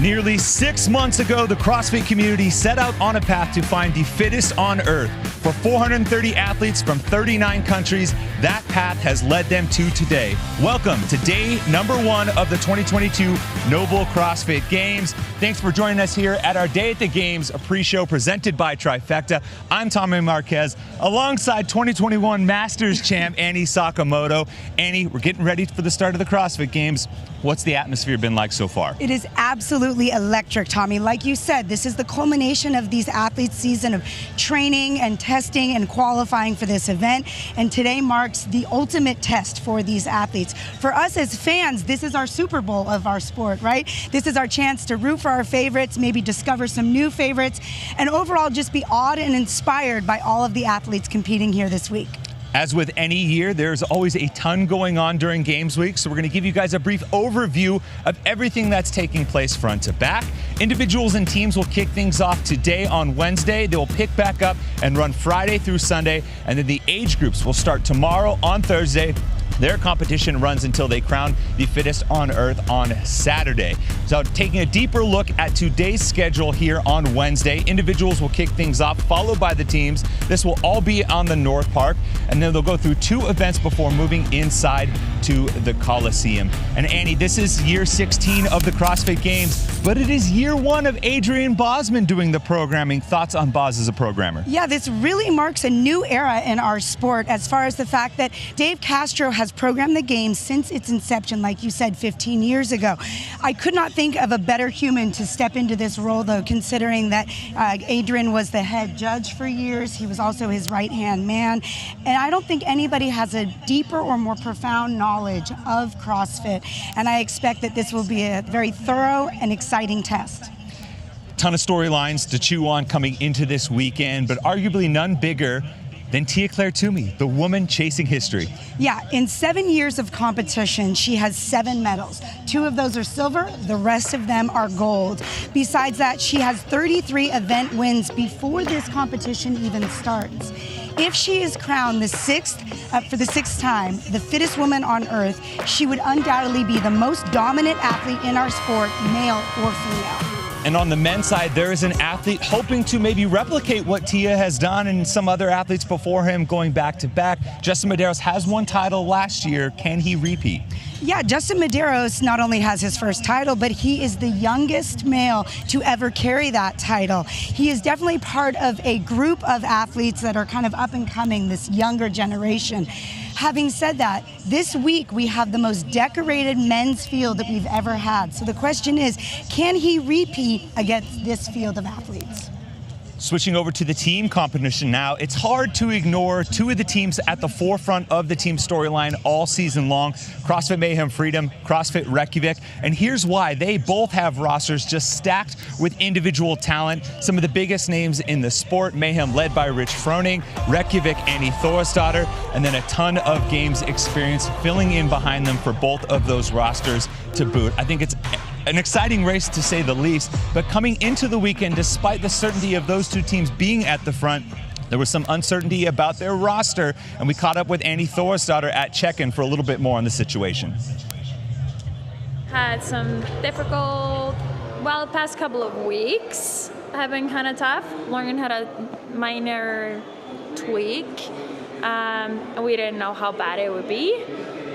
Nearly 6 months ago, the CrossFit community set out on a path to find the fittest on earth. For 430 athletes from 39 countries, that path has led them to today. Welcome to day number 1 of the 2022 NOBULL CrossFit Games. Thanks for joining us here at our Day at the Games, a pre-show presented by Trifecta. I'm Tommy Marquez, alongside 2021 Masters champ Annie Sakamoto. Annie, we're getting ready for the start of the CrossFit Games. What's the atmosphere been like so far? It is absolutely electric, Tommy. Like you said, this is the culmination of these athletes' season of training and testing and qualifying for this event. And today marks the ultimate test for these athletes. For us as fans, this is our Super Bowl of our sport, right? This is our chance to root for our favorites, maybe discover some new favorites, and overall just be awed and inspired by all of the athletes competing here this week. As with any year, there's always a ton going on during Games Week, so we're going to give you guys a brief overview of everything that's taking place front to back. Individuals and teams will kick things off today on Wednesday. They will pick back up and run Friday through Sunday, and then the age groups will start tomorrow on Thursday. Their competition runs until they crown the fittest on earth on Saturday. So taking a deeper look at today's schedule here on Wednesday, individuals will kick things off, followed by the teams. This will all be on the North Park, and then they'll go through 2 events before moving inside to the Coliseum. And Annie, this is year 16 of the CrossFit Games, but it is year 1 of Adrian Bosman doing the programming. Thoughts on Boz as a programmer? Yeah, this really marks a new era in our sport as far as the fact that Dave Castro has programmed the games since its inception, like you said, 15 years ago. I could not think of a better human to step into this role, though, considering that Adrian was the head judge for years. He was also his right-hand man. And I don't think anybody has a deeper or more profound knowledge of CrossFit. And I expect that this will be a very thorough and exciting test. Ton of storylines to chew on coming into this weekend, but arguably none bigger than Tia-Clair Toomey, the woman chasing history. Yeah, in 7 years of competition, she has 7 medals. 2 of those are silver, the rest of them are gold. Besides that, she has 33 event wins before this competition even starts. If she is crowned for the 6th time, the fittest woman on earth, she would undoubtedly be the most dominant athlete in our sport, male or female. And on the men's side, there is an athlete hoping to maybe replicate what Tia has done and some other athletes before him going back to back. Justin Medeiros has won title last year. Can he repeat? Yeah, Justin Medeiros not only has his first title, but he is the youngest male to ever carry that title. He is definitely part of a group of athletes that are kind of up and coming, this younger generation. Having said that, this week we have the most decorated men's field that we've ever had. So the question is, can he repeat against this field of athletes? Switching over to the team competition now, it's hard to ignore 2 of the teams at the forefront of the team storyline all season long, CrossFit Mayhem Freedom, CrossFit Reykjavik, and here's why. They both have rosters just stacked with individual talent. Some of the biggest names in the sport, Mayhem led by Rich Froning, Reykjavik Annie Thorisdottir, and then a ton of games experience filling in behind them for both of those rosters to boot. I think it's an exciting race to say the least, but coming into the weekend, despite the certainty of those 2 teams being at the front, there was some uncertainty about their roster, and we caught up with Annie Thorisdottir at check-in for a little bit more on the situation. Had some difficult, the past couple of weeks have been kind of tough. Lauren had a minor tweak, and we didn't know how bad it would be.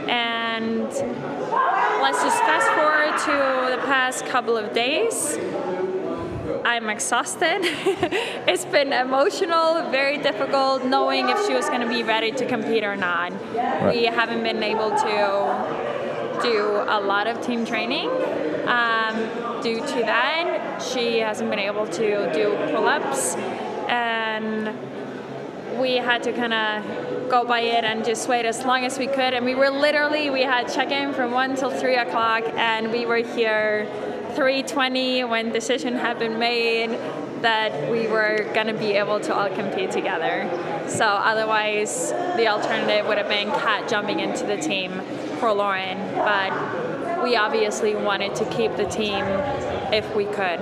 And let's just fast forward to the past couple of days. I'm exhausted. It's been emotional, very difficult knowing if she was going to be ready to compete or not. Right. We haven't been able to do a lot of team training. Due to that, she hasn't been able to do pull-ups, and we had to kind of go by it and just wait as long as we could. And we had check-in from 1 till 3 o'clock, and we were here 3:20 when decision had been made that we were going to be able to all compete together. So otherwise, the alternative would have been Kat jumping into the team for Lauren. But we obviously wanted to keep the team if we could.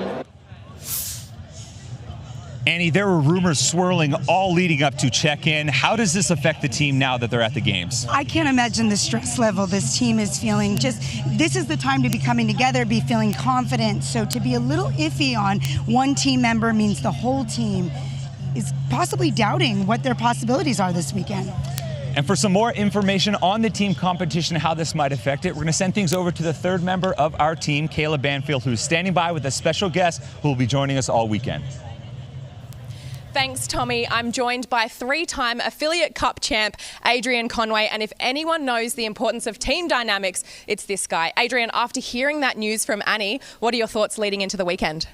Annie, there were rumors swirling all leading up to check-in. How does this affect the team now that they're at the games? I can't imagine the stress level this team is feeling. This is the time to be coming together, be feeling confident. So to be a little iffy on one team member means the whole team is possibly doubting what their possibilities are this weekend. And for some more information on the team competition, how this might affect it, we're going to send things over to the third member of our team, Kayla Banfield, who's standing by with a special guest who will be joining us all weekend. Thanks, Tommy. I'm joined by three-time Affiliate Cup champ, Adrian Conway, and if anyone knows the importance of team dynamics, it's this guy. Adrian, after hearing that news from Annie, what are your thoughts leading into the weekend?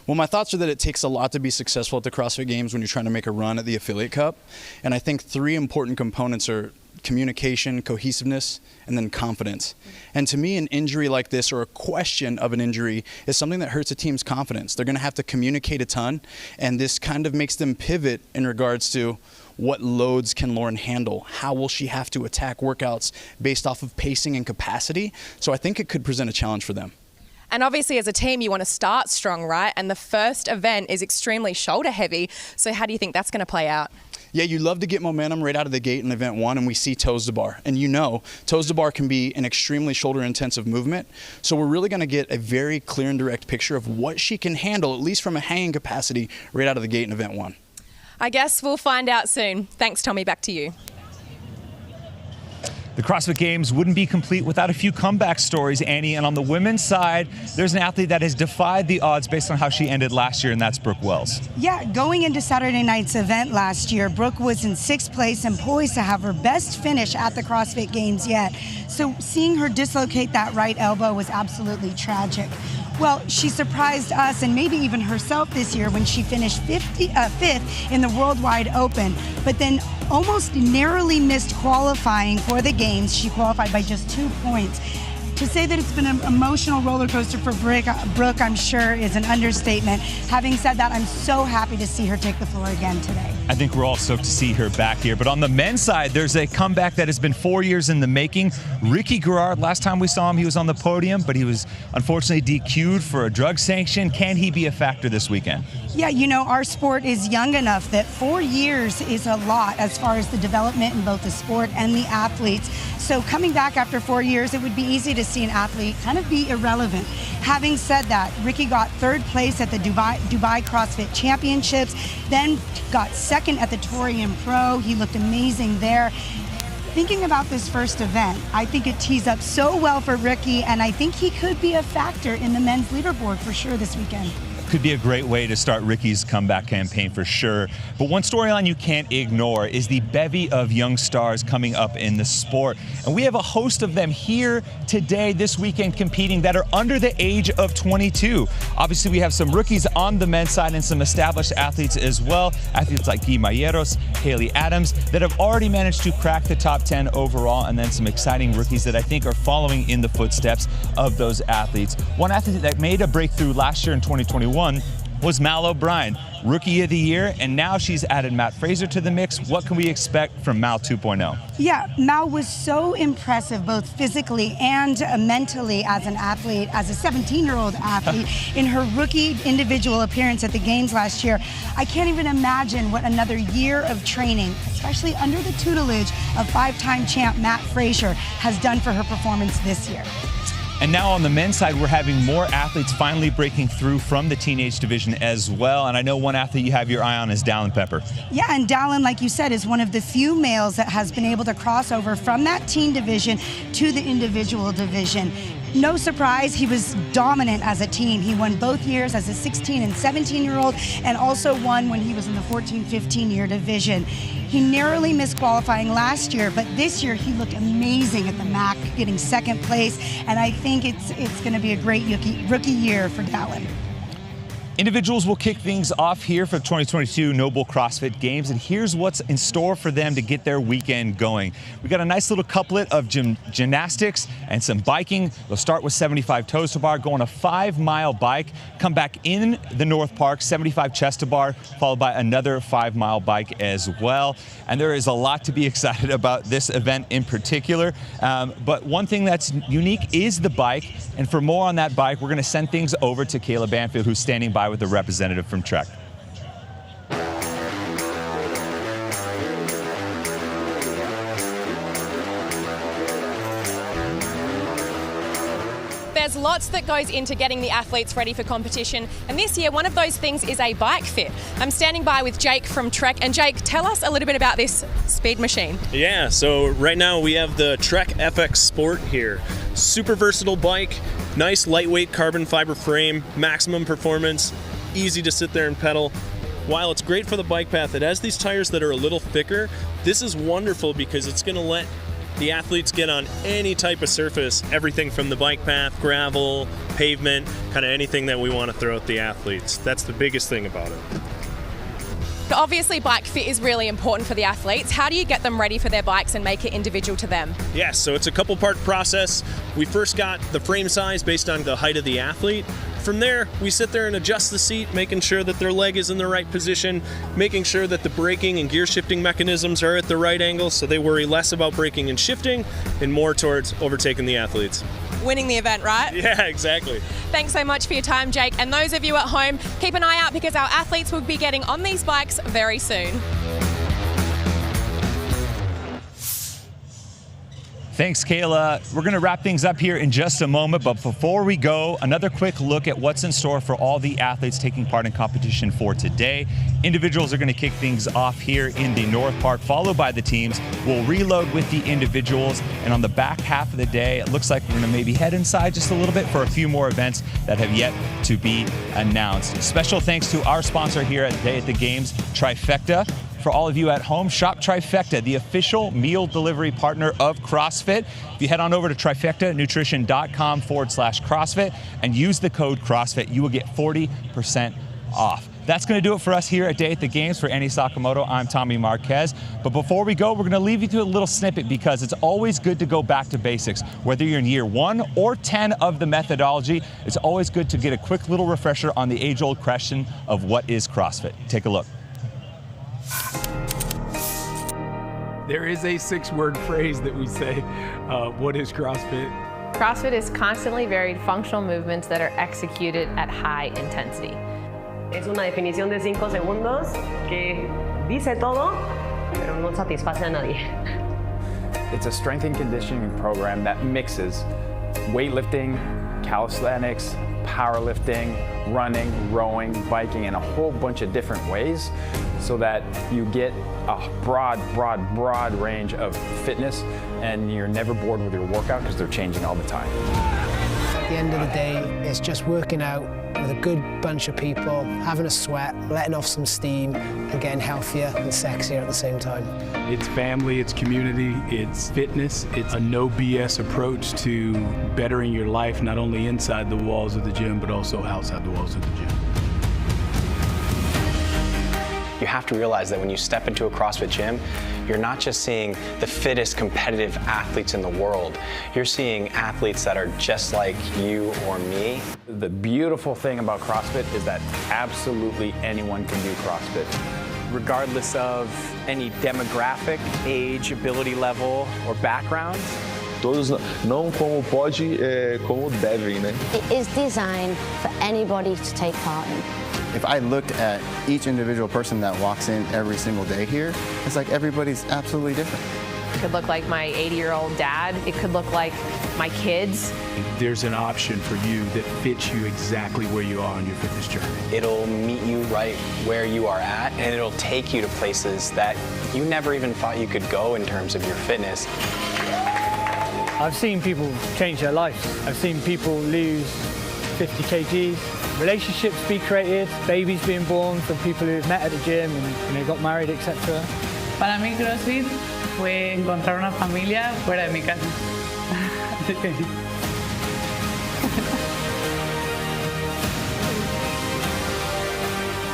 Well, my thoughts are that it takes a lot to be successful at the CrossFit Games when you're trying to make a run at the Affiliate Cup. And I think three important components are communication, cohesiveness, and then confidence. And to me, an injury like this or a question of an injury is something that hurts a team's confidence. They're going to have to communicate a ton, and this kind of makes them pivot in regards to what loads can Lauren handle? How will she have to attack workouts based off of pacing and capacity? So I think it could present a challenge for them. And obviously as a team, you want to start strong, right? And the first event is extremely shoulder heavy. So how do you think that's going to play out? Yeah, you love to get momentum right out of the gate in event one, and we see toes to bar. And you know, toes to bar can be an extremely shoulder intensive movement. So we're really going to get a very clear and direct picture of what she can handle, at least from a hanging capacity, right out of the gate in event one. I guess we'll find out soon. Thanks, Tommy. Back to you. The CrossFit Games wouldn't be complete without a few comeback stories, Annie. And on the women's side, there's an athlete that has defied the odds based on how she ended last year, and that's Brooke Wells. Yeah, going into Saturday night's event last year, Brooke was in 6th place and poised to have her best finish at the CrossFit Games yet. So seeing her dislocate that right elbow was absolutely tragic. Well, she surprised us and maybe even herself this year when she finished 5th in the Worldwide Open, but then almost narrowly missed qualifying for the Games. She qualified by just 2 points. To say that it's been an emotional roller coaster for Brooke, I'm sure, is an understatement. Having said that, I'm so happy to see her take the floor again today. I think we're all stoked to see her back here. But on the men's side, there's a comeback that has been 4 years in the making. Ricky Garrard, last time we saw him, he was on the podium, but he was unfortunately DQ'd for a drug sanction. Can he be a factor this weekend? Yeah, you know, our sport is young enough that 4 years is a lot as far as the development in both the sport and the athletes. So coming back after 4 years, it would be easy to see an athlete kind of be irrelevant. Having said that, Ricky got 3rd place at the Dubai CrossFit Championships, then got 2nd at the Torium Pro. He looked amazing there. Thinking about this first event, I think it tees up so well for Ricky, and I think he could be a factor in the men's leaderboard for sure this weekend. Could be a great way to start Ricky's comeback campaign for sure. But one storyline you can't ignore is the bevy of young stars coming up in the sport. And we have a host of them here today, this weekend, competing that are under the age of 22. Obviously, we have some rookies on the men's side and some established athletes as well. Athletes like Guy Mayeros, Haley Adams, that have already managed to crack the top 10 overall, and then some exciting rookies that I think are following in the footsteps of those athletes. One athlete that made a breakthrough last year in 2021 was Mal O'Brien, Rookie of the Year, and now she's added Matt Fraser to the mix. What can we expect from Mal 2.0? Yeah, Mal was so impressive both physically and mentally as an athlete, as a 17-year-old athlete in her rookie individual appearance at the Games last year. I can't even imagine what another year of training, especially under the tutelage of 5-time champ Matt Fraser, has done for her performance this year. And now on the men's side, we're having more athletes finally breaking through from the teenage division as well. And I know one athlete you have your eye on is Dallin Pepper. Yeah, and Dallin, like you said, is one of the few males that has been able to cross over from that teen division to the individual division. No surprise, he was dominant as a team. He won both years as a 16 and 17-year-old and also won when he was in the 14-15-year division. He narrowly missed qualifying last year, but this year he looked amazing at the MAC, getting 2nd place, and I think it's going to be a great rookie year for Dallin. Individuals will kick things off here for the 2022 NOBULL CrossFit Games, and here's what's in store for them to get their weekend going. We got a nice little couplet of gymnastics and some biking. They'll start with 75 toes to bar, go on a 5-mile bike, come back in the North Park, 75 chest to bar, followed by another 5-mile bike as well. And there is a lot to be excited about this event in particular. But one thing that's unique is the bike. And for more on that bike, we're going to send things over to Kayla Banfield, who's standing by with a representative from Trek. There's lots that goes into getting the athletes ready for competition, and this year one of those things is a bike fit. I'm standing by with Jake from Trek, and Jake, tell us a little bit about this speed machine. Yeah, so right now we have the Trek FX Sport here. Super versatile bike, nice lightweight carbon fiber frame, maximum performance, easy to sit there and pedal. While it's great for the bike path, it has these tires that are a little thicker. This is wonderful because it's going to let the athletes get on any type of surface, everything from the bike path, gravel, pavement, kind of anything that we want to throw at the athletes. That's the biggest thing about it. Obviously, bike fit is really important for the athletes. How do you get them ready for their bikes and make it individual to them? Yes, so it's a couple part process. We first got the frame size based on the height of the athlete. From there, we sit there and adjust the seat, making sure that their leg is in the right position, making sure that the braking and gear shifting mechanisms are at the right angle so they worry less about braking and shifting and more towards overtaking the athletes. Winning the event, right? Yeah, exactly. Thanks so much for your time, Jake. And those of you at home, keep an eye out because our athletes will be getting on these bikes very soon. Thanks, Kayla. We're going to wrap things up here in just a moment, but before we go, another quick look at what's in store for all the athletes taking part in competition for today. Individuals are going to kick things off here in the North Park, followed by the teams. We'll reload with the individuals, and on the back half of the day, it looks like we're going to maybe head inside just a little bit for a few more events that have yet to be announced. Special thanks to our sponsor here at Day at the Games, Trifecta. For all of you at home, shop Trifecta, the official meal delivery partner of CrossFit. If you head on over to trifectanutrition.com/CrossFit and use the code CrossFit, you will get 40% off. That's going to do it for us here at Day at the Games. For Annie Sakamoto, I'm Tommy Marquez. But before we go, we're going to leave you to a little snippet because it's always good to go back to basics. Whether you're in year 1 or 10 of the methodology, it's always good to get a quick little refresher on the age-old question of what is CrossFit. Take a look. There is a 6-word phrase that we say, what is CrossFit? CrossFit is constantly varied functional movements that are executed at high intensity. Es una definición de 5 segundos que dice todo, pero no satisface a nadie. It's a strength and conditioning program that mixes weightlifting, calisthenics, powerlifting, running, rowing, biking, and a whole bunch of different ways so that you get a broad range of fitness and you're never bored with your workout because they're changing all the time. At the end of the day, it's just working out with a good bunch of people, having a sweat, letting off some steam, and getting healthier and sexier at the same time. It's family, it's community, it's fitness. It's a no BS approach to bettering your life, not only inside the walls of the gym, but also outside the walls of the gym. You have to realize that when you step into a CrossFit gym, you're not just seeing the fittest competitive athletes in the world. You're seeing athletes that are just like you or me. The beautiful thing about CrossFit is that absolutely anyone can do CrossFit. Regardless of any demographic, age, ability level, or background. Todos não como pode, como devem, né? It is designed for anybody to take part in. If I looked at each individual person that walks in every single day here, it's like everybody's absolutely different. It could look like my 80-year-old dad. It could look like my kids. There's an option for you that fits you exactly where you are on your fitness journey. It'll meet you right where you are at, and it'll take you to places that you never even thought you could go in terms of your fitness. I've seen people change their lives. I've seen people lose 50 kgs, relationships be created, babies being born from people who've met at the gym and got married, etc. Para mí CrossFit fue encontrar una familia fuera de mi casa.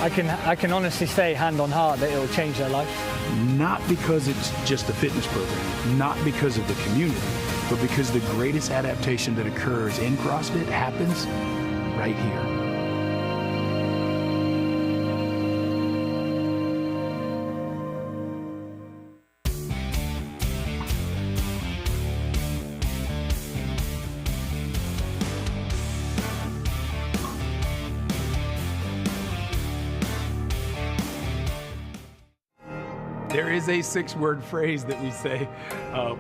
I can honestly say, hand on heart, that it will change their life. Not because it's just a fitness program, not because of the community, but because the greatest adaptation that occurs in CrossFit happens right here. There is a 6-word phrase that we say,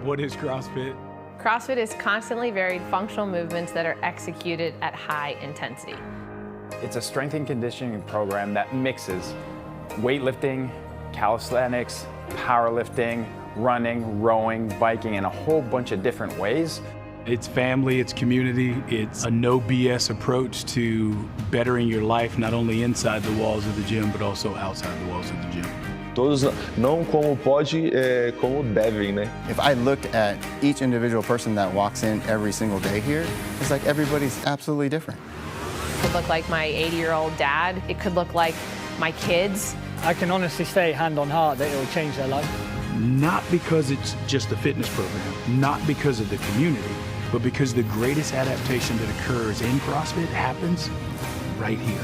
what is CrossFit? CrossFit is constantly varied functional movements that are executed at high intensity. It's a strength and conditioning program that mixes weightlifting, calisthenics, powerlifting, running, rowing, biking, in a whole bunch of different ways. It's family, it's community, it's a no BS approach to bettering your life, not only inside the walls of the gym, but also outside the walls of the gym. Todos não como pode, como devem, né? If I looked at each individual person that walks in every single day here, it's like everybody's absolutely different. It could look like my 80-year-old dad. It could look like my kids. I can honestly say, hand on heart, that it will change their life. Not because it's just a fitness program, not because of the community, but because the greatest adaptation that occurs in CrossFit happens right here.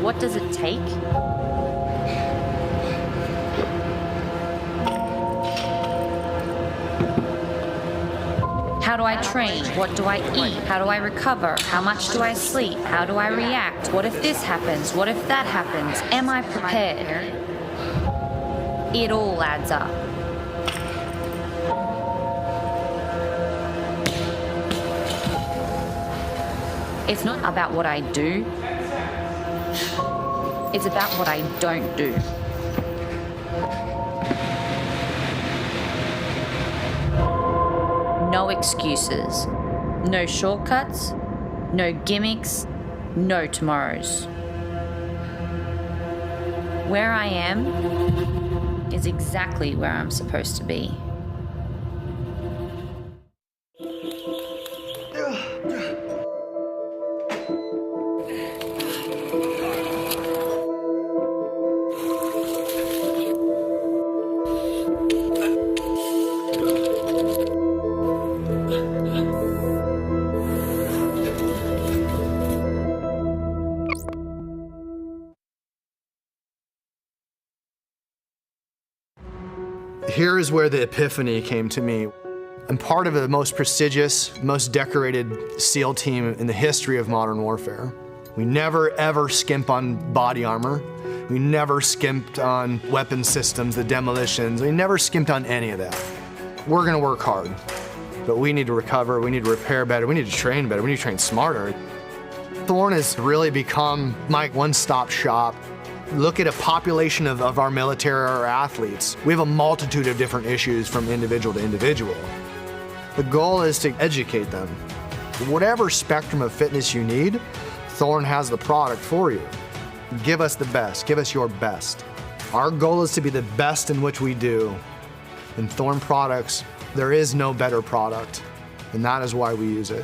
What does it take? How do I train? What do I eat? How do I recover? How much do I sleep? How do I react? What if this happens? What if that happens? Am I prepared? It all adds up. It's not about what I do. It's about what I don't do. No excuses, no shortcuts, no gimmicks, no tomorrows. Where I am is exactly where I'm supposed to be. Here is where the epiphany came to me. I'm part of the most prestigious, most decorated SEAL team in the history of modern warfare. We never ever skimp on body armor. We never skimped on weapon systems, the demolitions. We never skimped on any of that. We're gonna work hard, but we need to recover, we need to repair better, we need to train better, we need to train smarter. Thorn has really become my one-stop shop. Look at a population of our military or athletes. We have a multitude of different issues from individual to individual. The goal is to educate them. Whatever spectrum of fitness you need, Thorn has the product for you. Give us the best, give us your best. Our goal is to be the best in which we do. In Thorn products, there is no better product, and that is why we use it.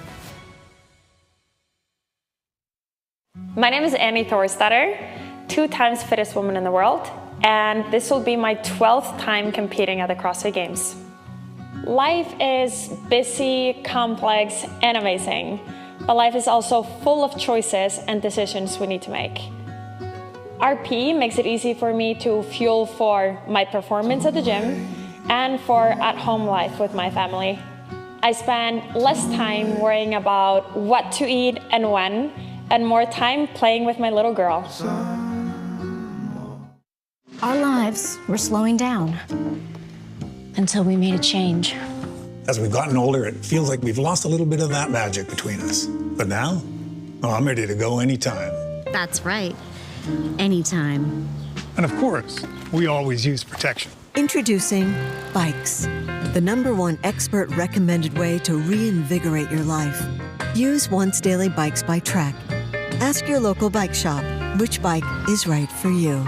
My name is Annie Thorstadter, 2 times fittest woman in the world, and this will be my 12th time competing at the CrossFit Games. Life is busy, complex, and amazing, but life is also full of choices and decisions we need to make. RP makes it easy for me to fuel for my performance at the gym and for at-home life with my family. I spend less time worrying about what to eat and when, and more time playing with my little girl. Our lives were slowing down until we made a change. As we've gotten older, it feels like we've lost a little bit of that magic between us. But now, oh, I'm ready to go anytime. That's right. Anytime. And of course, we always use protection. Introducing Bikes, the #1 expert recommended way to reinvigorate your life. Use Once Daily Bikes by Trek. Ask your local bike shop which bike is right for you.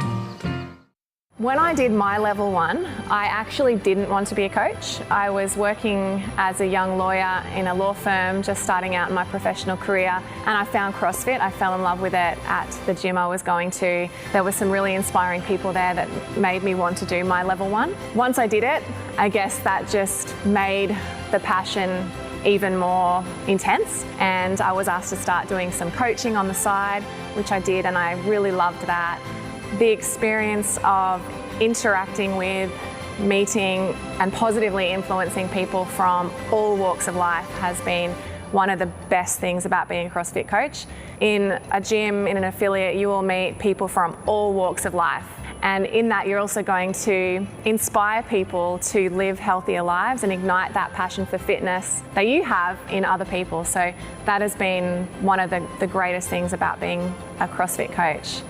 When I did my level 1, I actually didn't want to be a coach. I was working as a young lawyer in a law firm, just starting out in my professional career, and I found CrossFit. I fell in love with it at the gym I was going to. There were some really inspiring people there that made me want to do my level 1. Once I did it, I guess that just made the passion even more intense, and I was asked to start doing some coaching on the side, which I did, and I really loved that. The experience of interacting with, meeting and positively influencing people from all walks of life has been one of the best things about being a CrossFit coach. In a gym, in an affiliate, you will meet people from all walks of life. And in that, you're also going to inspire people to live healthier lives and ignite that passion for fitness that you have in other people. So that has been one of the greatest things about being a CrossFit coach.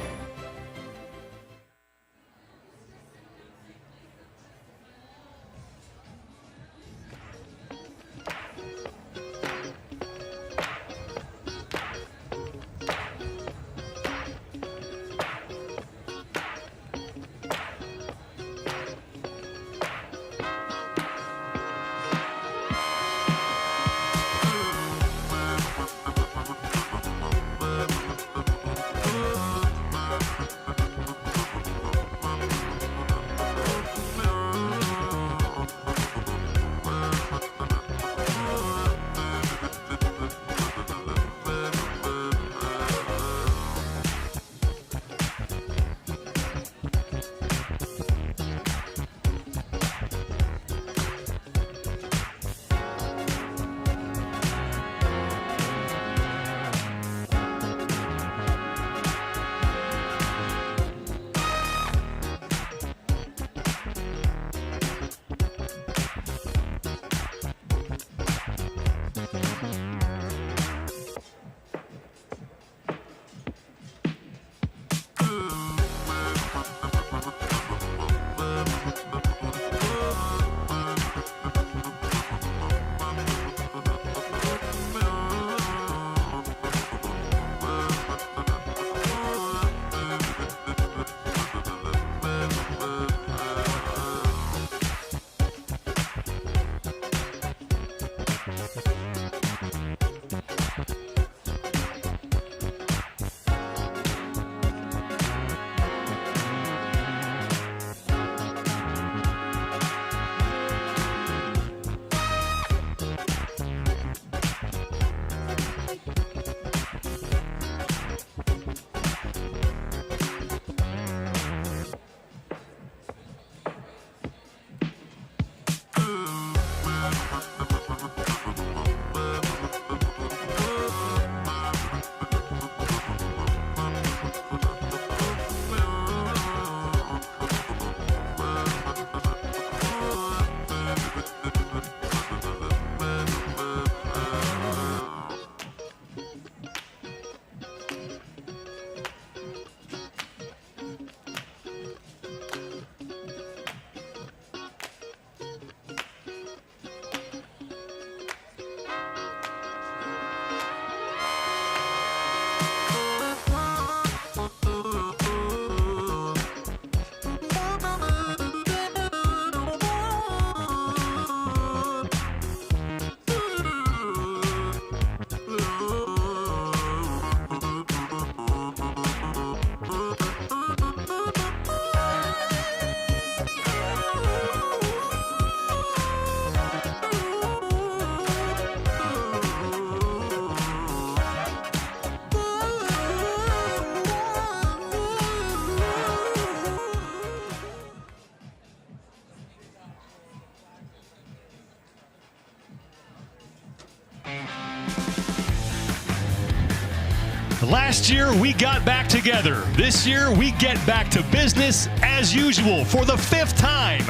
Last year, we got back together. This year, we get back to business as usual for the 5th time.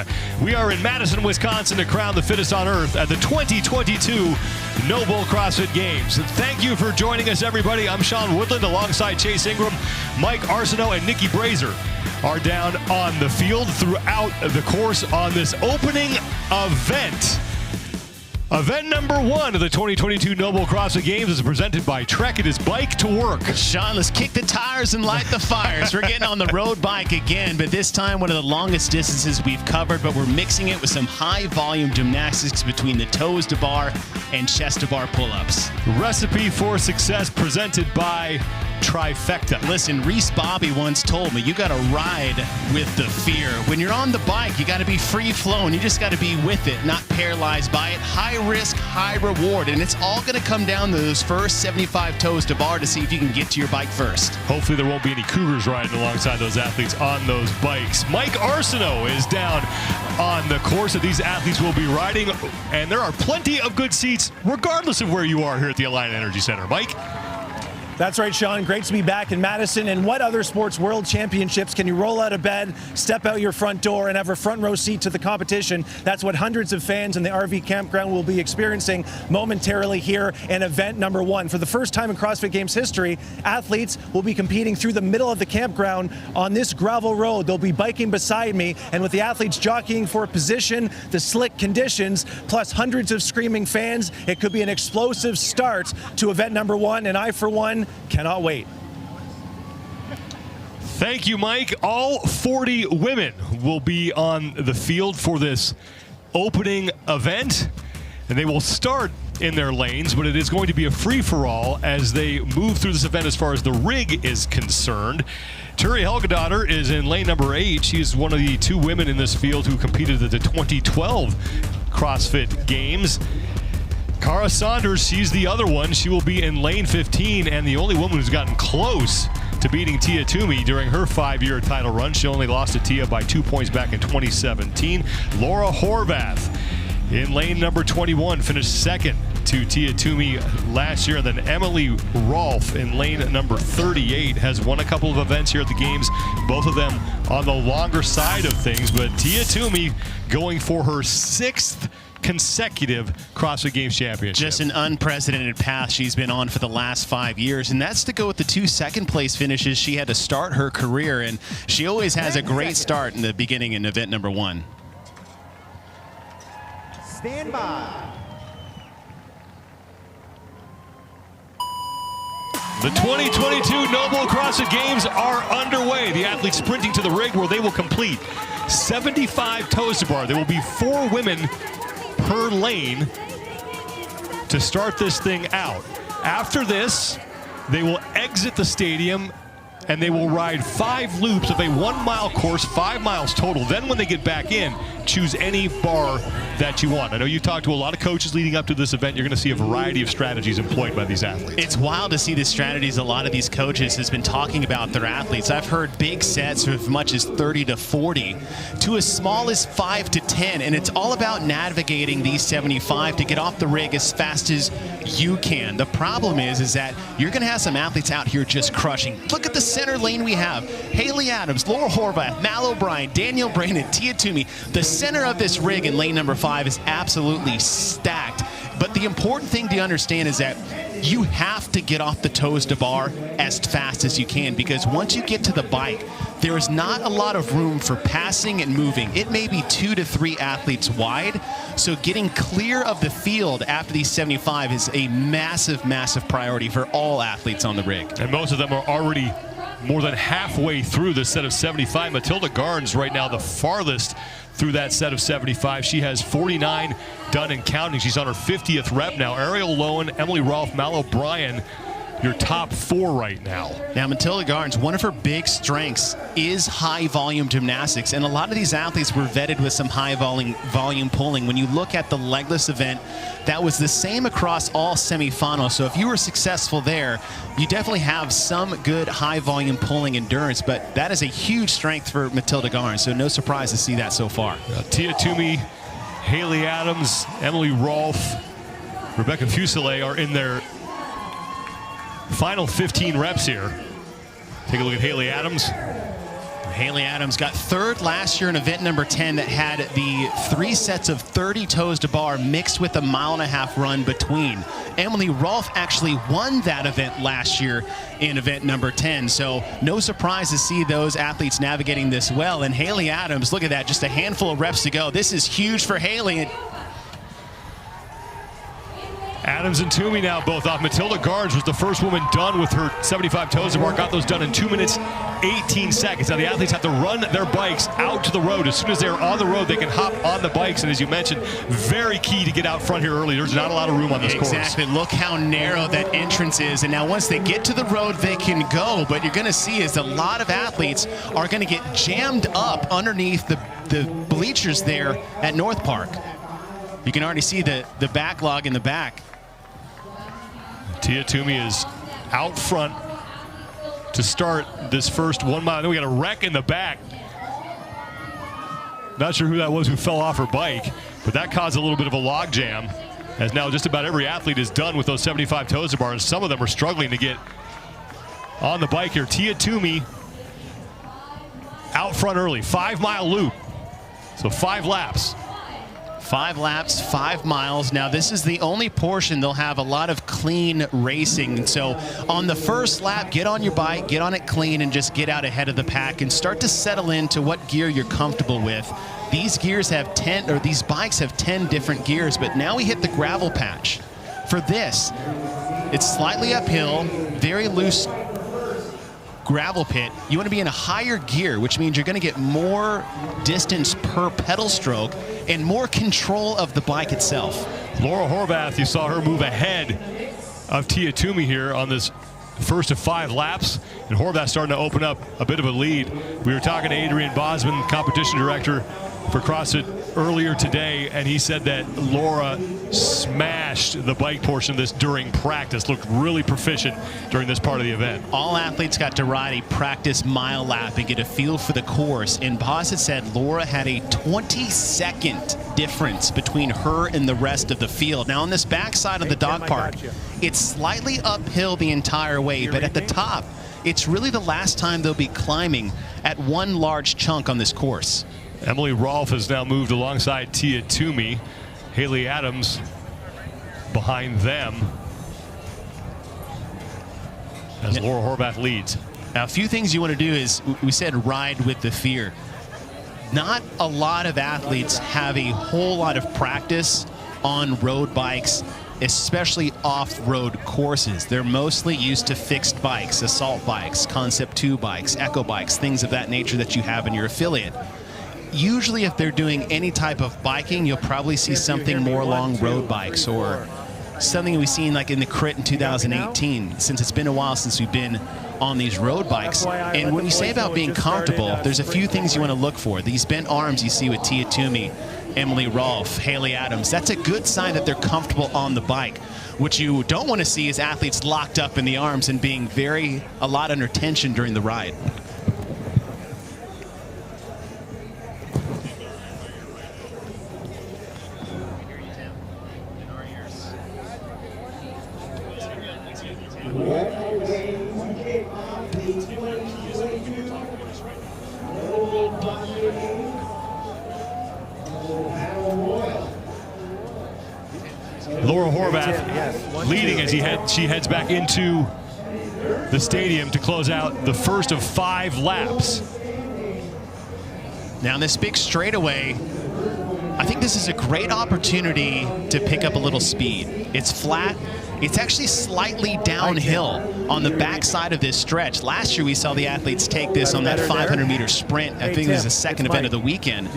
We are in Madison, Wisconsin to crown the fittest on earth at the 2022 NOBULL CrossFit Games. Thank you for joining us, everybody. I'm Sean Woodland alongside Chase Ingram, Mike Arsenault, and Nikki Brazier are down on the field throughout the course on this opening event. Event number 1 of the 2022 NOBULL CrossFit Games is presented by Trek. It is bike to work. Sean, let's kick the tires and light the fires. We're getting on the road bike again, but this time one of the longest distances we've covered, but we're mixing it with some high volume gymnastics between the toes to bar and chest to bar pull-ups. Recipe for success presented by trifecta. Listen, Reese Bobby once told me, you got to ride with the fear. When you're on the bike, you got to be free flowing. You just got to be with it, not paralyzed by it. High risk, high reward. And it's all going to come down to those first 75 toes to bar to see if you can get to your bike first. Hopefully there won't be any cougars riding alongside those athletes on those bikes. Mike Arsenault is down on the course that these athletes will be riding, and there are plenty of good seats regardless of where you are here at the Alliant Energy Center. Mike? That's right, Sean. Great to be back in Madison. And what other sports world championships can you roll out of bed, step out your front door, and have a front row seat to the competition? That's what hundreds of fans in the RV campground will be experiencing momentarily here in event number 1. For the first time in CrossFit Games history, athletes will be competing through the middle of the campground on this gravel road. They'll be biking beside me, and with the athletes jockeying for position, the slick conditions, plus hundreds of screaming fans, it could be an explosive start to event number 1, and I, for one, cannot wait. Thank you, Mike. All 40 women will be on the field for this opening event, and they will start in their lanes, but it is going to be a free-for-all as they move through this event as far as the rig is concerned. Turi Helgadottir is in lane number 8. She is one of the 2 women in this field who competed at the 2012 CrossFit Games. Cara Saunders, she's the other one. She will be in lane 15, and the only woman who's gotten close to beating Tia Toomey during her 5-year title run. She only lost to Tia by 2 points back in 2017. Laura Horvath in lane number 21 finished second to Tia Toomey last year. And then Emily Rolfe in lane number 38 has won a couple of events here at the Games, both of them on the longer side of things. But Tia Toomey going for her 6th consecutive CrossFit Games championship. Just an unprecedented path she's been on for the last 5 years, and that's to go with the 2 second-place finishes she had to start her career, and she always has a great start in the beginning in event number 1. Stand by. The 2022 NOBULL CrossFit Games are underway. The athletes sprinting to the rig where they will complete 75 toes to bar. There will be 4 women per lane to start this thing out. After this, they will exit the stadium and they will ride 5 loops of a 1-mile course, 5 miles total. Then when they get back in, choose any bar that you want. I know you talked to a lot of coaches leading up to this event. You're going to see a variety of strategies employed by these athletes. It's wild to see the strategies a lot of these coaches has been talking about their athletes. I've heard big sets of as much as 30 to 40 to as small as 5 to 10, and it's all about navigating these 75 to get off the rig as fast as you can. The problem is that you're going to have some athletes out here just crushing. Look at the center lane we have. Haley Adams, Laura Horvath, Mal O'Brien, Danielle Brandon, Tia Toomey. The center of this rig in lane number 5 is absolutely stacked. But the important thing to understand is that you have to get off the toes to bar as fast as you can, because once you get to the bike, there is not a lot of room for passing and moving. It may be 2 to 3 athletes wide, so getting clear of the field after these 75 is a massive, massive priority for all athletes on the rig. And most of them are already more than halfway through the set of 75. Matilda Garns right now the farthest through that set of 75. She has 49 done and counting. She's on her 50th rep now. Ariel Lowen, Emily Rolfe, Mal O'Brien, your top 4 right now. Now, Matilda Garns, one of her big strengths is high volume gymnastics, and a lot of these athletes were vetted with some high volume pulling. When you look at the legless event, that was the same across all semifinals. So if you were successful there, you definitely have some good high volume pulling endurance, but that is a huge strength for Matilda Garns, so no surprise to see that so far. Tia Toomey, Haley Adams, Emily Rolfe, Rebecca Fuselier are in their final 15 reps here. Take a look at Haley Adams. Haley Adams got 3rd last year in event number 10 that had the 3 sets of 30 toes to bar mixed with a 1.5 mile run between. Emily Rolfe actually won that event last year in event number 10, so no surprise to see those athletes navigating this well. And Haley Adams, look at that, just a handful of reps to go. This is huge for Haley. Adams and Toomey now both off. Matilda Garnes was the first woman done with her 75 toes to mark. Got those done in 2 minutes, 18 seconds. Now the athletes have to run their bikes out to the road. As soon as they're on the road, they can hop on the bikes. And as you mentioned, very key to get out front here early. There's not a lot of room on this course. Exactly. Look how narrow that entrance is. And now once they get to the road, they can go. But you're going to see is a lot of athletes are going to get jammed up underneath the bleachers there at North Park. You can already see the backlog in the back. Tia Toomey is out front to start this first 1 mile. Then we got a wreck in the back. Not sure who that was who fell off her bike, but that caused a little bit of a log jam, as now just about every athlete is done with those 75 toes to bar, and some of them are struggling to get on the bike here. Tia Toomey out front early, 5 mile loop. So 5 laps. 5 laps, 5 miles. Now this is the only portion they'll have a lot of clean racing. So on the first lap, get on your bike, get on it clean, and just get out ahead of the pack and start to settle into what gear you're comfortable with. These gears have 10, or these bikes have 10 different gears, but now we hit the gravel patch. For this, it's slightly uphill, very loose gravel pit. You want to be in a higher gear, which means you're going to get more distance per pedal stroke and more control of the bike itself. Laura Horvath, you saw her move ahead of Tia Toomey here on this first of 5 laps, and Horvath starting to open up a bit of a lead. We were talking to Adrian Bosman, competition director for CrossFit, earlier today, and he said that Laura smashed the bike portion of this during practice, looked really proficient during this part of the event. All athletes got to ride a practice mile lap and get a feel for the course, and Boss had said Laura had a 20-second difference between her and the rest of the field. Now on this backside of the dog park, it's slightly uphill the entire way, but at the top, it's really the last time they'll be climbing at one large chunk on this course. Emily Rolfe has now moved alongside Tia Toomey. Haley Adams behind them as Laura Horvath leads. Now, a few things you want to do is, we said ride with the fear. Not a lot of athletes have a whole lot of practice on road bikes, especially off-road courses. They're mostly used to fixed bikes, assault bikes, Concept 2 bikes, Echo bikes, things of that nature that you have in your affiliate. Usually if they're doing any type of biking, you'll probably see something more along road bikes or something we've seen like in the crit in 2018, since it's been a while since we've been on these road bikes. And when you say about being comfortable, there's a few things you want to look for. These bent arms you see with Tia Toomey, Emily Rolfe, Haley Adams, that's a good sign that they're comfortable on the bike. What you don't want to see is athletes locked up in the arms and being a lot under tension during the ride. Laura Horvath leading as she heads back into the stadium to close out the first of 5 laps. Now this big straightaway, I think this is a great opportunity to pick up a little speed. It's flat. It's actually slightly downhill on the backside of this stretch. Last year we saw the athletes take this on that 500-meter sprint. I think it was the second event of the weekend.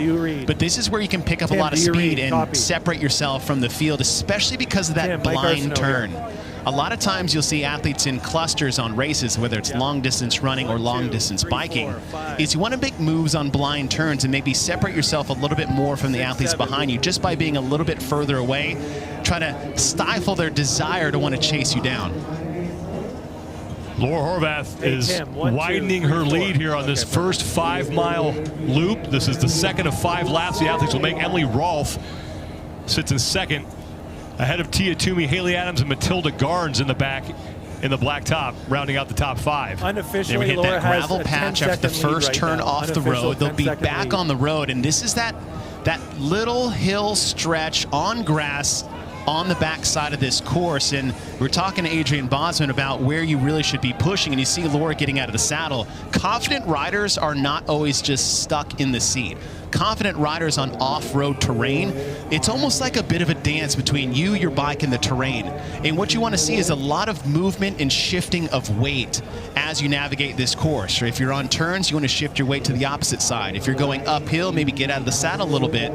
But this is where you can pick up a lot of speed and separate yourself from the field, especially because of that blind turn. A lot of times you'll see athletes in clusters on races, whether it's long distance running or long distance biking, is you want to make moves on blind turns and maybe separate yourself a little bit more from the athletes behind you just by being a little bit further away, try to stifle their desire to want to chase you down. Laura Horvath is widening her lead here on this first 5-mile loop. This is the second of 5 laps the athletes will make. Emily Rolfe sits in second, ahead of Tia Toomey, Haley Adams, and Matilda Garnes in the back in the black top, rounding out the top 5. Unofficially, they would hit that gravel patch after the first turn off the road. They'll be back on the road, and this is that little hill stretch on grass on the back side of this course. And we're talking to Adrian Bosman about where you really should be pushing, and you see Laura getting out of the saddle. Confident riders are not always just stuck in the seat. Confident riders on off-road terrain, it's almost like a bit of a dance between you, your bike, and the terrain. And what you want to see is a lot of movement and shifting of weight as you navigate this course. Or if you're on turns, you want to shift your weight to the opposite side. If you're going uphill, maybe get out of the saddle a little bit.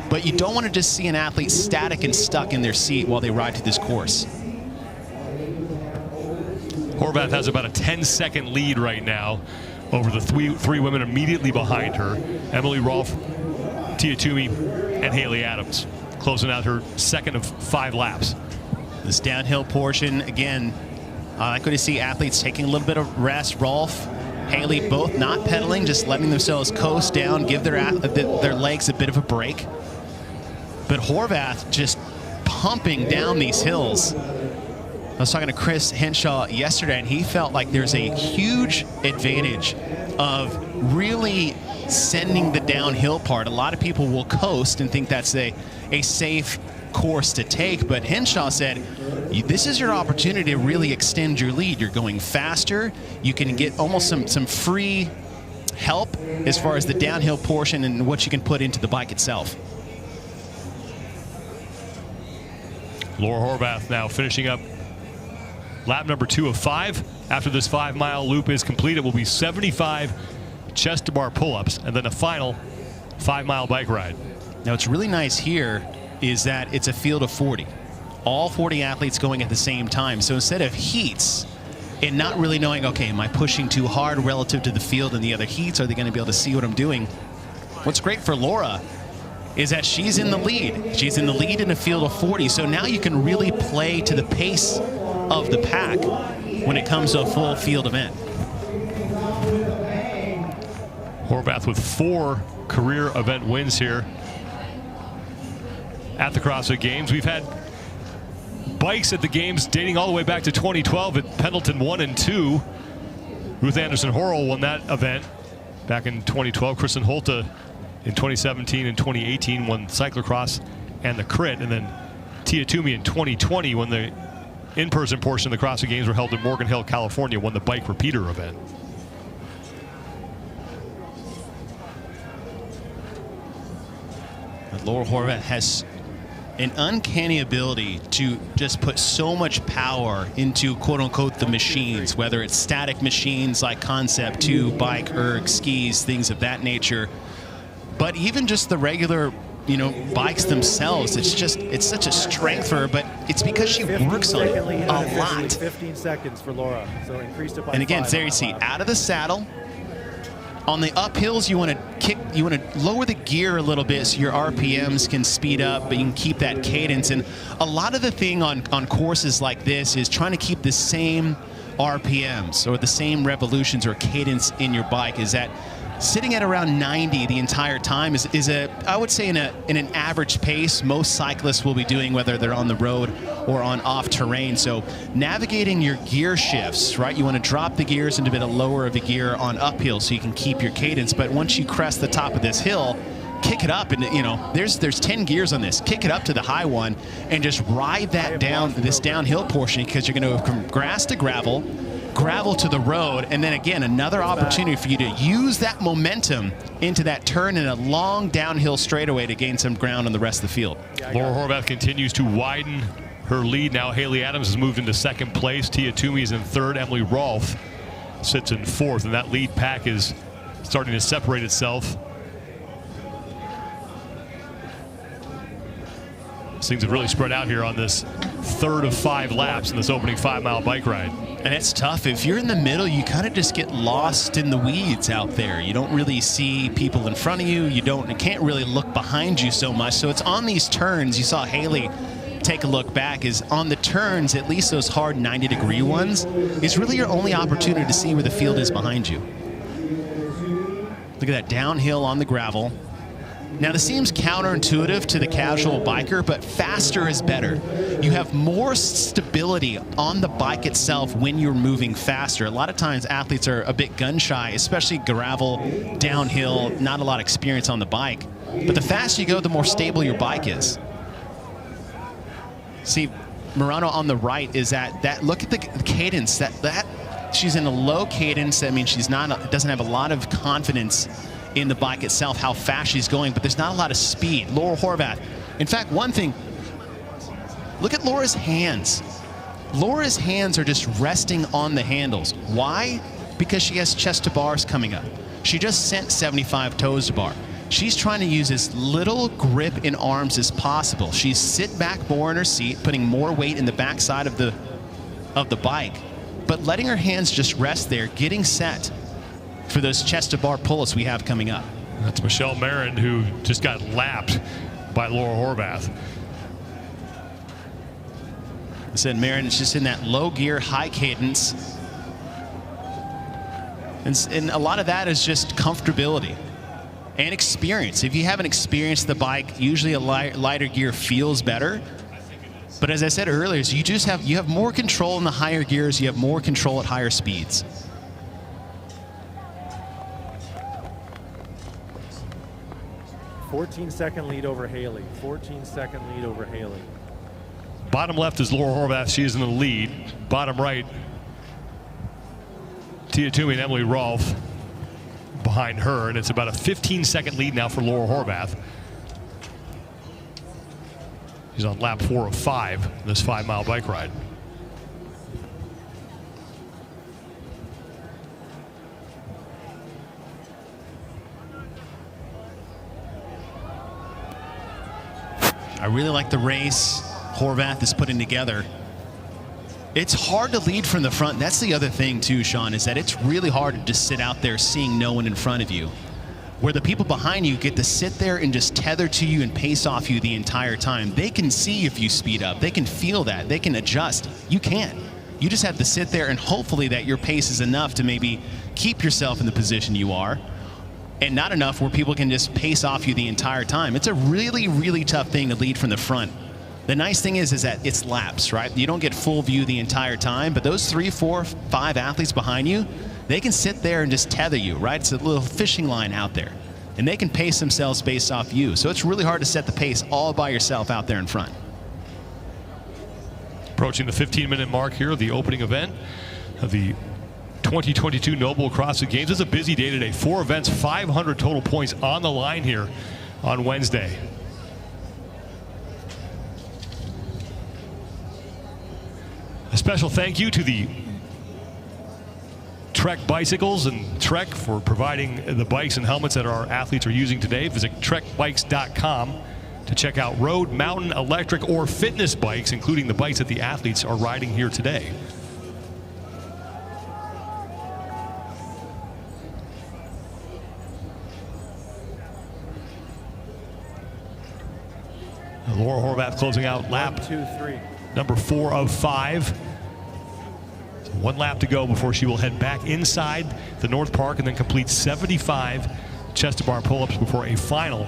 But you don't want to just see an athlete static and stuck in their seat while they ride to this course. Horvath has about a 10-second lead right now over the three women immediately behind her. Emily Rolfe, Tia Toomey, and Haley Adams, closing out her second of 5 laps. This downhill portion, again, I like to see athletes taking a little bit of rest. Rolfe, Haley, both not pedaling, just letting themselves coast down, give their legs a bit of a break. But Horvath just pumping down these hills. I was talking to Chris Henshaw yesterday, and he felt like there's a huge advantage of really sending the downhill part. A lot of people will coast and think that's a safe course to take, but Henshaw said, this is your opportunity to really extend your lead. You're going faster. You can get almost some free help as far as the downhill portion and what you can put into the bike itself. Laura Horvath now finishing up lap number 2 of 5. After this 5-mile loop is complete, it will be 75 chest to bar pull-ups and then a final 5-mile bike ride. Now, what's really nice here is that it's a field of 40. All 40 athletes going at the same time. So instead of heats and not really knowing, okay, am I pushing too hard relative to the field in the other heats? Are they going to be able to see what I'm doing? What's great for Laura is that she's in the lead. She's in the lead in a field of 40. So now you can really play to the pace of the pack when it comes to a full field event. Horvath with 4 career event wins here at the CrossFit Games. We've had bikes at the Games dating all the way back to 2012 at Pendleton 1 and 2. Ruth Anderson Horrell won that event back in 2012. Kristen Holte in 2017 and 2018 won cyclocross and the crit. And then Tia Toomey in 2020, when the in-person portion of the CrossFit Games were held in Morgan Hill, California, won the bike repeater event. Laura Horvath has an uncanny ability to just put so much power into quote-unquote the machines, whether it's static machines like Concept 2, bike, erg, skis, things of that nature, but even just the regular, bikes themselves. It's such a strength for her, but it's because she works on it a lot. 15 seconds for Laura, so increased it by 5. And again, there you see, out of the saddle. On the uphills, you want to lower the gear a little bit so your RPMs can speed up, but you can keep that cadence. And a lot of the thing on courses like this is trying to keep the same RPMs or the same revolutions or cadence in your bike. Is that sitting at around 90 the entire time is I would say in an average pace most cyclists will be doing, whether they're on the road or on off terrain. So navigating your gear shifts, right? You want to drop the gears into a bit of lower of a gear on uphill so you can keep your cadence. But once you crest the top of this hill, kick it up, and there's 10 gears on this. Kick it up to the high one and just ride that down this downhill portion, because you're going to go from grass to gravel to the road, and then again another opportunity for you to use that momentum into that turn in a long downhill straightaway to gain some ground on the rest of the field. Laura Horvath continues to widen her lead. Now Haley Adams has moved into 2nd place. Tia Toomey is in 3rd. Emily Rolfe sits in 4th, and that lead pack is starting to separate itself. Things have really spread out here on this 3rd of 5 laps in this opening 5-mile bike ride. And it's tough. If you're in the middle, you kind of just get lost in the weeds out there. You don't really see people in front of you. You can't really look behind you so much. So it's on these turns. You saw Haley take a look back, is on the turns, at least those hard 90-degree ones, is really your only opportunity to see where the field is behind you. Look at that downhill on the gravel. Now, this seems counterintuitive to the casual biker, but faster is better. You have more stability on the bike itself when you're moving faster. A lot of times athletes are a bit gun shy, especially gravel, downhill, not a lot of experience on the bike. But the faster you go, the more stable your bike is. See, Murano on the right is that look at the cadence. That she's in a low cadence. I mean, doesn't have a lot of confidence in the bike itself, how fast she's going, but there's not a lot of speed. Laura Horvath. In fact, one thing, look at Laura's hands. Laura's hands are just resting on the handles. Why? Because she has chest to bars coming up. She just sent 75 toes to bar. She's trying to use as little grip in arms as possible. She's sit back more in her seat, putting more weight in the backside of the bike, but letting her hands just rest there, getting set for those chest to bar pull-ups we have coming up. That's Michelle Marin, who just got lapped by Laura Horvath. I said Marin is just in that low gear, high cadence. And a lot of that is just comfortability and experience. If you haven't experienced the bike, usually a lighter gear feels better. But as I said earlier, so you have more control in the higher gears, you have more control at higher speeds. – 14-second lead over Haley. 14-second lead over Haley. Bottom left is Laura Horvath. She is in the lead. Bottom right, Tia Toomey and Emily Rolfe behind her, and it's about a 15-second lead now for Laura Horvath. She's on lap 4 of 5 in this 5-mile bike ride. I really like the race Horvath is putting together. It's hard to lead from the front. That's the other thing too, Sean, is that it's really hard to just sit out there seeing no one in front of you. Where the people behind you get to sit there and just tether to you and pace off you the entire time. They can see if you speed up. They can feel that. They can adjust. You can't. You just have to sit there and hopefully that your pace is enough to maybe keep yourself in the position you are, and not enough where people can just pace off you the entire time. It's a really, really tough thing to lead from the front. The nice thing is that it's laps, right? You don't get full view the entire time, but those 3, 4, 5 athletes behind you, they can sit there and just tether you, right? It's a little fishing line out there, and they can pace themselves based off you. So it's really hard to set the pace all by yourself out there in front. Approaching the 15-minute mark here, the opening event of the 2022 NOBULL CrossFit Games. It's a busy day today. 4 events, 500 total points on the line here on Wednesday. A special thank you to the Trek Bicycles and Trek for providing the bikes and helmets that our athletes are using today. Visit trekbikes.com to check out road, mountain, electric, or fitness bikes, including the bikes that the athletes are riding here today. Laura Horvath closing out lap 1, 2, 3. Number 4 of 5. So 1 lap to go before she will head back inside the North Park and then complete 75 chest-to-bar pull-ups before a final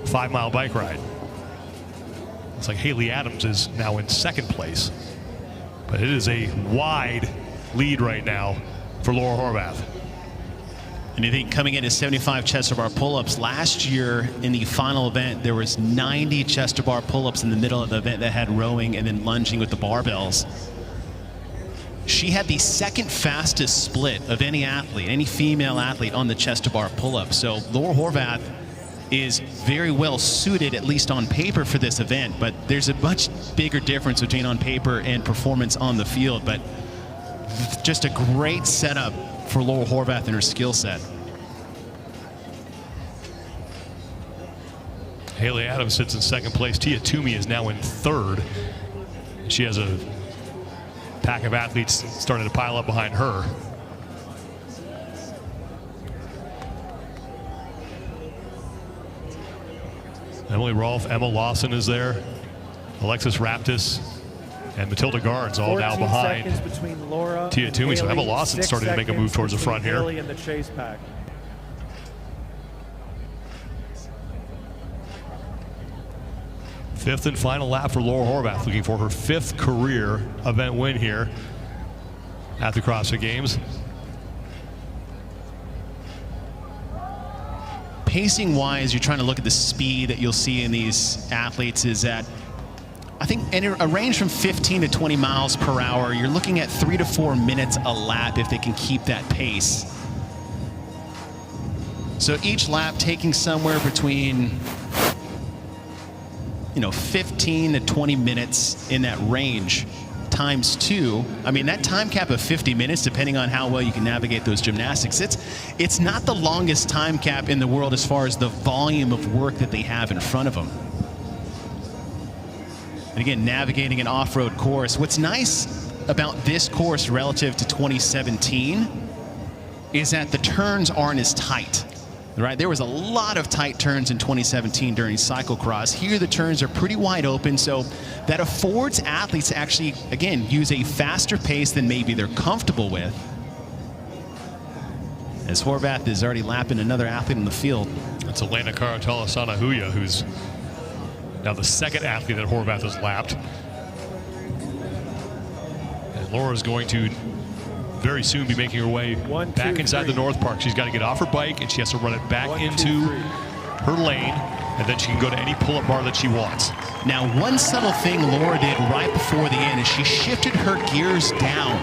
5-mile bike ride. Looks like Haley Adams is now in 2nd place, but it is a wide lead right now for Laura Horvath. And I think coming in at 75 chest-to-bar pull-ups, last year in the final event, there was 90 chest-to-bar pull-ups in the middle of the event that had rowing and then lunging with the barbells. She had the 2nd fastest split of any athlete, any female athlete on the chest-to-bar pull-up. So Laura Horvath is very well suited, at least on paper, for this event, but there's a much bigger difference between on paper and performance on the field. But just a great setup for Laura Horvath and her skill set. Haley Adams sits in 2nd place. Tia Toomey is now in 3rd. She has a pack of athletes starting to pile up behind her. Emily Rolfe, Emma Lawson is there. Alexis Raptis and Matilda Guards all now behind between Laura Tia Toomey. So Emma Lawson 6 starting to make a move towards the front here. Haley in the chase pack. Fifth and final lap for Laura Horvath, looking for her 5th career event win here at the CrossFit Games. Pacing wise, you're trying to look at the speed that you'll see in these athletes, is that I think in a range from 15 to 20 miles per hour. You're looking at 3 to 4 minutes a lap if they can keep that pace. So each lap taking somewhere between 15 to 20 minutes in that range times 2. I mean, that time cap of 50 minutes, depending on how well you can navigate those gymnastics, it's not the longest time cap in the world as far as the volume of work that they have in front of them. And again, navigating an off-road course. What's nice about this course relative to 2017 is that the turns aren't as tight. Right, there was a lot of tight turns in 2017 during cyclocross. Here the turns are pretty wide open, so that affords athletes to actually, again, use a faster pace than maybe they're comfortable with. As Horvath is already lapping another athlete in the field. That's Elena Karatala-Sanahuya, who's now the second athlete that Horvath has lapped. And Laura's going to very soon be making her way back inside the North Park. She's got to get off her bike and she has to run it back into her lane, and then she can go to any pull-up bar that she wants. Now, one subtle thing Laura did right before the end is she shifted her gears down.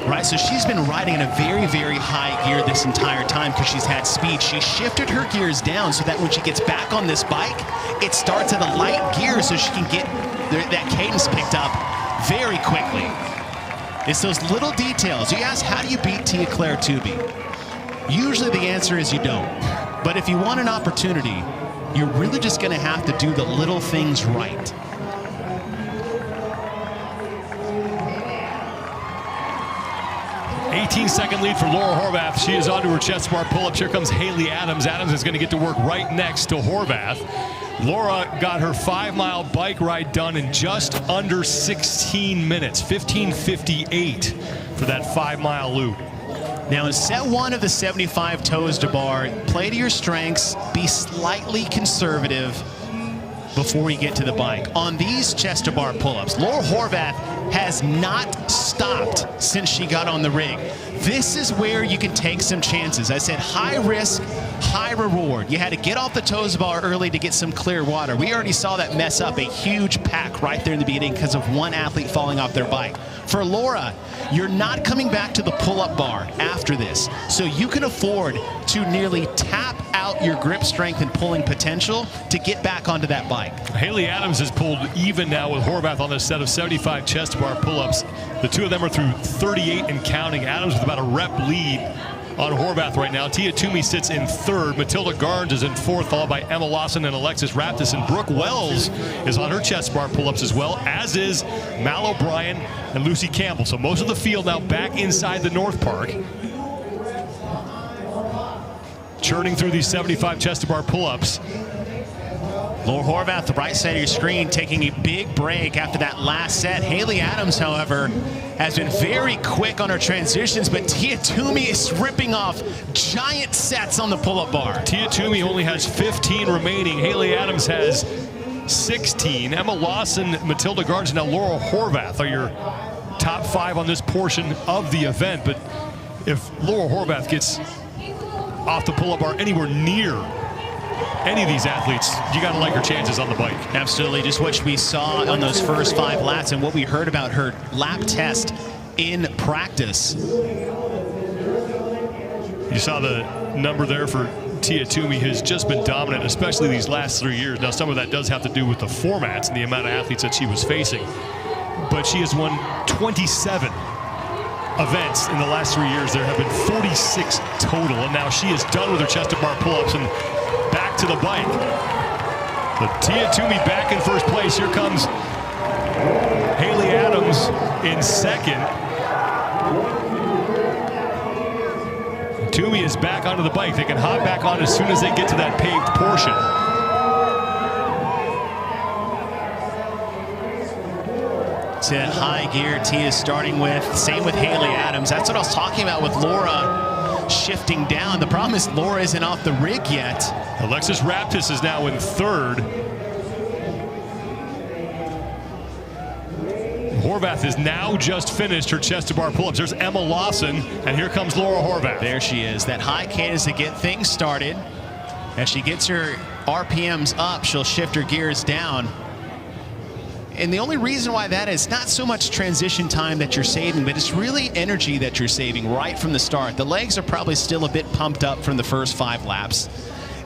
Right, so she's been riding in a very, very high gear this entire time because she's had speed. She shifted her gears down so that when she gets back on this bike, it starts at a light gear so she can get that cadence picked up very quickly. It's those little details. You ask, how do you beat Tia-Clair Tooby? Usually the answer is you don't. But if you want an opportunity, you're really just going to have to do the little things right. An 18-second lead for Laura Horvath. She is onto her chest bar pull-ups. Here comes Haley Adams. Adams is going to get to work right next to Horvath. Laura got her 5-mile bike ride done in just under 16 minutes, 15:58 for that 5-mile loop. Now in set 1 of the 75 toes to bar, play to your strengths, be slightly conservative before you get to the bike. On these chest to bar pull-ups, Laura Horvath has not stopped since she got on the rig. This is where you can take some chances. I said high risk, high reward. You had to get off the toes bar early to get some clear water. We already saw that mess up a huge pack right there in the beginning because of one athlete falling off their bike. For Laura, you're not coming back to the pull-up bar after this, so you can afford to nearly tap out your grip strength and pulling potential to get back onto that bike. Haley Adams has pulled even now with Horvath on this set of 75 chest bar pull-ups. The two of them are through 38 and counting. Adams with about a rep lead on Horvath right now. Tia Toomey sits in 3rd. Matilda Garnes is in 4th, followed by Emma Lawson and Alexis Raptis. And Brooke Wells is on her chest bar pull-ups as well, as is Mal O'Brien and Lucy Campbell. So most of the field now back inside the North Park. Churning through these 75 chest bar pull-ups. Laura Horvath, the right side of your screen, taking a big break after that last set. Haley Adams, however, has been very quick on her transitions, but Tia Toomey is ripping off giant sets on the pull-up bar. Tia Toomey only has 15 remaining. Haley Adams has 16. Emma Lawson, Matilda Garnes, now Laura Horvath are your top 5 on this portion of the event. But if Laura Horvath gets off the pull-up bar anywhere near any of these athletes, you got to like her chances on the bike. Absolutely, just what we saw on those first 5 laps and what we heard about her lap test in practice. You saw the number there for Tia Toomey, has just been dominant, especially these last 3 years. Now, some of that does have to do with the formats and the amount of athletes that she was facing, but she has won 27 events in the last 3 years. There have been 46 total, and now she is done with her chest to bar pull-ups and back to the bike. But Tia Toomey back in first place. Here comes Haley Adams in 2nd. Toomey is back onto the bike. They can hop back on as soon as they get to that paved portion. To that high gear Tia is starting with. Same with Haley Adams. That's what I was talking about with Laura shifting down. The problem is Laura isn't off the rig yet. Alexis Raptis is now in 3rd. Horvath has now just finished her chest to bar pull-ups. There's Emma Lawson, and here comes Laura Horvath. There she is. That high cadence to get things started. As she gets her RPMs up, she'll shift her gears down. And the only reason why that is not so much transition time that you're saving, but it's really energy that you're saving right from the start. The legs are probably still a bit pumped up from the first 5 laps.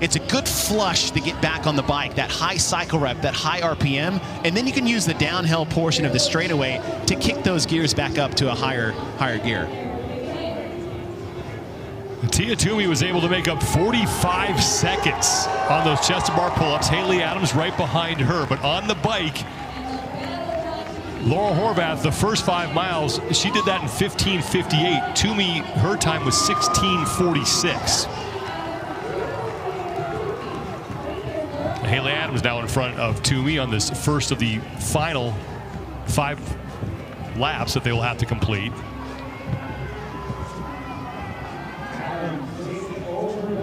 It's a good flush to get back on the bike, that high cycle rep, that high RPM, and then you can use the downhill portion of the straightaway to kick those gears back up to a higher gear. Tia Toomey was able to make up 45 seconds on those chest to bar pull-ups. Haley Adams right behind her, but on the bike, Laura Horvath, the first 5 miles, she did that in 15:58. Toomey, her time was 16:46. Haley Adams now in front of Toomey on this first of the final 5 laps that they will have to complete.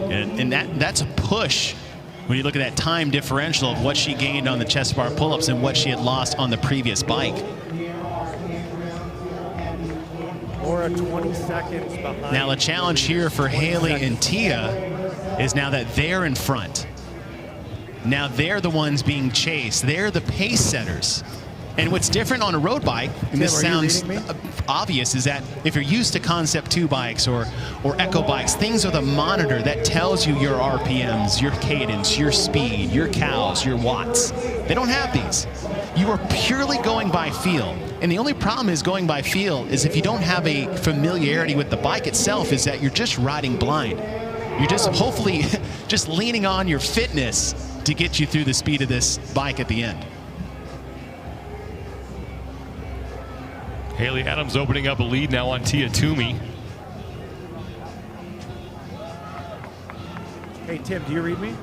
And that's a push when you look at that time differential of what she gained on the chest bar pull-ups and what she had lost on the previous bike. Laura 20 seconds behind. Now the challenge here for Haley and Tia is now that they're in front. Now they're the ones being chased. They're the pace setters. And what's different on a road bike, and this sounds obvious, is that if you're used to Concept 2 bikes or Echo bikes, things are the monitor that tells you your RPMs, your cadence, your speed, your cals, your watts. They don't have these. You are purely going by feel. And the only problem is going by feel is if you don't have a familiarity with the bike itself, is that you're just riding blind. You're just hopefully just leaning on your fitness to get you through the speed of this bike at the end. Haley Adams opening up a lead now on Tia Toomey. Hey, Tim, do you read me?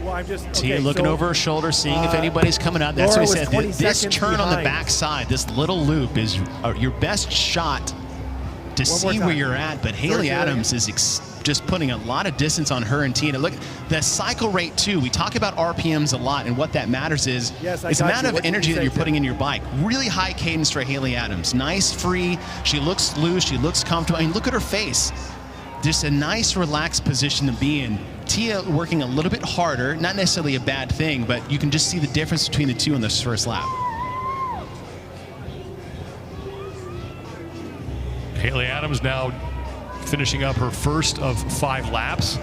Well, I'm just... Tia looking over her shoulder, seeing if anybody's coming out. That's what I said. This turn on the backside, this little loop is your best shot to see where you're at. But Haley Adams is just putting a lot of distance on her and Tia. Look, the cycle rate too. We talk about RPMs a lot, and what that matters is the amount of energy that you're putting in your bike. Really high cadence for Haley Adams. Nice, free. She looks loose. She looks comfortable. I mean, look at her face. Just a nice, relaxed position to be in. Tia working a little bit harder. Not necessarily a bad thing, but you can just see the difference between the two on this first lap. Haley Adams now finishing up her first of 5 laps.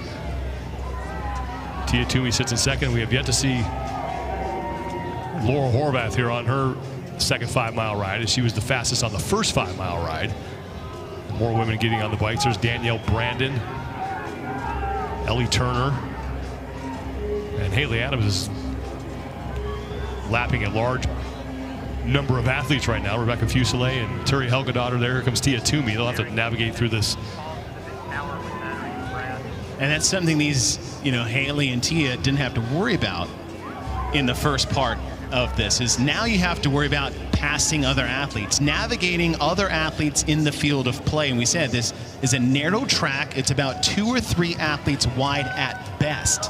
Tia Toomey sits in second. We have yet to see Laura Horvath here on her second 5-mile ride, as she was the fastest on the first 5-mile ride. More women getting on the bikes. There's Danielle Brandon, Ellie Turner, and Haley Adams is lapping a large number of athletes right now. Rebecca Fuselier and Turi Helgadottir there. Here comes Tia Toomey. They'll have to navigate through this. And that's something these, Haley and Tia didn't have to worry about in the first part of this, is now you have to worry about passing other athletes, navigating other athletes in the field of play. And we said this is a narrow track. It's about 2 or 3 athletes wide at best.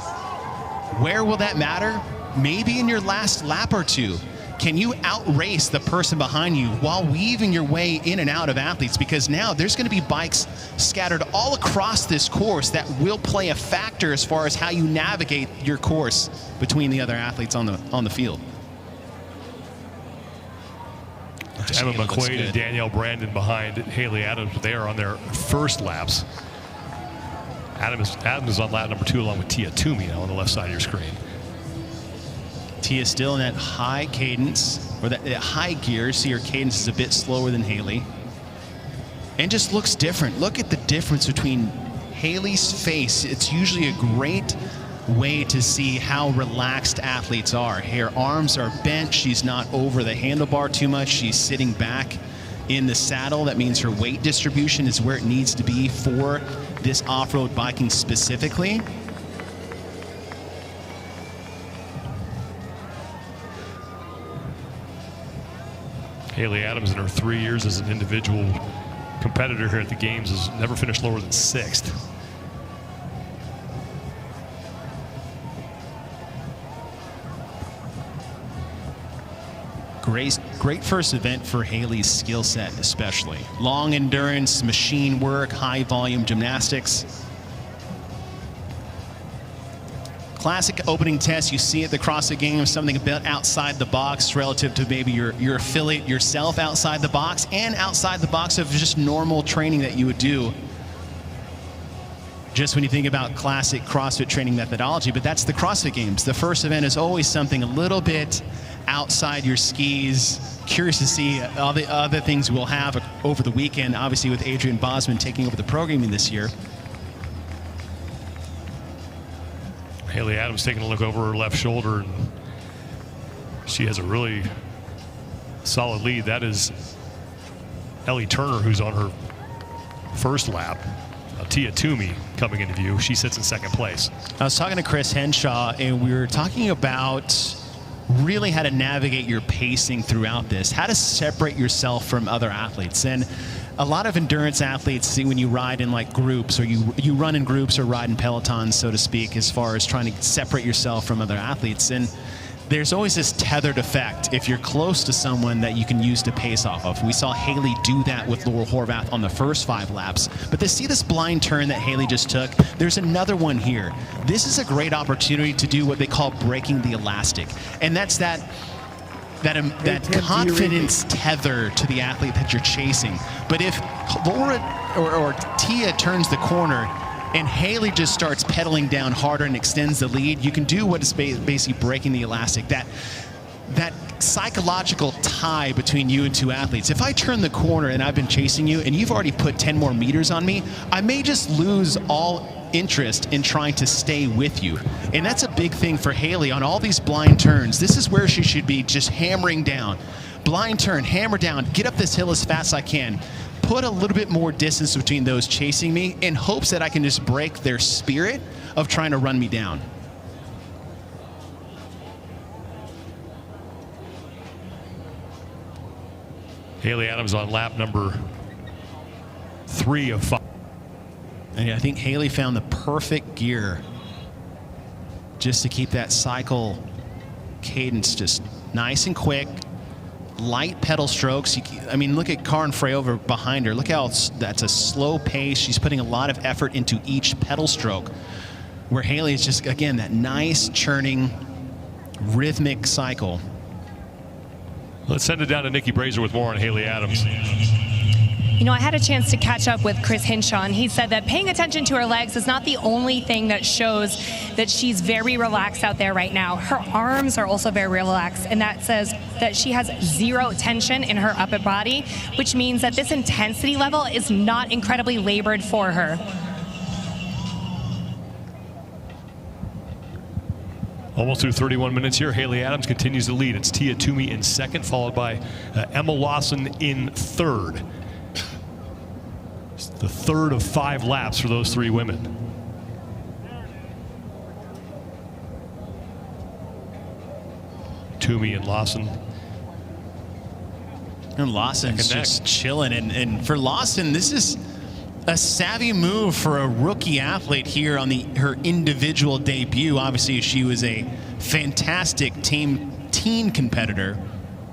Where will that matter? Maybe in your last lap or two. Can you outrace the person behind you while weaving your way in and out of athletes? Because now there's going to be bikes scattered all across this course that will play a factor as far as how you navigate your course between the other athletes on the field. Emma McQuaid and Danielle Brandon behind Haley Adams. They are on their first laps. Adams is on lap number 2 along with Tia Toomey now on the left side of your screen. Tia still in that high cadence, or that high gear. See, her cadence is a bit slower than Haley. And just looks different. Look at the difference between Haley's face. It's usually a great way to see how relaxed athletes are. Her arms are bent. She's not over the handlebar too much. She's sitting back in the saddle. That means her weight distribution is where it needs to be for this off-road biking specifically. Haley Adams in her 3 years as an individual competitor here at the Games has never finished lower than 6th. Great first event for Haley's skill set, especially. Long endurance, machine work, high volume gymnastics. classic opening test you see at the CrossFit Games, something a bit outside the box relative to maybe your affiliate yourself outside the box and outside the box of just normal training that you would do just when you think about classic CrossFit training methodology. But that's the CrossFit Games. The first event is always something a little bit outside your skis. Curious to see all the other things we'll have over the weekend, obviously with Adrian Bosman taking over the programming this year. Haley Adams taking a look over her left shoulder, and she has a really solid lead. That is Ellie Turner, who's on her first lap. Tia Toomey coming into view. She sits in second place. I was talking to Chris Henshaw, and we were talking about really how to navigate your pacing throughout this, how to separate yourself from other athletes. And a lot of endurance athletes see when you ride in like groups, or you run in groups or ride in pelotons, so to speak, as far as trying to separate yourself from other athletes. And there's always this tethered effect if you're close to someone that you can use to pace off of. We saw Haley do that with Laura Horvath on the first 5 laps. But to see this blind turn that Haley just took, there's another one here. This is a great opportunity to do what they call breaking the elastic. And that's that confidence tether to the athlete that you're chasing. But if Laura or Tia turns the corner and Haley just starts pedaling down harder and extends the lead, you can do what is basically breaking the elastic. That psychological tie between you and 2 athletes. If I turn the corner and I've been chasing you and you've already put 10 more meters on me, I may just lose all interest in trying to stay with you. And that's a big thing for Haley on all these blind turns. This is where she should be, just hammering down. Blind turn, hammer down, get up this hill as fast as I can. Put a little bit more distance between those chasing me in hopes that I can just break their spirit of trying to run me down. Haley Adams on lap number 3 of 5. And I think Haley found the perfect gear just to keep that cycle cadence just nice and quick. Light pedal strokes. I mean, look at Karin Frey over behind her. Look how that's a slow pace. She's putting a lot of effort into each pedal stroke. Where Haley is just, again, that nice churning, rhythmic cycle. Let's send it down to Nikki Brazier with more on Haley Adams. You know, I had a chance to catch up with Chris Henshaw, and he said that paying attention to her legs is not the only thing that shows that she's very relaxed out there right now. Her arms are also very relaxed, and that says that she has 0 tension in her upper body, which means that this intensity level is not incredibly labored for her. Almost through 31 minutes here. Haley Adams continues to lead. It's Tia Toomey in second, followed by Emma Lawson in third. It's the third of 5 laps for those 3 women. Toomey and Lawson. And Lawson's just chilling. And for Lawson, this is a savvy move for a rookie athlete here on her individual debut. Obviously, she was a fantastic team competitor,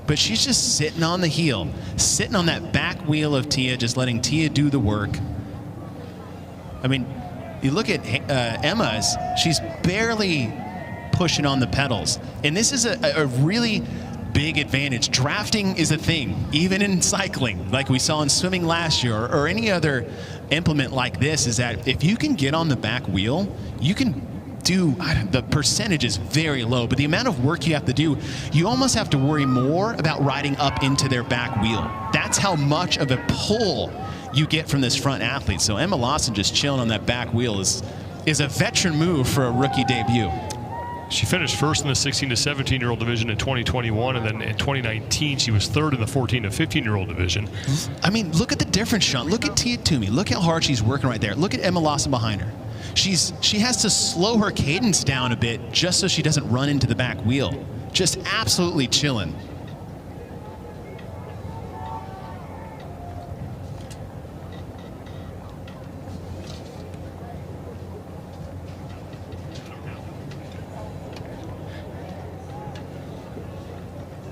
but she's just sitting on the heel, sitting on that back wheel of Tia, just letting Tia do the work. I mean, you look at Emma's, she's barely pushing on the pedals. And this is a really big advantage. Drafting is a thing, even in cycling, like we saw in swimming last year, or any other implement like this, is that if you can get on the back wheel, you can do, the percentage is very low, but the amount of work you have to do, you almost have to worry more about riding up into their back wheel. That's how much of a pull you get from this front athlete. So Emma Lawson just chilling on that back wheel is a veteran move for a rookie debut. She finished first in the 16 to 17-year-old division in 2021, and then in 2019 she was third in the 14 to 15-year-old division. I mean, look at the difference, Sean. Look at Tia Toomey. Look how hard she's working right there. Look at Emma Lawson behind her. She has to slow her cadence down a bit just so she doesn't run into the back wheel. Just absolutely chilling.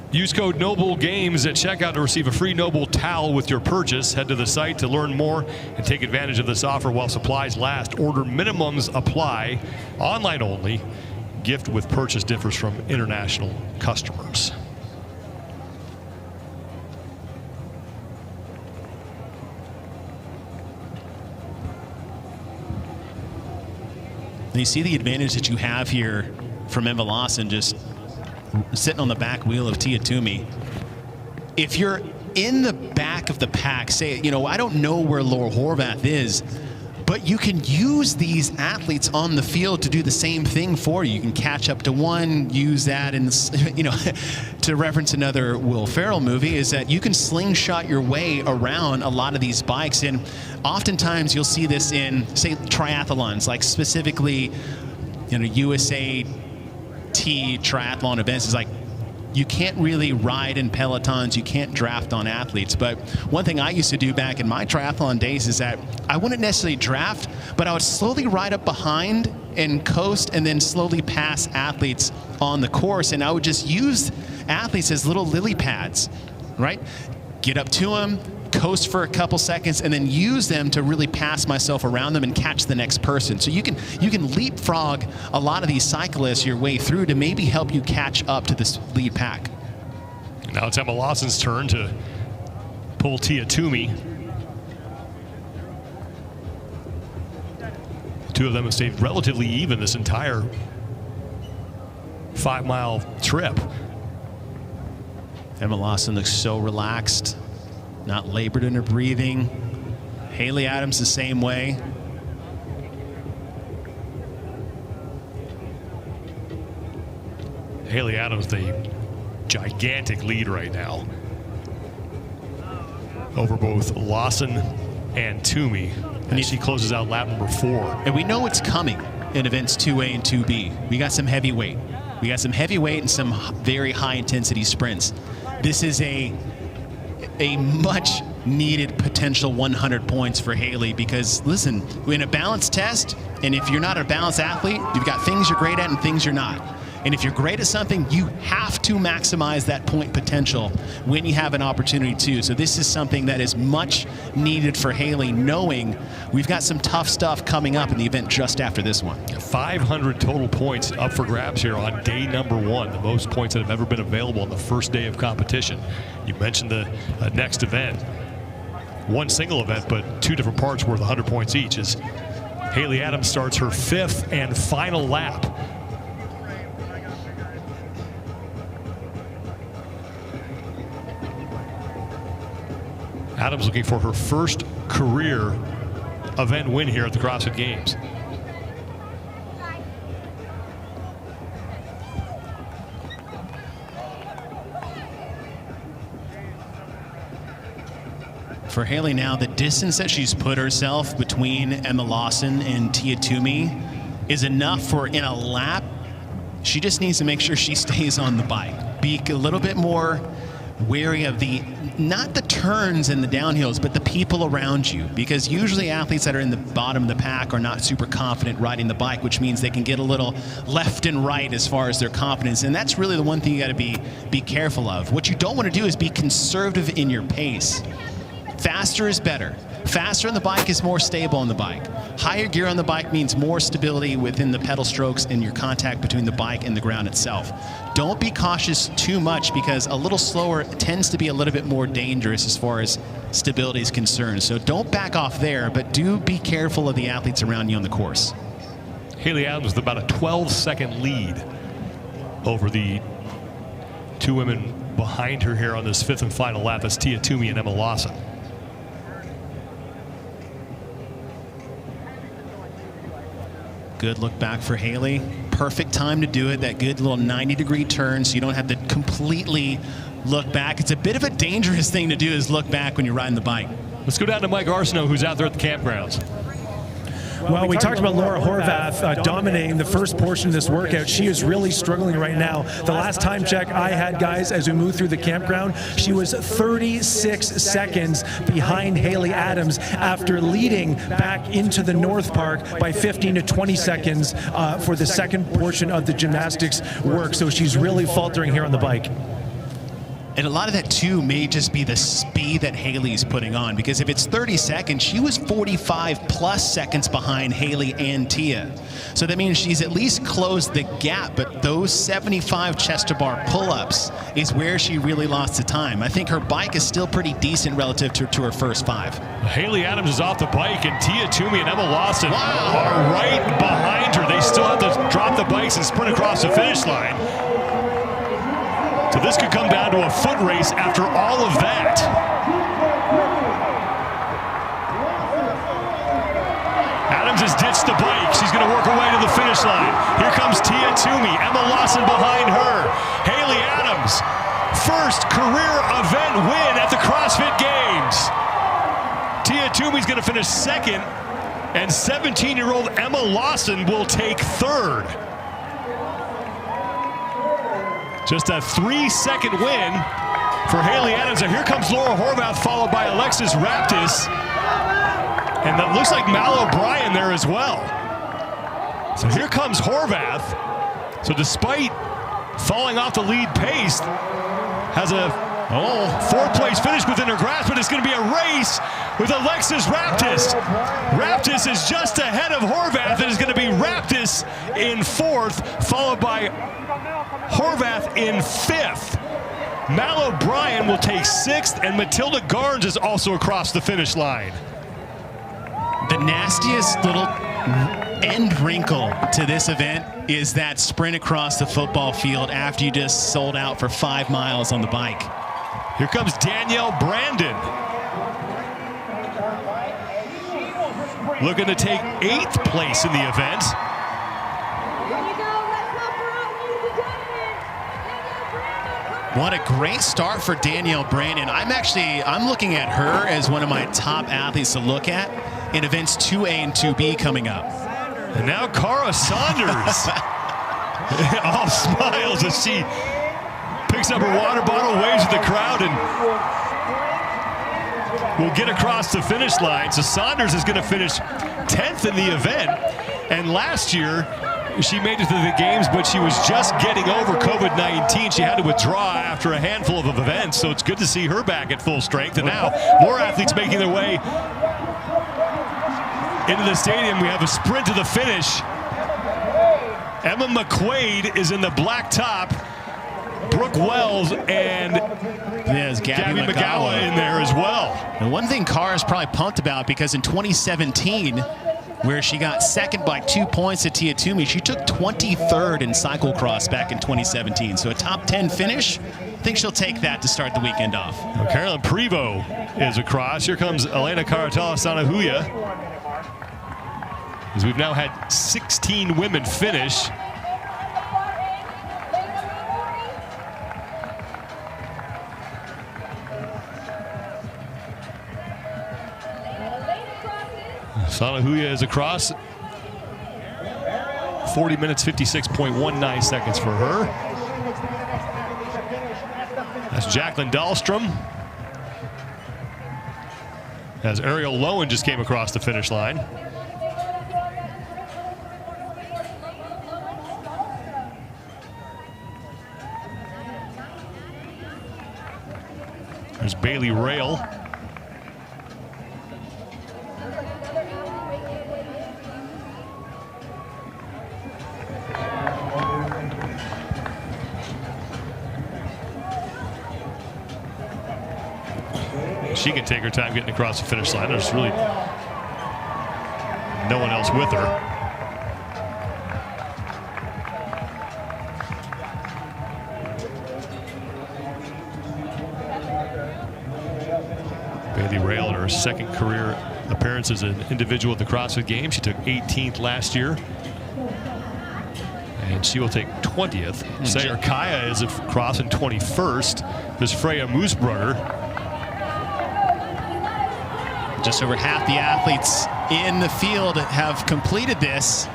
Use code NOBULL Games at checkout to receive a free NOBULL towel with your purchase. Head to the site to learn more and take advantage of this offer while supplies last. Order minimums apply. Online only. gift with purchase differs from international customers. And you see the advantage that you have here from Emma Lawson just sitting on the back wheel of Tia Toomey. If you're in the back of the pack, say, you know, I don't know where Laura Horvath is, but you can use these athletes on the field to do the same thing for you. You can catch up to one, use that, and, you know, to reference another Will Ferrell movie, is that you can slingshot your way around a lot of these bikes. And oftentimes you'll see this in, say, triathlons, like specifically, you know, USA T triathlon events. Is like, you can't really ride in pelotons, you can't draft on athletes. But one thing I used to do back in my triathlon days is that I wouldn't necessarily draft, but I would slowly ride up behind and coast and then slowly pass athletes on the course. And I would just use athletes as little lily pads, right? Get up to them, coast for a couple seconds, and then use them to really pass myself around them and catch the next person. So you can leapfrog a lot of these cyclists your way through to maybe help you catch up to this lead pack. Now it's Emma Lawson's turn to pull Tia Toomey. The two of them have stayed relatively even this entire 5-mile trip. Emma Lawson looks so relaxed, not labored in her breathing. Haley Adams the same way. Haley Adams, the gigantic lead right now over both Lawson and Toomey. And she closes out lap number 4. And we know it's coming in events 2A and 2B. We got some heavyweight. We got some heavyweight and some very high intensity sprints. This is a much needed potential 100 points for Haley, because listen, we're in a balanced test, and if you're not a balanced athlete, you've got things you're great at and things you're not. And if you're great at something, you have to maximize that point potential when you have an opportunity to. So this is something that is much needed for Haley, knowing we've got some tough stuff coming up in the event just after this one. 500 total points up for grabs here on day number 1, the most points that have ever been available on the first day of competition. You mentioned the next event. One single event, but 2 different parts worth 100 points each, as Haley Adams starts her 5th and final lap. Adams looking for her first career event win here at the CrossFit Games. For Haley now, the distance that she's put herself between Emma Lawson and Tia Toomey is enough for, in a lap, she just needs to make sure she stays on the bike. Be a little bit more wary of not the turns and the downhills, but the people around you, because usually athletes that are in the bottom of the pack are not super confident riding the bike, which means they can get a little left and right as far as their confidence. And that's really the one thing you got to be careful of. What you don't want to do is be conservative in your pace. Faster is better. Faster on the bike is more stable on the bike. Higher gear on the bike means more stability within the pedal strokes and your contact between the bike and the ground itself. Don't be cautious too much, because a little slower tends to be a little bit more dangerous as far as stability is concerned. So don't back off there, but do be careful of the athletes around you on the course. Haley Adams with about a 12-second lead over the 2 women behind her here on this 5th and final lap. That's Tia Toomey and Emma Lawson. Good look back for Haley. Perfect time to do it. That good little 90-degree turn, so you don't have to completely look back. It's a bit of a dangerous thing to do, is look back when you're riding the bike. Let's go down to Mike Arsenault, who's out there at the campgrounds. Well, we talked about Laura Horvath dominating the first portion of this workout. She is really struggling right now. The last time check I had, guys, as we moved through the campground, she was 36 seconds behind Haley Adams after leading back into the North Park by 15 to 20 seconds for the second portion of the gymnastics work. So she's really faltering here on the bike. And a lot of that, too, may just be the speed that Haley's putting on. Because if it's 30 seconds, she was 45-plus seconds behind Haley and Tia. So that means she's at least closed the gap. But those 75 chest-to-bar pull-ups is where she really lost the time. I think her bike is still pretty decent relative to her first 5. Haley Adams is off the bike, and Tia Toomey and Emma Lawson are right behind her. They still have to drop the bikes and sprint across the finish line. So this could come down to a foot race after all of that. Adams has ditched the bike. She's going to work her way to the finish line. Here comes Tia Toomey. Emma Lawson behind her. Haley Adams, first career event win at the CrossFit Games. Tia Toomey's going to finish second, and 17-year-old Emma Lawson will take third. Just a 3-second win for Haley Adams. And here comes Laura Horvath, followed by Alexis Raptis. And that looks like Mal O'Brien there as well. So here comes Horvath. So despite falling off the lead pace, has a 4th-place finish within her grasp, but it's going to be a race with Alexis Raptis. Raptis is just ahead of Horvath, and is going to be Raptis in 4th, followed by Horvath in 5th. Mal O'Brien will take 6th, and Matilda Garnes is also across the finish line. The nastiest little end wrinkle to this event is that sprint across the football field after you just sold out for 5 miles on the bike. Here comes Danielle Brandon, looking to take 8th place in the event. What a great start for Danielle Brandon. I'm looking at her as one of my top athletes to look at in events 2A and 2B coming up. And now Cara Saunders, all smiles as she picks up her water bottle, waves at the crowd, and will get across the finish line. So Saunders is going to finish 10th in the event. And last year, she made it to the games, but she was just getting over COVID-19. She had to withdraw after a handful of events, so it's good to see her back at full strength. And now more athletes making their way into the stadium. We have a sprint to the finish. Emma McQuaid is in the black top. Brooke Wells and there's Gabby McGowan in there as well. And one thing Cara is probably pumped about, because in 2017, where she got second by 2 points to Tia Toomey, she took 23rd in cyclocross back in 2017. So a top 10 finish, I think she'll take that to start the weekend off. Well, Carolyn Prevost is across. Here comes Elena Karatala-Sanahuya, as we've now had 16 women finish. Sanahuya is across. 40 minutes, 56.19 seconds for her. That's Jacqueline Dahlstrom. As Ariel Lowen just came across the finish line. There's Bailey Rail. She can take her time getting across the finish line. There's really no one else with her. Bailey Rail in her second career appearance as an individual at the CrossFit Games. She took 18th last year. And she will take 20th. Sayre Kaya is across in 21st. There's Freya Moosbrugger. Just over half the athletes in the field have completed this.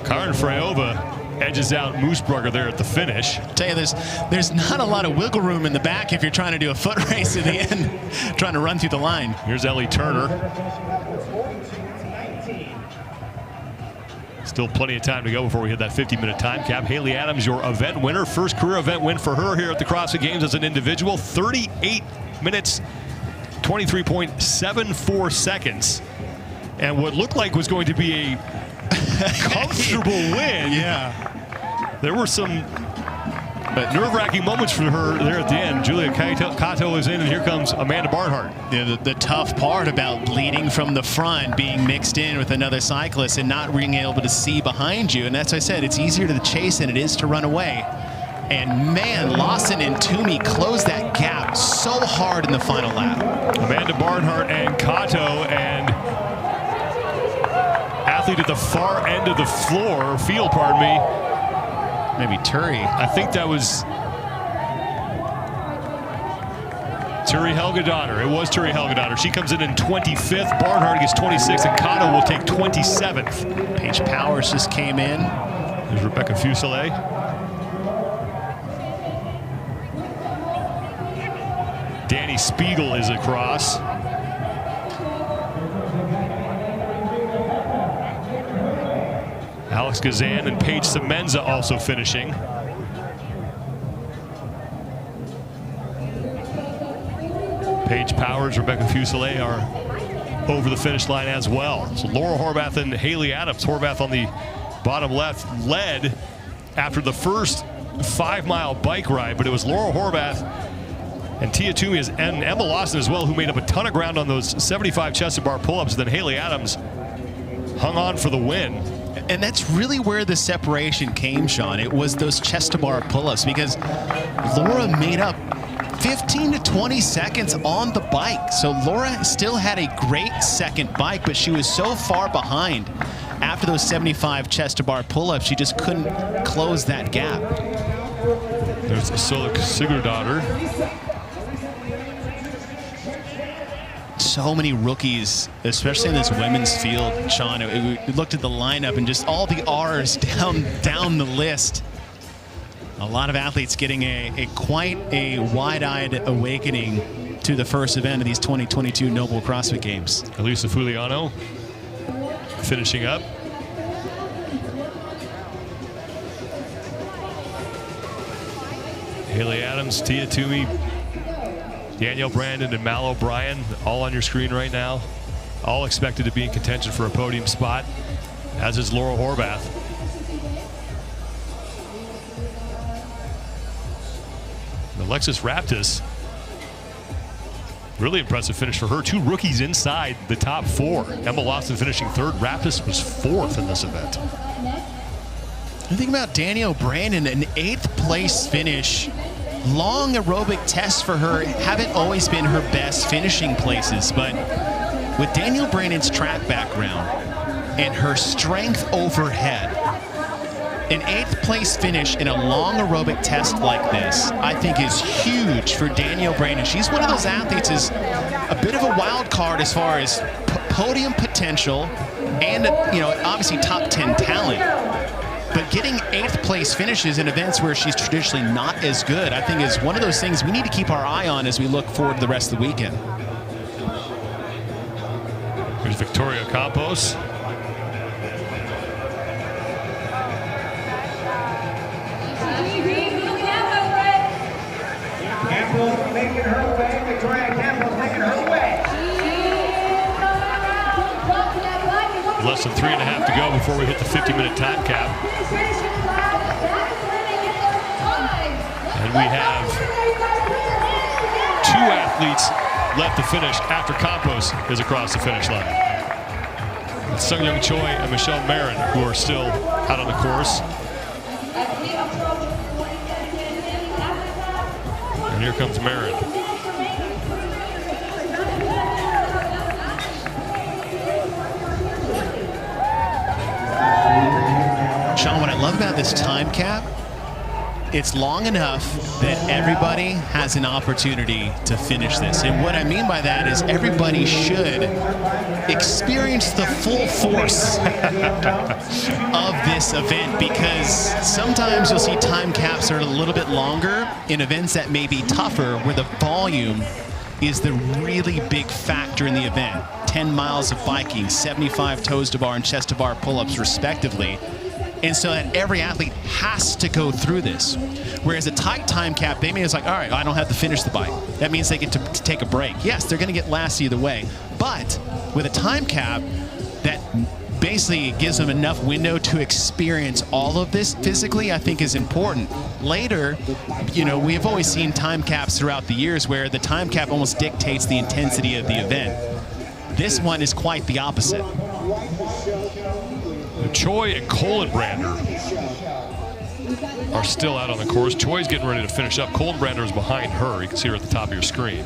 Karin Freyova edges out Moosbrugger there at the finish. I tell you, there's not a lot of wiggle room in the back if you're trying to do a foot race at the end, trying to run through the line. Here's Ellie Turner. Still plenty of time to go before we hit that 50-minute time cap. Haley Adams, your event winner. First career event win for her here at the CrossFit Games as an individual. 38 minutes, 23.74 seconds. And what looked like was going to be a comfortable win. Yeah. There were some nerve-wracking moments for her there at the end. Julia Cato is in, and here comes Amanda Barnhart. Yeah, the tough part about leading from the front, being mixed in with another cyclist and not being able to see behind you. And that's what I said, it's easier to chase than it is to run away. And man, Lawson and Toomey closed that gap so hard in the final lap. Amanda Barnhart and Cato, and athlete at the far end of the field, pardon me. Maybe Turi. I think that was Turi Helgadottir. It was Turi Helgadottir. She comes in 25th. Barnhart gets 26th, and Cato will take 27th. Paige Powers just came in. There's Rebecca Fuselier. Danny Spiegel is across. Alex Gazan and Paige Semenza also finishing. Paige Powers, Rebecca Fuselier are over the finish line as well. So Laura Horvath and Haley Adams. Horvath on the bottom left led after the first 5-mile bike ride, but it was Laura Horvath and Tia Toomey and Emma Lawson as well, who made up a ton of ground on those 75 chest bar pull-ups. Then Haley Adams hung on for the win. And that's really where the separation came, Sean. It was those chest-to-bar pull-ups, because Laura made up 15 to 20 seconds on the bike. So Laura still had a great second bike, but she was so far behind after those 75 chest-to-bar pull-ups, she just couldn't close that gap. There's Solik Sigurdardottir. So many rookies, especially in this women's field, Sean. We looked at the lineup and just all the R's down the list. A lot of athletes getting quite a wide-eyed awakening to the first event of these 2022 NOBULL CrossFit Games. Elisa Fuliano finishing up. Haley Adams, Tia Toomey, Danielle Brandon, and Mal O'Brien, all on your screen right now. All expected to be in contention for a podium spot, as is Laura Horvath. Alexis Raptis, really impressive finish for her. 2 rookies inside the top 4. Emma Lawson finishing 3rd. Raptis was 4th in this event. I think about Danielle Brandon, an 8th place finish. Long aerobic tests for her haven't always been her best finishing places, but with Danielle Brandon's track background and her strength overhead, an 8th place finish in a long aerobic test like this, I think, is huge for Danielle Brandon. She's one of those athletes is a bit of a wild card as far as podium potential and, obviously top 10 talent. But getting 8th place finishes in events where she's traditionally not as good, I think, is one of those things we need to keep our eye on as we look forward to the rest of the weekend. Here's Victoria Campos. Campbell making her way. Victoria Campbell making her way. Less than 3.5 to go before we hit the 50-minute time cap. And we have 2 athletes left to finish after Campos is across the finish line. It's Sung Young Choi and Michelle Marin, who are still out on the course. And here comes Marin. Sean, what I love about this time cap, it's long enough that everybody has an opportunity to finish this. And what I mean by that is everybody should experience the full force of this event, because sometimes you'll see time caps that are a little bit longer in events that may be tougher, where the volume is the really big factor in the event. 10 miles of biking, 75 toes to bar and chest to bar pull-ups respectively. And so that every athlete has to go through this. Whereas a tight time cap, they may it's like, all right, I don't have to finish the bike. That means they get to take a break. Yes, they're going to get last either way. But with a time cap, that basically gives them enough window to experience all of this physically, I think is important. Later, you know, we have always seen time caps throughout the years where the time cap almost dictates the intensity of the event. This one is quite the opposite. Choi and Kohlenbrander are still out on the course. Choi's getting ready to finish up. Kohlenbrander is behind her. You can see her at the top of your screen.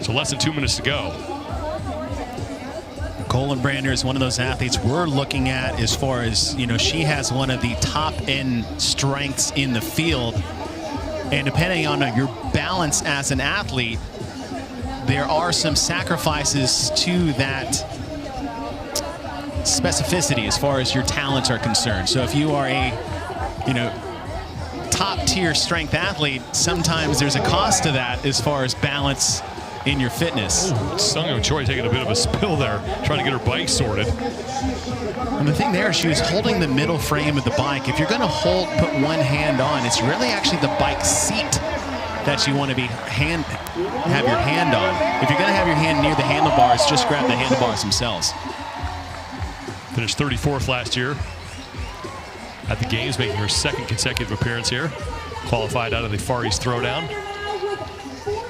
So less than 2 minutes to go. Kohlenbrander is one of those athletes we're looking at as far as, you know, she has one of the top-end strengths in the field. And depending on your balance as an athlete, there are some sacrifices to that specificity as far as your talents are concerned. So if you are a, you know, top-tier strength athlete, sometimes there's a cost to that as far as balance in your fitness. Sung-Ho Choi taking a bit of a spill there, trying to get her bike sorted. And the thing there, she was holding the middle frame of the bike. If you're going to put one hand on, it's really actually the bike seat that you want to have your hand on. If you're going to have your hand near the handlebars, just grab the handlebars themselves. Finished 34th last year at the Games, making her second consecutive appearance here. Qualified out of the Far East Throwdown.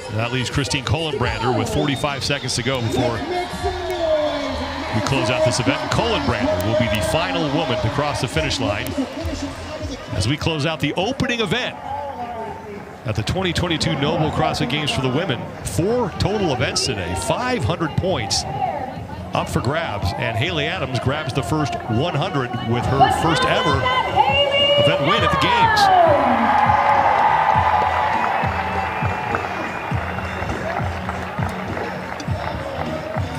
And that leaves Christine Kohlenbrander with 45 seconds to go before we close out this event. And Kohlenbrander will be the final woman to cross the finish line as we close out the opening event at the 2022 NOBULL CrossFit Games for the women. 4 total events today, 500 points up for grabs, and Haley Adams grabs the first 100 with her first ever event win at the Games.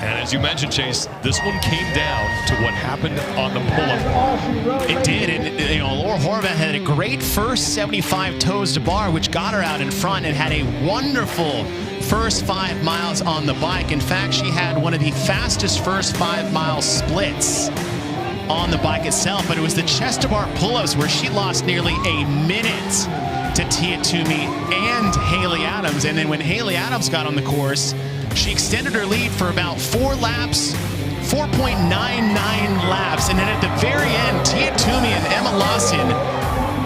And as you mentioned, Chase, this one came down to what happened on the pull-up. It did, and you know, Laura Horvath had a great first 75 toes to bar, which got her out in front and had a wonderful first 5 miles on the bike. In fact, she had one of the fastest first 5 mile splits on the bike itself, but it was the chest to bar pull-ups where she lost nearly a minute to Tia Toomey and Haley Adams. And then when Haley Adams got on the course, she extended her lead for about 4 laps, 4.99 laps. And then at the very end, Tia Toomey and Emma Lawson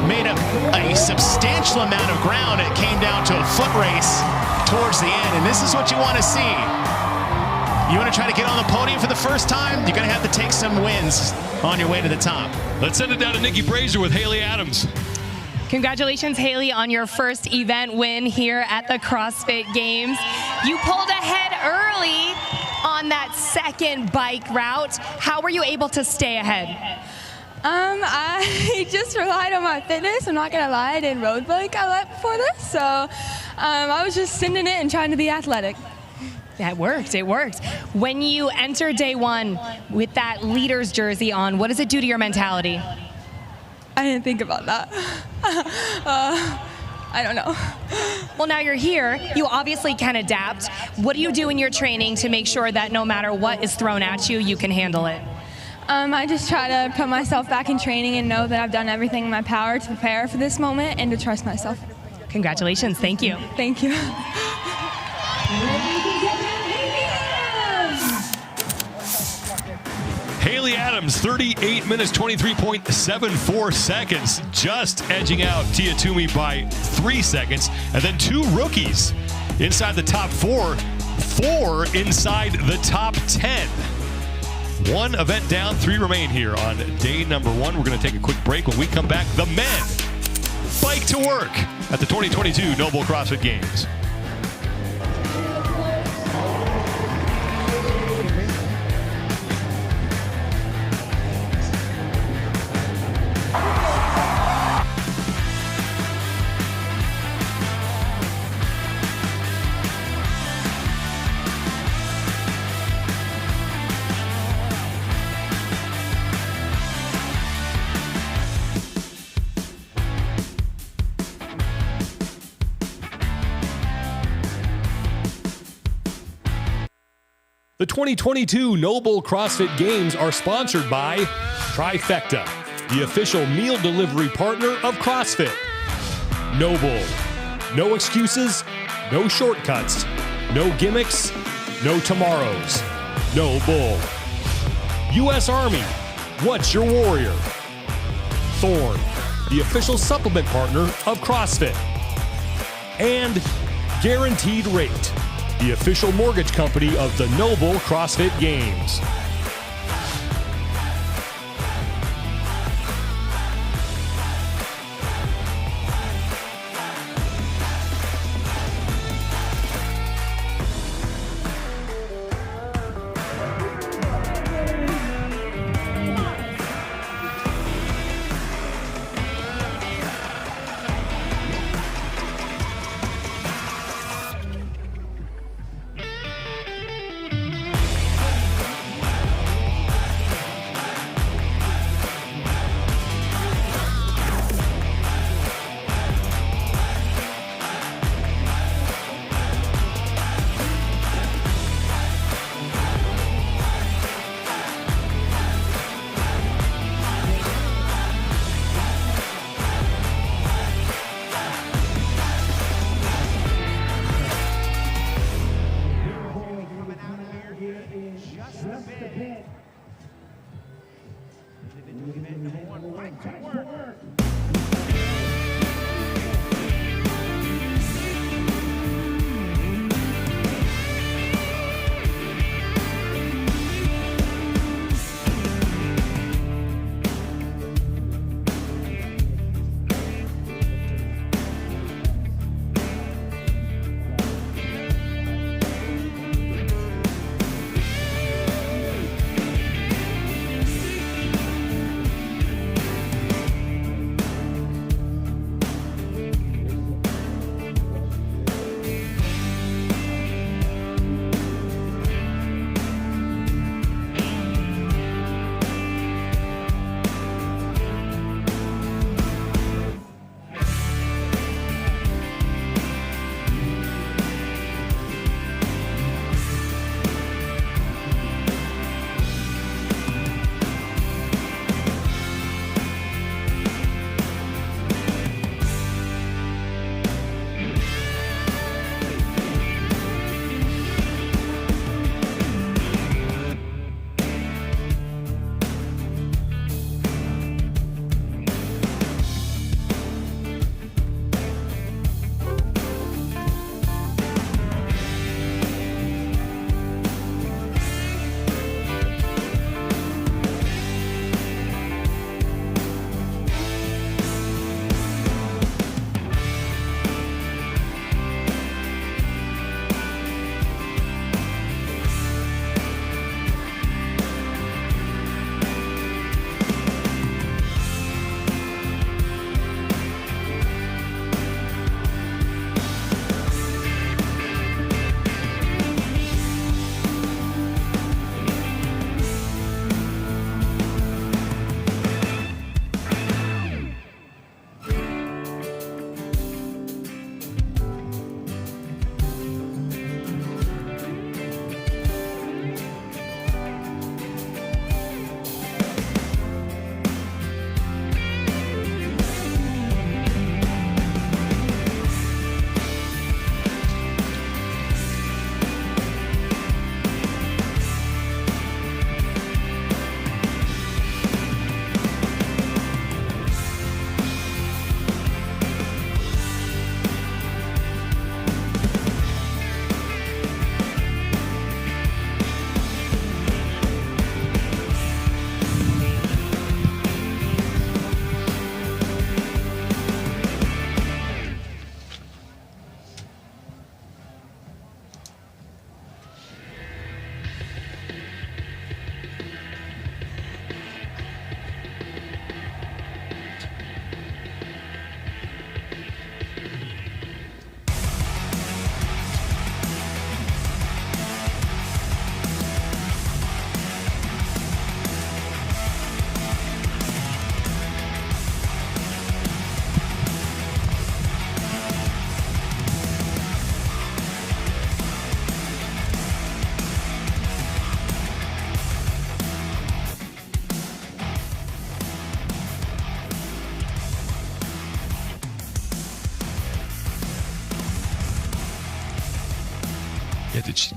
made up a substantial amount of ground. It came down to a foot race towards the end, and this is what you want to see. You want to try to get on the podium for the first time, you're going to have to take some wins on your way to the top. Let's send it down to Nikki Brazier with Haley Adams. Congratulations, Haley, on your first event win here at the CrossFit Games. You pulled ahead early on that second bike route. How were you able to stay ahead? I just relied on my fitness. I'm not gonna lie, I didn't road bike a lot before this, so I was just sending it and trying to be athletic. That worked, it worked. When you enter day one with that leader's jersey on, what does it do to your mentality? I didn't think about that. I don't know. Well, now you're here, you obviously can adapt. What do you do in your training to make sure that no matter what is thrown at you, you can handle it? I just try to put myself back in training and know that I've done everything in my power to prepare for this moment and to trust myself. Congratulations, thank you. Thank you. Haley Adams, 38 minutes, 23.74 seconds, just edging out Tia Toomey by 3 seconds. And then 2 rookies inside the top 4, 4 inside the top 10. 1 event down, 3 remain here on day number 1. We're going to take a quick break. When we come back, the men bike to work at the 2022 NOBULL CrossFit Games. The 2022 NOBULL CrossFit Games are sponsored by Trifecta, the official meal delivery partner of CrossFit. NOBULL. No excuses, no shortcuts, no gimmicks, no tomorrows. NOBULL. U.S. Army. What's your warrior? Thorne, the official supplement partner of CrossFit. And Guaranteed Rate, the official mortgage company of the NOBULL CrossFit Games. Yeah, did she?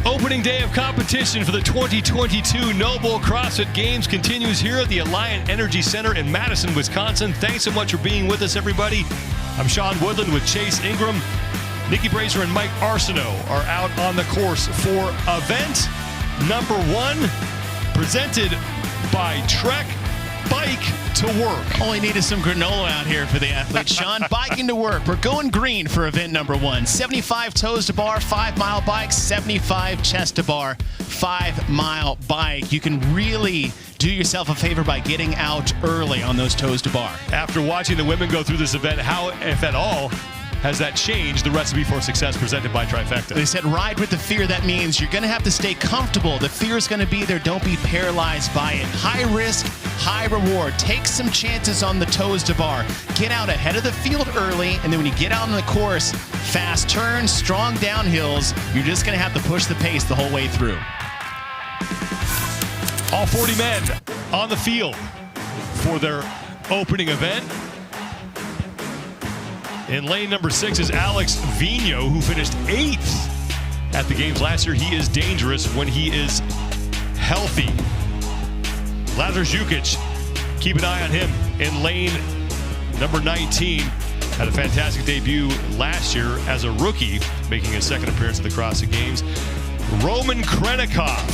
Opening day of competition for the 2022 NOBULL CrossFit Games continues here at the Alliant Energy Center in Madison, Wisconsin. Thanks so much for being with us, everybody. I'm Sean Woodland with Chase Ingram. Nikki Brazier and Mike Arsenault are out on the course for event number 1, presented by Trek Bike to Work. All we need is some granola out here for the athletes. Sean, biking to work. We're going green for event number 1. 75 toes to bar, 5-mile bike, 75 chest to bar, 5-mile bike. You can really do yourself a favor by getting out early on those toes to bar. After watching the women go through this event, how, if at all, has that changed the recipe for success presented by Trifecta? They said ride with the fear. That means you're going to have to stay comfortable. The fear is going to be there. Don't be paralyzed by it. High risk, high reward. Take some chances on the toes to bar. Get out ahead of the field early, and then when you get out on the course, fast turns, strong downhills, you're just going to have to push the pace the whole way through. All 40 men on the field for their opening event. In lane number 6 is Alex Vigneault, who finished 8th at the games last year. He is dangerous when he is healthy. Lazar Jukic, keep an eye on him in lane number 19. Had a fantastic debut last year as a rookie, making his second appearance at the CrossFit Games. Roman Krenikov,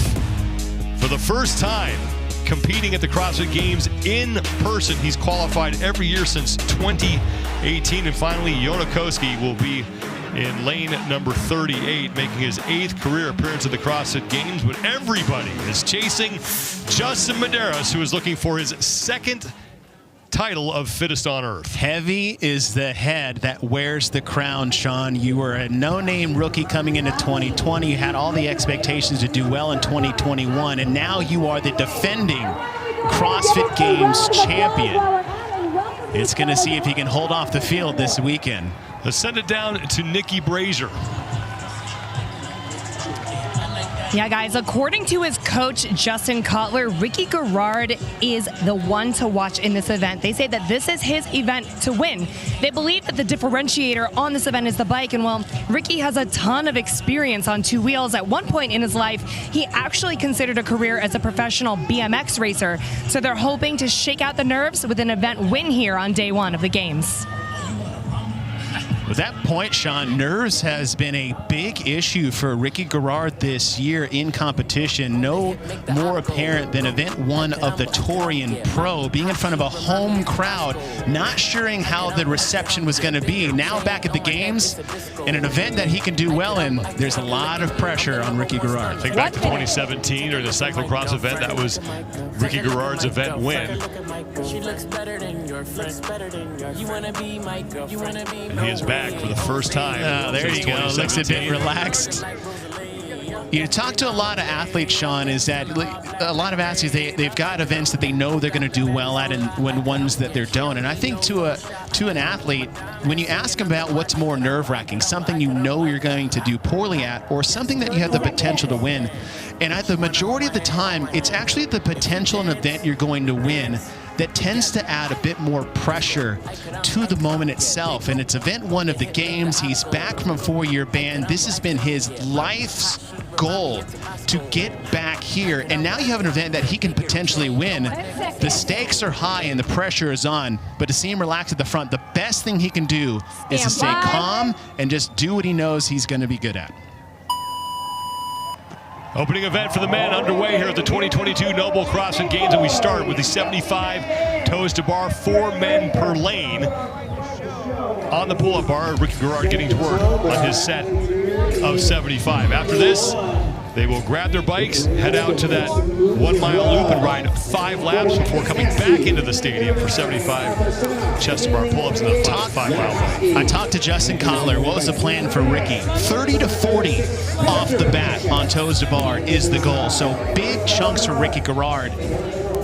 for the first time, competing at the CrossFit Games in person. He's qualified every year since 2018. And finally, Jonakoski will be in lane number 38, making his 8th career appearance at the CrossFit Games. But everybody is chasing Justin Medeiros, who is looking for his 2nd title of Fittest on Earth. Heavy is the head that wears the crown, Sean. You were a no-name rookie coming into 2020. You had all the expectations to do well in 2021, and now you are the defending CrossFit Games champion. It's going to see if he can hold off the field this weekend. Let's send it down to Nikki Brazier. Yeah, guys, according to his coach, Justin Cutler, Ricky Garrard is the one to watch in this event. They say that this is his event to win. They believe that the differentiator on this event is the bike, and well, Ricky has a ton of experience on 2 wheels. At one point in his life, he actually considered a career as a professional BMX racer, so they're hoping to shake out the nerves with an event win here on day 1 of the Games. With that point, Sean, nerves has been a big issue for Ricky Garrard this year in competition. No more apparent than event 1 of the Torian Pro, being in front of a home crowd, not sure how the reception was going to be. Now back at the Games, in an event that he can do well in, there's a lot of pressure on Ricky Garrard. Think back to 2017 or the cyclocross event. That was Ricky Garrard's event win. And he is back for the first time. Oh, there you go. Looks a bit relaxed. You talk to a lot of athletes, Sean, is that a lot of athletes, they've got events that they know they're going to do well at and ones that they don't. And I think to an athlete, when you ask them about what's more nerve-wracking, something you know you're going to do poorly at or something that you have the potential to win, and at the majority of the time, it's actually the potential in an event you're going to win that tends to add a bit more pressure to the moment itself. And it's event 1 of the Games. He's back from a 4-year ban. This has been his life's goal to get back here. And now you have an event that he can potentially win. The stakes are high and the pressure is on, but to see him relax at the front, the best thing he can do is to stay calm and just do what he knows he's going to be good at. Opening event for the men underway here at the 2022 NOBULL CrossFit Games, and we start with the 75 toes to bar, 4 men per lane. On the pull-up bar, Ricky Garrard getting to work on his set of 75. After this, they will grab their bikes, head out to that 1 mile loop and ride 5 laps before coming back into the stadium for 75 chest to bar pull-ups in the 5 mile bike. I talked to Justin Cutler. What was the plan for Ricky? 30 to 40 off the bat on toes to bar is the goal. So big chunks for Ricky Garrard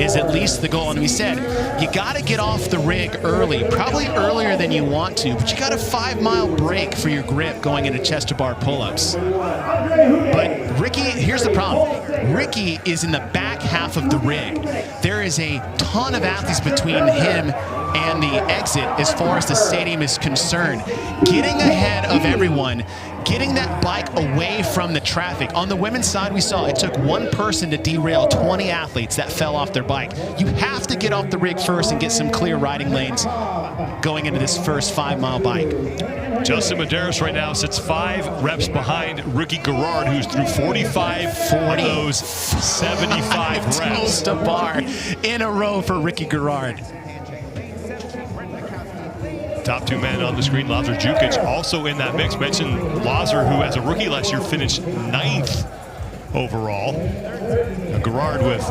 is at least the goal. And we said, you got to get off the rig early, probably earlier than you want to, but you got a 5 mile break for your grip going into chest to bar pull-ups. But Ricky, here's the problem. Ricky is in the back half of the rig. There is a ton of athletes between him and the exit as far as the stadium is concerned. Getting ahead of everyone, getting that bike away from the traffic. On the women's side, we saw it took 1 person to derail 20 athletes that fell off their bike. You have to get off the rig first and get some clear riding lanes going into this first 5 mile bike. Justin Medeiros right now sits 5 reps behind Ricky Garrard, who's through 45 of those 75 reps. Toes to bar in a row for Ricky Garrard. Top 2 men on the screen, Lazar Jukic also in that mix. Mentioned Lazar, who as a rookie last year finished 9th overall. Garrard with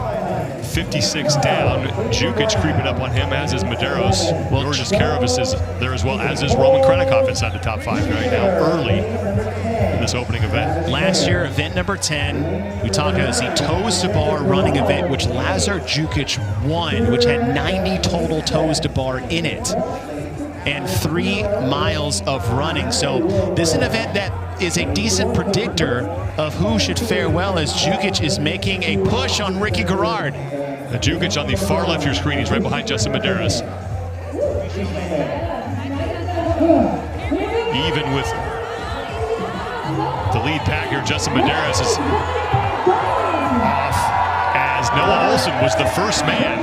56 down. Jukic creeping up on him, as is Medeiros. Well, Georges Karavis is there as well, as is Roman Krenikov inside the top 5 right now, early in this opening event. Last year, event number 10, we talked about the toes to bar running event, which Lazar Jukic won, which had 90 total toes to bar in it, and 3 miles of running. So this is an event that is a decent predictor of who should fare well, as Jukic is making a push on Ricky Garrard. Jukic on the far left of your screen. He's right behind Justin Medeiros. Even with the lead pack here, Justin Medeiros is off, as Noah Olson was the first man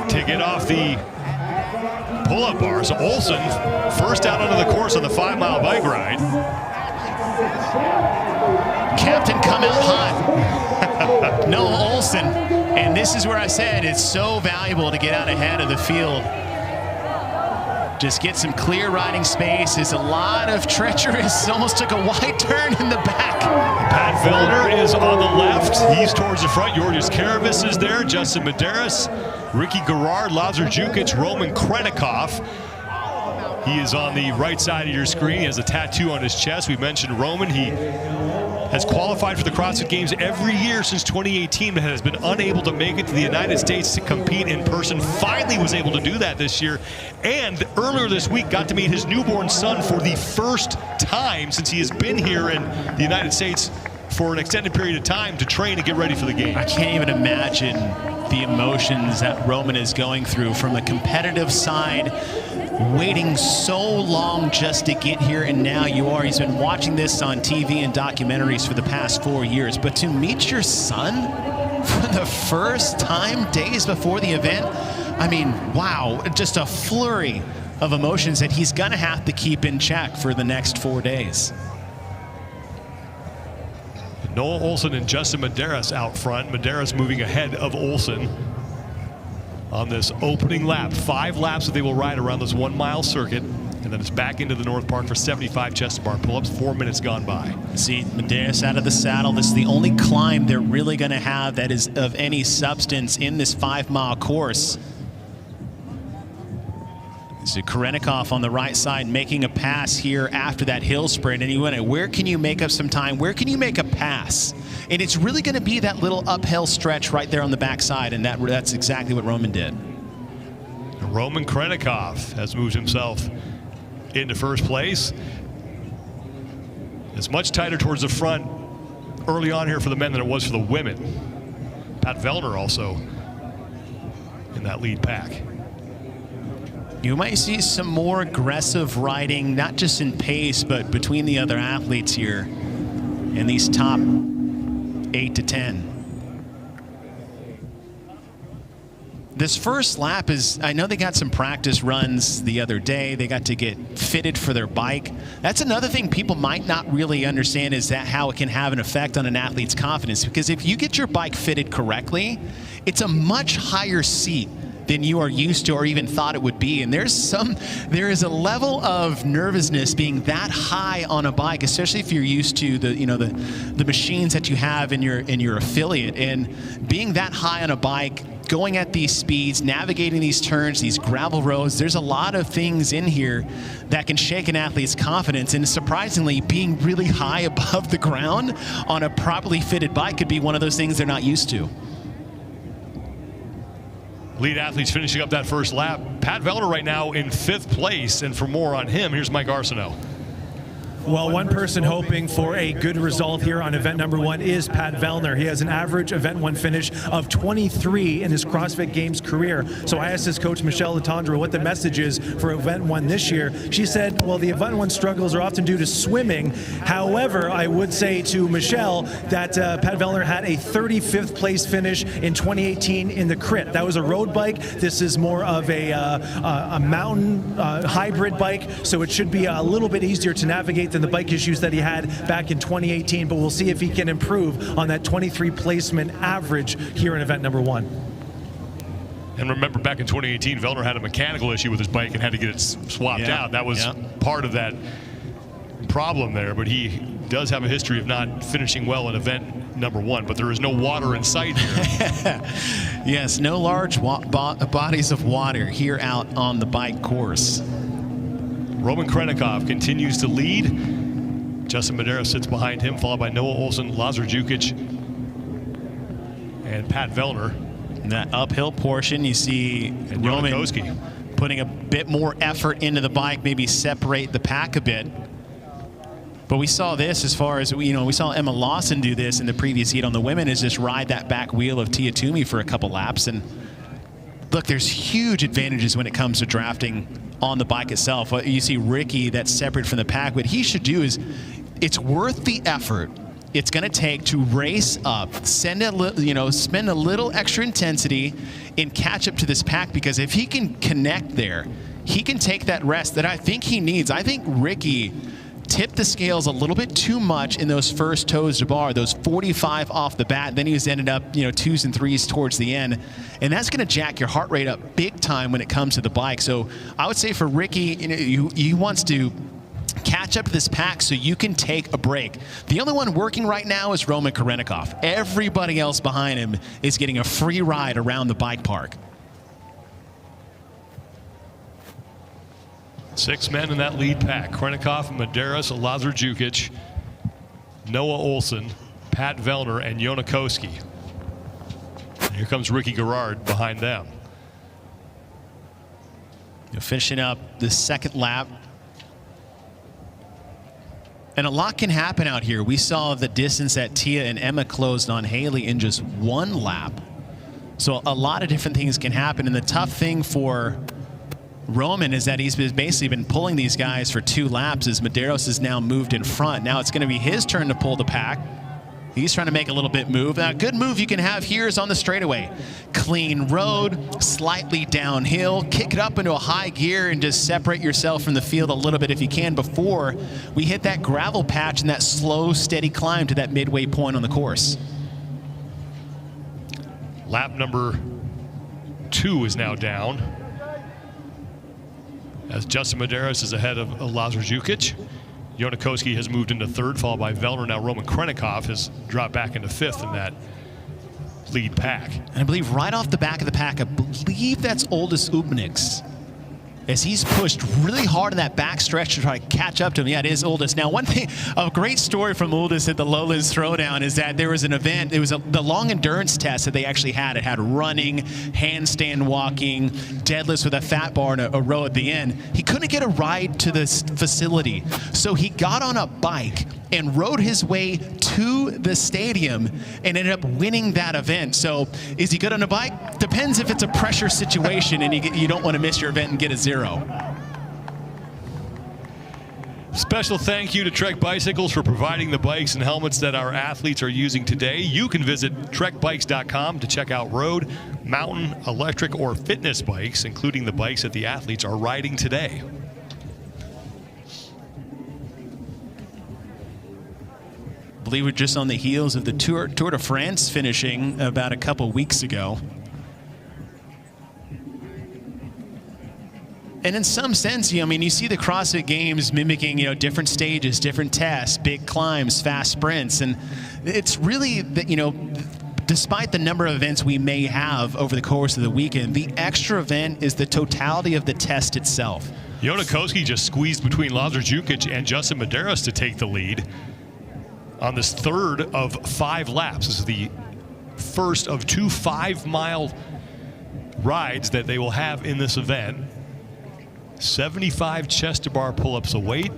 to get off the pull-up bars. Olson first out onto the course on the 5 mile bike ride. Captain come out hot. Noah Olson. And this is where I said it's so valuable to get out ahead of the field. Just get some clear riding space. It's a lot of treacherous, almost took a wide turn in the back. Pat Vellner is on the left. He's towards the front. Georgios Karavis is there. Justin Medeiros, Ricky Garrard, Lazar Jukic, Roman Krenikov. He is on the right side of your screen. He has a tattoo on his chest. We mentioned Roman. He has qualified for the CrossFit Games every year since 2018, but has been unable to make it to the United States to compete in person. Finally was able to do that this year. And earlier this week got to meet his newborn son for the first time since he has been here in the United States for an extended period of time to train and get ready for the game. I can't even imagine the emotions that Roman is going through from the competitive side, waiting so long just to get here, and now you are. He's been watching this on TV and documentaries for the past 4 years, but to meet your son for the first time days before the event, I mean, wow, just a flurry of emotions that he's gonna have to keep in check for the next 4 days. Noah Olsen and Justin Medeiros out front. Medeiros moving ahead of Olsen on this opening lap. 5 laps that they will ride around this 1 mile circuit, and then it's back into the North Park for 75 chest bar pull-ups. 4 minutes gone by. See Medeiros out of the saddle. This is the only climb they're really going to have that is of any substance in this 5 mile course. So Krenikov on the right side making a pass here after that hill sprint, and you went, where can you make up some time? Where can you make a pass? And it's really going to be that little uphill stretch right there on the backside, and that's exactly what Roman did. Roman Krenikov has moved himself into first place. It's much tighter towards the front early on here for the men than it was for the women. Pat Vellner also in that lead pack. You might see some more aggressive riding, not just in pace, but between the other athletes here in these top 8 to 10. This first lap is, I know they got some practice runs the other day. They got to get fitted for their bike. That's another thing people might not really understand, is that how it can have an effect on an athlete's confidence. Because if you get your bike fitted correctly, it's a much higher seat than you are used to or even thought it would be. And there is a level of nervousness being that high on a bike, especially if you're used to the machines that you have in your affiliate. And being that high on a bike, going at these speeds, navigating these turns, these gravel roads, there's a lot of things in here that can shake an athlete's confidence. And surprisingly, being really high above the ground on a properly fitted bike could be one of those things they're not used to. Lead athletes finishing up that first lap. Pat Vellner right now in 5th place, and for more on him, here's Mike Arsenault. Well, one person hoping for a good result here on event number 1 is Pat Vellner. He has an average event 1 finish of 23 in his CrossFit Games career. So I asked his coach, Michelle Letendre, what the message is for event 1 this year. She said, well, the event 1 struggles are often due to swimming. However, I would say to Michelle that Pat Vellner had a 35th place finish in 2018 in the crit. That was a road bike. This is more of a mountain hybrid bike, so it should be a little bit easier to navigate than the bike issues that he had back in 2018, but we'll see if he can improve on that 23 placement average here in event number 1. And remember, back in 2018, Vellner had a mechanical issue with his bike and had to get it swapped out. That was part of that problem there, but he does have a history of not finishing well in event number 1, but there is no water in sight here. Yes, no large bodies of water here out on the bike course. Roman Krenikov continues to lead. Justin Medeiros sits behind him, followed by Noah Olsen, Lazar Jukic, and Pat Vellner. In that uphill portion, you see Roman putting a bit more effort into the bike, maybe separate the pack a bit. But we saw this as far as, we saw Emma Lawson do this in the previous heat on the women, is just ride that back wheel of Tia Toomey for a couple laps. And look, there's huge advantages when it comes to drafting on the bike itself. You see Ricky that's separate from the pack. What he should do is, it's worth the effort it's going to take to race up, spend a little extra intensity and catch up to this pack, because if he can connect there, he can take that rest that I think he needs. I think Ricky tipped the scales a little bit too much in those first toes to bar, those 45 off the bat. Then he was ended up, 2s and 3s towards the end. And that's going to jack your heart rate up big time when it comes to the bike. So I would say for Ricky, he wants to catch up to this pack so you can take a break. The only one working right now is Roman Karenikov. Everybody else behind him is getting a free ride around the bike park. 6 men in that lead pack: Karenikov, Medeiros, Lazar Jukic, Noah Olsen, Pat Vellner, and Jonakowski. And here comes Ricky Garrard behind them. Finishing up the second lap. And a lot can happen out here. We saw the distance that Tia and Emma closed on Haley in just 1 lap. So a lot of different things can happen. And the tough thing for Roman is that he's basically been pulling these guys for 2 laps as Medeiros has now moved in front. Now it's going to be his turn to pull the pack. He's trying to make a little bit move. A good move you can have here is on the straightaway. Clean road, slightly downhill, kick it up into a high gear and just separate yourself from the field a little bit if you can before we hit that gravel patch and that slow, steady climb to that midway point on the course. Lap number 2 is now down, as Justin Medeiros is ahead of Lazar Jukic. Jonakowski has moved into 3rd, followed by Vellner. Now Roman Karenikov has dropped back into 5th in that lead pack. And I believe right off the back of the pack, I believe that's Oldis Upniks, as he's pushed really hard in that back stretch to try to catch up to him. Yeah, it is Oldis. Now, one thing, a great story from Oldis at the Lowlands Throwdown is that there was an event, it was the long endurance test that they actually had. It had running, handstand walking, deadlifts with a fat bar and a row at the end. He couldn't get a ride to this facility, so he got on a bike and rode his way to the stadium and ended up winning that event. So is he good on a bike? Depends if it's a pressure situation and you don't want to miss your event and get a 0. Special thank you to Trek Bicycles for providing the bikes and helmets that our athletes are using today. You can visit trekbikes.com to check out road, mountain, electric, or fitness bikes, including the bikes that the athletes are riding today. I believe we're just on the heels of the Tour de France finishing about a couple weeks ago. And in some sense, you see the CrossFit Games mimicking, different stages, different tests, big climbs, fast sprints. And it's really that, despite the number of events we may have over the course of the weekend, the extra event is the totality of the test itself. Jonakowski just squeezed between Lazar Jukic and Justin Medeiros to take the lead on this 3rd of 5 laps. This is the first of 2 5-mile rides that they will have in this event. 75 chest to bar pull-ups a weight.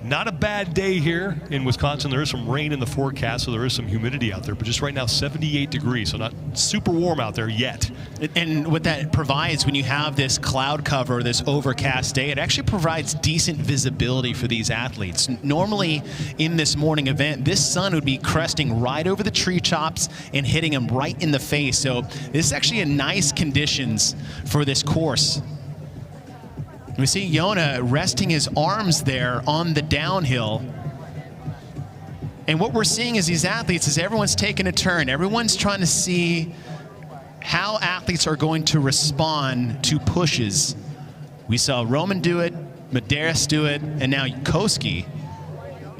Not a bad day here in Wisconsin. There is some rain in the forecast, so there is some humidity out there, but just right now 78 degrees, so not super warm out there yet. And what that provides when you have this cloud cover, this overcast day, it actually provides decent visibility for these athletes. Normally in this morning event, this sun would be cresting right over the tree tops and hitting them right in the face. So this is actually a nice conditions for this course. We see Yona resting his arms there on the downhill. And what we're seeing is these athletes, is everyone's taking a turn. Everyone's trying to see how athletes are going to respond to pushes. We saw Roman do it, Medeiros do it, and now Koski.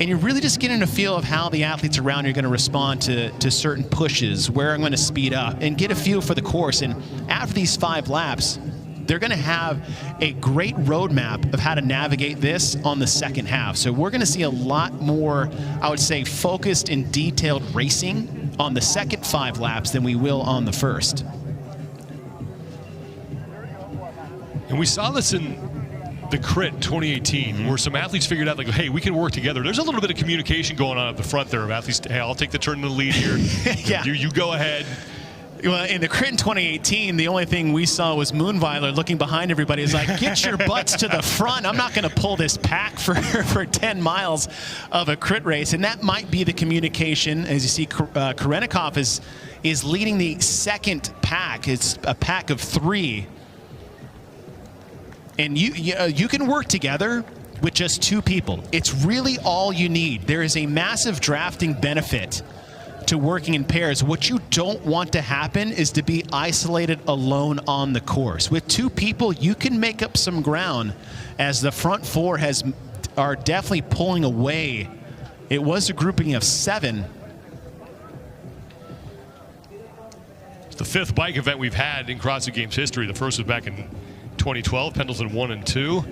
And you're really just getting a feel of how the athletes around you are going to respond to certain pushes, where I'm going to speed up, and get a feel for the course. And after these 5 laps, they're going to have a great roadmap of how to navigate this on the second half. So we're going to see a lot more, I would say, focused and detailed racing on the second 5 laps than we will on the first. And we saw this in the Crit 2018, where some athletes figured out, like, hey, we can work together. There's a little bit of communication going on at the front there of athletes. Hey, I'll take the turn in the lead here. Yeah. You go ahead. Well, in the Crit in 2018, the only thing we saw was Moonweiler looking behind everybody. He's like, get your butts to the front. I'm not going to pull this pack for 10 miles of a Crit race. And that might be the communication. As you see, Karenikov is leading the second pack. It's a pack of 3. And you can work together, with just 2 people. It's really all you need. There is a massive drafting benefit to working in pairs. What you don't want to happen is to be isolated alone on the course. With 2 people, you can make up some ground, as the front 4 are definitely pulling away. It was a grouping of 7. It's the 5th bike event we've had in CrossFit Games history. The first was back in 2012, Pendleton 1 and 2.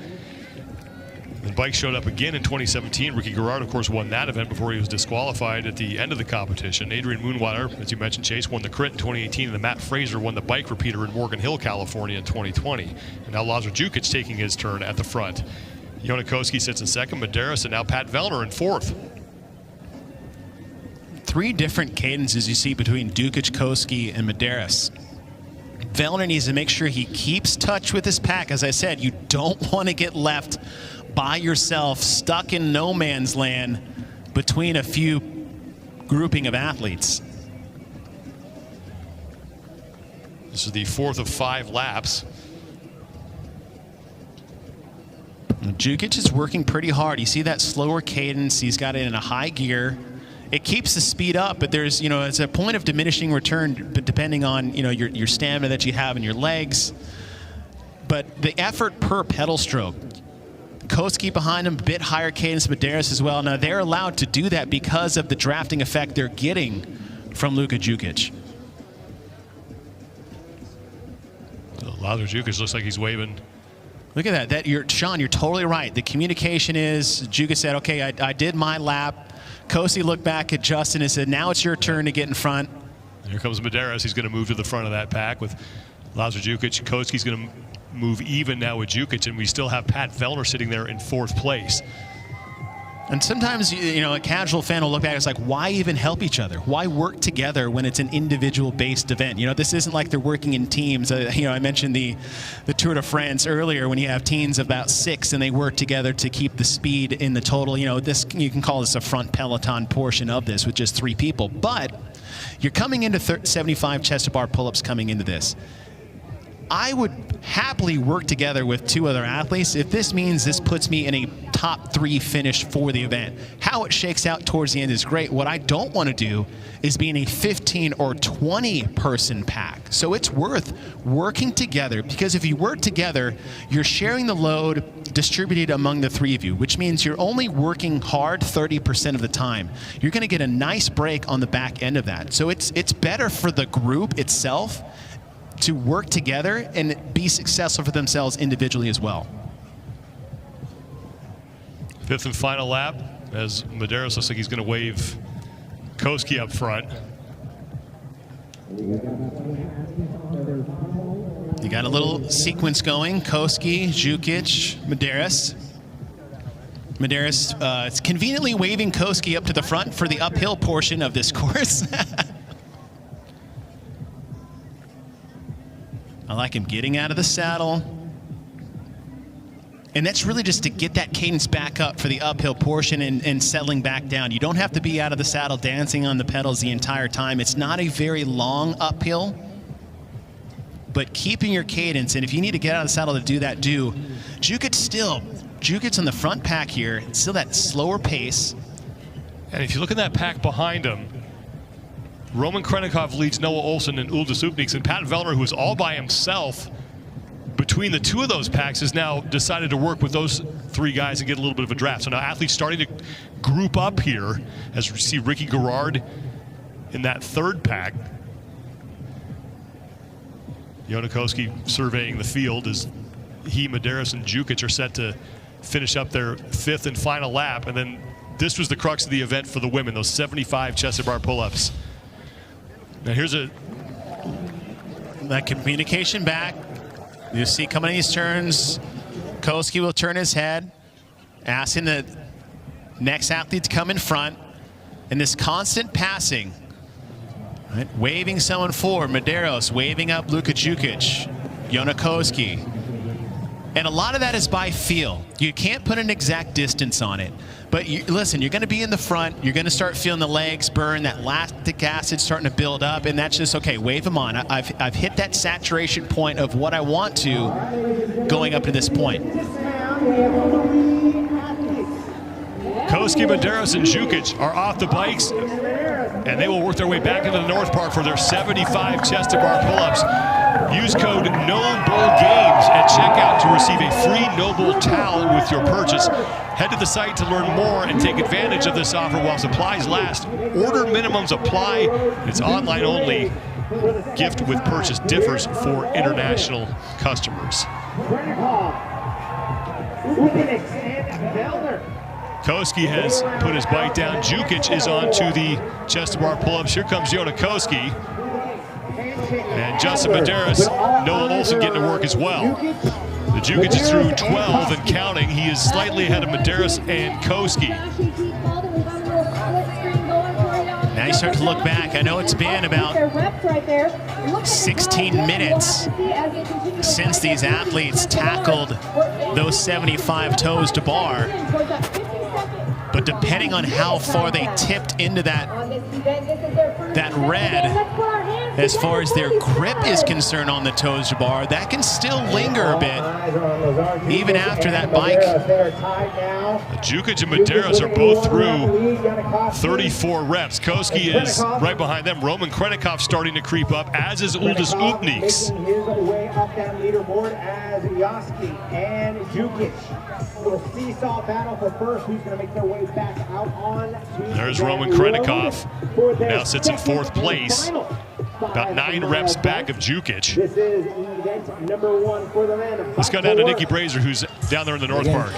The bike showed up again in 2017. Ricky Garrard, of course, won that event before he was disqualified at the end of the competition. Adrian Moonwater, as you mentioned, Chase, won the crit in 2018, and then Matt Fraser won the bike repeater in Morgan Hill, California in 2020. And now Lazar Jukic taking his turn at the front. Jonakoski sits in second, Medeiros, and now Pat Vellner in 4th. 3 different cadences you see between Dukic, Koski, and Medeiros. Vellner needs to make sure he keeps touch with his pack. As I said, you don't want to get left by yourself, stuck in no man's land between a few grouping of athletes. This is the 4th of 5 laps. Jukic is working pretty hard. You see that slower cadence. He's got it in a high gear. It keeps the speed up, but there's, it's a point of diminishing return, but depending on, your stamina that you have in your legs. But the effort per pedal stroke, Koski behind him, a bit higher cadence, Medeiros as well. Now they're allowed to do that because of the drafting effect they're getting from Luka Jukic. Lazar Jukic looks like he's waving. Look at that. Sean, you're totally right. The communication is, Jukic said, okay, I did my lap. Kosi looked back at Justin and said, now it's your turn to get in front. Here comes Medeiros. He's going to move to the front of that pack with Lazar Jukic. Koski's going to move even now with Jukic, and we still have Pat Vellner sitting there in 4th place. And sometimes, a casual fan will look back and it's like, why even help each other? Why work together when it's an individual-based event? This isn't like they're working in teams. I mentioned the Tour de France earlier, when you have teams of about 6 and they work together to keep the speed in the total. This, you can call this a front peloton portion of this with just 3 people. But you're coming into 75 chest-to-bar pull-ups coming into this. I would happily work together with 2 other athletes if this means this puts me in a top 3 finish for the event. How it shakes out towards the end is great. What I don't want to do is be in a 15 or 20 person pack. So it's worth working together, because if you work together, you're sharing the load distributed among the 3 of you, which means you're only working hard 30% of the time. You're going to get a nice break on the back end of that. So it's better for the group itself to work together and be successful for themselves individually as well. 5th and final lap, as Medeiros looks like he's going to wave Koski up front. You got a little sequence going. Koski, Jukic, Medeiros. Medeiros is conveniently waving Koski up to the front for the uphill portion of this course. I like him getting out of the saddle. And that's really just to get that cadence back up for the uphill portion and settling back down. You don't have to be out of the saddle dancing on the pedals the entire time. It's not a very long uphill, but keeping your cadence. And if you need to get out of the saddle to do that, do. Jukic's on the front pack here. It's still that slower pace. And if you look at that pack behind him, Roman Krenikov leads Noah Olsen and Ulda Supniks, and Pat Vellner, who is all by himself between the 2 of those packs, has now decided to work with those 3 guys and get a little bit of a draft. So now athletes starting to group up here, as we see Ricky Garrard in that 3rd pack. Jonakoski surveying the field as he, Medeiros, and Jukic are set to finish up their 5th and final lap. And then this was the crux of the event for the women, those 75 chest-to-bar pull-ups. Now here's that communication back. You see coming in these turns, Koski will turn his head, asking the next athlete to come in front. And this constant passing, right? Waving someone forward, Medeiros waving up Luka Jukic, Jonakoski. And a lot of that is by feel. You can't put an exact distance on it. But listen, you're going to be in the front. You're going to start feeling the legs burn, that lactic acid starting to build up, and that's just, okay, wave them on. I've hit that saturation point of what I want to going up to this point. Koski, Medeiros, and Jukic are off the bikes, and they will work their way back into the North Park for their 75 chest-to-bar pull-ups. Use code NOBULLGAMES at checkout to receive a free NOBULL towel with your purchase. Head to the site to learn more and take advantage of this offer while supplies last. Order minimums apply. It's online only. Gift with purchase differs for international customers. Koski has put his bike down. Jukic is on to the chest-to-bar pull-ups. Here comes Yona Koski. And Justin Medeiros, Noah Olsen getting to work as well. The Jukic is through 12 and counting. He is slightly ahead of Medeiros and Koski. Now you start to look back. I know it's been about 16 minutes since these athletes tackled those 75 toes to bar. But depending on how far they tipped into that red, as far as their grip is concerned on the toes to bar, that can still linger a bit, even after that bike. Jukic and Medeiros are both through 34 reps. Koski is right behind them. Roman Krenikov starting to creep up, as is Uldis Upniks. There's Roman Krenikov, who now sits in 4th place. About 9 reps back of Jukic. Let's go down to Nikki Brazier, who's down there in the North Park.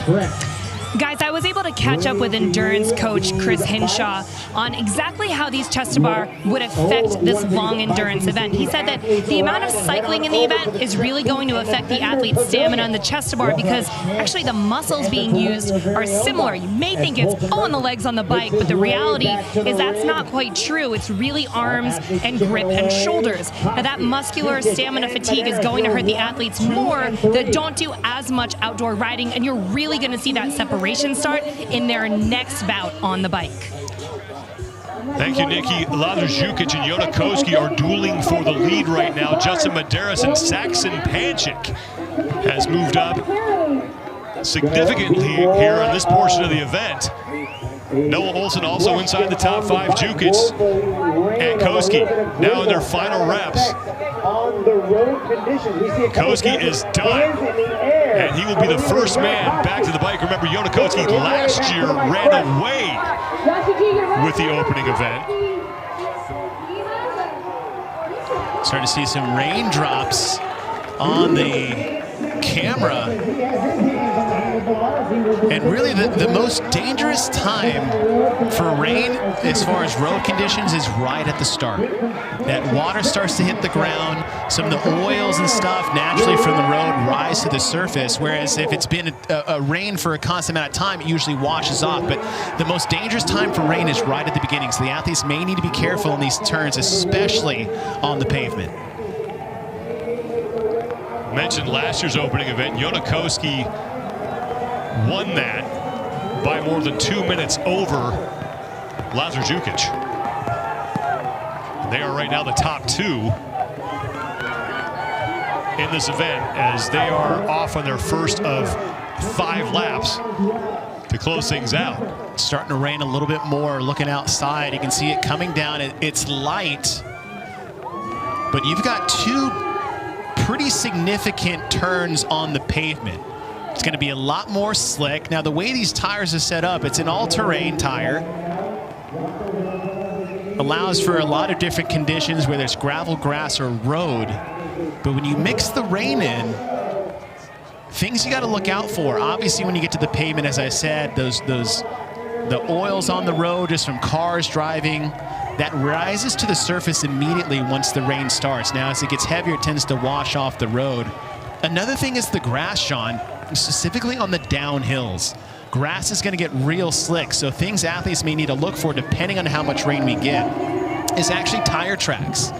Guys, I was able to catch up with endurance coach Chris Hinshaw on exactly how these chest-to-bar would affect this long endurance event. He said that the amount of cycling in the event is really going to affect the athlete's stamina on the chest-to-bar because actually the muscles being used are similar. You may think it's on the legs on the bike, but the reality is that's not quite true. It's really arms and grip and shoulders. Now that muscular stamina fatigue is going to hurt the athletes more that don't do as much outdoor riding, and you're really going to see that separation start in their next bout on the bike. Thank you, Nikki. Lazar Jukic and Yona Koski are dueling for the lead right now. Justin Medeiros and Saxon Panchik has moved up significantly here on this portion of the event. Noah Olsen also inside the top 5. Jukic and Koski now in their final reps. Koski is done, and he will be the first man back to the bike. Remember, Yona Koski last year ran away with the opening event. Starting to see some raindrops on the camera. And really the most dangerous time for rain as far as road conditions is right at the start. That water starts to hit the ground, some of the oils and stuff naturally from the road rise to the surface, whereas if it's been a rain for a constant amount of time, it usually washes off. But the most dangerous time for rain is right at the beginning, so the athletes may need to be careful in these turns, especially on the pavement. Mentioned last year's opening event, Yona Koski won that by more than 2 minutes over Lazar Jukic. They are right now the top 2 in this event as they are off on their first of 5 laps to close things out. It's starting to rain a little bit more. Looking outside, you can see it coming down. It's light, but you've got 2 pretty significant turns on the pavement. It's going to be a lot more slick. Now, the way these tires are set up, it's an all-terrain tire. Allows for a lot of different conditions, whether it's gravel, grass, or road. But when you mix the rain in, things you got to look out for. Obviously, when you get to the pavement, as I said, the oils on the road just from cars driving, that rises to the surface immediately once the rain starts. Now, as it gets heavier, it tends to wash off the road. Another thing is the grass, Sean, specifically on the downhills. Grass is going to get real slick, so things athletes may need to look for, depending on how much rain we get, is actually tire tracks.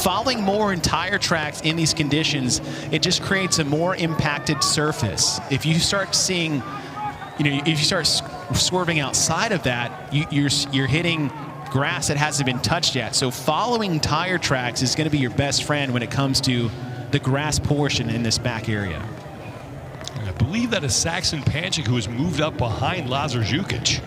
Falling more in tire tracks in these conditions, it just creates a more impacted surface. If you start seeing, if you start swerving outside of that, you're hitting grass that hasn't been touched yet. So following tire tracks is going to be your best friend when it comes to the grass portion in this back area. I believe that is Saxon Panchik, who has moved up behind Lazar Jukic.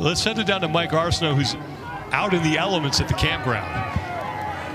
Let's send it down to Mike Arsenault, who's out in the elements at the campground.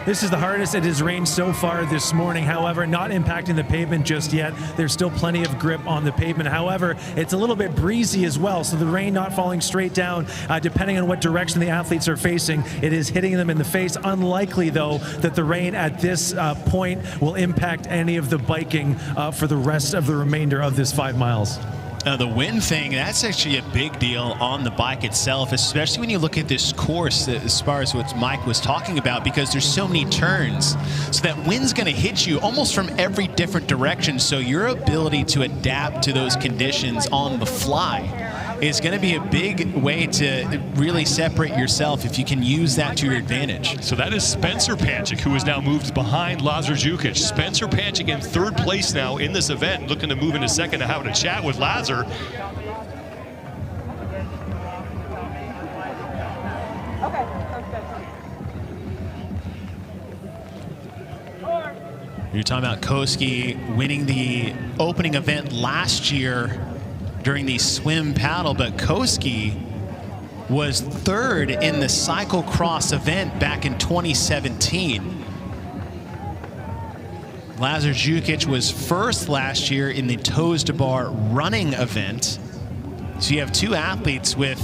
This is the hardest it has rained so far this morning. However, not impacting the pavement just yet. There's still plenty of grip on the pavement. However, it's a little bit breezy as well, so the rain not falling straight down, depending on what direction the athletes are facing, it is hitting them in the face. Unlikely, though, that the rain at this point will impact any of the biking for the rest of the remainder of this 5 miles. The wind thing, that's actually a big deal on the bike itself, especially when you look at this course as far as what Mike was talking about, because there's so many turns. So that wind's going to hit you almost from every different direction. So your ability to adapt to those conditions on the fly is going to be a big way to really separate yourself if you can use that to your advantage. So that is Spencer Panchik, who has now moved behind Lazar Jukic. Spencer Panchik in 3rd place now in this event, looking to move into 2nd to having a chat with Lazar. You're talking about Koski winning the opening event last year during the swim paddle, but Koski was 3rd in the cyclocross event back in 2017. Lazar Jukic was 1st last year in the toes to bar running event. So you have 2 athletes with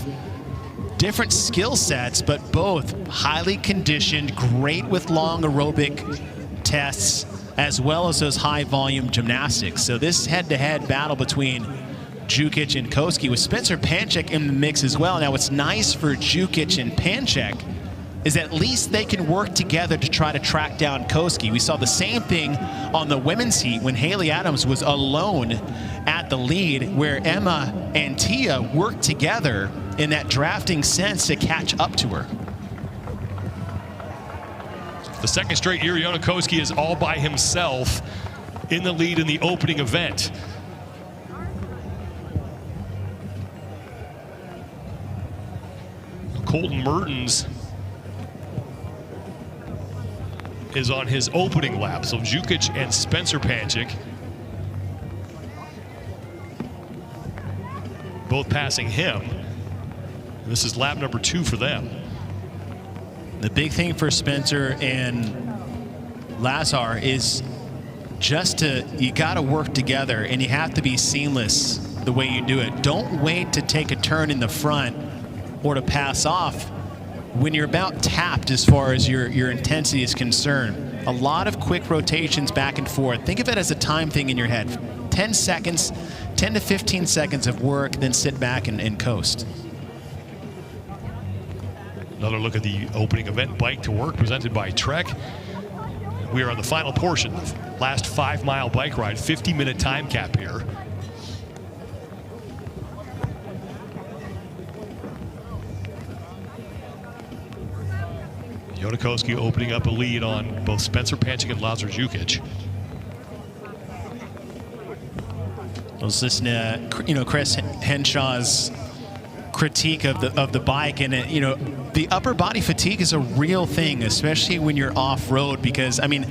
different skill sets, but both highly conditioned, great with long aerobic tests, as well as those high volume gymnastics. So this head-to-head battle between Jukic and Koski with Spencer Panchik in the mix as well. Now what's nice for Jukic and Panchik is at least they can work together to try to track down Koski. We saw the same thing on the women's heat when Haley Adams was alone at the lead, where Emma and Tia worked together in that drafting sense to catch up to her. The 2nd straight year, Yona Koski is all by himself in the lead in the opening event. Colton Mertens is on his opening lap. So Jukic and Spencer Panchik both passing him. This is lap number 2 for them. The big thing for Spencer and Lazar is you got to work together, and you have to be seamless the way you do it. Don't wait to take a turn in the front or to pass off when you're about tapped as far as your intensity is concerned. A lot of quick rotations back and forth. Think of it as a time thing in your head. 10 seconds, 10 to 15 seconds of work, then sit back and coast. Another look at the opening event bike to work presented by Trek. We are on the final portion of last 5-mile bike ride, 50-minute time cap here. Yona Koski opening up a lead on both Spencer Panchik and Lazar Jukic. I was listening to Chris Henshaw's critique of the bike, and the upper body fatigue is a real thing, especially when you're off-road, because I mean,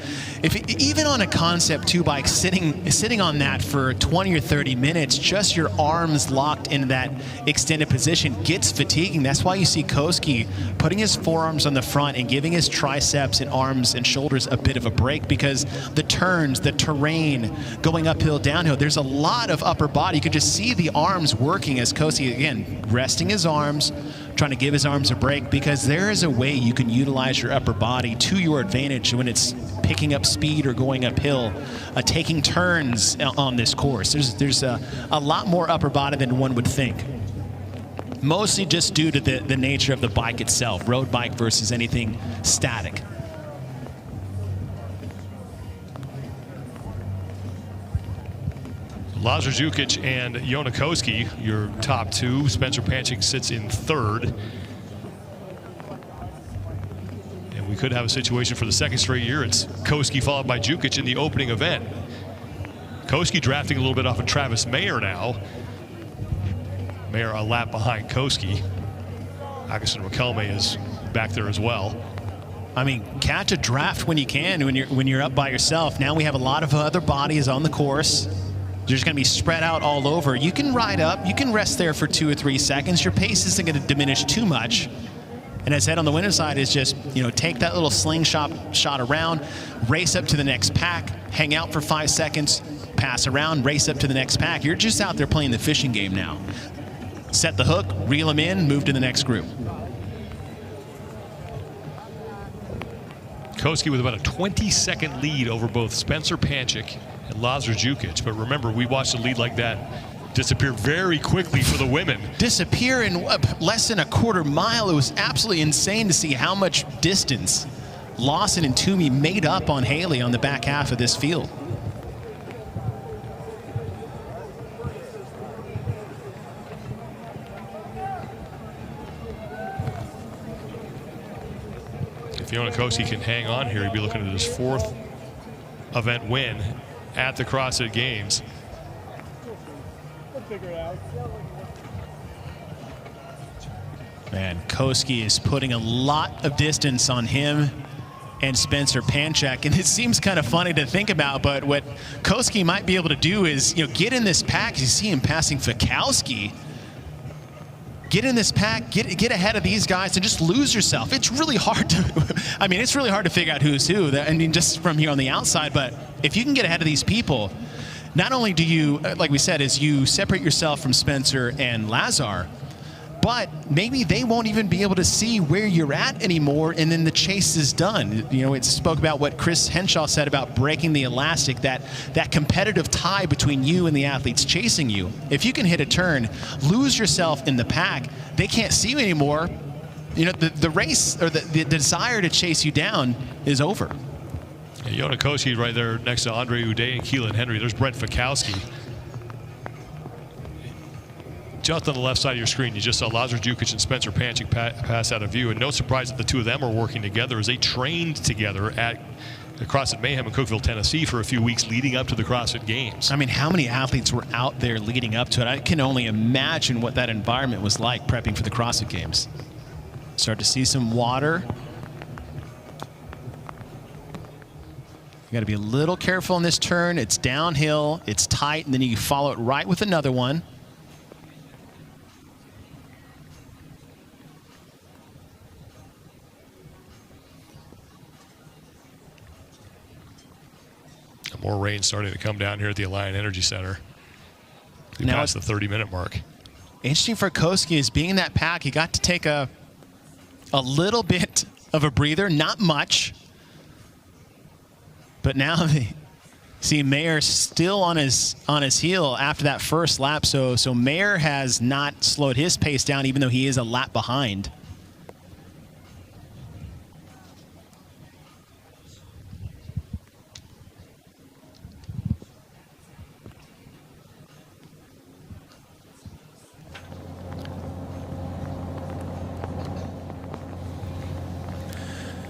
even on a Concept 2 bike, sitting on that for 20 or 30 minutes, just your arms locked in that extended position gets fatiguing. That's why you see Koski putting his forearms on the front and giving his triceps and arms and shoulders a bit of a break, because the turns, the terrain, going uphill, downhill, there's a lot of upper body. You can just see the arms working as Koski, again, resting his arms, trying to give his arms a break, because there is a way you can utilize your upper body to your advantage when it's picking up speed or going uphill, taking turns on this course. There's a lot more upper body than one would think. Mostly just due to the nature of the bike itself, road bike versus anything static. Lazar Jukic and Yona Koski, your top 2. Spencer Panchik sits in 3rd. And we could have a situation for the 2nd straight year. It's Koski followed by Jukic in the opening event. Koski drafting a little bit off of Travis Mayer now. Mayer a lap behind Koski. Augustin Riquelme is back there as well. I mean, catch a draft when you can, when you're up by yourself. Now we have a lot of other bodies on the course. just going to be spread out all over. You can ride up, you can rest there for 2 or 3 seconds. Your pace isn't going to diminish too much. And as I said, on the winner's side is just, take that little slingshot shot around, race up to the next pack, hang out for 5 seconds, pass around, race up to the next pack. You're just out there playing the fishing game now. Set the hook, reel them in, move to the next group. Koski with about a 20-second lead over both Spencer Panchik and Lazar Jukic. But remember, we watched a lead like that disappear very quickly for the women. Disappear in less than a quarter mile. It was absolutely insane to see how much distance Lawson and Toomey made up on Haley on the back half of this field. If Yona Koski can hang on here, he'd be looking at his 4th event win at the CrossFit Games. Man, Koski is putting a lot of distance on him and Spencer Panchik, and it seems kind of funny to think about, but what Koski might be able to do is, get in this pack. You see him passing Fikowski. Get in this pack, get ahead of these guys, and just lose yourself. It's really hard to, it's really hard to figure out who's who. Just from here on the outside, but if you can get ahead of these people, not only do you, like we said, is you separate yourself from Spencer and Lazar, but maybe they won't even be able to see where you're at anymore, and then the chase is done. It spoke about what Chris Henshaw said about breaking the elastic, that competitive tie between you and the athletes chasing you. If you can hit a turn, lose yourself in the pack, they can't see you anymore. The race, or the desire to chase you down is over. Yeah, Yona Koski right there next to Andre Uday and Keelan Henry. There's Brent Fikowski. Just on the left side of your screen, you just saw Lazar Jukic and Spencer Panchik pass out of view. And no surprise that the two of them are working together as they trained together at the CrossFit Mayhem in Cookeville, Tennessee for a few weeks leading up to the CrossFit Games. How many athletes were out there leading up to it? I can only imagine what that environment was like prepping for the CrossFit Games. Start to see some water. You got to be a little careful in this turn. It's downhill, it's tight, and then you follow it right with another one. More rain starting to come down here at the Alliant Energy Center. We passed the 30-minute mark. Interesting for Koski is being in that pack, he got to take a little bit of a breather, not much. But now see Mayer still on his heel after that first lap. So Mayer has not slowed his pace down, even though he is a lap behind.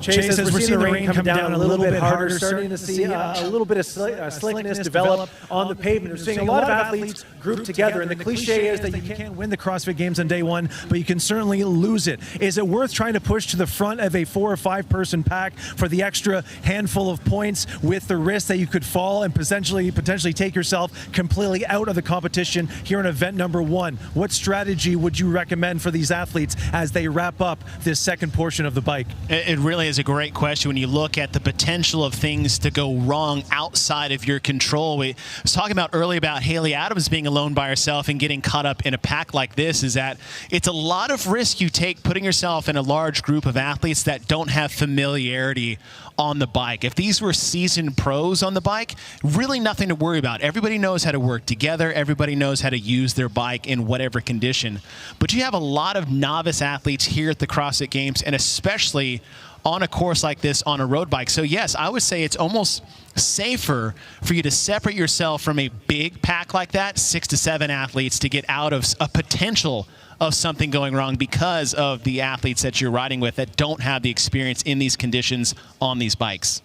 Chase says we're seeing the rain come down a little bit harder, starting to see a little bit of slickness develop on the pavement. We're seeing a lot of athletes grouped together, and the cliche is that you can't win the CrossFit Games on day one, but you can certainly lose it. Is it worth trying to push to the front of a 4 or 5 person pack for the extra handful of points with the risk that you could fall and potentially take yourself completely out of the competition here in event number 1? What strategy would you recommend for these athletes as they wrap up this second portion of the bike? It really is a great question when you look at the potential of things to go wrong outside of your control. We was talking about earlier about Haley Adams being alone by herself and getting caught up in a pack like this, is that it's a lot of risk you take putting yourself in a large group of athletes that don't have familiarity on the bike. If these were seasoned pros on the bike, really nothing to worry about. Everybody knows how to work together. Everybody knows how to use their bike in whatever condition. But you have a lot of novice athletes here at the CrossFit Games, and especially on a course like this on a road bike. So yes, I would say it's almost safer for you to separate yourself from a big pack like that, 6 to 7 athletes, to get out of a potential of something going wrong because of the athletes that you're riding with that don't have the experience in these conditions on these bikes.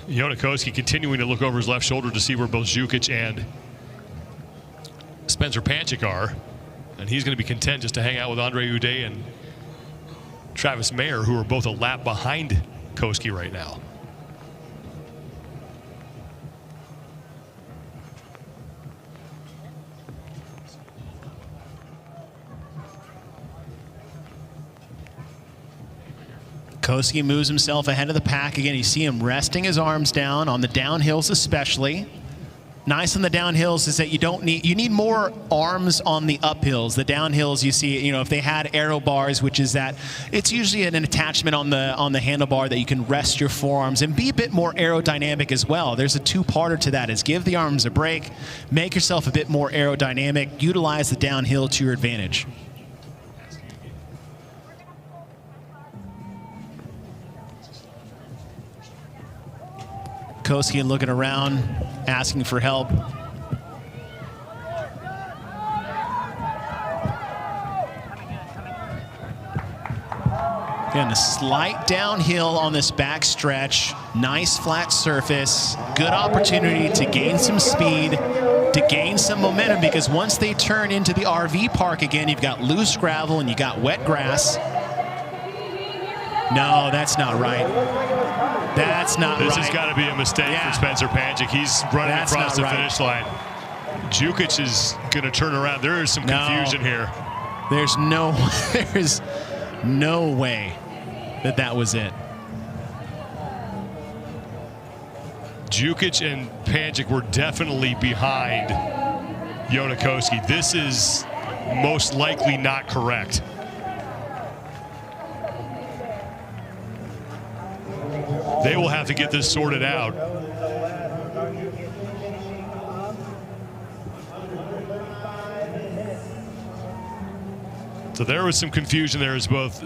Yona Koski continuing to look over his left shoulder to see where both Jukic and Spencer Panchik are. And he's going to be content just to hang out with Andre Uday and Travis Mayer, who are both a lap behind Koski right now. Koski moves himself ahead of the pack again. You see him resting his arms down on the downhills especially. Nice on the downhills is that you need more arms on the uphills. The downhills, you see, if they had aero bars, which is that it's usually an attachment on the handlebar that you can rest your forearms and be a bit more aerodynamic as well. There's a two-parter to that, is give the arms a break, make yourself a bit more aerodynamic, utilize the downhill to your advantage. Koski looking around, asking for help. Again, a slight downhill on this back stretch. Nice flat surface. Good opportunity to gain some speed, to gain some momentum, because once they turn into the RV park again, you've got loose gravel and you got wet grass. No, that's not right. That's not right. This has got to be a mistake for Spencer Panchik. He's running across the finish line. Jukic is going to turn around. There is some confusion here. There's no way that was it. Jukic and Panchik were definitely behind Yona Koski. This is most likely not correct. They will have to get this sorted out. So there was some confusion there, as both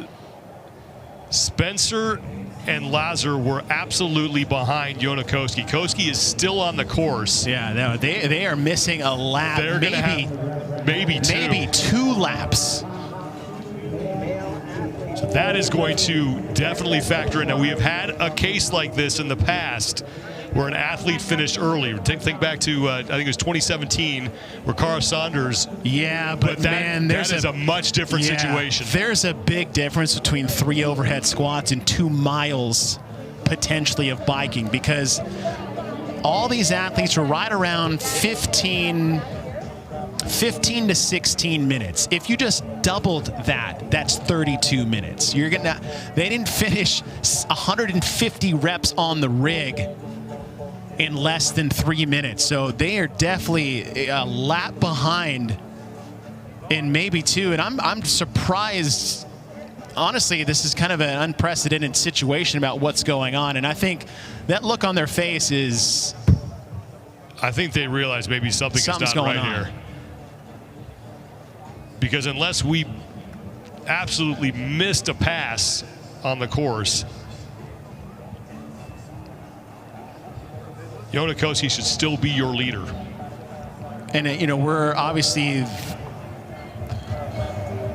Spencer and Lazar were absolutely behind Yona Koski. Koski is still on the course. Yeah, no, they are missing a lap. They're going to have maybe two laps. So that is going to definitely factor in. Now, we have had a case like this in the past where an athlete finished early. Think back to, I think it was 2017, where Cara Saunders. Yeah, but man, that is a much different situation. There's a big difference between 3 overhead squats and 2 miles potentially of biking, because all these athletes were right around 15 to 16 minutes. If you just doubled that, that's 32 minutes. They didn't finish 150 reps on the rig in less than 3 minutes. So they are definitely a lap behind in maybe 2. And I'm surprised. Honestly, this is kind of an unprecedented situation about what's going on. And I think that look on their face is, I think they realize maybe something's not right here. Because unless we absolutely missed a pass on the course, Yona Koski should still be your leader. And, we're obviously,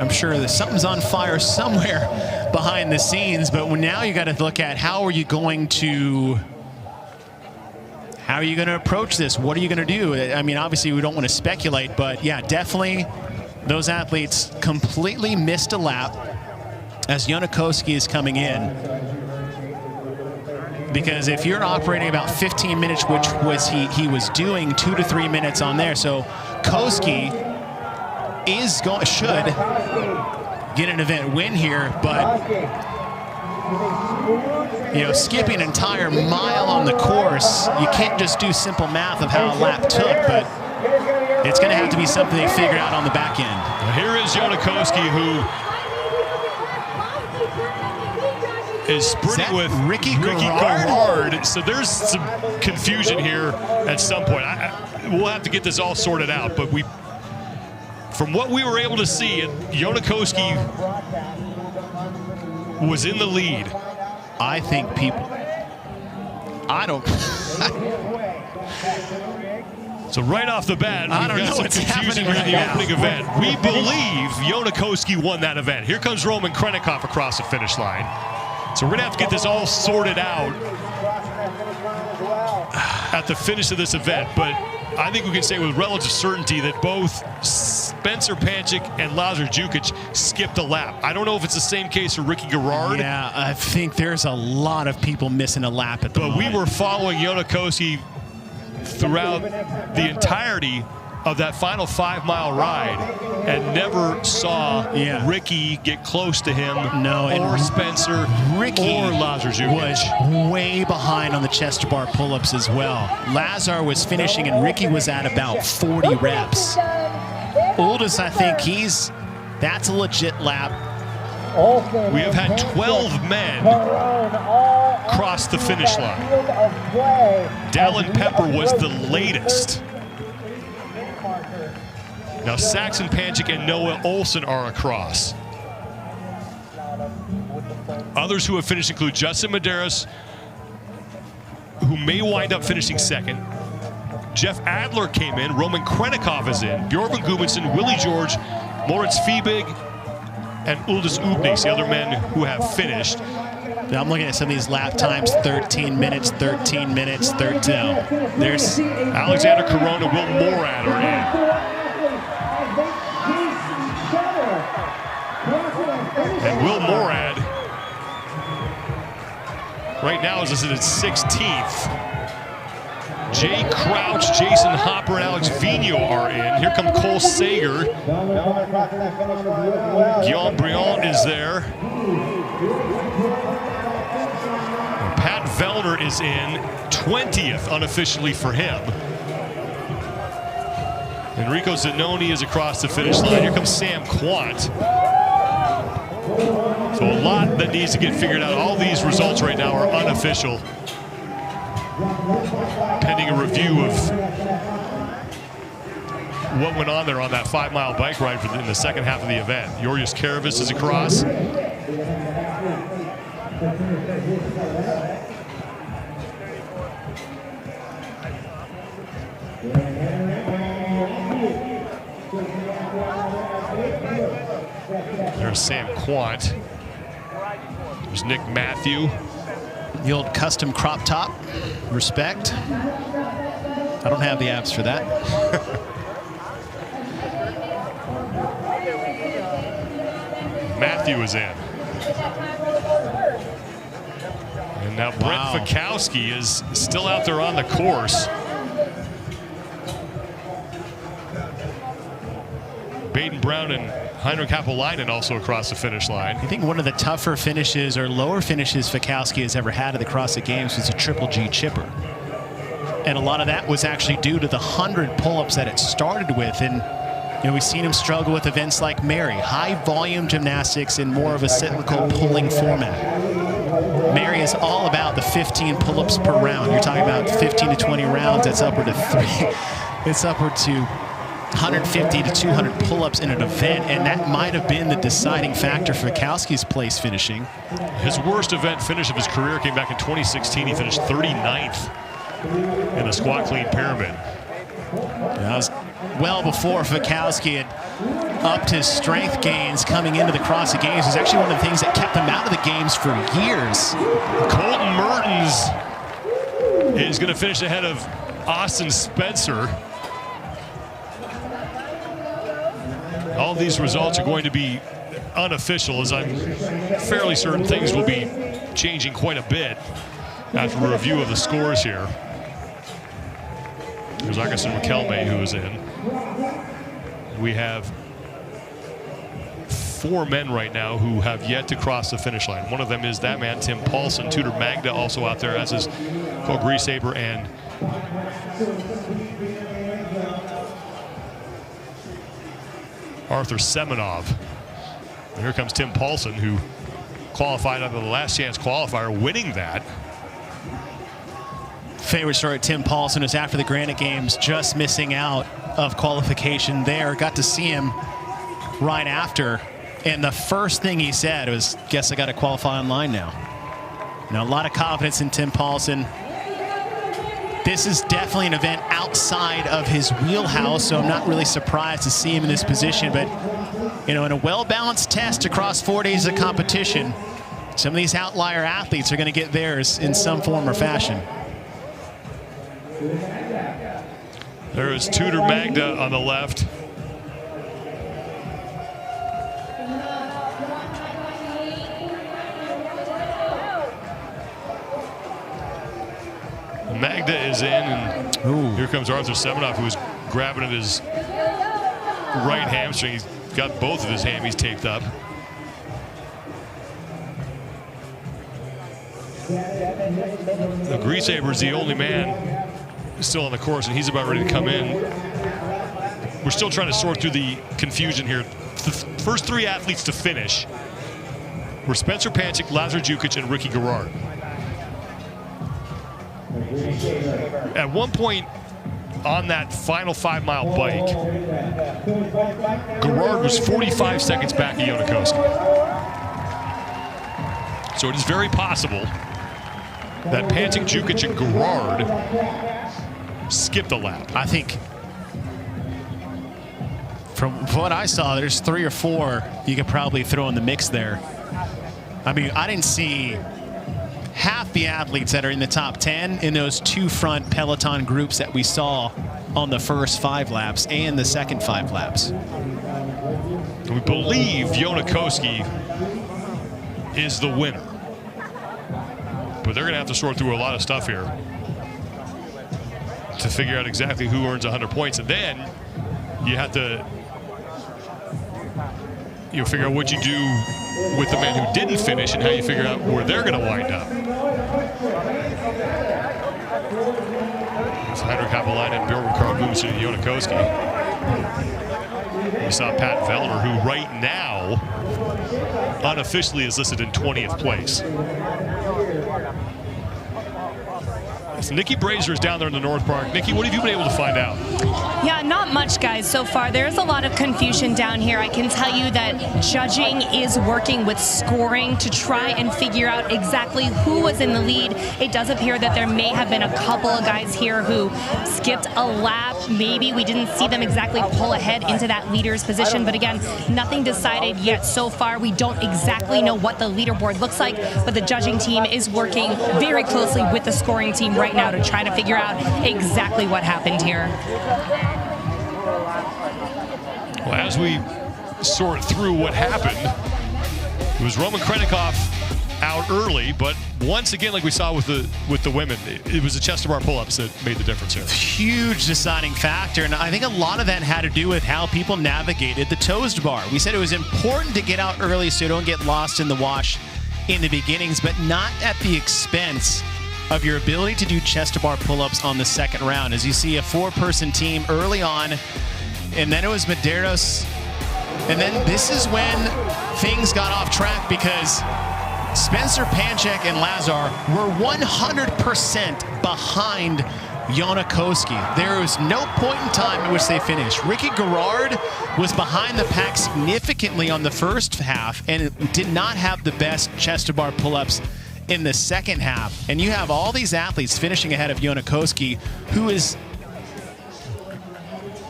I'm sure that something's on fire somewhere behind the scenes, but now you got to look at how are you going to approach this? What are you going to do? I mean, obviously we don't want to speculate, but yeah, definitely those athletes completely missed a lap as Yona Koski is coming in. Because if you're operating about 15 minutes, which was he was doing 2 to 3 minutes on there, so Koski should get an event win here, but skipping an entire mile on the course, you can't just do simple math of how a lap took, but it's going to have to be something they figured out on the back end. Now here is Yona Koski, who is sprinting with Ricky Garrard. So there's some confusion here at some point. We'll have to get this all sorted out, but from what we were able to see, Yona Koski was in the lead. I think So right off the bat, we've got some confusion here in the opening event. We believe Yona Koski won that event. Here comes Roman Krennikov across the finish line. So we're going to have to get this all sorted out at the finish of this event. But I think we can say with relative certainty that both Spencer Panchik and Lazar Jukic skipped a lap. I don't know if it's the same case for Ricky Garrard. Yeah, I think there's a lot of people missing a lap at the moment. But we were following Yona Koski throughout the entirety of that final 5-mile ride and never saw Ricky get close to him, or Spencer, Ricky or Lazar was way behind on the chest to bar pull-ups as well. Lazar was finishing and Ricky was at about 40 reps. Uldis, I think that's a legit lap. We have had 12 men cross the finish line. Dallin Pepper was the latest. Now Saxon Panchik and Noah Olsen are across. Others who have finished include Justin Medeiros, who may wind up finishing second. Jeff Adler came in, Roman Krenikov is in, Bjorgvin Gudmundsson, Willie George, Moritz Fiebig, and Uldis Ubnis, the other men who have finished. Now I'm looking at some of these lap times, 13 minutes, 13 minutes, 13. There's Alexander Corona, Will Morad are in. And Will Morad right now is listed at 16th. Jay Crouch, Jason Hopper, and Alex Vigneault are in. Here come Cole Sager. Guillaume Briand is there. And Pat Vellner is in, 20th unofficially for him. Enrico Zanoni is across the finish line. Here comes Sam Quant. So a lot that needs to get figured out. All these results right now are unofficial, pending a review of what went on there on that 5-mile bike ride in the second half of the event. Georgios Karavis is across. There's Sam Quant. There's Nick Matthew. the old custom crop top. Respect. I don't have the abs for that. Matthew is in. And now Brent Fikowski is still out there on the course. Baden Brown and Heinrich Happelainen also across the finish line. I think one of the tougher finishes or lower finishes Fikowski has ever had at the CrossFit Games was a Triple G chipper. And a lot of that was actually due to the 100 pull-ups that it started with. And you know, we've seen him struggle with events like Mary, high volume gymnastics in more of a cyclical pulling format. Mary is all about the 15 pull-ups per round. You're talking about 15 to 20 rounds. That's upward to 3. It's upward to 150 to 200 pull-ups in an event, and that might have been the deciding factor for Fikowski's place finishing. His worst event finish of his career came back in 2016. He finished 39th in the squat clean pyramid. That was well before Fikowski had upped his strength gains coming into the CrossFit Games. It was actually one of the things that kept him out of the games for years. Colton Mertens is going to finish ahead of Austin Spencer. All these results are going to be unofficial, as I'm fairly certain things will be changing quite a bit after a review of the scores here. There's Augustin McKelmey, who is in. We have 4 men right now who have yet to cross the finish line. One of them is that man, Tim Paulson. Tudor Magda also out there, as is Cole Griesaber and Arthur Semenov. And here comes Tim Paulson, who qualified under the last chance qualifier, winning that. Favorite story of Tim Paulson is after the Granite Games, just missing out of qualification there. Got to see him right after, and the first thing he said was, guess I got to qualify online now. Now, a lot of confidence in Tim Paulson. This is definitely an event outside of his wheelhouse, so I'm not really surprised to see him in this position. But, you know, in a well-balanced test across 4 days of competition, some of these outlier athletes are going to get theirs in some form or fashion. There is Tudor Magda on the left. Magda is in, and here comes Arthur Semenov, who is grabbing at his right hamstring. He's got both of his hammies taped up. The Grease Saber is the only man still on the course, and he's about ready to come in. We're still trying to sort through the confusion here. The first 3 athletes to finish were Spencer Pancic, Lazar Jukic, and Ricky Garrard. At one point on that final 5-mile bike, Garrard was 45 seconds back of Yonakoski. So it is very possible that Pancic, Jukic, and Garrard skipped a lap. I think from what I saw, there's 3 or 4 you could probably throw in the mix there. I mean, I didn't see half the athletes that are in the top 10 in those 2 front Peloton groups that we saw on the first 5 laps and the second 5 laps. We believe Yonakoski is the winner. But they're going to have to sort through a lot of stuff here to figure out exactly who earns 100 points. And then you have to figure out what you do with the man who didn't finish and how you figure out where they're going to wind up. It's Henrik Haapalainen, Bjorn Karl Gudmundsson, and Yonakoski. We saw Pat Vellner, who right now unofficially is listed in 20th place. So Nikki Brazier is down there in the North Park. Nikki, what have you been able to find out? Yeah, not much, guys, so far. There's a lot of confusion down here. I can tell you that judging is working with scoring to try and figure out exactly who was in the lead. It does appear that there may have been a couple of guys here who skipped a lap. Maybe we didn't see them exactly pull ahead into that leader's position. But again, nothing decided yet so far. We don't exactly know what the leaderboard looks like, but the judging team is working very closely with the scoring team right now to try to figure out exactly what happened here. Well, as we sort through what happened, it was Roman Krennikov out early, but once again, like we saw with the women, it was the chest to bar pull-ups that made the difference here. Huge deciding factor, and I think a lot of that had to do with how people navigated the toast bar. We said it was important to get out early so you don't get lost in the wash in the beginnings, but not at the expense of your ability to do chest to bar pull-ups on the second round. As you see a 4-person team early on, and then it was Medeiros, and then this is when things got off track because Spencer Pancic and Lazar were 100% behind Yonakoski. There was no point in time at which they finished. Ricky Garrard was behind the pack significantly on the first half and did not have the best chest to bar pull-ups in the second half. And you have all these athletes finishing ahead of Yonakoski, who is,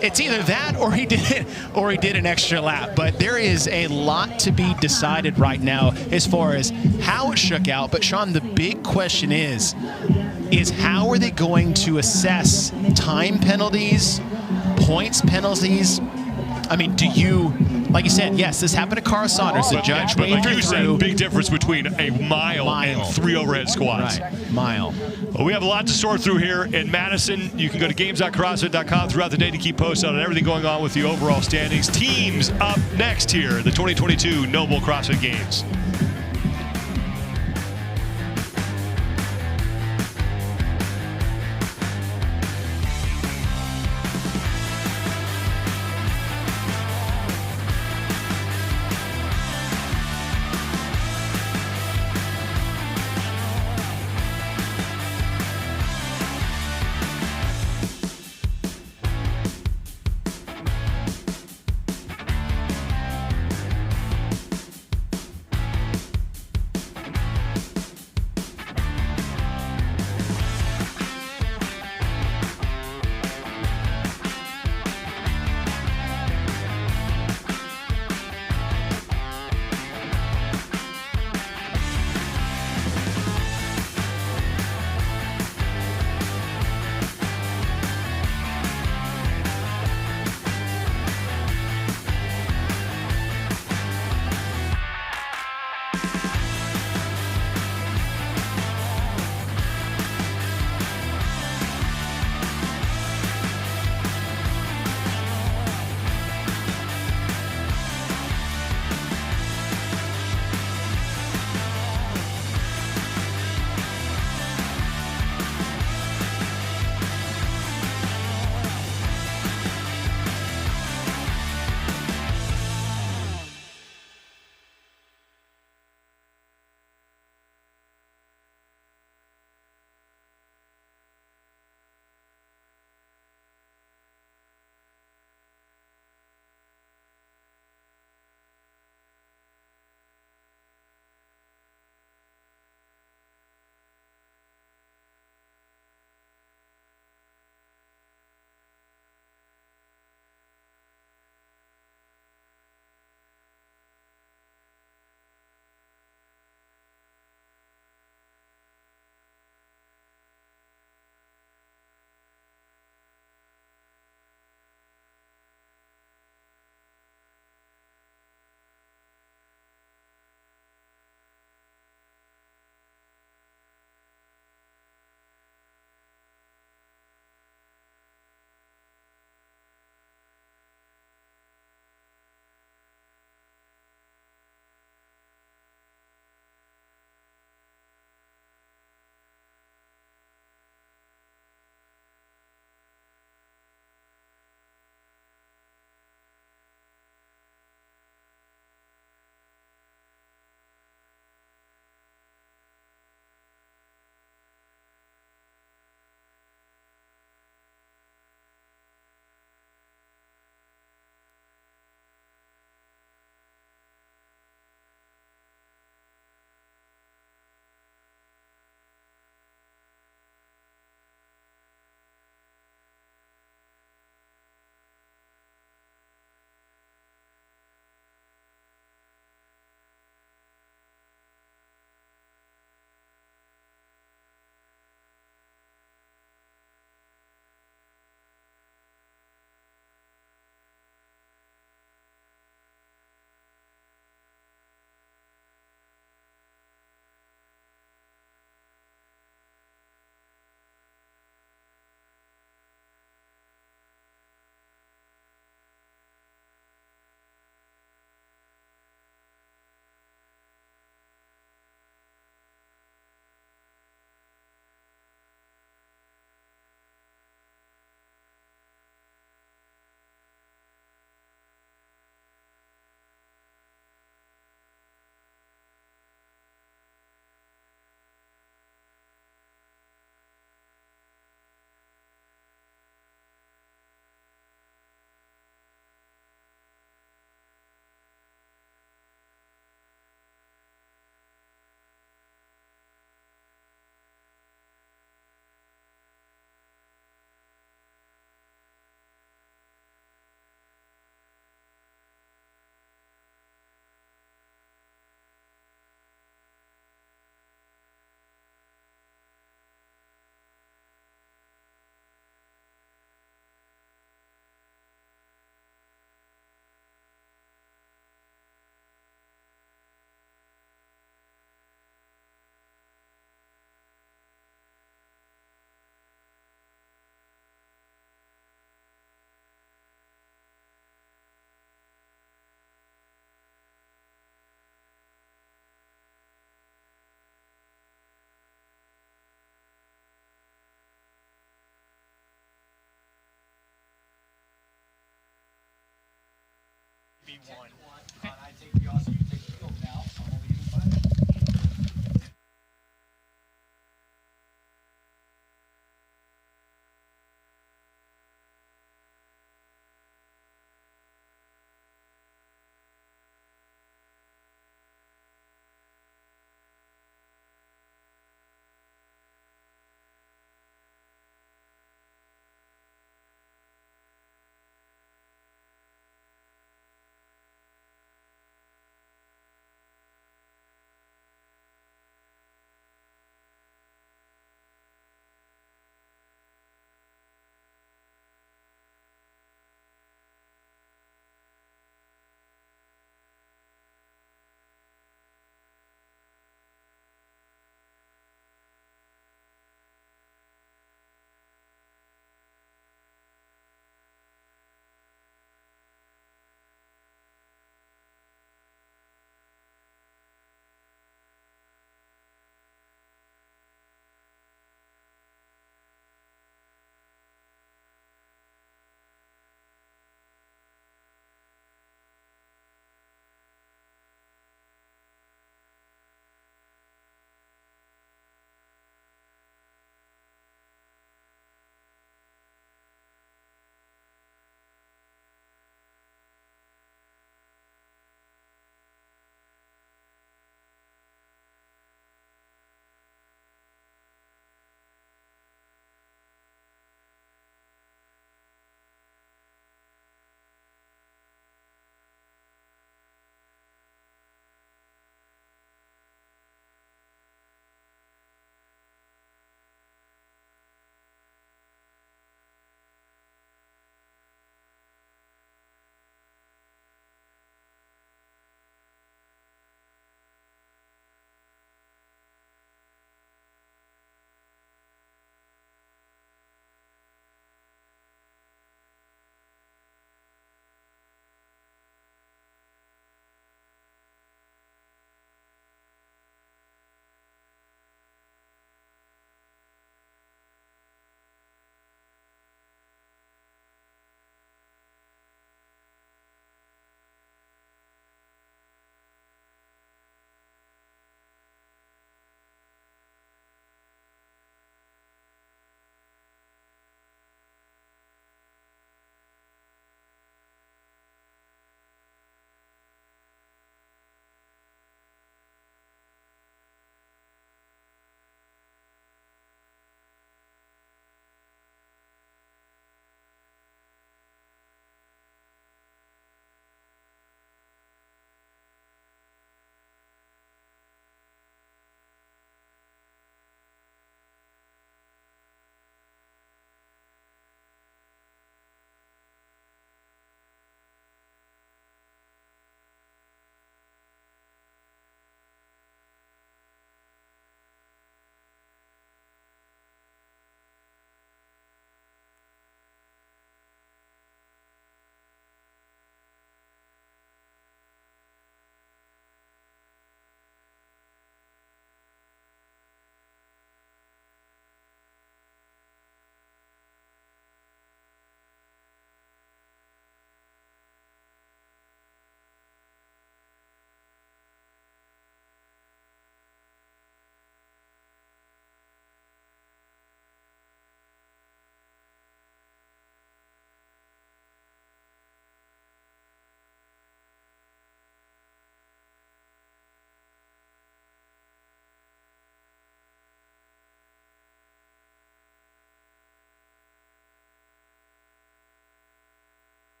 it's either that or he did an extra lap. But there is a lot to be decided right now as far as how it shook out. But Sean, the big question is how are they going to assess time penalties, points penalties? I mean, do you, like you said, yes, this happened to Carl Saunders. The judge but like waved you said, big difference between a mile and 3 overhead squats. Right, mile. Well, we have a lot to sort through here in Madison. You can go to games.crossfit.com throughout the day to keep posted on everything going on with the overall standings. Teams up next here, the 2022 NOBULL CrossFit Games. 1v1. I take the awesome, you take the field now. I'm only even 5.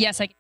yes, I can.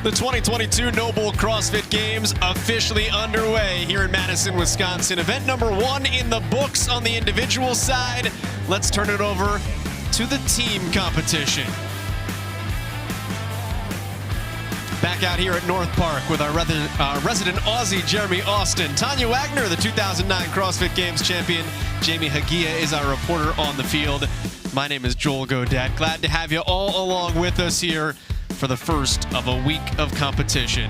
The 2022 NOBULL CrossFit Games officially underway here in Madison, Wisconsin. Event number 1 in the books on the individual side. Let's turn it over to the team competition. Back out here at North Park with our resident Aussie, Jeremy Austin. Tanya Wagner, the 2009 CrossFit Games champion. Jamie Hagia is our reporter on the field. My name is Joel Godet. Glad to have you all along with us here for the first of a week of competition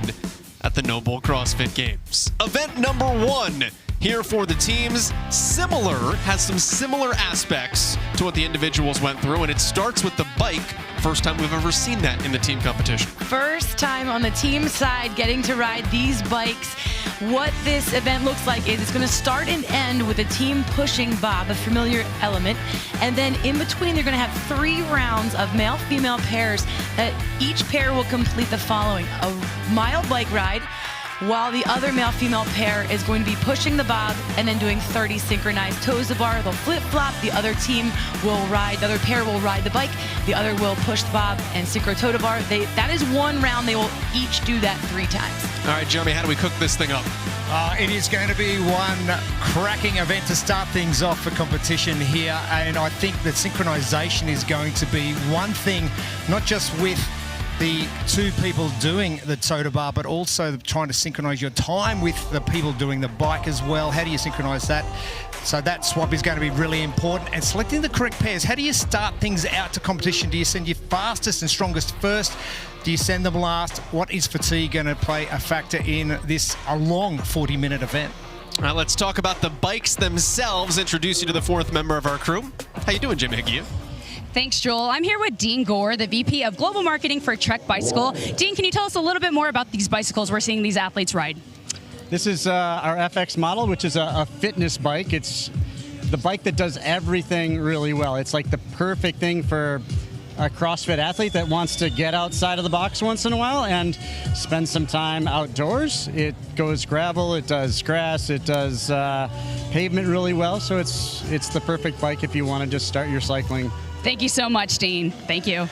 at the NOBULL CrossFit Games. Event number 1 here for the teams. Has some similar aspects to what the individuals went through, and it starts with the bike. First time we've ever seen that in the team competition. First time on the team side getting to ride these bikes. What this event looks like is it's going to start and end with a team pushing Bob, a familiar element, and then in between they're going to have 3 rounds of male-female pairs that each pair will complete the following: a mile bike ride, while the other male-female pair is going to be pushing the bob and then doing 30 synchronized toes to bar. They'll flip-flop. The other team will ride, the other pair will ride the bike. The other will push the bob and synchro toe to bar. That is 1 round. They will each do that 3 times. All right, Jeremy, how do we cook this thing up? It is going to be one cracking event to start things off for competition here. And I think that synchronization is going to be one thing, not just with the 2 people doing the toe to bar, but also trying to synchronize your time with the people doing the bike as well. How do you synchronize that? So that swap is going to be really important. And selecting the correct pairs. How do you start things out to competition? Do you send your fastest and strongest first? Do you send them last? What is fatigue going to play a factor in this long 40-minute event? All right, let's talk about the bikes themselves. Introduce you to the 4th member of our crew. How you doing, Jamie Hagia? Thanks, Joel. I'm here with Dean Gore, the VP of Global Marketing for Trek Bicycle. Dean, can you tell us a little bit more about these bicycles we're seeing these athletes ride? This is our FX model, which is a fitness bike. It's the bike that does everything really well. It's like the perfect thing for a CrossFit athlete that wants to get outside of the box once in a while and spend some time outdoors. It goes gravel, it does grass, it does pavement really well. So it's the perfect bike if you want to just start your cycling. Thank you so much, Dean. Thank you.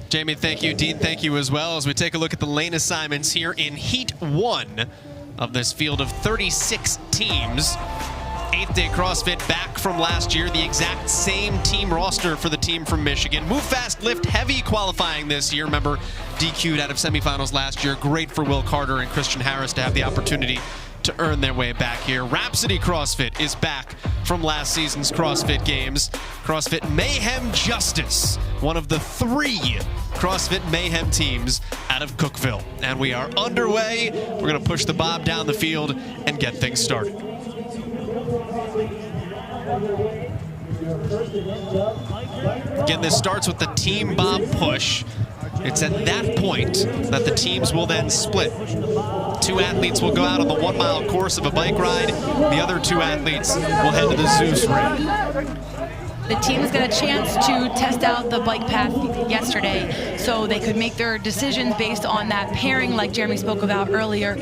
Jamie, thank you. Dean, thank you as well. As we take a look at the lane assignments here in Heat 1 of this field of 36 teams. 8th Day CrossFit back from last year. The exact same team roster for the team from Michigan. Move Fast, Lift Heavy qualifying this year. Remember, DQ'd out of semifinals last year. Great for Will Carter and Christian Harris to have the opportunity to earn their way back here. Rhapsody CrossFit is back from last season's CrossFit Games. CrossFit Mayhem Justice, one of the 3 CrossFit Mayhem teams out of Cookeville. And we are underway. We're going to push the bob down the field and get things started. Again, this starts with the team bob push. It's at that point that the teams will then split. 2 athletes will go out on the 1-mile course of a bike ride. The other 2 athletes will head to the Zeus ring. The teams got a chance to test out the bike path yesterday, so they could make their decisions based on that pairing like Jeremy spoke about earlier.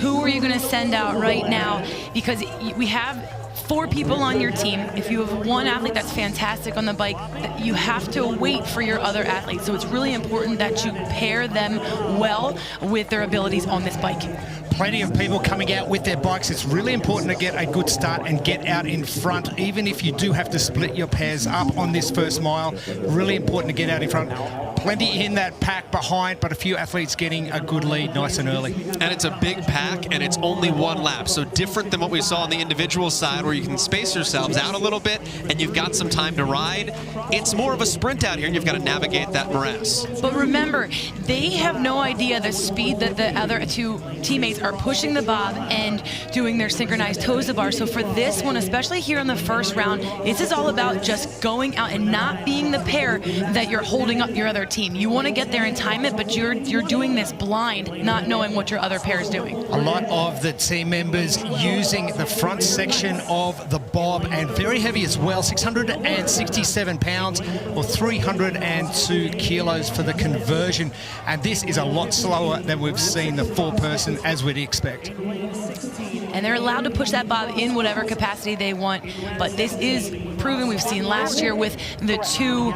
Who are you going to send out right now? Because we have 4 people on your team. If you have 1 athlete that's fantastic on the bike, you have to wait for your other athletes. So it's really important that you pair them well with their abilities on this bike. Plenty of people coming out with their bikes. It's really important to get a good start and get out in front, even if you do have to split your pairs up on this first mile. Really important to get out in front. Plenty in that pack behind, but a few athletes getting a good lead nice and early. And it's a big pack, and it's only 1 lap. So different than what we saw on the individual side, where you can space yourselves out a little bit and you've got some time to ride. It's more of a sprint out here, and you've got to navigate that morass. But remember, they have no idea the speed that the other 2 teammates are pushing the bob and doing their synchronized toes to bar. So for this one, especially here in the first round, this is all about just going out and not being the pair that you're holding up your other team. You want to get there in time it, but you're doing this blind, not knowing what your other pair is doing. A lot of the team members using the front section of the bob, and very heavy as well, 667 pounds or 302 kilos for the conversion. And this is a lot slower than we've seen the 4-person as we'd expect. And they're allowed to push that bob in whatever capacity they want, but this is proven. We've seen last year with the 2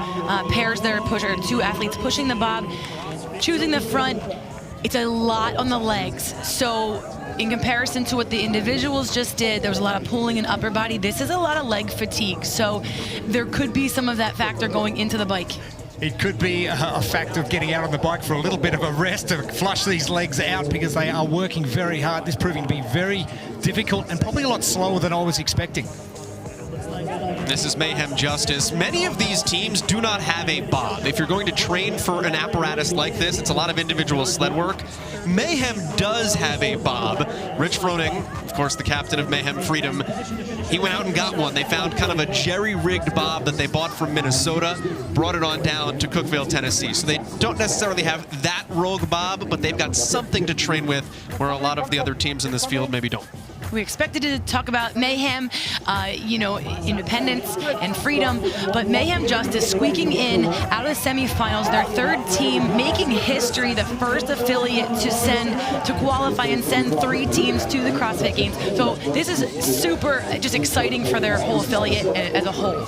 pairs that are pusher, 2 athletes pushing the bob, choosing the front. It's a lot on the legs. So in comparison to what the individuals just did, there was a lot of pulling in upper body. This is a lot of leg fatigue. So there could be some of that factor going into the bike. it could be a fact of getting out on the bike for a little bit of a rest to flush these legs out because they are working very hard. This proving to be very difficult and probably a lot slower than I was expecting. This is Mayhem Justice. Many of these teams do not have a bob. If you're going to train for an apparatus like this, it's a lot of individual sled work. Mayhem does have a bob. Rich Froning, of course, the captain of Mayhem Freedom, he went out and got one. They found kind of a jerry-rigged bob that they bought from Minnesota, brought it on down to Cookeville, Tennessee. So they don't necessarily have that rogue bob, but they've got something to train with where a lot of the other teams in this field maybe don't. We expected to talk about Mayhem, you know, independence and freedom, but Mayhem Justice squeaking in out of the semifinals, their third team, making history, the first affiliate to qualify and send 3 teams to the CrossFit Games. So this is super just exciting for their whole affiliate as a whole.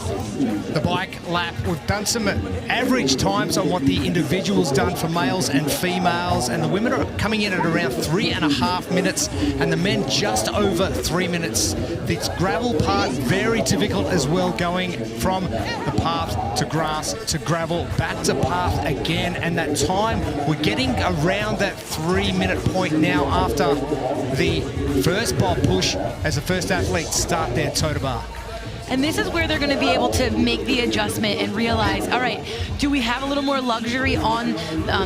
The bike lap, we've done some average times on what the individuals done for males and females, and the women are coming in at around 3.5 minutes, and the men just over 3 minutes. This gravel part, very difficult as well, going from the path to grass to gravel, back to path again, and that time, we're getting around that 3-minute point now after the first bob push as the first athletes start their toe to bar. And this is where they're going to be able to make the adjustment and realize, all right, do we have a little more luxury on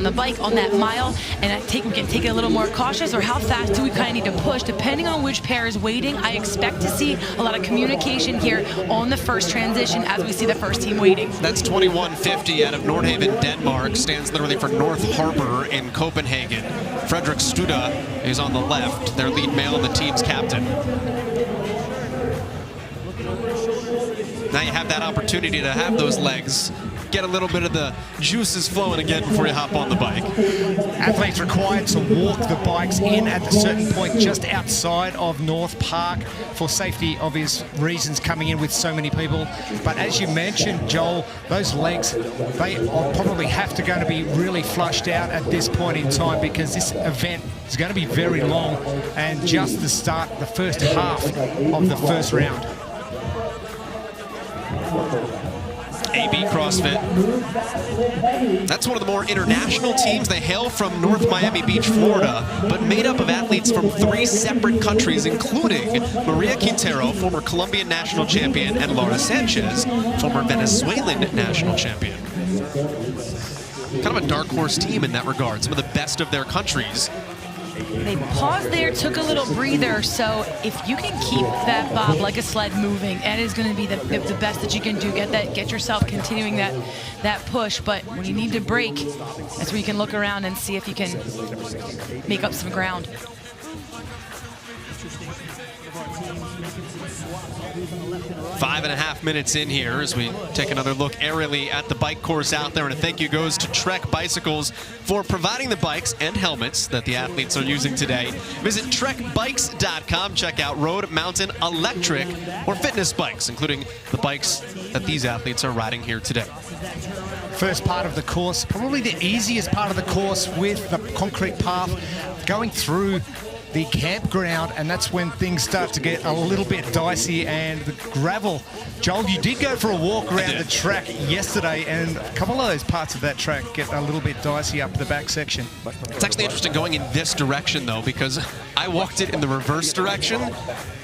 the bike on that mile, and we can take it a little more cautious, or how fast do we kind of need to push, depending on which pair is waiting. I expect to see a lot of communication here on the first transition as we see the first team waiting. That's 21.50 out of Nordhaven, Denmark, stands literally for North Harbor in Copenhagen. Fredrik Studa is on the left, their lead male and the team's captain. Now you have that opportunity to have those legs, get a little bit of the juices flowing again before you hop on the bike. Athletes required to walk the bikes in at a certain point just outside of North Park for safety obvious reasons, coming in with so many people. But as you mentioned, Joel, those legs, they are probably have to going to be really flushed out at this point in time, because this event is going to be very long and just the start, the first half of the first round. AB CrossFit. That's one of the more international teams. They hail from North Miami Beach, Florida, but made up of athletes from 3 separate countries, including Maria Quintero, former Colombian national champion, and Laura Sanchez, former Venezuelan national champion. Kind of a dark horse team in that regard, some of the best of their countries. They paused there, took a little breather, so if you can keep that bob like a sled moving, that is going to be the best that you can do. Get yourself continuing that push, but when you need to break, that's where you can look around and see if you can make up some ground. Five and a half minutes in here as we take another look aerially at the bike course out there, and a thank you goes to Trek Bicycles for providing the bikes and helmets that the athletes are using today. Visit trekbikes.com, check out road, mountain, electric, or fitness bikes, including the bikes that these athletes are riding here today. First part of the course, probably the easiest part of the course with the concrete path going through the campground, and that's when things start to get a little bit dicey, and the gravel. Joel, you did go for a walk around the track yesterday, and a couple of those parts of that track get a little bit dicey up the back section. It's actually interesting going in this direction, though, because I walked it in the reverse direction.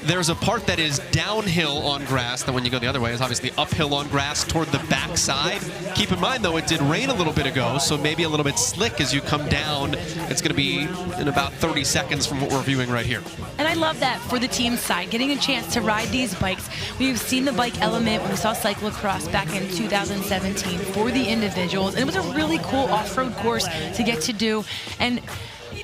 There's a part that is downhill on grass, that when you go the other way is obviously uphill on grass toward the back side. Keep in mind, though, it did rain a little bit ago, so maybe a little bit slick as you come down. It's going to be in about 30 seconds from what we're viewing right here. And I love that for the team side, getting a chance to ride these bikes. We've seen the bike element when we saw cyclocross back in 2017 for the individuals, and it was a really cool off-road course to get to do. And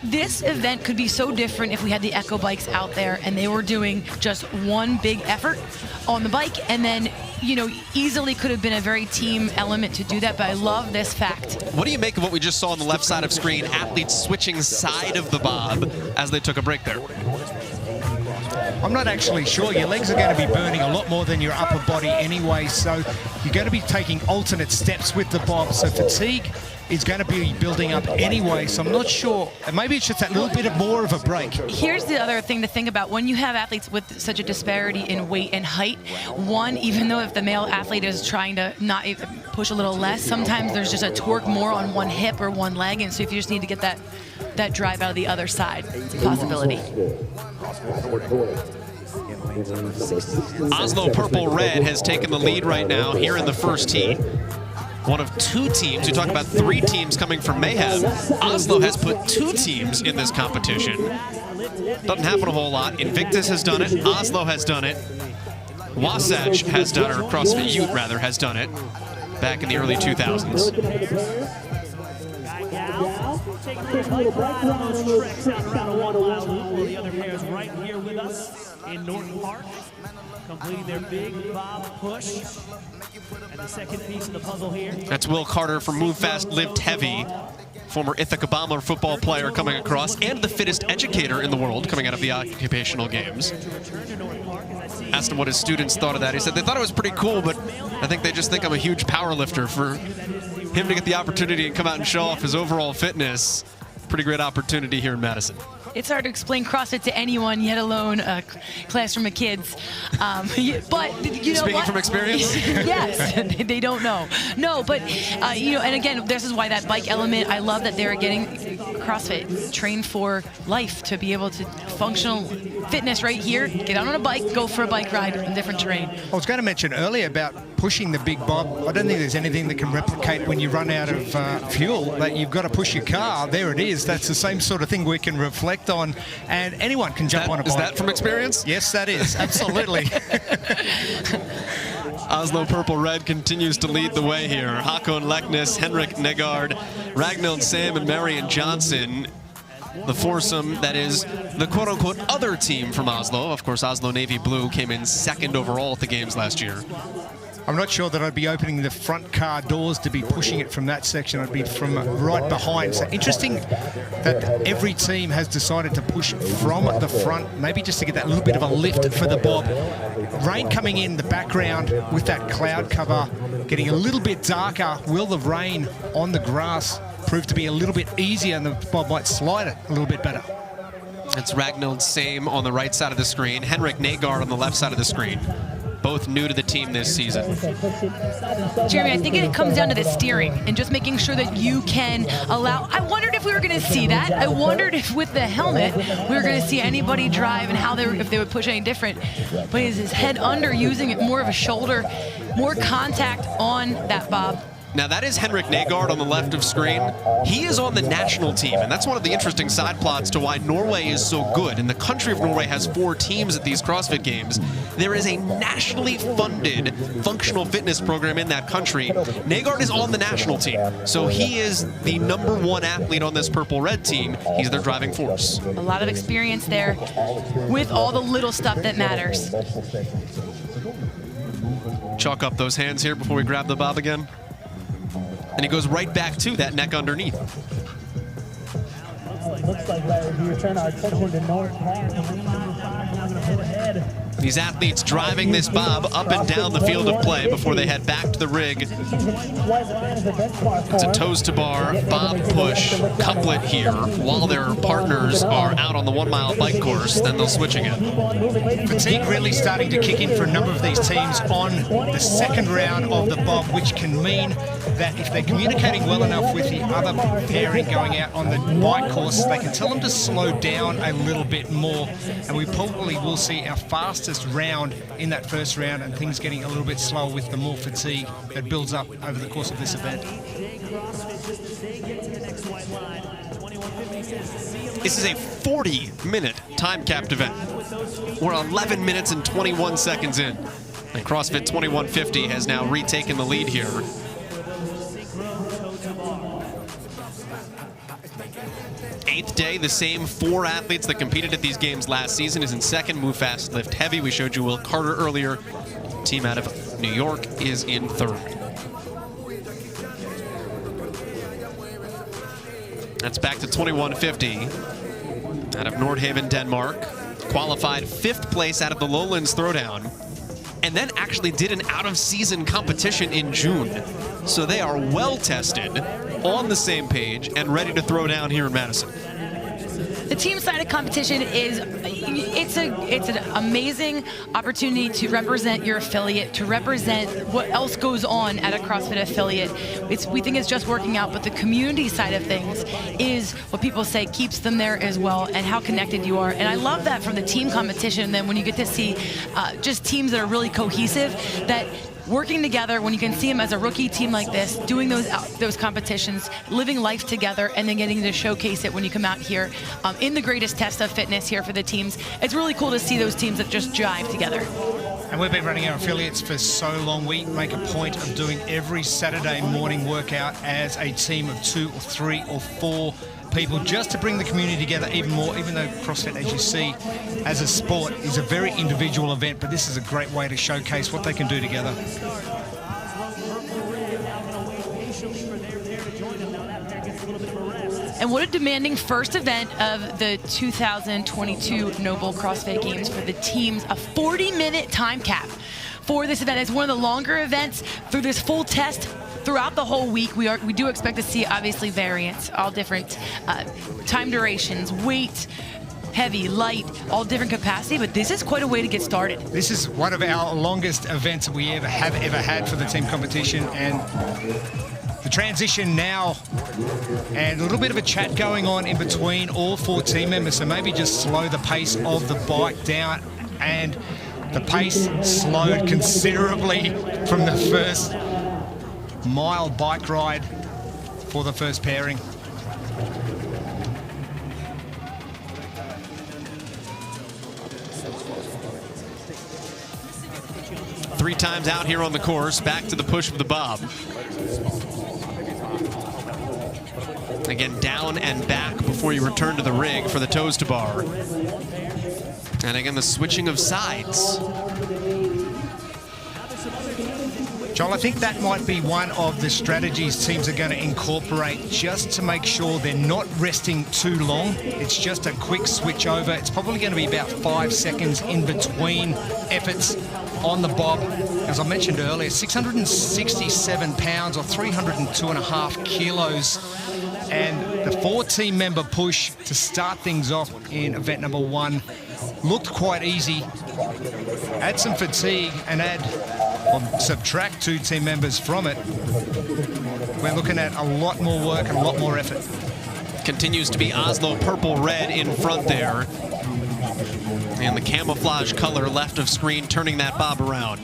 this event could be so different if we had the Echo bikes out there and they were doing just one big effort on the bike, and then, you know, easily could have been a very team element to do that, but I love this fact. What do you make of what we just saw on the left side of screen, athletes switching side of the bob as they took a break there? I'm not actually sure. Your legs are going to be burning a lot more than your upper body anyway, so you're going to be taking alternate steps with the bob. So fatigue is going to be building up anyway, so I'm not sure. Maybe it's just that little bit of more of a break. Here's the other thing to think about. When you have athletes with such a disparity in weight and height, one, even though if the male athlete is trying to not push a little less, sometimes there's just a torque more on one hip or one leg, and so if you just need to get that drive out of the other side, it's a possibility. Oslo Purple Red has taken the lead right now here in the first heat. One of 2 teams. We talk about 3 teams coming from Mayhem. Oslo has put 2 teams in this competition. Doesn't happen a whole lot. Invictus has done it. Oslo has done it. Wasatch has done it, or CrossFit Ute rather, has done it back in the early 2000s. The other pairs right here with us in Norton Park, completing their big bob push. And the second piece of the puzzle here. That's Will Carter from Move Fast, Lift Heavy, former Ithaca Bomber football player coming across, and the fittest educator in the world coming out of the occupational games. Asked him what his students thought of that. He said they thought it was pretty cool, but I think they just think I'm a huge power lifter. For him to get the opportunity and come out and show off his overall fitness, pretty great opportunity here in Madison. It's hard to explain CrossFit to anyone, yet alone a classroom of kids. But you know Speaking what? from experience? Yes, they don't know. No, but you know, and again, this is why that bike element. I love that they're getting CrossFit trained for life to be able to functional fitness right here. Get out on a bike, go for a bike ride in different terrain. I was going to mention earlier about pushing the big bob. I don't think there's anything that can replicate when you run out of fuel, that you've got to push your car. There it is. That's the same sort of thing we can reflect on, and anyone can jump on a bike. Is that from experience? Yes, that is. Absolutely. Oslo Purple Red continues to lead the way here. Hakon Leknes, Henrik Negard, Ragnhild Sam, and Marion Johnson. The foursome that is the quote-unquote other team from Oslo. Of course, Oslo Navy Blue came in 2nd overall at the games last year. I'm not sure that I'd be opening the front car doors to be pushing it from that section. I'd be from right behind. So interesting that every team has decided to push from the front, maybe just to get that little bit of a lift for the bob. Rain coming in the background with that cloud cover, getting a little bit darker. Will the rain on the grass prove to be a little bit easier, and the bob might slide it a little bit better? It's Ragnhild Same on the right side of the screen, Henrik Negard on the left side of the screen. Both new to the team this season. Jeremy, I think it comes down to the steering and just making sure that you can allow. I wondered if we were going to see that. I wondered if with the helmet we were going to see anybody drive and how if they would push any different. But is his head under, using it more of a shoulder, more contact on that bob. Now that is Henrik Negard on the left of screen. He is on the national team, and that's one of the interesting side plots to why Norway is so good. And the country of Norway has 4 teams at these CrossFit Games. There is a nationally funded functional fitness program in that country. Negard is on the national team, so he is the #1 athlete on this Purple-Red team. He's their driving force. A lot of experience there with all the little stuff that matters. Chalk up those hands here before we grab the bob again. And he goes right back to that neck underneath. Looks like Larry, we return our attention to North Park. These athletes driving this bob up and down the field of play before they head back to the rig. It's a toes to bar, bob push, couplet here while their partners are out on the 1 mile bike course, then they'll switch again. Fatigue really starting to kick in for a number of these teams on the 2nd round of the bob, which can mean that if they're communicating well enough with the other pairing going out on the bike course, they can tell them to slow down a little bit more, and we probably will see our fastest round in that first round, and things getting a little bit slower with the more fatigue that builds up over the course of this event. This is a 40-minute time-capped event. We're 11 minutes and 21 seconds in. And CrossFit 2150 has now retaken the lead here. Eighth day, the same 4 athletes that competed at these games last season is in 2nd. Move Fast, Lift Heavy. We showed you Will Carter earlier. Team out of New York is in 3rd. That's back to 2150 out of Nordhaven, Denmark. Qualified 5th place out of the Lowlands Throwdown, and then actually did an out-of-season competition in June. So they are well tested. on the same page and ready to throw down here in Madison. The team-sided competition is, it's an amazing opportunity to represent your affiliate, to represent what else goes on at a CrossFit affiliate. We think it's just working out, but the community side of things is what people say keeps them there as well, and how connected you are. And I love that from the team competition. And then when you get to see just teams that are really cohesive, that working together, when you can see them as a rookie team like this, doing those competitions, living life together, and then getting to showcase it when you come out here in the greatest test of fitness here for the teams. It's really cool to see those teams that just jive together. And we've been running our affiliates for so long. We make a point of doing every Saturday morning workout as a team of 2 or 3 or 4 people, just to bring the community together even more, even though CrossFit, as you see, as a sport, is a very individual event, but this is a great way to showcase what they can do together. And what a demanding first event of the 2022 NOBULL CrossFit Games for the teams. A 40-minute time cap for this event. It's one of the longer events through this full test. Throughout the whole week, we do expect to see, obviously, variants, all different time durations, weight, heavy, light, all different capacity, but this is quite a way to get started. This is one of our longest events we ever had for the team competition, and the transition now, and a little bit of a chat going on in between all 4 team members, so maybe just slow the pace of the bike down, and the pace slowed considerably from the first mile bike ride for the first pairing. Three times out here on the course, back to the push of the bob. Again, down and back before you return to the rig for the toes to bar. And again, the switching of sides. Joel, I think that might be one of the strategies teams are going to incorporate, just to make sure they're not resting too long. It's just a quick switch over. It's probably going to be about 5 seconds in between efforts on the bob. As I mentioned earlier, 667 pounds or 302.5 kilos. And the 4 team member push to start things off in event number 1 looked quite easy. Add some fatigue and subtract 2 team members from it. We're looking at a lot more work and a lot more effort. Continues to be Oslo purple-red in front there. And the camouflage color left of screen turning that bob around.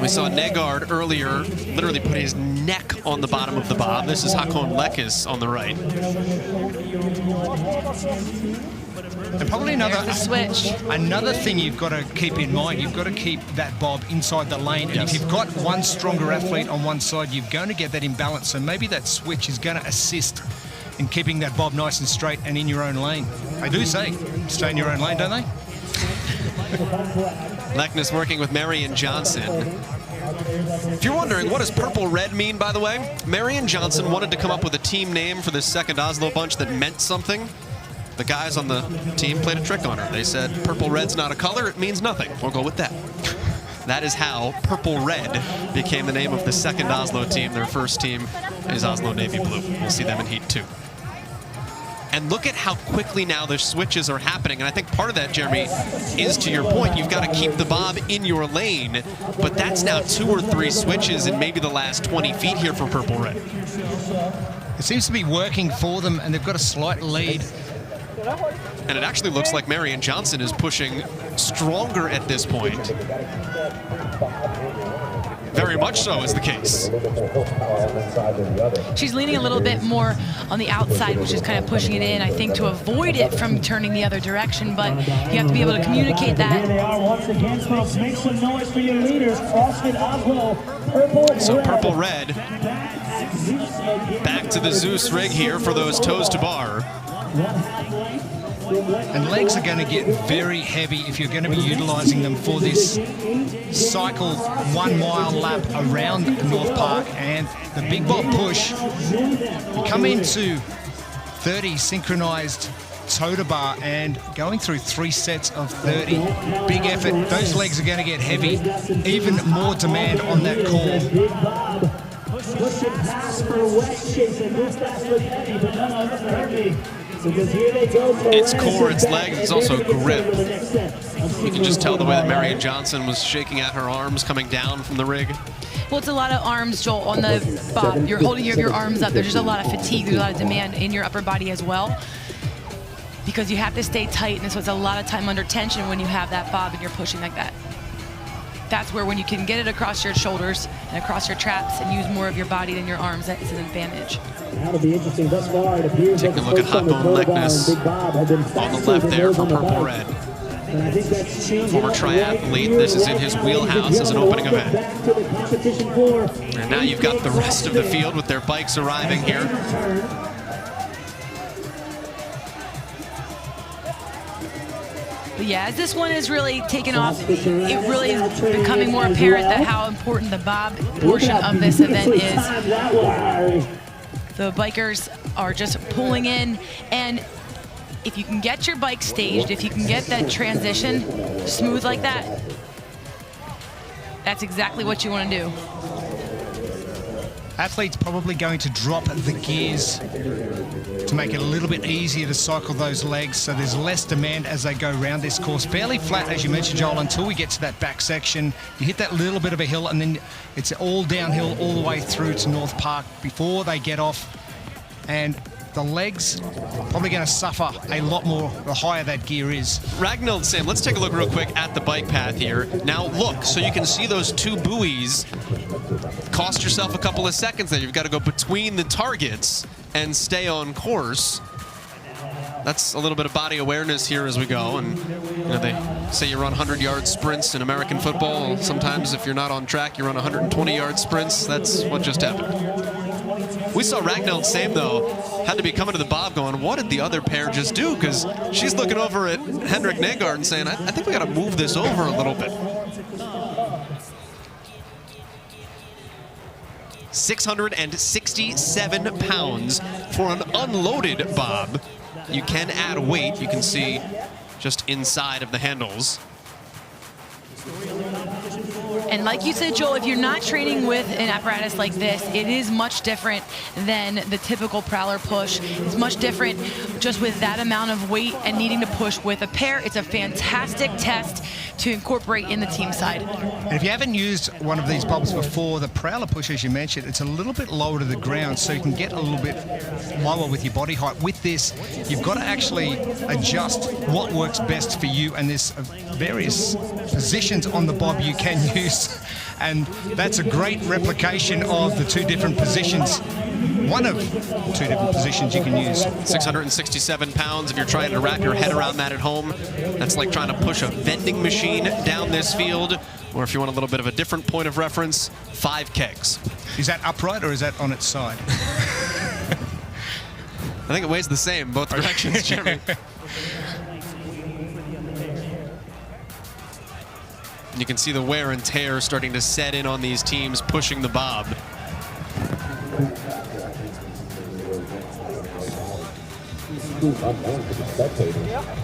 We saw Negard earlier literally put his neck on the bottom of the bob. This is Hakon Lekis on the right. And probably another switch. Another thing you've got to keep in mind, you've got to keep that bob inside the lane. And if you've got one stronger athlete on one side, you're going to get that imbalance. So maybe that switch is going to assist in keeping that bob nice and straight and in your own lane. They do say, stay in your own lane, don't they? Leknes working with Marion Johnson. If you're wondering, what does purple-red mean, by the way? Marion Johnson wanted to come up with a team name for this second Oslo bunch that meant something. The guys on the team played a trick on her. They said, purple-red's not a color, it means nothing. We'll go with that. That is how purple-red became the name of the second Oslo team. Their first team is Oslo Navy Blue. We'll see them in Heat 2. And look at how quickly now the switches are happening. And I think part of that, Jeremy, is to your point. You've got to keep the bob in your lane. But that's now 2 or 3 switches in maybe the last 20 feet here for purple-red. It seems to be working for them, and they've got a slight lead. And it actually looks like Marion Johnson is pushing stronger at this point. Very much so is the case. She's leaning a little bit more on the outside, which is kind of pushing it in, I think, to avoid it from turning the other direction, but you have to be able to communicate that. There they are once again, folks. Make some noise for your leaders. CrossFit Oslo, purple-red. So purple-red back to the Zeus rig here for those toes to bar. And legs are going to get very heavy if you're going to be utilizing them for this cycle 1 mile lap around North Park. And the big bob push, you come into 30 synchronized toe to bar and going through 3 sets of 30. Big effort. Those legs are going to get heavy. Even more demand on that core. Pushing past for West chasing this fast with heavy, but none of them hurt me. Because here they go. It's core, it's legs, it's also grip. You can just tell the way that Marion Johnson was shaking out her arms coming down from the rig. Well, it's a lot of arms, Joel, on the bob. You're holding your arms up. There's just a lot of fatigue. There's a lot of demand in your upper body as well, because you have to stay tight, and so it's a lot of time under tension when you have that bob and you're pushing like that. That's where when you can get it across your shoulders and across your traps and use more of your body than your arms, that is an advantage. That'll be interesting thus far. It appears taking a look at hot bone likeness on the left there for purple red. Former triathlete, this is in his wheelhouse as an opening event. And now you've got the rest of the field with their bikes arriving here. But yeah, as this one is really taken off, it really is becoming more apparent that how important the bob portion of this event is. The bikers are just pulling in, and if you can get your bike staged, if you can get that transition smooth like that, that's exactly what you want to do. Athletes probably going to drop the gears to make it a little bit easier to cycle those legs, so there's less demand as they go around this course. Fairly flat, as you mentioned, Joel, until we get to that back section. You hit that little bit of a hill, and then it's all downhill all the way through to North Park before they get off. And the legs probably going to suffer a lot more the higher that gear is. Ragnhild, Sam, let's take a look real quick at the bike path here. Now look, so you can see those 2 buoys. Cost yourself a couple of seconds there. You've got to go between the targets and stay on course. That's a little bit of body awareness here as we go. And you know, they say you run 100-yard sprints in American football. Sometimes if you're not on track, you run 120-yard sprints. That's what just happened. We saw Ragnhild Sam, though, had to be coming to the bob going, what did the other pair just do? Because she's looking over at Henrik Nagard and saying, I think we got to move this over a little bit. 667 pounds for an unloaded bob. You can add weight, you can see just inside of the handles. And like you said, Joel, if you're not training with an apparatus like this, it is much different than the typical prowler push. It's much different just with that amount of weight and needing to push with a pair. It's a fantastic test to incorporate in the team side. And if you haven't used one of these bobs before, the prowler push, as you mentioned, it's a little bit lower to the ground, so you can get a little bit lower with your body height. With this, you've got to actually adjust what works best for you, and there's various positions on the bob you can use. And that's a great replication of the 2 different positions. One of 2 different positions you can use. 667 pounds, if you're trying to wrap your head around that at home, that's like trying to push a vending machine down this field. Or if you want a little bit of a different point of reference, 5 kegs. Is that upright or is that on its side? I think it weighs the same, both directions, Jeremy. You can see the wear and tear starting to set in on these teams pushing the bob.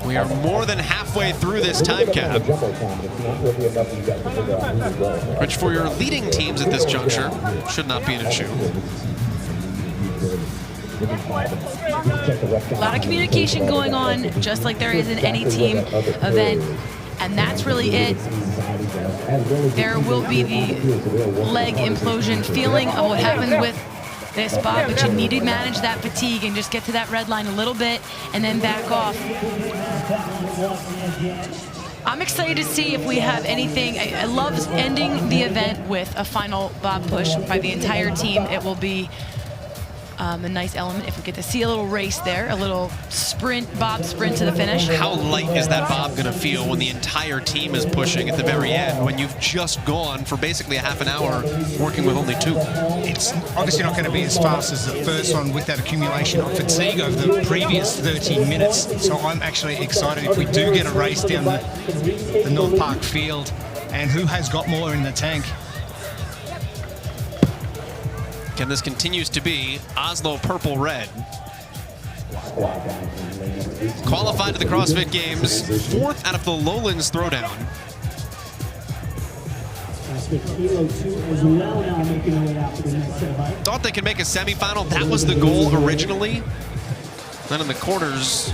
We are more than halfway through this time cap, which for your leading teams at this juncture should not be an issue. A lot of communication going on, just like there is in any team event. And that's really it. There will be the leg implosion feeling of what happened with this bob, but you need to manage that fatigue and just get to that red line a little bit and then back off. I'm excited to see if we have anything. I love ending the event with a final bob push by the entire team. It will be a nice element if we get to see a little race there, a little sprint, bob sprint to the finish. How light is that bob going to feel when the entire team is pushing at the very end, when you've just gone for basically a half an hour working with only 2? It's obviously not going to be as fast as the first one with that accumulation of fatigue over the previous 30 minutes. So I'm actually excited if we do get a race down the North Park field, and who has got more in the tank. And this continues to be Oslo Purple Red. Qualified to the CrossFit Games, 4th out of the Lowlands Throwdown. Thought they could make a semifinal. That was the goal originally. Then in the quarters,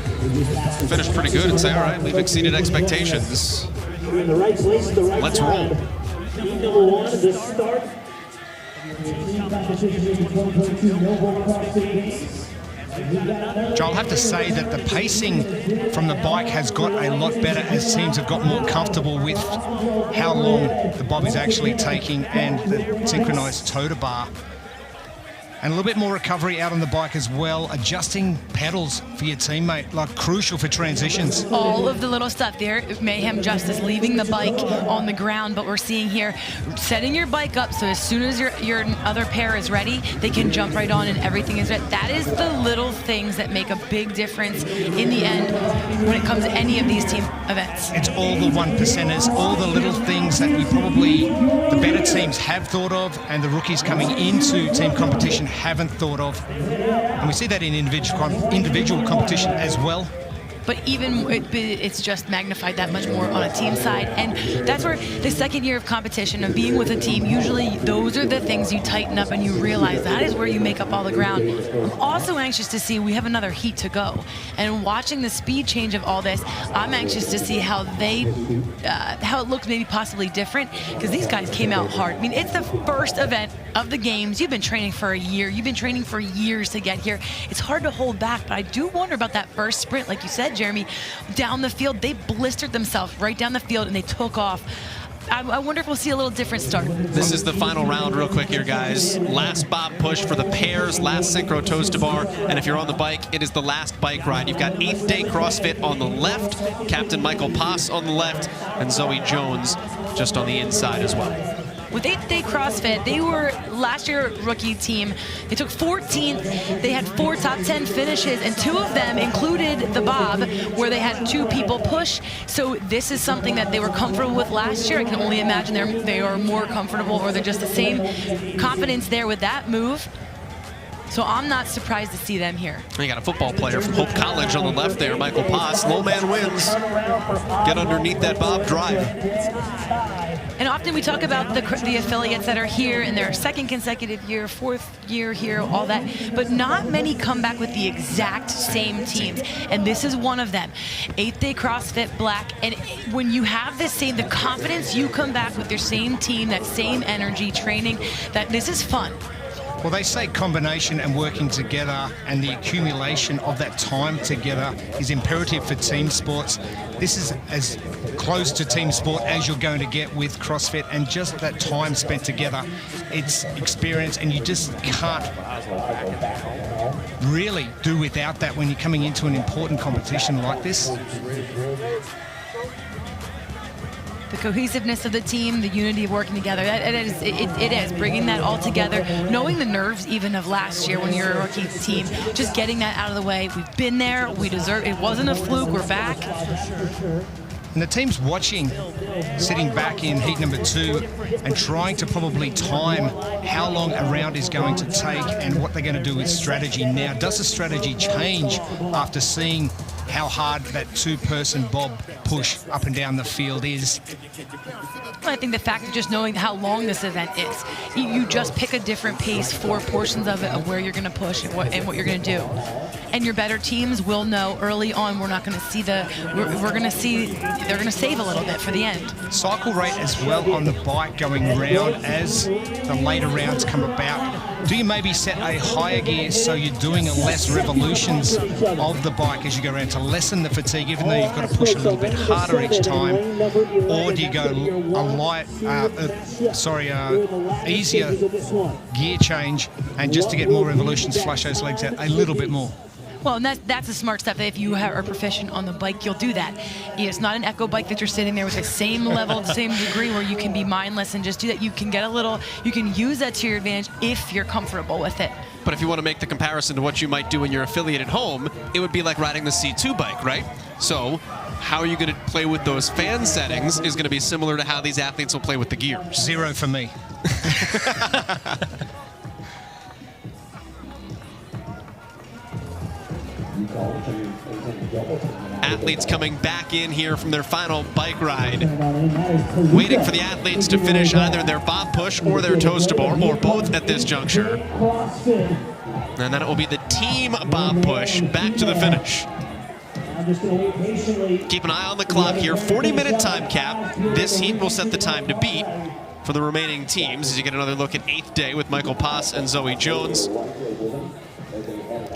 finished pretty good and say, all right, we've exceeded expectations. Let's roll. Team number 1 at the start. Joe, I'll have to say that the pacing from the bike has got a lot better as teams have got more comfortable with how long the bob is actually taking and the synchronized toe to bar. And a little bit more recovery out on the bike as well. Adjusting pedals for your teammate, like crucial for transitions. All of the little stuff there. Mayhem Justice leaving the bike on the ground, but we're seeing here setting your bike up so as soon as your other pair is ready, they can jump right on and everything is ready. That is the little things that make a big difference in the end when it comes to any of these team events. It's all the 1%ers, all the little things that we probably, the better teams have thought of and the rookies coming into team competition haven't thought of. And we see that in individual competition as well. But even it's just magnified that much more on a team side. And that's where the second year of competition, of being with a team, usually those are the things you tighten up and you realize that is where you make up all the ground. I'm also anxious to see, we have another heat to go. And watching the speed change of all this, I'm anxious to see how how it looks maybe possibly different, because these guys came out hard. I mean, it's the first event of the games. You've been training for a year. You've been training for years to get here. It's hard to hold back, but I do wonder about that first sprint, like you said, Jeremy, down the field. They blistered themselves right down the field and they took off. I wonder if we'll see a little different start. This is the final round real quick here, guys. Last bob push for the pairs, last synchro toes to bar, and if you're on the bike, it is the last bike ride. You've got 8th Day CrossFit on the left, Captain Michael Paas on the left, and Zoe Jones just on the inside as well. With 8th Day CrossFit, they were last year rookie team. They took 14th. They had 4 top 10 finishes, and 2 of them included the bob, where they had 2 people push. So this is something that they were comfortable with last year. I can only imagine they are more comfortable, or they're just the same confidence there with that move. So I'm not surprised to see them here. You got a football player from Hope College on the left there, Michael Paas. Low man wins. Get underneath that bob, drive. And often we talk about the affiliates that are here in their 2nd consecutive year, 4th year here, all that, but not many come back with the exact same teams. And this is one of them. 8th Day CrossFit Black. And when you have the confidence, you come back with your same team, that same energy, training, that this is fun. Well, they say combination and working together and the accumulation of that time together is imperative for team sports. This is as close to team sport as you're going to get with CrossFit, and just that time spent together, it's experience, and you just can't really do without that when you're coming into an important competition like this. The cohesiveness of the team, the unity of working together, it is bringing that all together, knowing the nerves even of last year when you're a rookie team, just getting that out of the way. We've been there, we deserve it. It wasn't a fluke, we're back. And the team's watching, sitting back in heat number 2 and trying to probably time how long a round is going to take and what they're going to do with strategy. Now, does the strategy change after seeing how hard that 2-person bob push up and down the field is? I think the fact of just knowing how long this event is, you just pick a different pace for portions of it, of where you're going to push and what you're going to do. And your better teams will know early on, we're not going to see they're going to save a little bit for the end. Cycle rate as well on the bike going round as the later rounds come about. Do you maybe set a higher gear so you're doing less revolutions of the bike as you go around to lessen the fatigue, even though you've got to push a little bit harder each time? Or do you go easier gear change, and just to get more revolutions, flush those legs out a little bit more? Well, and that's a smart step. If you are proficient on the bike, you'll do that. It's not an echo bike that you're sitting there with the same level, the same degree, where you can be mindless and just do that. You can get you can use that to your advantage if you're comfortable with it. But if you want to make the comparison to what you might do in your affiliate at home, it would be like riding the C2 bike, right? So how are you going to play with those fan settings is going to be similar to how these athletes will play with the gears. 0 for me. Athletes coming back in here from their final bike ride, waiting for the athletes to finish either their bob push or their toes to bar, or both at this juncture. And then it will be the team bob push back to the finish. Keep an eye on the clock here. 40-minute time cap. This heat will set the time to beat for the remaining teams as you get another look at 8th day with Michael Paas and Zoe Jones.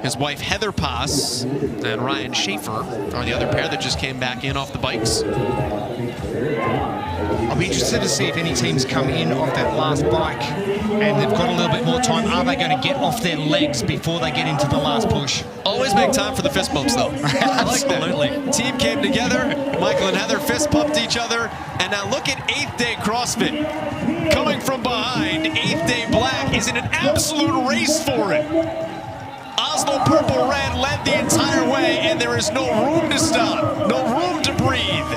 His wife Heather Paas and Ryan Schaefer are the other pair that just came back in off the bikes. I'll be interested to see if any teams come in off that last bike and they've got a little bit more time. Are they going to get off their legs before they get into the last push? Always make time for the fist bumps, though. Absolutely. Like that. Team came together. Michael and Heather fist pumped each other. And now look at 8th day CrossFit. Coming from behind, 8th day Black is in an absolute race for it. Oslo Purple Red led the entire way, and there is no room to stop, no room to breathe.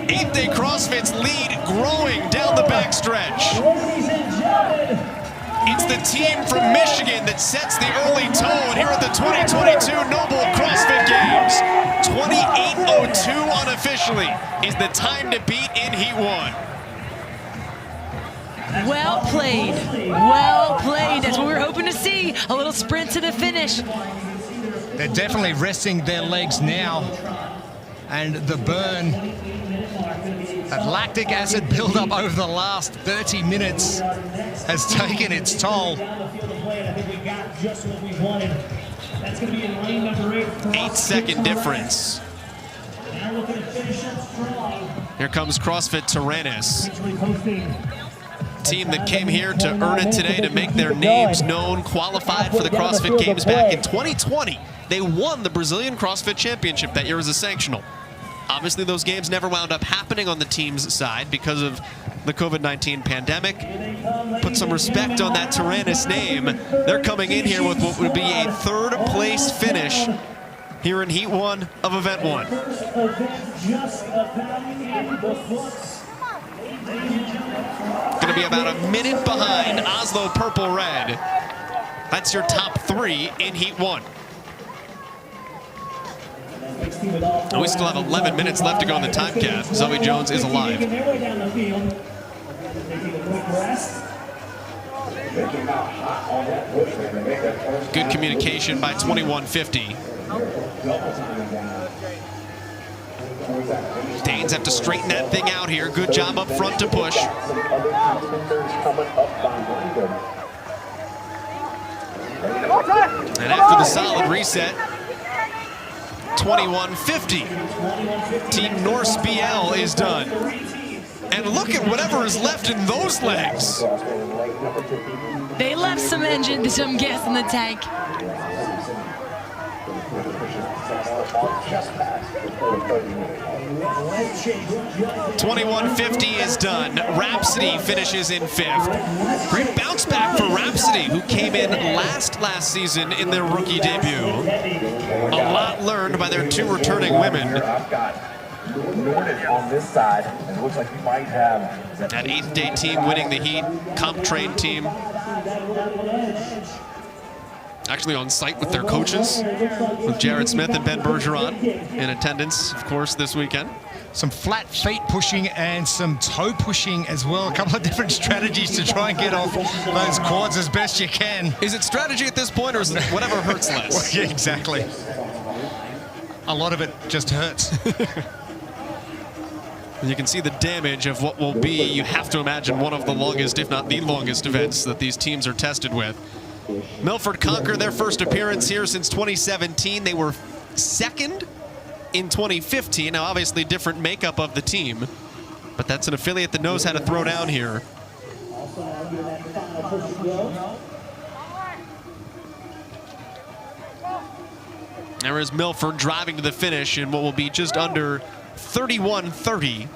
8th day CrossFit's lead growing down the backstretch. It's the team from Michigan that sets the early tone here at the 2022 NOBULL CrossFit Games. 28:02 unofficially is the time to beat in Heat 1. Well played. Well played. That's what we're hoping to see. A little sprint to the finish. They're definitely resting their legs now. And the burn, that lactic acid buildup over the last 30 minutes has taken its toll. 8-second difference. Here comes CrossFit Tyrannus. Team that came here to earn it today, to make their names known, qualified for the CrossFit Games back in 2020. They won the Brazilian CrossFit Championship that year as a sanctional. Obviously, those games never wound up happening on the team's side because of the COVID-19 pandemic. Put some respect on that Tyrannus name. They're coming in here with what would be a 3rd place finish here in Heat 1 of Event 1. Going to be about a minute behind Oslo Purple Red. That's your top 3 in Heat 1. And we still have 11 minutes left to go in the time cap. Zoe Jones is alive. Good communication by 2150. Danes have to straighten that thing out here. Good job up front to push. And after the solid reset, 2150. Team Norse BL is done. And look at whatever is left in those legs. They left some engine, some gas in the tank. 2150 is done. Rhapsody finishes in 5th. Great bounce back for Rhapsody, who came in last season in their rookie debut. A lot learned by their 2 returning women. On this side, and it looks like you might have that 8th day team winning the heat, comp train team. Actually on site with their coaches, with Jared Smith and Ben Bergeron in attendance, of course, this weekend. Some flat feet pushing and some toe pushing as well. A couple of different strategies to try and get off those quads as best you can. Is it strategy at this point, or is it whatever hurts less? Well, yeah, exactly. A lot of it just hurts. You can see the damage of what will be, you have to imagine, one of the longest, if not the longest, events that these teams are tested with. Milford conquered their first appearance here since 2017. They were 2nd in 2015. Now, obviously, different makeup of the team, but that's an affiliate that knows how to throw down here. There is Milford driving to the finish in what will be just under 31:30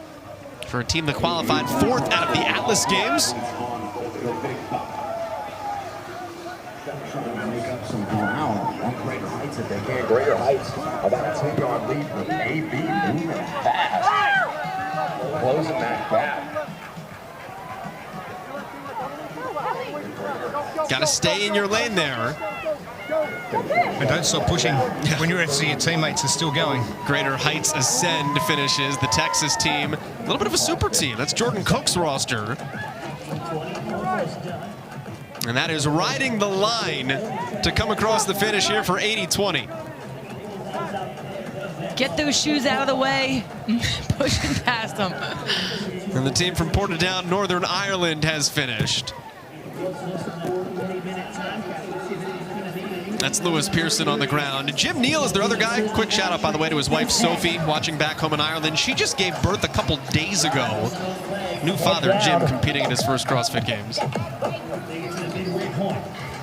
for a team that qualified 4th out of the Atlas Games. greater heights. About a 10-yard lead for AB moving fast. Closing that gap. Got to stay in your lane there. And don't stop pushing when your see your teammates are still going. Greater Heights Ascend finishes the Texas team. A little bit of a super team. That's Jordan Cook's roster. And that is riding the line to come across the finish here for 80-20. Get those shoes out of the way, pushing past them. And the team from Portadown, Northern Ireland has finished. That's Lewis Pearson on the ground. Jim Neal is their other guy. Quick shout out, by the way, to his wife, Sophie, watching back home in Ireland. She just gave birth a couple days ago. New father, Jim, competing in his first CrossFit Games.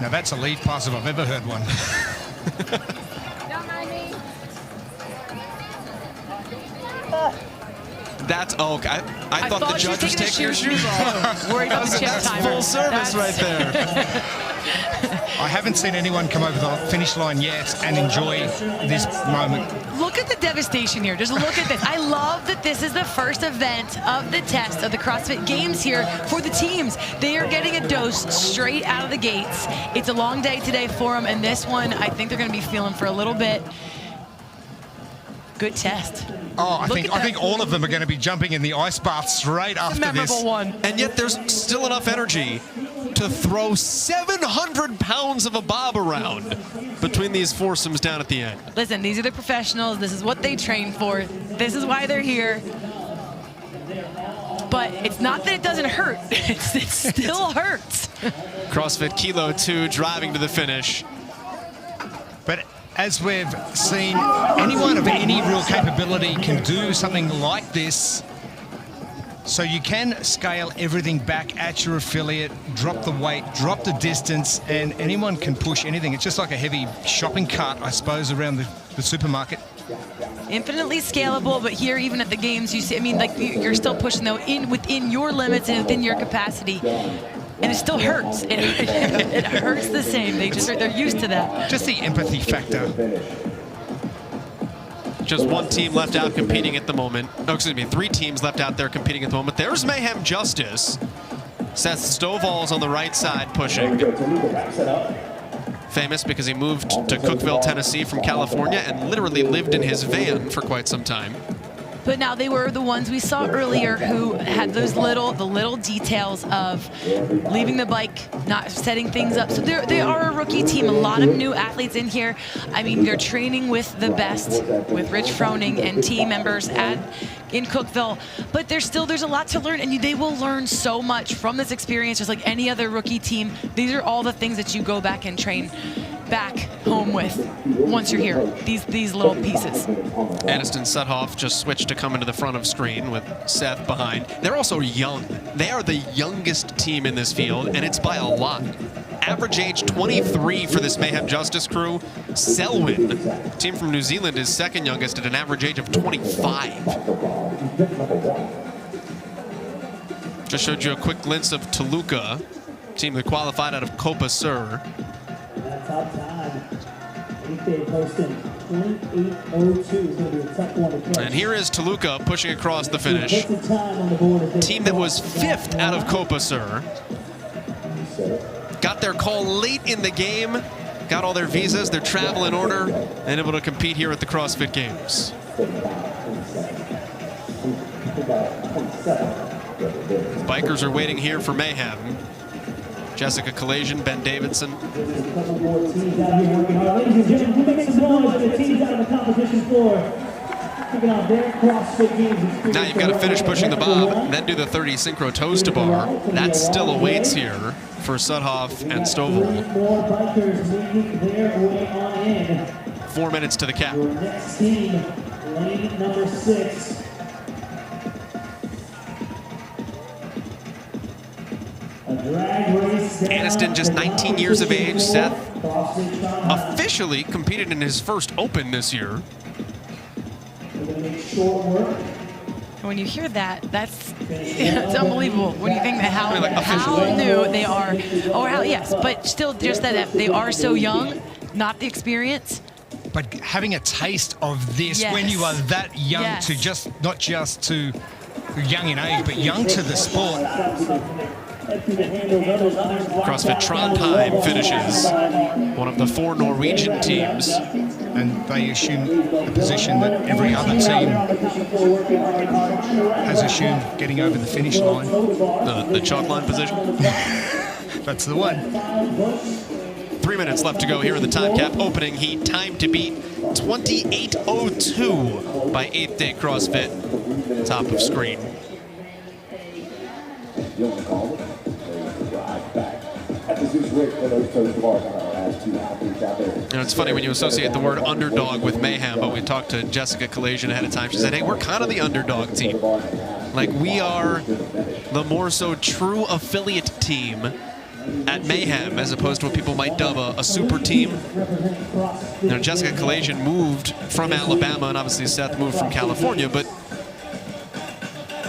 Now that's a lead pass if I've ever heard one. That's, oh, I thought the judge was taking your shoes off. Worried about the chip timer. Full service right there. I haven't seen anyone come over the finish line yet and enjoy this moment. Look at the devastation here. Just look at this. I love that this is the first event of the test of the CrossFit Games here for the teams. They are getting a dose straight out of the gates. It's a long day today for them, and this one I think they're going to be feeling for a little bit. Good test. Oh, I think all of them are going to be jumping in the ice bath straight after this. Memorable one. And yet there's still enough energy to throw 700 pounds of a bob around between these foursomes down at the end. Listen, these are the professionals. This is what they train for. This is why they're here. But it's not that it doesn't hurt. It still hurts. CrossFit Kilo 2 driving to the finish. But as we've seen, anyone of any real capability can do something like this. So you can scale everything back at your affiliate, drop the weight, drop the distance, and anyone can push anything. It's just like a heavy shopping cart, I suppose, around the supermarket. Infinitely scalable, but here, even at the games, you see, I mean, like, you're still pushing though within your limits and within your capacity. And it still hurts. It hurts the same. They're used to that. Just the empathy factor. Just one team left out competing at the moment. Oh, excuse me, 3 teams left out there competing at the moment. There's Mayhem Justice. Seth Stovall's on the right side pushing. Famous because he moved to Cookeville, Tennessee from California and literally lived in his van for quite some time. But now they were the ones we saw earlier who had those little details of leaving the bike, not setting things up. So they are a rookie team, a lot of new athletes in here. I mean, they're training with the best, with Rich Froning and team members in Cookeville. But there's a lot to learn, and they will learn so much from this experience, just like any other rookie team. These are all the things that you go back and train back home with once you're here, these little pieces. Aniston Suthoff just switched to come into the front of screen with Seth behind. They're also young. They are the youngest team in this field, and it's by a lot. Average age 23 for this Mayhem Justice crew. Selwyn, team from New Zealand, is second youngest at an average age of 25. Just showed you a quick glimpse of Toluca, team that qualified out of Copa Sur. Top time. Posting 28:02 is going to be a tough one to catch. And here is Toluca pushing across the finish. Team that was 5th out of Copa Sur. Got their call late in the game, got all their visas, their travel in order, and able to compete here at the CrossFit Games. Bikers are waiting here for Mayhem. Jessica Kalasian, Ben Davidson. Ladies and gentlemen, who makes some noise for the teams out of the competition floor? Kicking off their CrossFit Games. Now you've got to finish pushing the bob, then do the 30 synchro toes to bar. That still awaits here for Suthoff and Stovall. 4 minutes to the cap. Next team, lane number 6. Aniston, just 19 years of age. Seth officially competed in his first Open this year. When you hear that, it's unbelievable. When you think that how new they are, or how, yes, but still just that they are so young, not the experience. But having a taste of this when you are that young to just, not just to young in age, but young to the sport. CrossFit Trondheim finishes, one of the 4 Norwegian teams. And they assume the position that every other team has assumed, getting over the finish line. The chalk line position? That's the one. 3 minutes left to go here in the time cap opening heat. Time to beat 28:02 by 8th Day CrossFit. Top of screen. You know, it's funny when you associate the word underdog with mayhem, but we talked to Jessica Kalasian ahead of time. She said, hey, we're kind of the underdog team. Like, we are the more so true affiliate team at Mayhem, as opposed to what people might dub a super team. You know, Jessica Kalasian moved from Alabama, and obviously Seth moved from California, but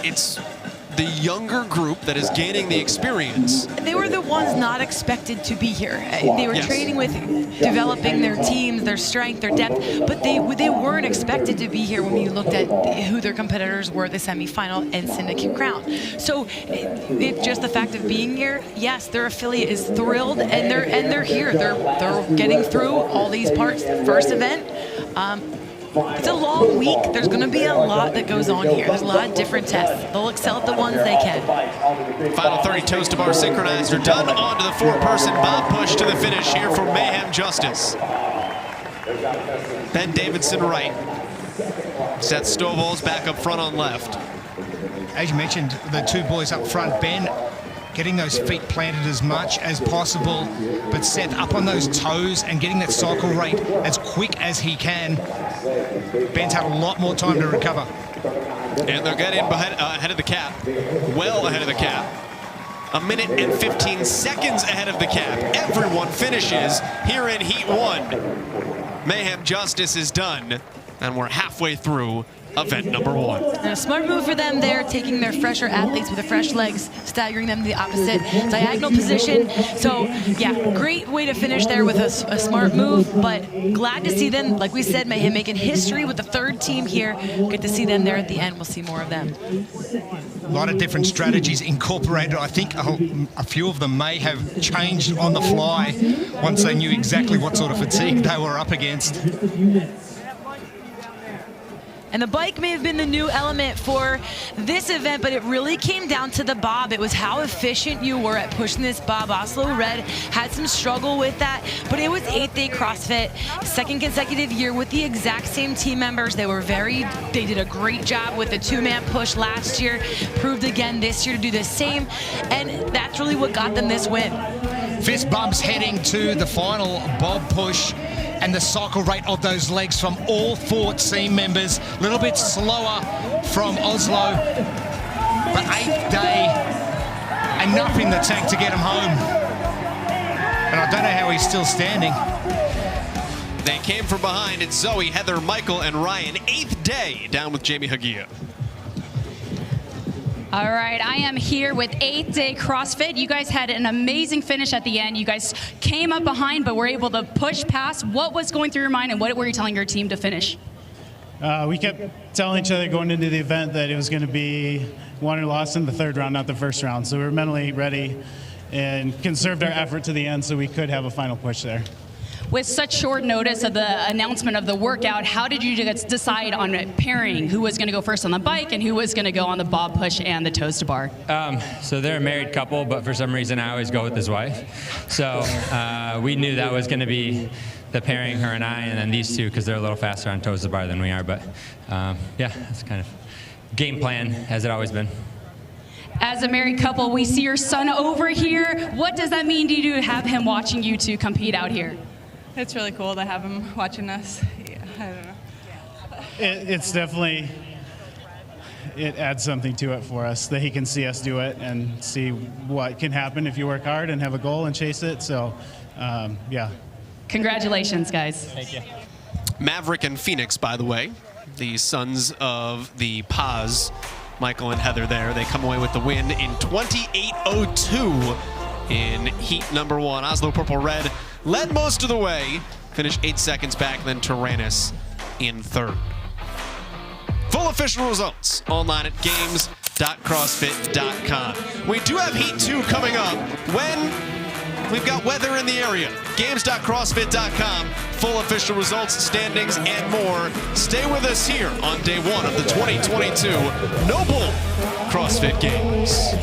it's the younger group that is gaining the experience. They were the ones not expected to be here. They were training with developing their teams, their strength, their depth, but they weren't expected to be here when you looked at who their competitors were, the semifinal and Syndicate Crown. So it's just the fact of being here, yes, their affiliate is thrilled, and they're here. They're getting through all these parts. First event. It's a long week. There's going to be a lot that goes on here. There's a lot of different tests. They'll excel at the ones they can. Final 30 toes to bar synchronized are done. On to the 4-person bob push to the finish here for Mayhem Justice. Ben Davidson right. Seth Stovall's back up front on left. As you mentioned, the 2 boys up front, Ben getting those feet planted as much as possible, but Seth up on those toes and getting that cycle rate as quick as he can. Ben's had a lot more time to recover. And they're getting ahead of the cap, well ahead of the cap. 1 minute and 15 seconds ahead of the cap. Everyone finishes here in Heat 1. Mayhem Justice is done, and we're halfway through event number 1. And a smart move for them there, taking their fresher athletes with the fresh legs, staggering them to the opposite diagonal position. So, yeah, great way to finish there with a smart move, but glad to see them, like we said, Mayhem making history with the 3rd team here. Good to see them there at the end. We'll see more of them. A lot of different strategies incorporated. I think a few of them may have changed on the fly once they knew exactly what sort of fatigue they were up against. And the bike may have been the new element for this event, but it really came down to the bob. It was how efficient you were at pushing this bob. Oslo Red had some struggle with that, but it was 8th Day CrossFit, 2nd consecutive year with the exact same team members. They did a great job with the 2-man push last year, proved again this year to do the same, and that's really what got them this win. Fist bumps heading to the final bob push, and the cycle rate of those legs from all 4 team members. A little bit slower from Oslo, but 8th Day, enough in the tank to get him home. And I don't know how he's still standing. They came from behind. It's Zoe, Heather, Michael, and Ryan. 8th Day down with Jamie Hagia. All right, I am here with 8th Day CrossFit. You guys had an amazing finish at the end. You guys came up behind, but were able to push past. What was going through your mind, and what were you telling your team to finish? We kept telling each other going into the event that it was going to be won or lost in the 3rd round, not the 1st round. So we were mentally ready and conserved our effort to the end so we could have a final push there. With such short notice of the announcement of the workout, how did you decide on pairing who was going to go first on the bike and who was going to go on the bob push and the toes to bar? So they're a married couple, but for some reason I always go with his wife. So we knew that was going to be the pairing, her and I, and then these 2, because they're a little faster on toes to bar than we are. But yeah, that's kind of game plan, as it always been. As a married couple, we see your son over here. What does that mean to you to have him watching you to compete out here? It's really cool to have him watching us. Yeah, I don't know. It's definitely, it adds something to it for us that he can see us do it and see what can happen if you work hard and have a goal and chase it. So, yeah. Congratulations, guys. Thank you. Maverick and Phoenix, by the way, the sons of the Paz, Michael and Heather there. They come away with the win in 28:02 in heat number 1. Oslo Purple Red led most of the way, finished 8 seconds back, then Tyrannus in 3rd. Full official results online at Games. games.crossfit.com. We do have Heat 2 coming up when we've got weather in the area. Games.crossfit.com. Full official results, standings, and more. Stay with us here on day one of the 2022 NOBULL CrossFit Games.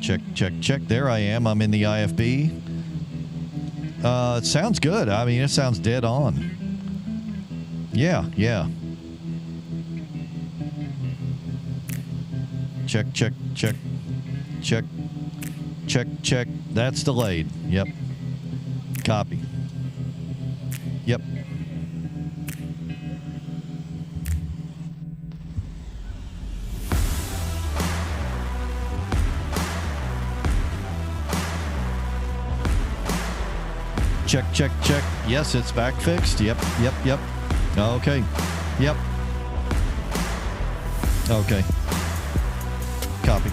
Check, check, check. There I am. I'm in the IFB. It sounds good. I mean, it sounds dead on. Yeah, yeah. Check, check, check, check, check, check. That's delayed. Yep. Copy. Yep. Check, check, check. Yes, it's back fixed. Yep, yep, yep. Okay. Yep. Okay. Copy.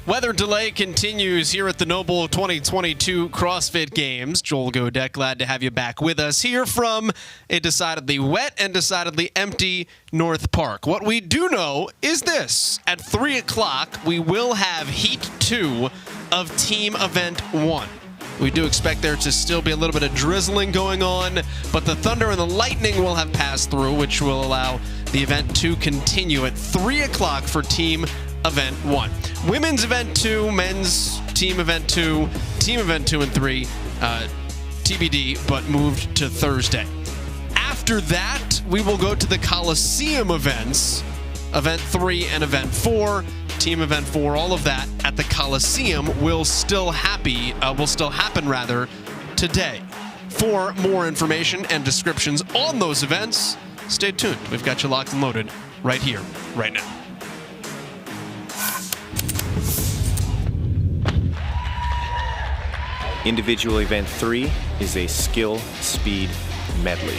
Weather delay continues here at the NOBULL 2022 CrossFit Games. Joel Godek, glad to have you back with us here from a decidedly wet and decidedly empty North Park. What we do know is this. At 3 o'clock, we will have Heat 2 of Team Event 1. We do expect there to still be a little bit of drizzling going on, but the thunder and the lightning will have passed through, which will allow the event to continue at 3 o'clock for Team Event 1. Women's Event 2, Men's Team Event 2, Team Event 2 and 3, TBD, but moved to Thursday. After that, we will go to the Coliseum events, Event 3 and Event 4, Team Event 4, all of that at the Coliseum will still happen today. For more information and descriptions on those events, stay tuned. We've got you locked and loaded right here, right now. Individual Event 3 is a skill speed medley.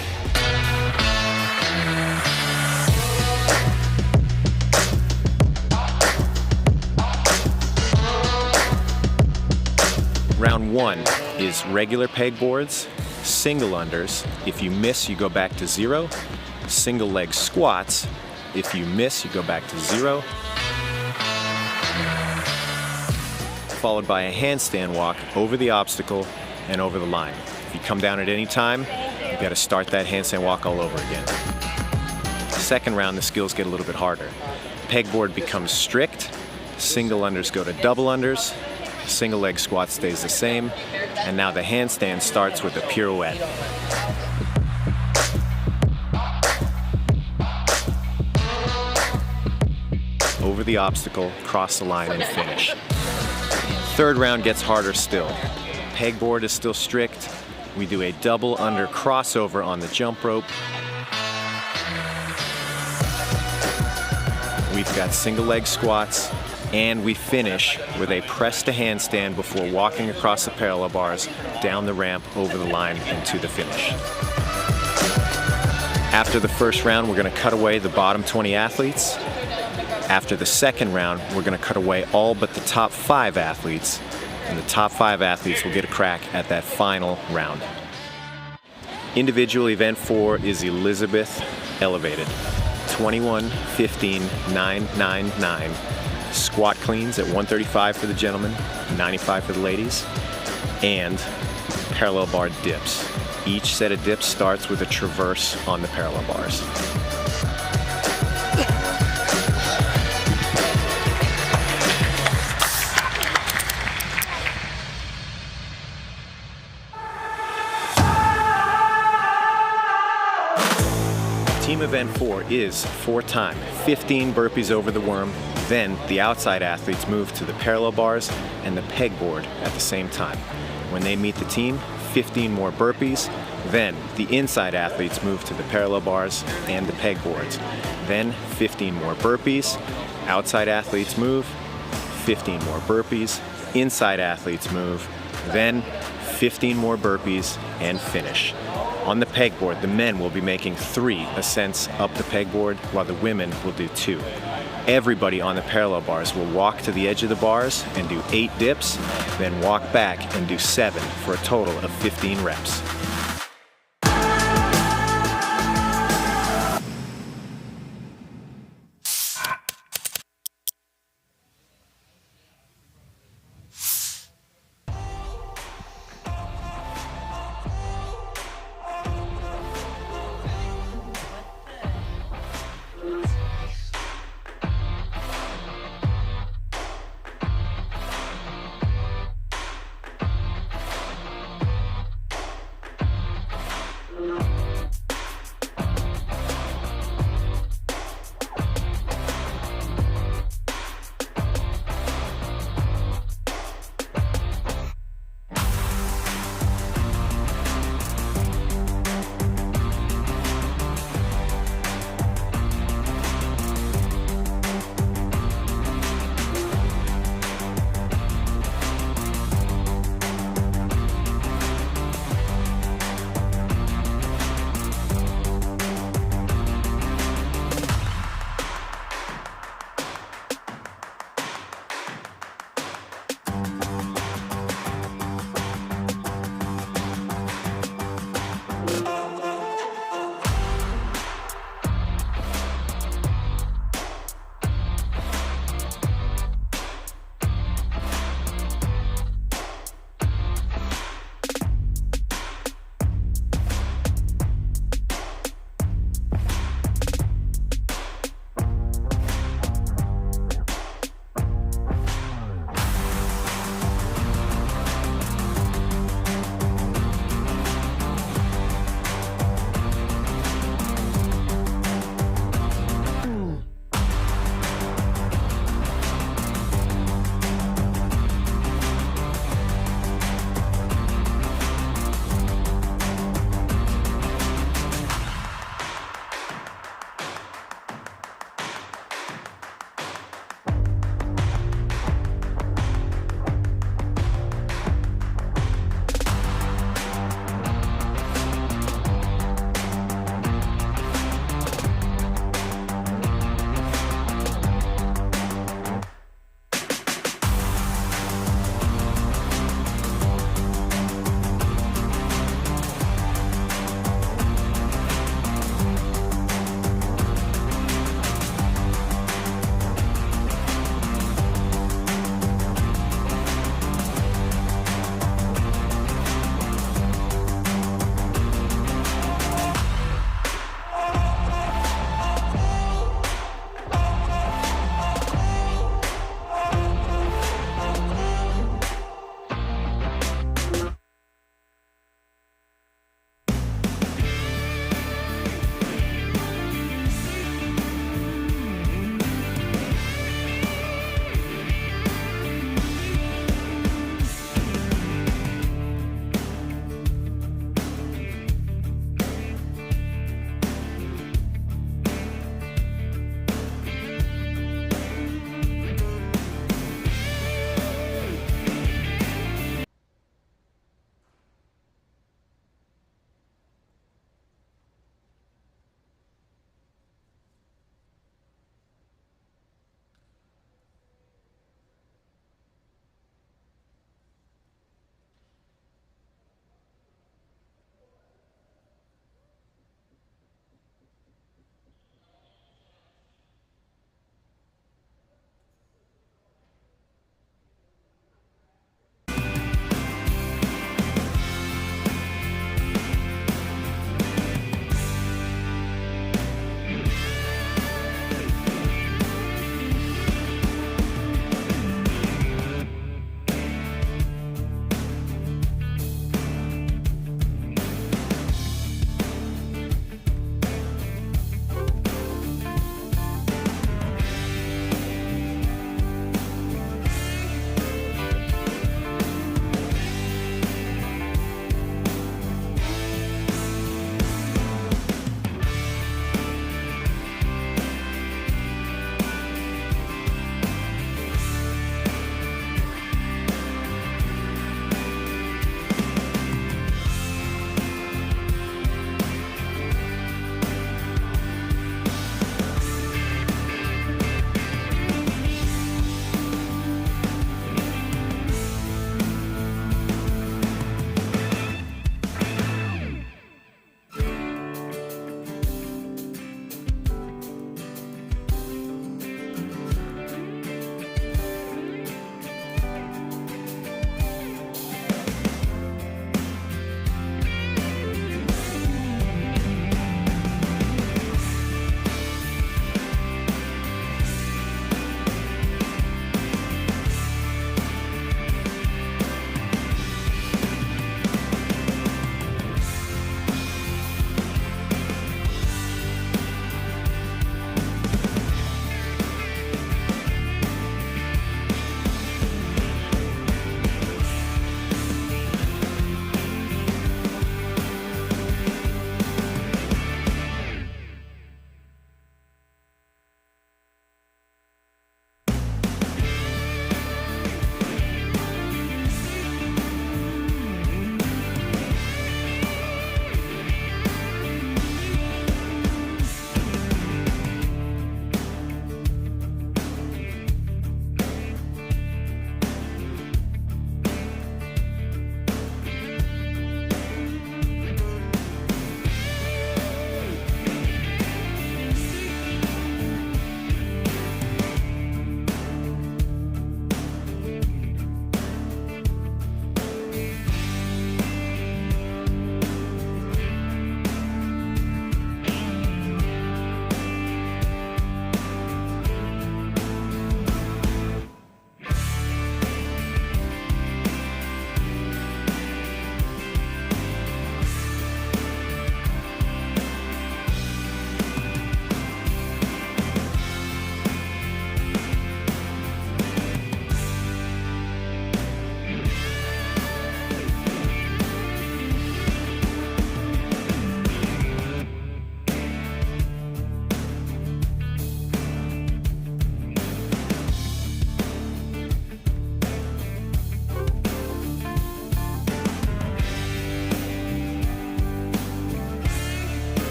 Round 1 is regular pegboards, single unders. If you miss, you go back to 0. Single leg squats. If you miss, you go back to 0. Followed by a handstand walk over the obstacle and over the line. If you come down at any time, you've got to start that handstand walk all over again. Second round, the skills get a little bit harder. Pegboard becomes strict. Single unders go to double unders. Single leg squat stays the same. And now the handstand starts with a pirouette. Over the obstacle, cross the line, and finish. Third round gets harder still. Pegboard is still strict. We do a double under crossover on the jump rope. We've got single leg squats, and we finish with a press to handstand before walking across the parallel bars, down the ramp, over the line, and to the finish. After the first round, we're going to cut away the bottom 20 athletes. After the second round, we're going to cut away all but the top 5 athletes, and the top 5 athletes will get a crack at that final round. Individual Event 4 is Elizabeth Elevated. 21, 15, 9, 9, 9. Squat cleans at 135 for the gentlemen, 95 for the ladies, and parallel bar dips. Each set of dips starts with a traverse on the parallel bars. Team Event 4 is 4-time, 15 burpees over the worm. Then the outside athletes move to the parallel bars and the pegboard at the same time. When they meet the team, 15 more burpees. Then the inside athletes move to the parallel bars and the pegboards. Then 15 more burpees. Outside athletes move, 15 more burpees. Inside athletes move. Then 15 more burpees and finish. On the pegboard, the men will be making 3 ascents up the pegboard, while the women will do 2. Everybody on the parallel bars will walk to the edge of the bars and do 8 dips, then walk back and do 7 for a total of 15 reps.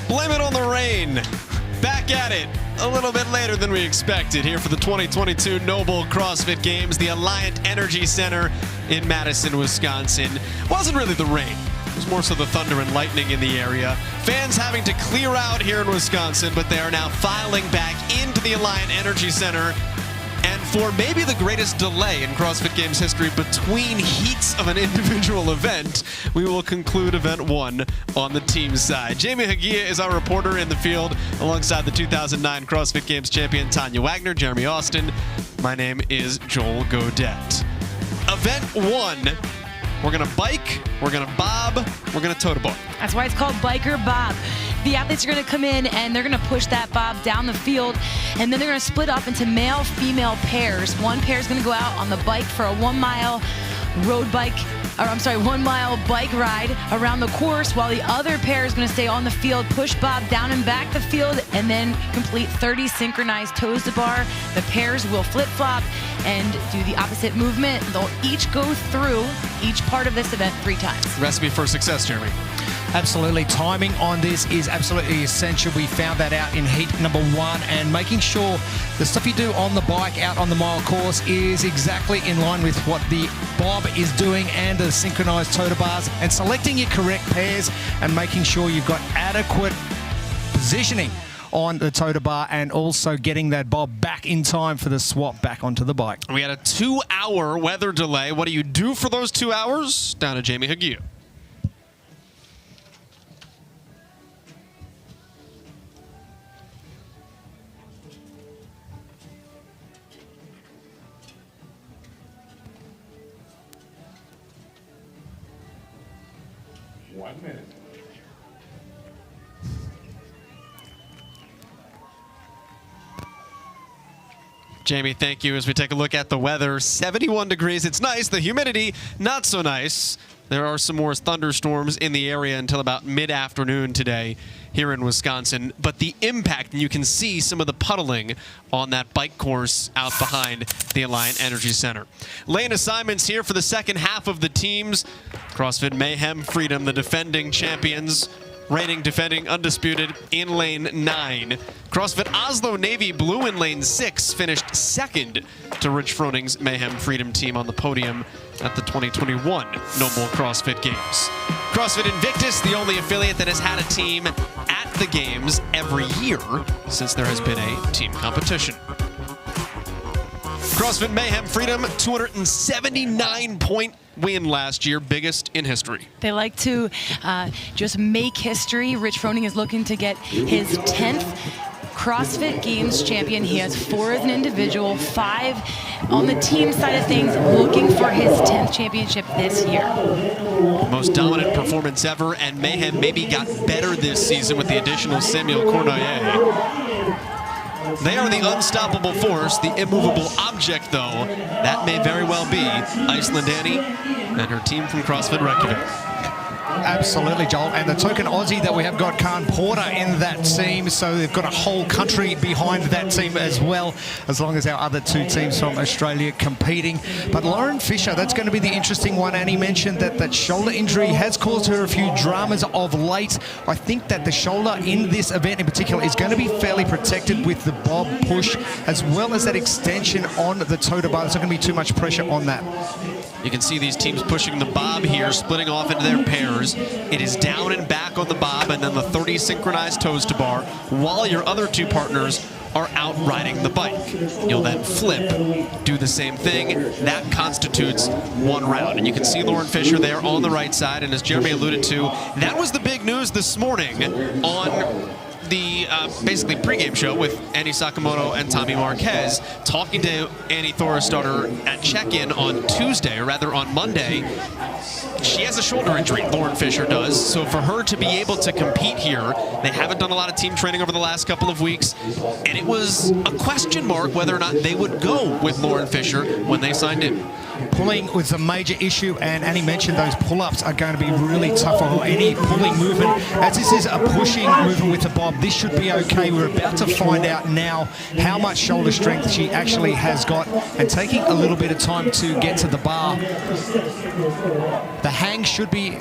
Blame it on the rain. Back at it a little bit later than we expected here for the 2022 NOBULL CrossFit Games, the Alliant Energy Center in Madison, Wisconsin. Wasn't really the rain. It was more so the thunder and lightning in the area. Fans having to clear out here in Wisconsin, but they are now filing back into the Alliant Energy Center. And for maybe the greatest delay in CrossFit Games history between heats of an individual event, we will conclude event 1 on the team side. Jamie Hagia is our reporter in the field alongside the 2009 CrossFit Games champion Tanya Wagner, Jeremy Austin. My name is Joel Godet. Event 1, we're going to bike, we're going to bob, we're going to tote a bar. That's why it's called Biker Bob. The athletes are going to come in and they're going to push that bob down the field, and then they're going to split up into male-female pairs. One pair is going to go out on the bike for a 1 mile bike ride around the course, while the other pair is going to stay on the field, push bob down and back the field, and then complete 30 synchronized toes to bar. The pairs will flip-flop and do the opposite movement. They'll each go through each part of this event 3 times. Recipe for success, Jeremy. Absolutely. Timing on this is absolutely essential. We found that out in heat number 1, and making sure the stuff you do on the bike out on the mile course is exactly in line with what the bob is doing and the synchronized toter bars, and selecting your correct pairs and making sure you've got adequate positioning on the toter bar, and also getting that bob back in time for the swap back onto the bike. We had a 2-hour weather delay. What do you do for those 2 hours? Down to Jamie Hagia. Jamie, thank you. As we take a look at the weather, 71 degrees. It's nice. The humidity, not so nice. There are some more thunderstorms in the area until about mid-afternoon today here in Wisconsin. But the impact, and you can see some of the puddling on that bike course out behind the Alliant Energy Center. Lane assignments here for the second half of the teams. CrossFit Mayhem Freedom, the defending champions, reigning, defending, undisputed in lane 9. CrossFit Oslo Navy Blue in lane 6 finished second to Rich Froning's Mayhem Freedom team on the podium at the 2021 NOBULL CrossFit Games. CrossFit Invictus, the only affiliate that has had a team at the games every year since there has been a team competition. CrossFit Mayhem Freedom, 279-point win last year, biggest in history. They like to just make history. Rich Froning is looking to get his 10th CrossFit Games champion. He has 4 as an individual, 5 on the team side of things, looking for his 10th championship this year. Most dominant performance ever, and Mayhem maybe got better this season with the additional Samuel Cornoyer. They are the unstoppable force, the immovable object, though. That may very well be Iceland Annie and her team from CrossFit Reykjavik. Absolutely, Joel. And the token Aussie that we have got, Khan Porter, in that team. So they've got a whole country behind that team as well, as long as our other 2 teams from Australia competing. But Lauren Fisher, that's going to be the interesting one. Annie mentioned that that shoulder injury has caused her a few dramas of late. I think that the shoulder in this event in particular is going to be fairly protected with the bob push, as well as that extension on the toter bar. There's not going to be too much pressure on that. You can see these teams pushing the bob here, splitting off into their pairs. It is down and back on the bob, and then the 30 synchronized toes to bar, while your other 2 partners are out riding the bike. You'll then flip, do the same thing. That constitutes 1 round. And you can see Lauren Fisher there on the right side, and as Jeremy alluded to, that was the big news this morning on the basically pregame show with Annie Sakamoto and Tommy Marquez, talking to Annie Thorstadter at check-in on Tuesday, or rather on Monday. She has a shoulder injury, Lauren Fisher does, so for her to be able to compete here, they haven't done a lot of team training over the last couple of weeks, and it was a question mark whether or not they would go with Lauren Fisher when they signed in. Pulling was a major issue, and Annie mentioned those pull-ups are going to be really tough for any pulling movement. As this is a pushing movement with the bob, this should be okay. We're about to find out now how much shoulder strength she actually has got, and taking a little bit of time to get to the bar. The hang should be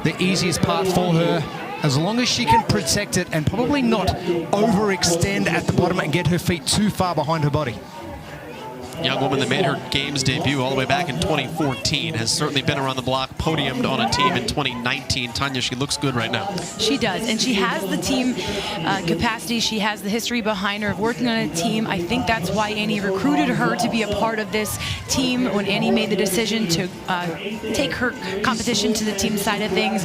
the easiest part for her. as long as she can protect it and probably not overextend at the bottom and get her feet too far behind her body. Young woman that made her Games debut all the way back in 2014 has certainly been around the block, podiumed on a team in 2019. Tanya, she looks good right now. She does, and she has the team capacity. She has the history behind her of working on a team. I think that's why Annie recruited her to be a part of this team when Annie made the decision to take her competition to the team side of things.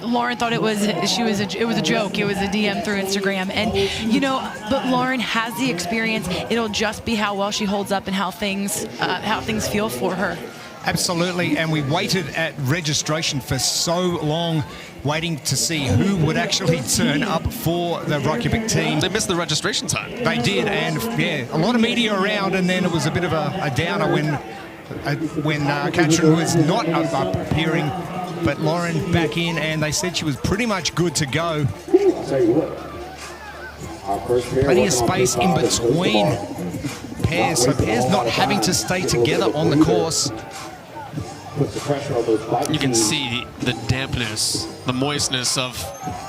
Lauren thought it was a joke. It was a DM through Instagram, and but Lauren has the experience. It'll just be how well she holds up and how things feel for her. Absolutely, and we waited at registration for so long, waiting to see who would actually turn up for the Reykjavik team. They missed the registration time. They did, and yeah, a lot of media around, and then it was a bit of a downer when Katrin was not appearing, but Lauren back in, and they said she was pretty much good to go. Plenty of space in between pairs, so pairs not having to stay together on the course. You can see the dampness, the moistness of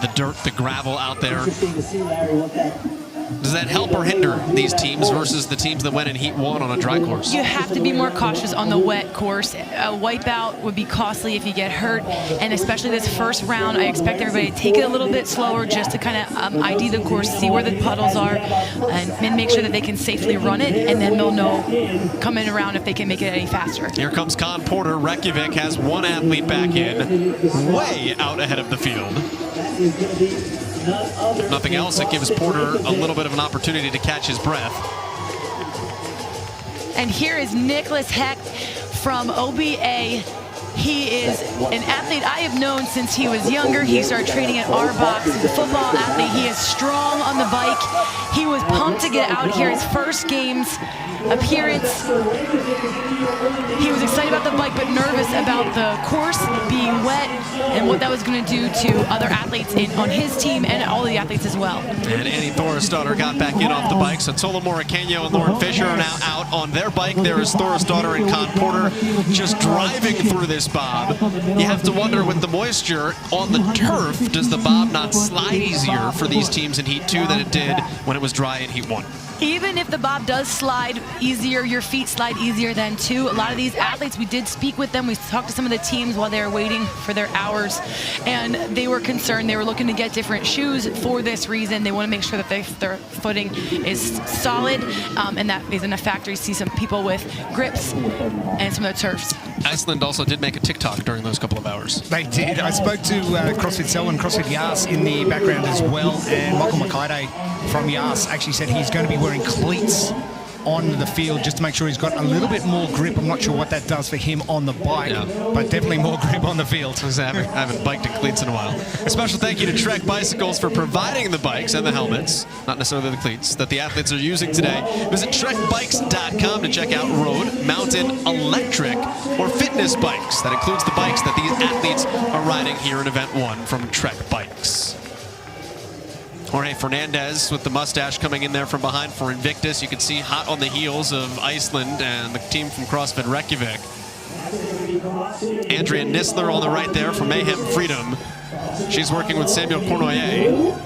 the dirt, the gravel out there. Does that help or hinder these teams versus the teams that went in Heat 1 on a dry course? You have to be more cautious on the wet course. A wipeout would be costly if you get hurt, and especially this first round, I expect everybody to take it a little bit slower just to kind of ID the course, see where the puddles are, and make sure that they can safely run it, and then they'll know coming around if they can make it any faster. Here comes Con Porter. Reykjavik has one athlete back in, way out ahead of the field. If nothing else, it gives Porter a little bit of an opportunity to catch his breath. And here is Nicholas Hecht from OBA. He is an athlete I have known since he was younger. He started training at R-Box. He's a football athlete. He is strong on the bike. He was pumped to get out here, his first Games appearance. He was excited about the bike, but nervous about the course being wet and what that was going to do to other athletes on his team and all the athletes as well. And Annie Thorisdottir got back in off the bike, so Tola Morikano and Lauren Fisher are now out on their bike. There is Thorisdottir and Con Porter just driving through this bob. You have to wonder, with the moisture on the turf, does the bob not slide easier for these teams in Heat 2 than it did when it was dry in Heat 1? Even if the bob does slide easier, your feet slide easier then too. A lot of these athletes, we did speak with them. We talked to some of the teams while they were waiting for their hours, and they were concerned. They were looking to get different shoes for this reason. They want to make sure that their footing is solid, and that isn't a factor. You see some people with grips and some of the turfs. Iceland also did make a TikTok during those couple of hours. They did. I spoke to CrossFit Selwyn, CrossFit Yas in the background as well, and Michael Makaide from Yas actually said he's going to be wearing cleats on the field just to make sure he's got a little bit more grip. I'm not sure what that does for him on the bike, but definitely more grip on the field. I haven't biked in cleats in a while. A special thank you to Trek Bicycles for providing the bikes and the helmets, not necessarily the cleats, that the athletes are using today. Visit trekbikes.com to check out road, mountain, electric, or fitness bikes. That includes the bikes that these athletes are riding here in Event 1 from Trek Bikes. Jorge Fernandez with the mustache coming in there from behind for Invictus. You can see hot on the heels of Iceland and the team from CrossFit Reykjavik. Andrea Nisler on the right there for Mayhem Freedom. She's working with Samuel Cournoyer.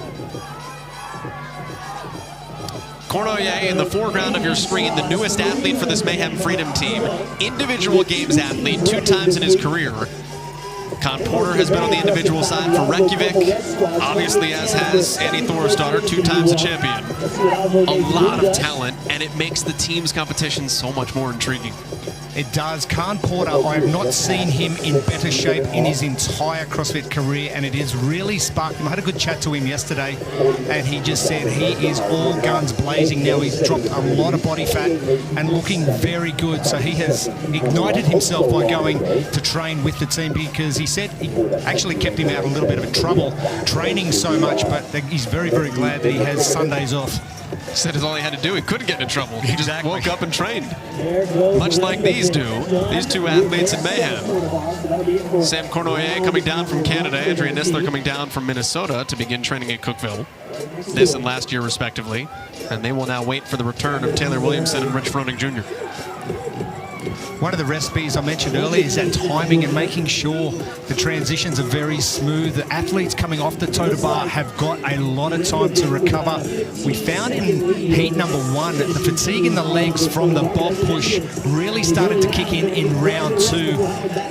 Cournoyer in the foreground of your screen, the newest athlete for this Mayhem Freedom team. Individual Games athlete 2 times in his career. Con Porter has been on the individual side for Reykjavik, obviously, as has Annie Thorisdottir, 2 times a champion. A lot of talent, and it makes the team's competition so much more intriguing. It does. Con Porter, I have not seen him in better shape in his entire CrossFit career, and it has really sparked him. I had a good chat to him yesterday, and he just said he is all guns blazing now. He's dropped a lot of body fat and looking very good. So he has ignited himself by going to train with the team, because he said he actually kept him out a little bit of trouble training so much, but he's very, very glad that he has Sundays off. He said that's all he had to do. He couldn't get in trouble. He just woke up and trained. Much like these do. These 2 athletes in Mayhem. Sam Cournoyer coming down from Canada, Andrea Nisler coming down from Minnesota to begin training at Cookeville. This and last year, respectively. And they will now wait for the return of Taylor Williamson and Rich Froning Jr. one of the recipes I mentioned earlier is that timing and making sure the transitions are very smooth. The athletes coming off the toe to bar have got a lot of time to recover. We found in heat number 1 that the fatigue in the legs from the bob push really started to kick in round 2.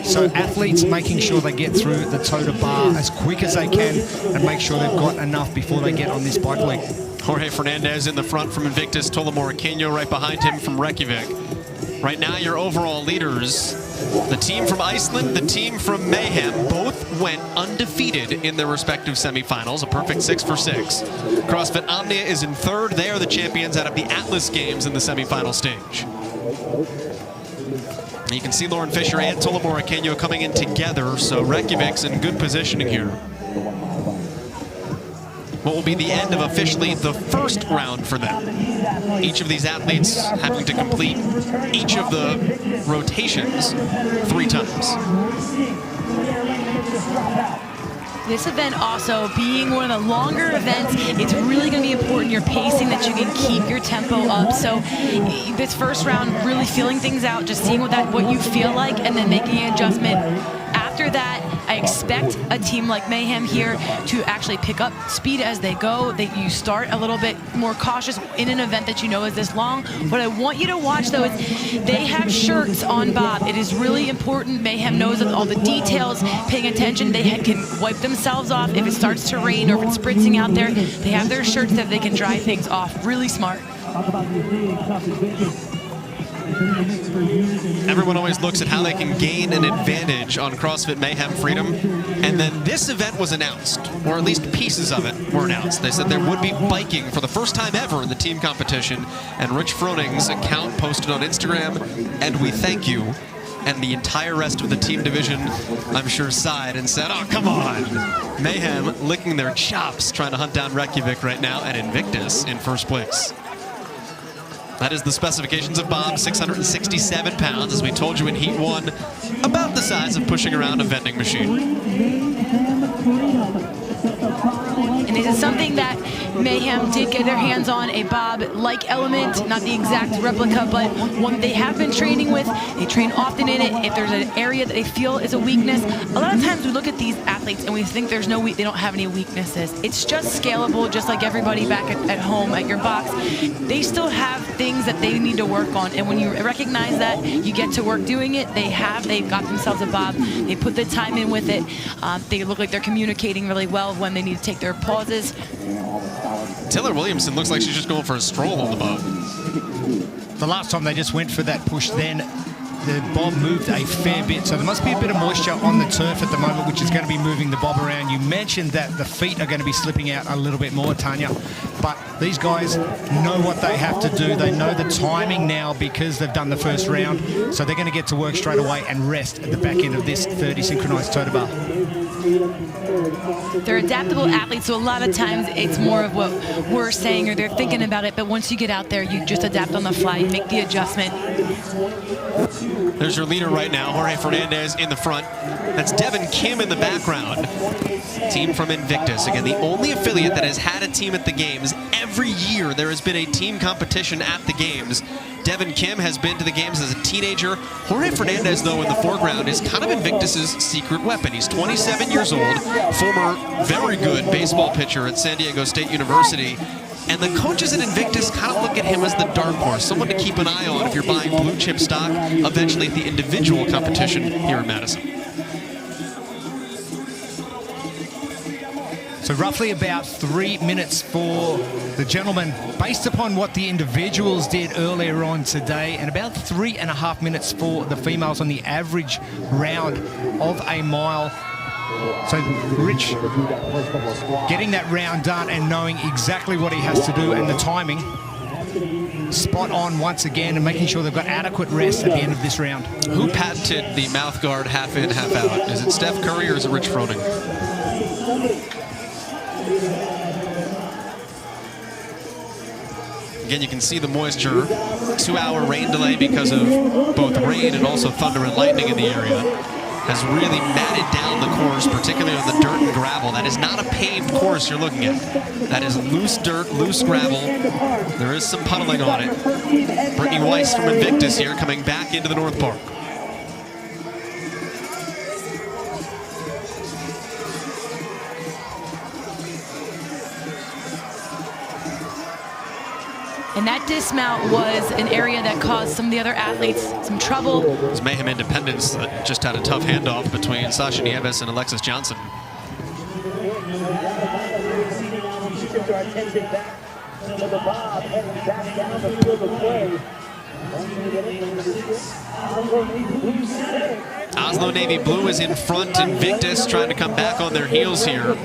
So athletes making sure they get through the toe to bar as quick as they can and make sure they've got enough before they get on this bike leg. Jorge Fernandez in the front from Invictus, Tolamora Kenyo right behind him from Reykjavik. Right now, your overall leaders, the team from Iceland, the team from Mayhem, both went undefeated in their respective semifinals, a perfect 6 for 6. CrossFit Omnia is in 3rd. They are the champions out of the Atlas Games in the semifinal stage. You can see Lauren Fisher and Tolamora Kenyo coming in together, so Reykjavik's in good positioning here. What will be the end of officially the first round for them. Each of these athletes having to complete each of the rotations 3 times. This event also being one of the longer events, it's really going to be important your pacing, that you can keep your tempo up. So this first round, really feeling things out, just seeing what you feel like, and then making an adjustment. After that, I expect a team like Mayhem here to actually pick up speed as they go. That you start a little bit more cautious in an event that you know is this long. What I want you to watch, though, is they have shirts on Bob. It is really important. Mayhem knows all the details, paying attention. They can wipe themselves off if it starts to rain or if it's spritzing out there. They have their shirts that they can dry things off. Really smart. Everyone always looks at how they can gain an advantage on CrossFit Mayhem Freedom, and then this event was announced, or at least pieces of it were announced. They said there would be biking for the first time ever in the team competition, and Rich Froning's account posted on Instagram, and we thank you. And the entire rest of the team division, I'm sure, sighed and said, oh, come on. Mayhem licking their chops trying to hunt down Reykjavik right now, and Invictus in first place. That is the specifications of Bob, 667 pounds, as we told you in Heat 1, about the size of pushing around a vending machine. And this is something that Mayhem did get their hands on, a Bob-like element, not the exact replica, but one they have been training with. They train often in it. If there's an area that they feel is a weakness, a lot of times we look at these athletes and we think they don't have any weaknesses. It's just scalable, just like everybody back at home at your box. They still have things that they need to work on, and when you recognize that, you get to work doing it. They've got themselves a Bob. They put the time in with it. They look like they're communicating really well when they need to take their pauses. Taylor Williamson looks like she's just going for a stroll on the bob. The last time they just went for that push, then the bob moved a fair bit. So there must be a bit of moisture on the turf at the moment, which is going to be moving the bob around. You mentioned that the feet are going to be slipping out a little bit more, Tanya. But these guys know what they have to do. They know the timing now because they've done the first round. So they're going to get to work straight away and rest at the back end of this 30 synchronized toe to bar. They're adaptable athletes, so a lot of times it's more of what we're saying or they're thinking about it, but once you get out there, you just adapt on the fly, you make the adjustment. There's your leader right now, Jorge Fernandez in the front. That's Devin Kim in the background. Team from Invictus. Again, the only affiliate that has had a team at the games. Every year there has been a team competition at the games. Devin Kim has been to the games as a teenager. Jorge Fernandez, though, in the foreground is kind of Invictus's secret weapon. He's 27 years old, former very good baseball pitcher at San Diego State University. And the coaches at Invictus kind of look at him as the dark horse, someone to keep an eye on if you're buying blue chip stock, eventually at the individual competition here in Madison. So roughly about 3 minutes for the gentlemen, based upon what the individuals did earlier on today, and about 3.5 minutes for the females on the average round of a mile. So Rich getting that round done and knowing exactly what he has to do and the timing spot on once again, and making sure they've got adequate rest at the end of this round. Who patented the mouth guard half in, half out? Is it Steph Curry or is it Rich Froning? Again, you can see the moisture, 2-hour rain delay because of both rain and also thunder and lightning in the area has really matted down the course, particularly on the dirt and gravel. That is not a paved course you're looking at. That is loose dirt, loose gravel. There is some puddling on it. Brittany Weiss from Invictus here coming back into the North Park. And that dismount was an area that caused some of the other athletes some trouble. It's Mayhem Independence that just had a tough handoff between Sasha Nieves and Alexis Johnson. Oslo Navy Blue is in front. Invictus trying to come back on their heels here.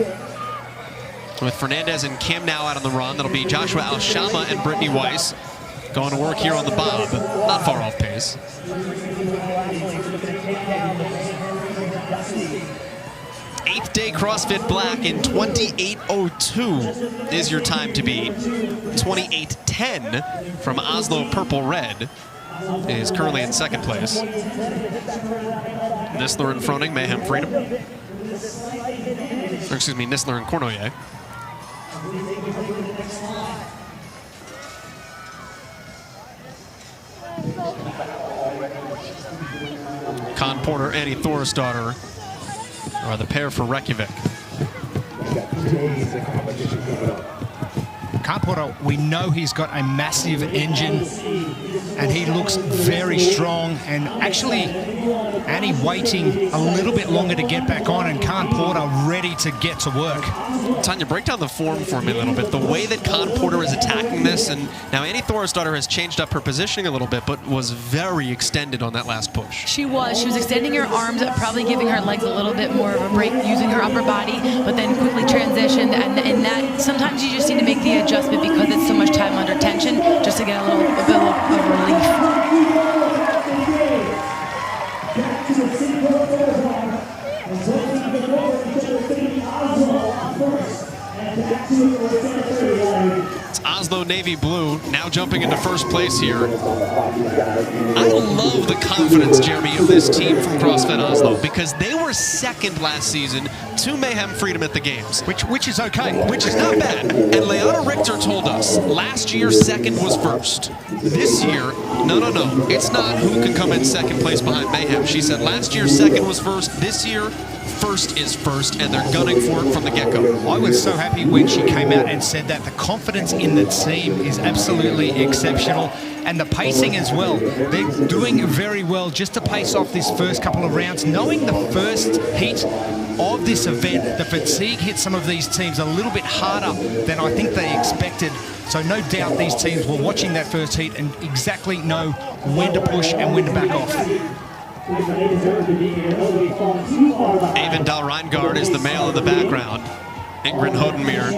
With Fernandez and Kim now out on the run. That'll be Joshua Alshama and Brittany Weiss going to work here on the bob. Not far off pace. 8th day CrossFit Black in 28:02 is your time to beat. 28:10 from Oslo Purple Red is currently in 2nd place. Nistler and Froning, Mayhem Freedom. Or excuse me, Nistler and Cornoyer. Con Porter, Annie Thorisdottir are the pair for Reykjavik. Con Porter, we know he's got a massive engine and he looks very strong, and actually Annie waiting a little bit longer to get back on, and Con Porter ready to get to work. Tanya, break down the form for me a little bit. The way that Con Porter is attacking this, and now Annie Thorisdottir has changed up her positioning a little bit, but was very extended on that last push. She was extending her arms, probably giving her legs a little bit more of a break, using her upper body, but then quickly transitioned, and that sometimes you just need to make the adjustment because it's so much time under tension, just to get a bit of relief. It's Oslo Navy Blue now jumping into 1st place here. I love the confidence, Jeremy, of this team from CrossFit Oslo, because they were 2nd last season to Mayhem Freedom at the Games. Which is okay. Which is not bad. And Leona Richter told us last year 2nd was 1st. This year, no. It's not who can come in 2nd place behind Mayhem. She said last year 2nd was 1st. This year, 1st is 1st, and they're gunning for it from the get-go. I was so happy when she came out and said that the confidence in the team is absolutely exceptional, and the pacing as well. They're doing very well just to pace off this first couple of rounds. Knowing the first heat of this event, the fatigue hit some of these teams a little bit harder than I think they expected. So no doubt these teams were watching that first heat and exactly know when to push and when to back off. Avon Dalreingard is the male in the background. Ingrid Hodenmere,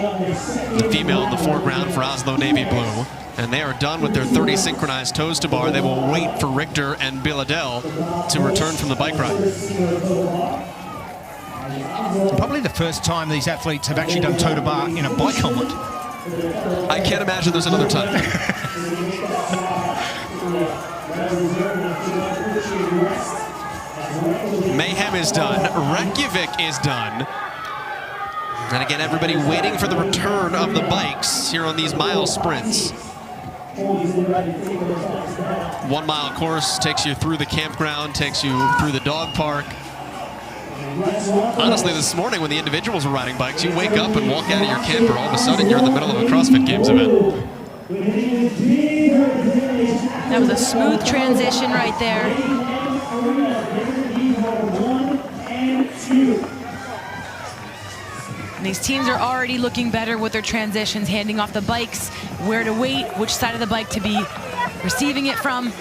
the female in the foreground for Oslo Navy Blue. And they are done with their 30 synchronized toes to bar. They will wait for Richter and Biladel to return from the bike ride. Probably the first time these athletes have actually done toe to bar in a bike helmet. I can't imagine there's another time. Mayhem is done. Reykjavik is done. And again, everybody waiting for the return of the bikes here on these mile sprints. 1 mile course takes you through the campground, takes you through the dog park. Honestly, this morning when the individuals were riding bikes, you wake up and walk out of your camper, all of a sudden you're in the middle of a CrossFit Games event. That was a smooth transition right there. And these teams are already looking better with their transitions, handing off the bikes, where to wait, which side of the bike to be receiving it from.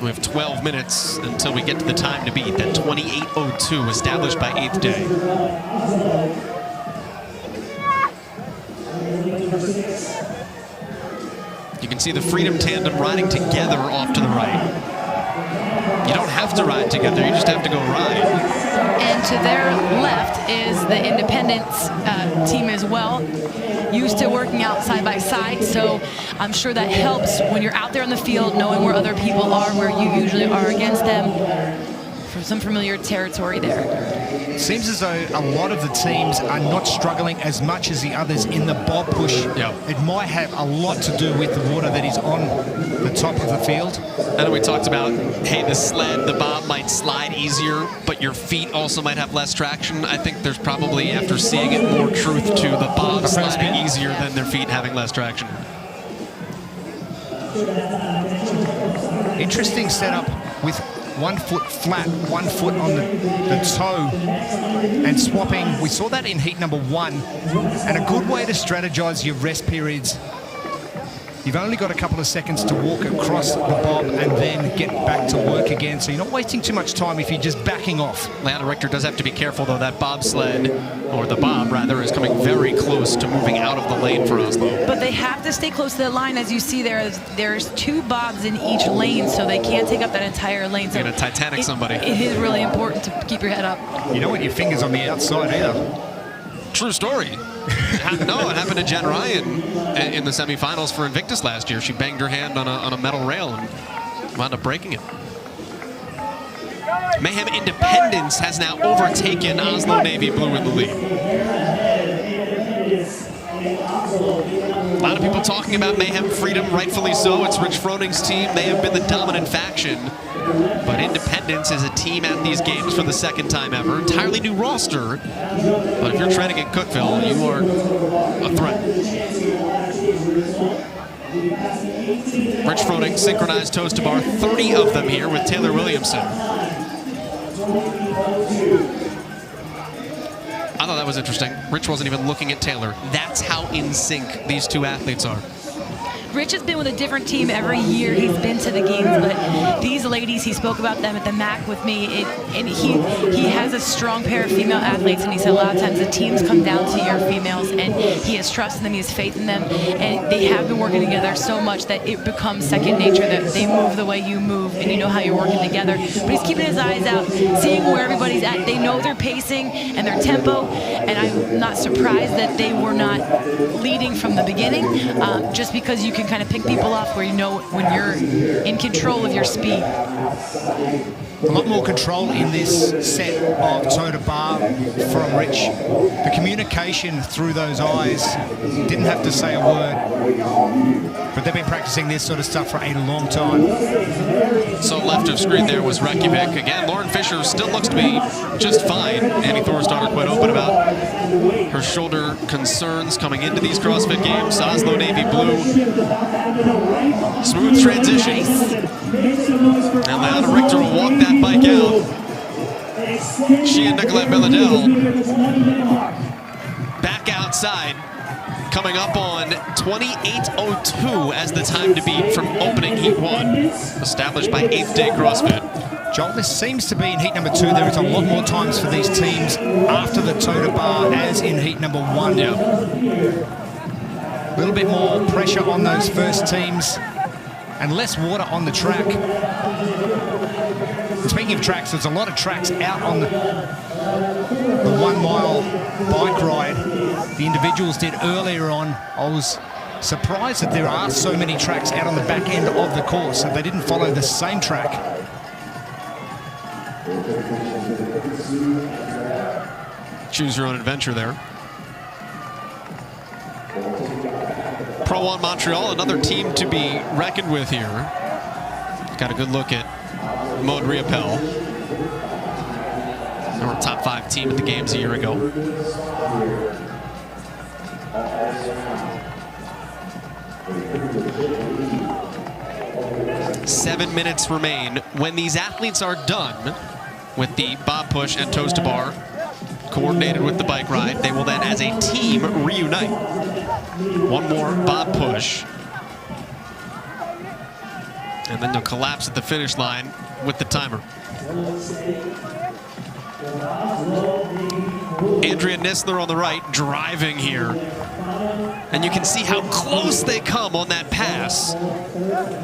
We have 12 minutes until we get to the time to beat, that 28:02 established by 8th day. You can see the Freedom tandem riding together off to the right. You don't have to ride together, you just have to go ride. And to their left is the Independence team as well, used to working out side by side, so I'm sure that helps when you're out there in the field, knowing where other people are, where you usually are against them. some familiar territory there. Seems as though a lot of the teams are not struggling as much as the others in the bob push. It might have a lot to do with the water that is on the top of the field. And we talked about, hey, the sled, the bob might slide easier, but your feet also might have less traction. I think there's probably, after seeing it, more truth to the bob sliding easier than their feet having less traction. Interesting setup with 1 foot flat, 1 foot on the toe and swapping. We saw that in heat number 1, and a good way to strategize your rest periods. You've only got a couple of seconds to walk across the bob and then get back to work again, so you're not wasting too much time if you're just backing off. Leanna Richter does have to be careful, though. That bobsled, or the bob, rather, is coming very close to moving out of the lane for Oslo. But they have to stay close to that line. As you see there's 2 bobs in each lane, so they can't take up that entire lane. So you're gonna Titanic somebody. It is really important to keep your head up. You don't want your fingers on the outside either. True story. No, it happened to Jen Ryan in the semifinals for Invictus last year. She banged her hand on a metal rail and wound up breaking it. Mayhem Independence has now overtaken Oslo Navy Blue in the lead. A lot of people talking about Mayhem Freedom, rightfully so. It's Rich Froning's team. They have been the dominant faction. But Independence is a team at these games for the 2nd time ever. Entirely new roster. But if you're training at Cookeville, you are a threat. Rich Froning, synchronized toes to bar, 30 of them here with Taylor Williamson. I thought that was interesting. Rich wasn't even looking at Taylor. That's how in sync these 2 athletes are. Rich has been with a different team every year he's been to the games, but these ladies, he spoke about them at the MAC with me, and he has a strong pair of female athletes, and he said a lot of times the teams come down to your females, and he has trust in them, he has faith in them, and they have been working together so much that it becomes second nature, that they move the way you move, and you know how you're working together. But he's keeping his eyes out, seeing where everybody's at. They know their pacing and their tempo, and I'm not surprised that they were not leading from the beginning, just because you can kind of pick people off where you know when you're in control of your speed. A lot more control in this set of toe to bar from Rich. The communication through those eyes, didn't have to say a word, but they've been practicing this sort of stuff for a long time. So left of screen there was Reykjavik. Again, Lauren Fisher still looks to be just fine. Annie Thorsdottir quite open about her shoulder concerns coming into these CrossFit Games. Oslo Navy Blue. Smooth transition. And Leanna Richter will walk that bike out. She and Nicolette Milladel back outside, coming up on 28:02 as the time to beat from opening heat 1, established by 8th Day CrossFit. Joel, this seems to be in heat number 2. There is a lot more times for these teams after the toe to bar as in heat number 1. Yeah. A little bit more pressure on those first teams and less water on the track. And speaking of tracks, there's a lot of tracks out on the 1 mile bike ride the individuals did earlier on. I was surprised that there are so many tracks out on the back end of the course, that they didn't follow the same track. Choose your own adventure there. Pro 1 Montreal, another team to be reckoned with here. Got a good look at Maud Riopel. They were a top 5 team at the games a year ago. Seven minutes remain. When these athletes are done with the bob push and toes to bar, coordinated with the bike ride, they will then as a team reunite. One more bob push, and then they'll collapse at the finish line with the timer. Andrea Nisler on the right, driving here. And you can see how close they come on that pass.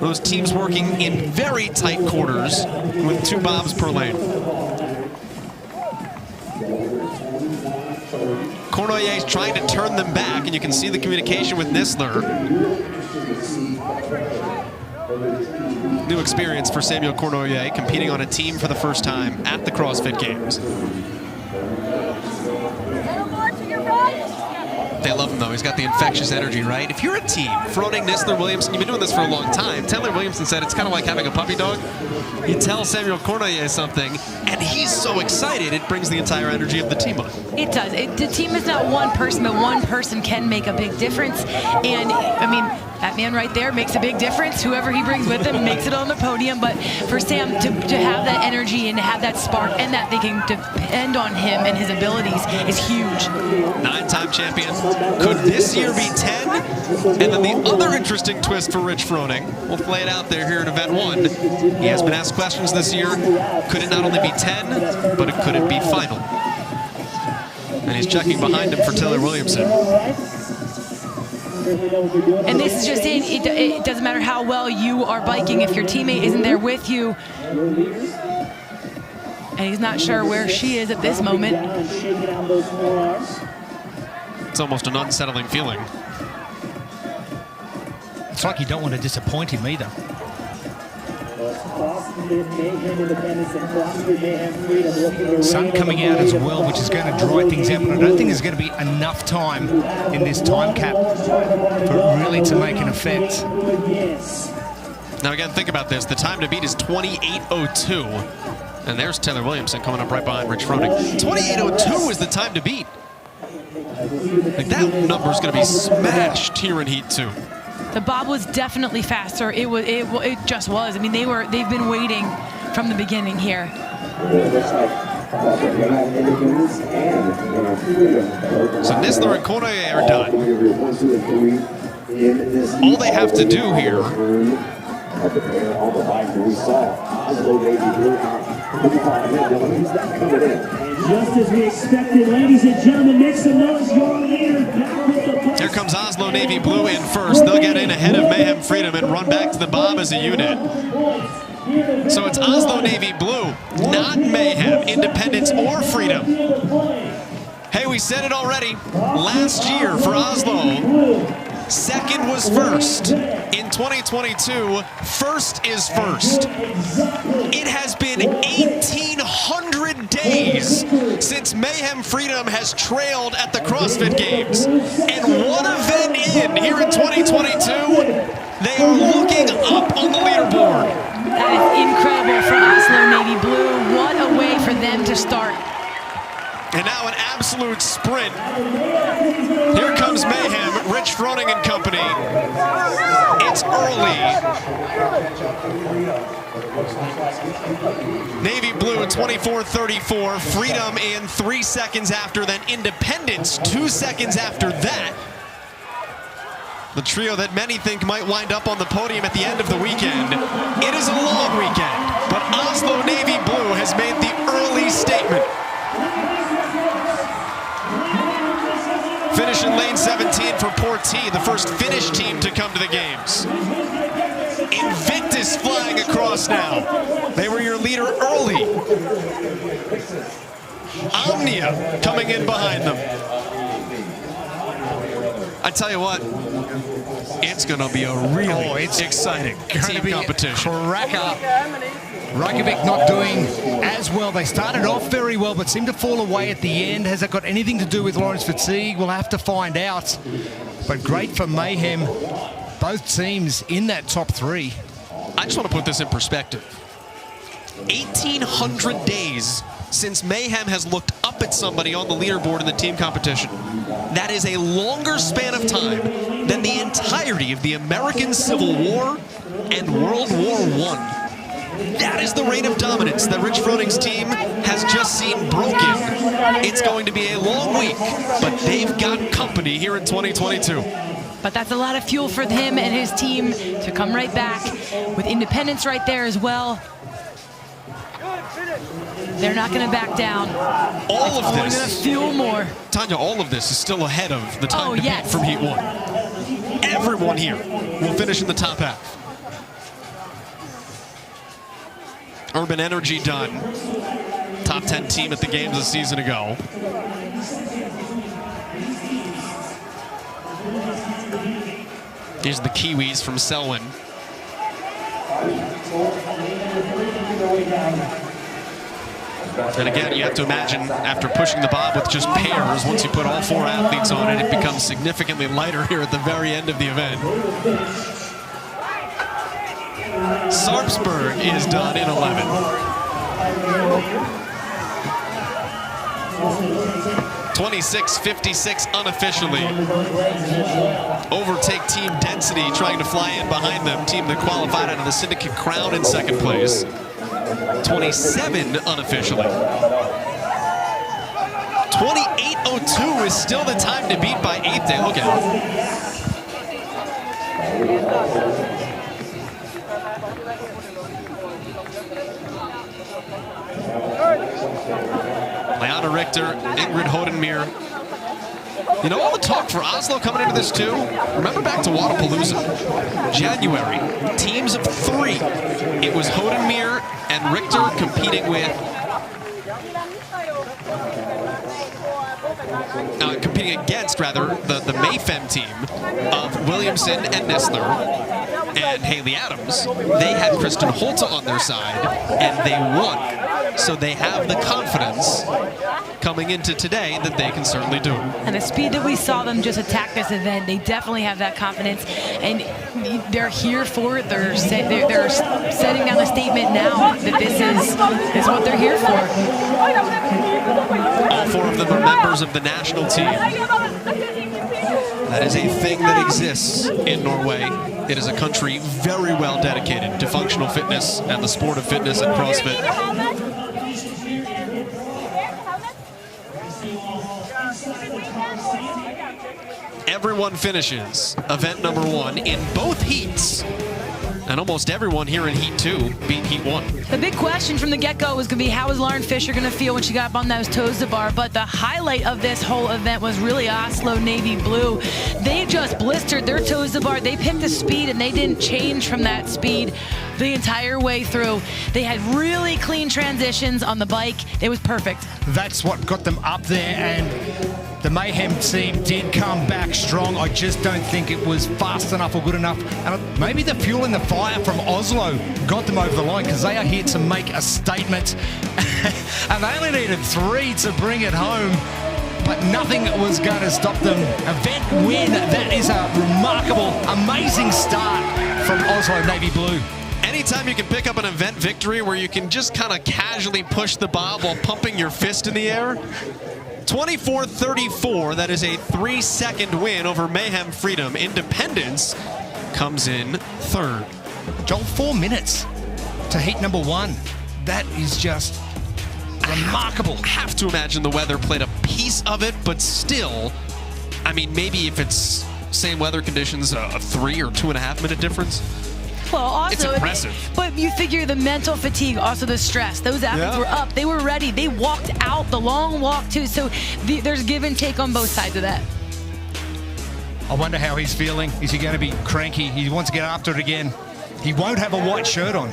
Those teams working in very tight quarters with 2 bobs per lane. Cournoyer is trying to turn them back, and you can see the communication with Nisler. New experience for Samuel Cornoyer, competing on a team for the first time at the CrossFit Games. They love him, though. He's got the infectious energy, right? If you're a team, Froning, Nisler, Williamson, you've been doing this for a long time. Taylor Williamson said it's kind of like having a puppy dog. You tell Samuel Cornoyer something, and he's so excited, it brings the entire energy of the team on. It does. The team is not one person, but one person can make a big difference. And, I mean, that man right there makes a big difference. Whoever he brings with him makes it on the podium. But for Sam to have that energy and to have that spark and that they can depend on him and his abilities is huge. 9-time champion. Could this year be 10? And then the other interesting twist for Rich Froning, we'll play it out there here in Event 1. He has been asked questions this year. Could it not only be 10, but could it be final? And he's checking behind him for Taylor Williamson. And this is just it. It doesn't matter how well you are biking if your teammate isn't there with you. And he's not sure where she is at this moment. It's almost an unsettling feeling. It's like you don't want to disappoint him either. Sun coming out as well, which is going to dry things out, but I don't think there's going to be enough time in this time cap for it really to make an effect. Now again, think about this. The time to beat is 28:02. And there's Taylor Williamson coming up right behind Rich Froning. 28:02 is the time to beat. Like that number's going to be smashed here in Heat 2. The bob was definitely faster. It just was. I mean, they've been waiting from the beginning here. So Nisler and Cornoyer are done. All they have to do here just as we expected, ladies and gentlemen, make some noise, your leader back with the ball. Here comes Oslo Navy Blue in first. They'll get in ahead of Mayhem Freedom and run back to the bob as a unit. So it's Oslo Navy Blue, not Mayhem, Independence, or Freedom. Hey, we said it already. Last year for Oslo, second was first. In 2022, first is first. It has been 1,800 days since Mayhem Freedom has trailed at the CrossFit Games. And one event in here in 2022, they are looking up on the leaderboard. That is incredible for Oslo Navy Blue. What a way for them to start. And now an absolute sprint. Here comes Mayhem, Rich Froning and company. It's early. Navy Blue 24:34, Freedom in 3 seconds after, then Independence 2 seconds after that. The trio that many think might wind up on the podium at the end of the weekend. It is a long weekend, but Oslo Navy Blue has made the early statement. Finish in lane 17 for Portee, the first Finnish team to come to the games. Invictus flying across now. They were your leader early. Omnia coming in behind them. I tell you what, it's going to be a really exciting team competition. Cracker. Reykjavik not doing as well. They started off very well, but seemed to fall away at the end. Has that got anything to do with Lawrence fatigue? We'll have to find out. But great for Mayhem. Both teams in that top three. I just want to put this in perspective. 1,800 days since Mayhem has looked up at somebody on the leaderboard in the team competition. That is a longer span of time than the entirety of the American Civil War and World War I. That is the reign of dominance that Rich Froning's team has just seen broken. It's going to be a long week, but they've got company here in 2022. But that's a lot of fuel for him and his team to come right back with Independence right there as well. They're not going to back down. All of this. Going to fuel more. Tanya, all of this is still ahead of the time to beat from Heat 1. Everyone here will finish in the top half. Urban Energy done. Top 10 team at the games a season ago. Here's the Kiwis from Selwyn. And again, you have to imagine after pushing the bob with just pairs, once you put all 4 athletes on it, it becomes significantly lighter here at the very end of the event. Sarpsborg is done in 11. 26:56 unofficially. Overtake Team Density trying to fly in behind them. Team that qualified out of the Syndicate Crown in second place. 27 unofficially. 28:02 is still the time to beat by 8th day. Look out. Leanna Richter, Ingrid Hodenmere. You know, all the talk for Oslo coming into this too? Remember back to Wadapalooza? January, teams of 3. It was Hodenmere and Richter competing with... competing against, rather, the Mayfem team of Williamson and Nestler and Haley Adams. They had Kristen Holte on their side, and they won. So they have the confidence coming into today that they can certainly do. And the speed that we saw them just attack this event, they definitely have that confidence, and they're here for it. They're setting down the statement now that this is what they're here for. All 4 of them are members of the national team. That is a thing that exists in Norway. It is a country very well dedicated to functional fitness and the sport of fitness and CrossFit. Everyone finishes event number 1 in both heats. And almost everyone here in Heat 2 beat Heat 1. The big question from the get-go was going to be, how is Lauren Fisher going to feel when she got up on those toes to bar? But the highlight of this whole event was really Oslo Navy Blue. They just blistered their toes to bar. They picked a speed, and they didn't change from that speed the entire way through. They had really clean transitions on the bike. It was perfect. That's what got them up there, and the Mayhem team did come back strong. I just don't think it was fast enough or good enough. And maybe the fuel in the fire from Oslo got them over the line, because they are here to make a statement. And they only needed 3 to bring it home, but nothing was going to stop them. Event win. That is a remarkable, amazing start from Oslo Navy Blue. Anytime you can pick up an event victory where you can just kind of casually push the bob while pumping your fist in the air. 24-34, that is a 3-second win over Mayhem Freedom. Independence comes in 3rd. Joel, 4 minutes to heat number 1. That is just remarkable. I have to imagine the weather played a piece of it, but still, I mean, maybe if it's same weather conditions, a 3 or 2.5 minute difference. Well, also, it's impressive. But you figure the mental fatigue, also the stress. Those athletes were up. They were ready. They walked out the long walk, too. So there's give and take on both sides of that. I wonder how he's feeling. Is he going to be cranky? He wants to get after it again. He won't have a white shirt on.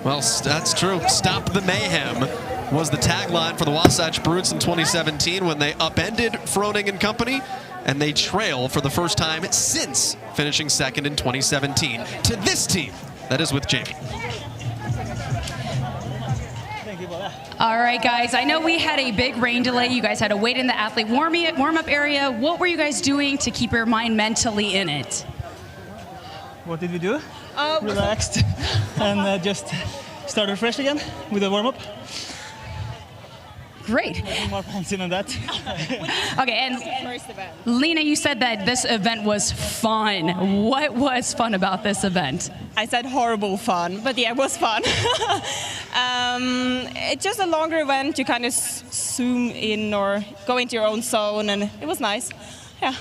Well, that's true. Stop the mayhem was the tagline for the Wasatch Brutes in 2017 when they upended Froning and company, and they trail for the first time since finishing second in 2017 to this team that is with Jamie. All right, guys, I know we had a big rain delay. You guys had to wait in the athlete warm-up area. What were you guys doing to keep your mind mentally in it? What did we do? Relaxed and just started fresh again with a warm-up. Great. Nothing more fancy than that. Okay, and Lena, you said that this event was fun. What was fun about this event? I said horrible fun, but yeah, it was fun. It's just a longer event. You kind of zoom in or go into your own zone, and it was nice. Yeah.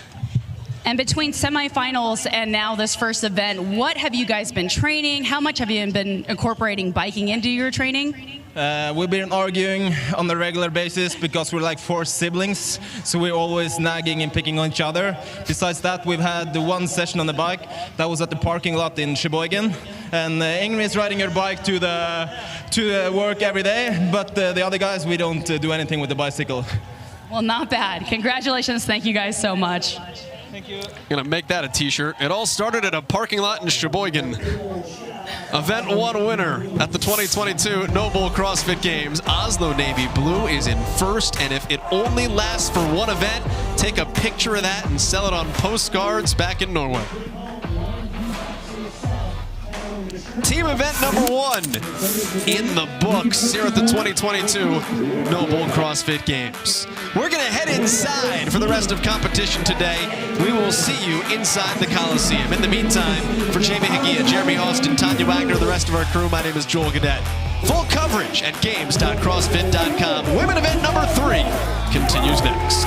And between semifinals and now this first event, what have you guys been training? How much have you been incorporating biking into your training? We've been arguing on a regular basis because we're like 4 siblings, so we're always nagging and picking on each other. Besides that, we've had the one session on the bike that was at the parking lot in Sheboygan, and Ingrid is riding her bike to the work every day, but the other guys, we don't do anything with the bicycle. Well, not bad. Congratulations. Thank you guys so much. Thank you. Gonna make that a t-shirt. It all started at a parking lot in Sheboygan. Event 1 winner at the 2022 NOBULL CrossFit Games. Oslo Navy Blue is in first, and if it only lasts for one event, take a picture of that and sell it on postcards back in Norway. Team event number 1 in the books here at the 2022 NOBULL CrossFit Games. We're going to head inside for the rest of competition today. We will see you inside the Coliseum. In the meantime, for Jamie Hagia, Jeremy Austin, Tanya Wagner, the rest of our crew, my name is Joel Gadet. Full coverage at games.crossfit.com. Women event number 3 continues next.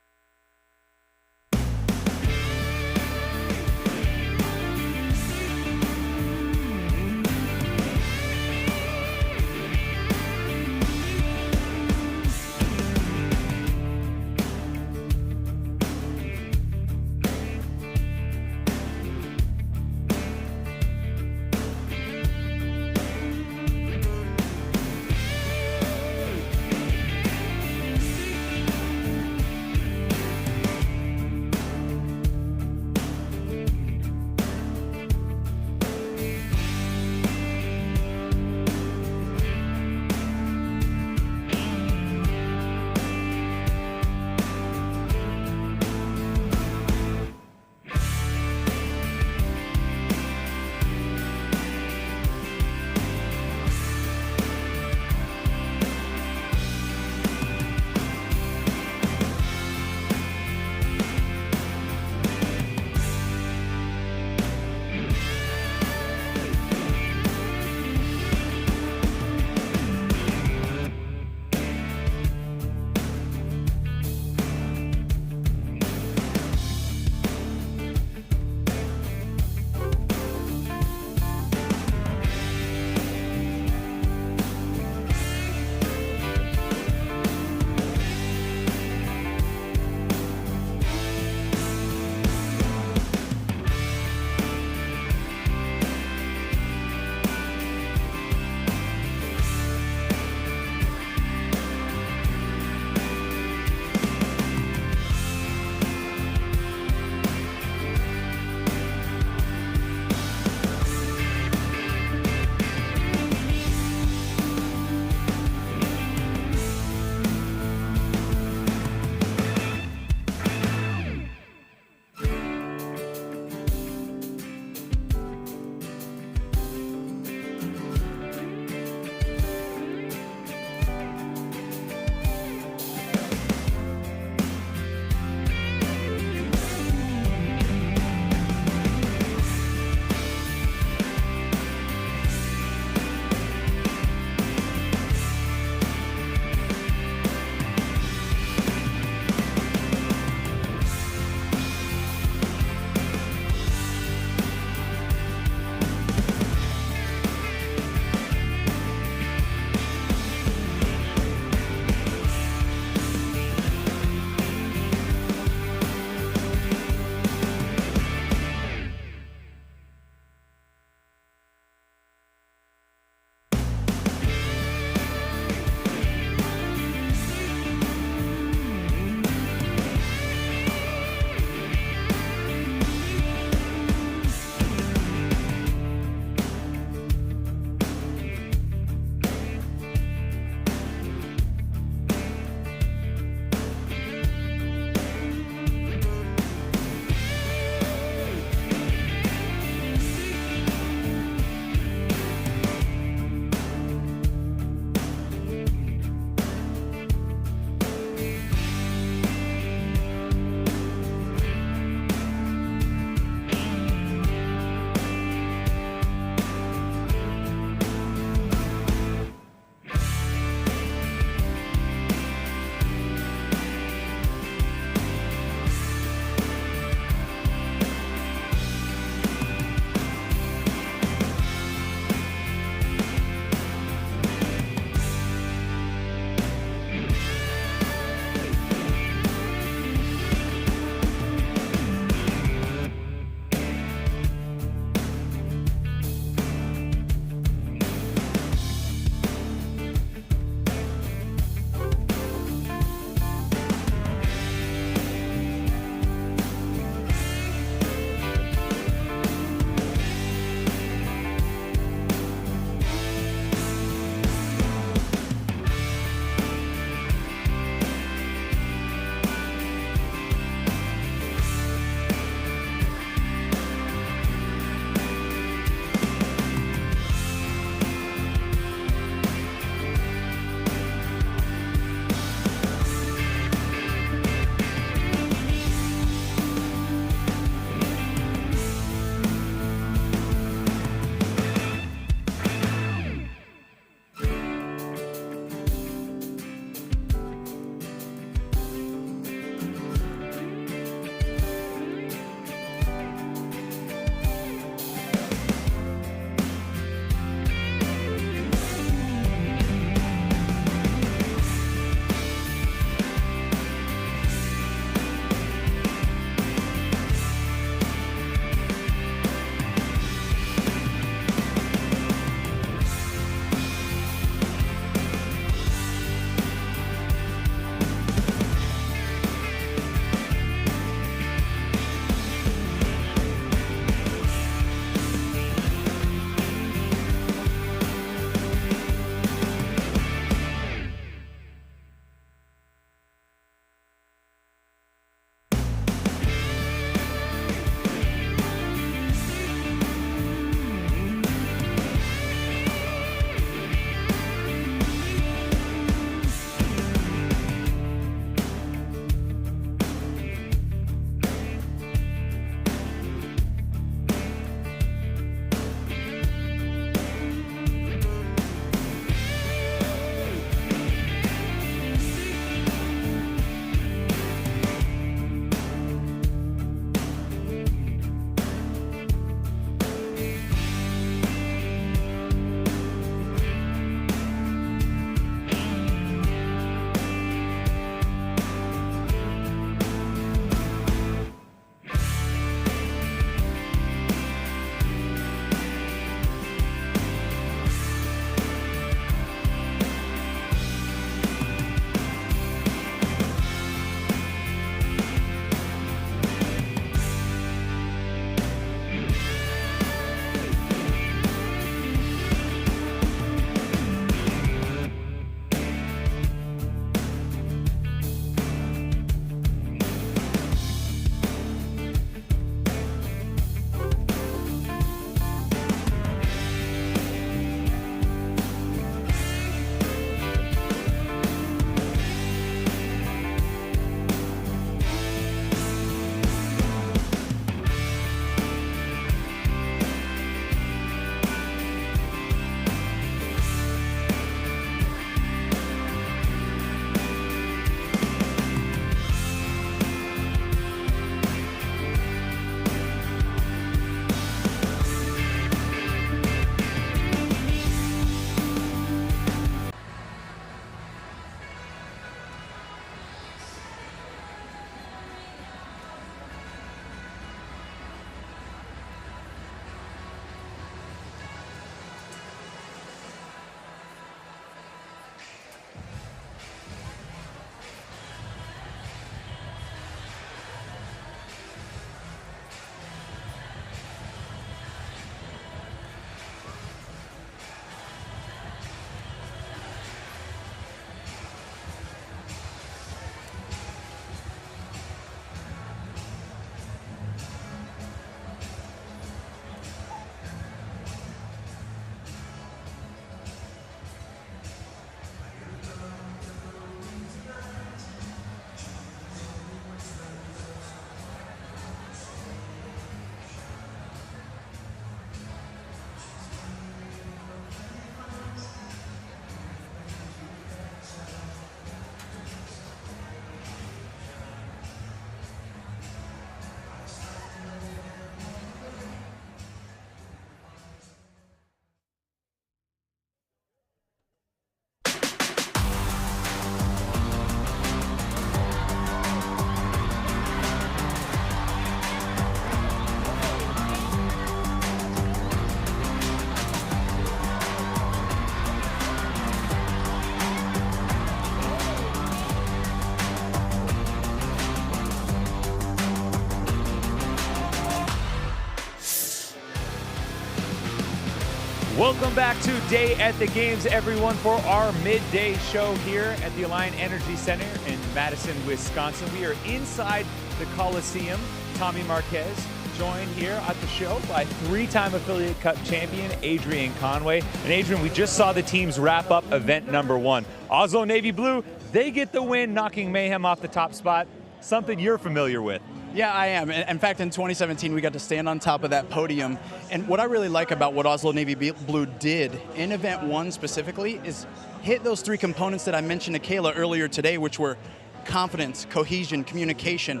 Welcome back to Day at the Games, everyone, for our midday show here at the Alliant Energy Center in Madison, Wisconsin. We are inside the Coliseum. Tommy Marquez joined here at the show by three-time Affiliate Cup champion Adrian Conway. And Adrian, we just saw the teams wrap up event number 1. Oslo Navy Blue, they get the win, knocking Mayhem off the top spot. Something you're familiar with. Yeah, I am. In fact, in 2017, we got to stand on top of that podium. And what I really like about what Oslo Navy Blue did in Event 1 specifically is hit those 3 components that I mentioned to Kayla earlier today, which were confidence, cohesion, communication,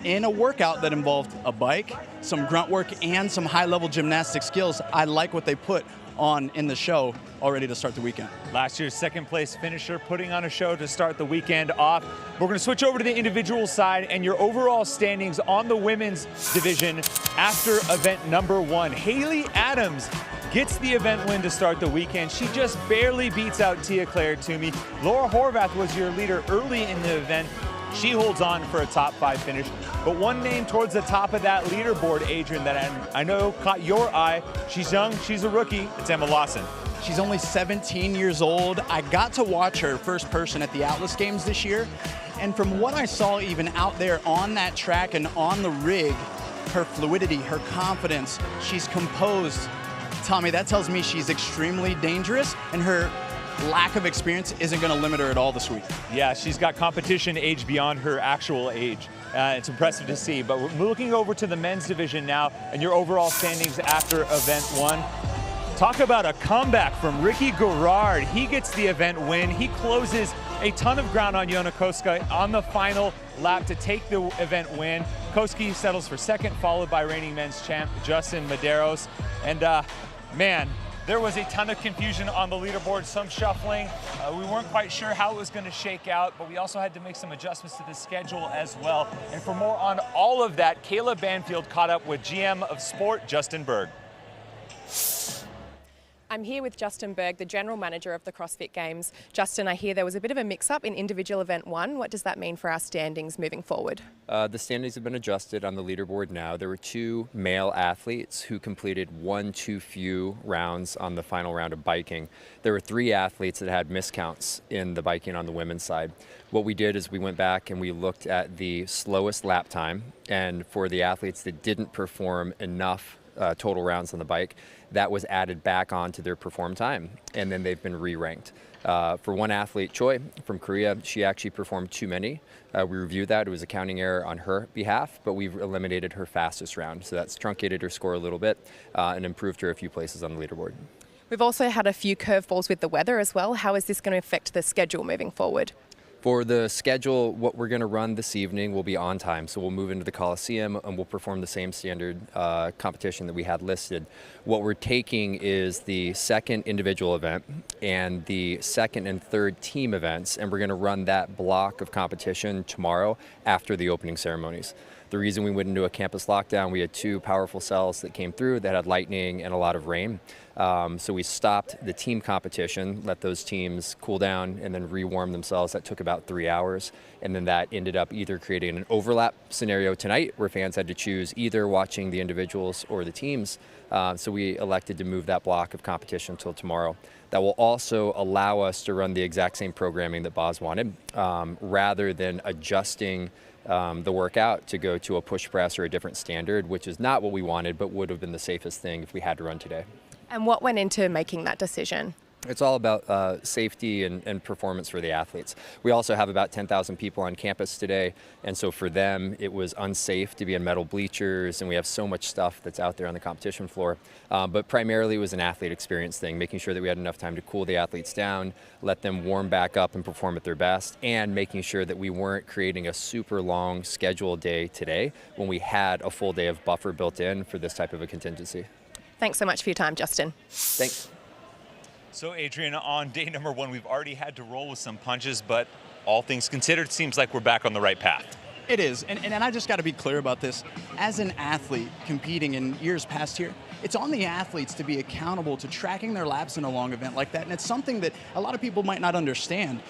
in a workout that involved a bike, some grunt work, and some high-level gymnastic skills. I like what they put on in the show already to start the weekend. Last year's second place finisher putting on a show to start the weekend off. We're going to switch over to the individual side and your overall standings on the women's division after event number 1. Haley Adams gets the event win to start the weekend. She just barely beats out Tia Claire Toomey. Laura Horvath was your leader early in the event. She holds on for a top 5 finish. But one name towards the top of that leaderboard, Adrian, that I know caught your eye. She's young, she's a rookie. It's Emma Lawson. She's only 17 years old. I got to watch her first person at the Atlas Games this year. And from what I saw even out there on that track and on the rig, her fluidity, her confidence, she's composed. Tommy, that tells me she's extremely dangerous, and her lack of experience isn't going to limit her at all this week. Yeah, she's got competition age beyond her actual age. It's impressive to see. But we're looking over to the men's division now and your overall standings after event 1. Talk about a comeback from Ricky Garrard. He gets the event win. He closes a ton of ground on Yona Koska on the final lap to take the event win. Koski settles for second, followed by reigning men's champ Justin Medeiros. And man, there was a ton of confusion on the leaderboard, some shuffling. We weren't quite sure how it was going to shake out, but we also had to make some adjustments to the schedule as well. And for more on all of that, Kayla Banfield caught up with GM of Sport, Justin Berg. I'm here with Justin Berg, the General Manager of the CrossFit Games. Justin, I hear there was a bit of a mix-up in individual event 1. What does that mean for our standings moving forward? The standings have been adjusted on the leaderboard now. There were 2 male athletes who completed 1 too few rounds on the final round of biking. There were 3 athletes that had miscounts in the biking on the women's side. What we did is we went back and we looked at the slowest lap time, and for the athletes that didn't perform enough total rounds on the bike, that was added back onto their perform time, and then they've been re-ranked. For one athlete, Choi from Korea, she actually performed too many. We reviewed that. It was a counting error on her behalf, but we've eliminated her fastest round. So that's truncated her score a little bit and improved her a few places on the leaderboard. We've also had a few curveballs with the weather as well. How is this going to affect the schedule moving forward? For the schedule, what we're going to run this evening will be on time. So we'll move into the Coliseum and we'll perform the same standard competition that we had listed. What we're taking is the second individual event and the second and third team events, and we're going to run that block of competition tomorrow after the opening ceremonies. The reason we went into a campus lockdown, we had 2 powerful cells that came through that had lightning and a lot of rain. So we stopped the team competition, let those teams cool down and then rewarm themselves. That took about 3 hours. And then that ended up either creating an overlap scenario tonight where fans had to choose either watching the individuals or the teams. So we elected to move that block of competition until tomorrow. That will also allow us to run the exact same programming that Boz wanted, rather than adjusting the workout to go to a push press or a different standard, which is not what we wanted, but would have been the safest thing if we had to run today. And what went into making that decision? It's all about safety and performance for the athletes. We also have about 10,000 people on campus today, and so for them it was unsafe to be in metal bleachers, and we have so much stuff that's out there on the competition floor. But primarily it was an athlete experience thing, making sure that we had enough time to cool the athletes down, let them warm back up and perform at their best, and making sure that we weren't creating a super long scheduled day today when we had a full day of buffer built in for this type of a contingency. Thanks so much for your time, Justin. Thanks. So Adrian, on day number 1, we've already had to roll with some punches, but all things considered, it seems like we're back on the right path. It is, and I just got to be clear about this. As an athlete competing in years past here, it's on the athletes to be accountable to tracking their laps in a long event like that, and it's something that a lot of people might not understand.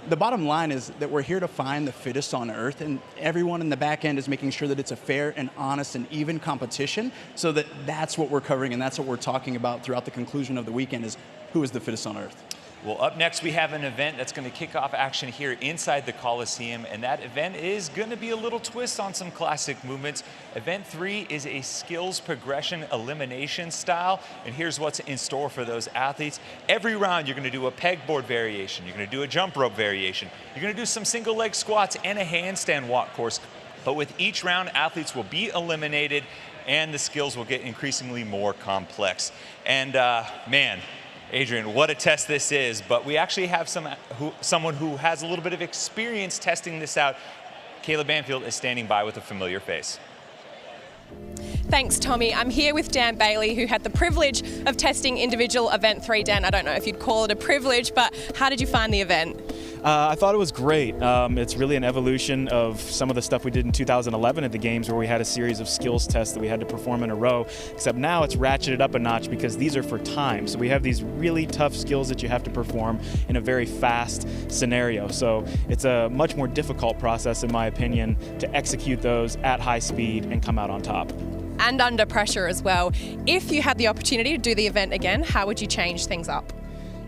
the bottom line is that we're here to find the fittest on earth, and everyone in the back end is making sure that it's a fair and honest and even competition, so that's what we're covering, and that's what we're talking about throughout the conclusion of the weekend is who is the fittest on earth. Well, up next, we have an event that's going to kick off action here inside the Coliseum, and that event is going to be a little twist on some classic movements. Event 3 is a skills progression elimination style, and here's what's in store for those athletes. Every round, you're going to do a pegboard variation, you're going to do a jump rope variation, you're going to do some single leg squats and a handstand walk course. But with each round, athletes will be eliminated, and the skills will get increasingly more complex. And man, Adrian, what a test this is, but we actually have someone who has a little bit of experience testing this out. Kayla Banfield is standing by with a familiar face. Thanks, Tommy. I'm here with Dan Bailey, who had the privilege of testing individual event 3. Dan, I don't know if you'd call it a privilege, but how did you find the event? I thought it was great. It's really an evolution of some of the stuff we did in 2011 at the Games, where we had a series of skills tests that we had to perform in a row, except now it's ratcheted up a notch because these are for time. So we have these really tough skills that you have to perform in a very fast scenario. So it's a much more difficult process, in my opinion, to execute those at high speed and come out on top. And under pressure as well. If you had the opportunity to do the event again, how would you change things up?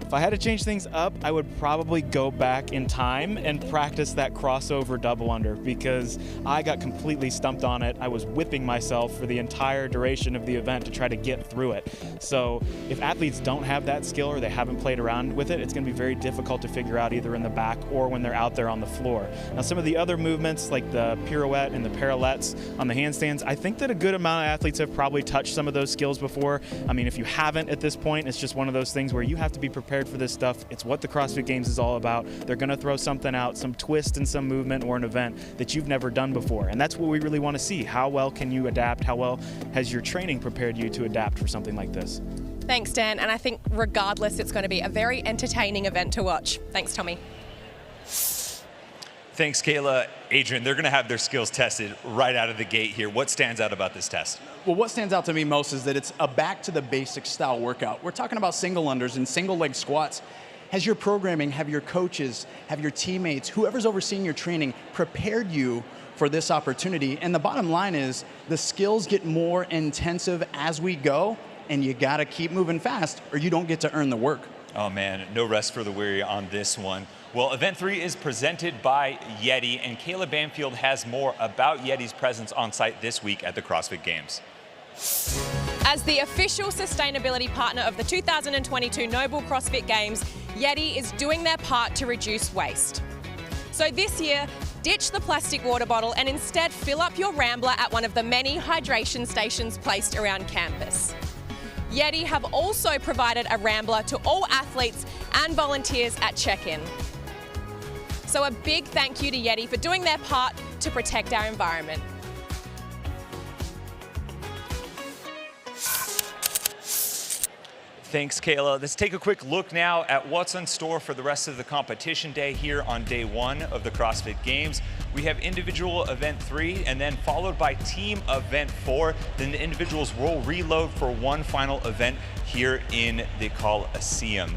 If I had to change things up, I would probably go back in time and practice that crossover double under, because I got completely stumped on it. I was whipping myself for the entire duration of the event to try to get through it. So if athletes don't have that skill or they haven't played around with it, it's going to be very difficult to figure out either in the back or when they're out there on the floor. Now, some of the other movements like the pirouette and the parallettes on the handstands, I think that a good amount of athletes have probably touched some of those skills before. I mean, if you haven't at this point, it's just one of those things where you have to be prepared for this stuff. It's what the CrossFit Games is all about. They're going to throw something out, some twist in some movement or an event that you've never done before. And that's what we really want to see. How well can you adapt? How well has your training prepared you to adapt for something like this? Thanks, Dan. And I think regardless, it's going to be a very entertaining event to watch. Thanks, Tommy. Thanks, Kayla. Adrian, they're going to have their skills tested right out of the gate here. What stands out about this test? Well, what stands out to me most is that it's a back to the basics style workout. We're talking about single unders and single leg squats. Has your programming, have your coaches, have your teammates, whoever's overseeing your training prepared you for this opportunity? And the bottom line is the skills get more intensive as we go, and you got to keep moving fast or you don't get to earn the work. Oh man, no rest for the weary on this one. Well, Event 3 is presented by Yeti, and Kayla Banfield has more about Yeti's presence on site this week at the CrossFit Games. As the official sustainability partner of the 2022 NOBULL CrossFit Games, Yeti is doing their part to reduce waste. So this year, ditch the plastic water bottle and instead fill up your Rambler at one of the many hydration stations placed around campus. Yeti have also provided a Rambler to all athletes and volunteers at check-in. So a big thank you to Yeti for doing their part to protect our environment. Thanks, Kayla. Let's take a quick look now at what's in store for the rest of the competition day here on day 1 of the CrossFit Games. We have individual event 3 and then followed by team event 4. Then the individuals will reload for one final event here in the Coliseum.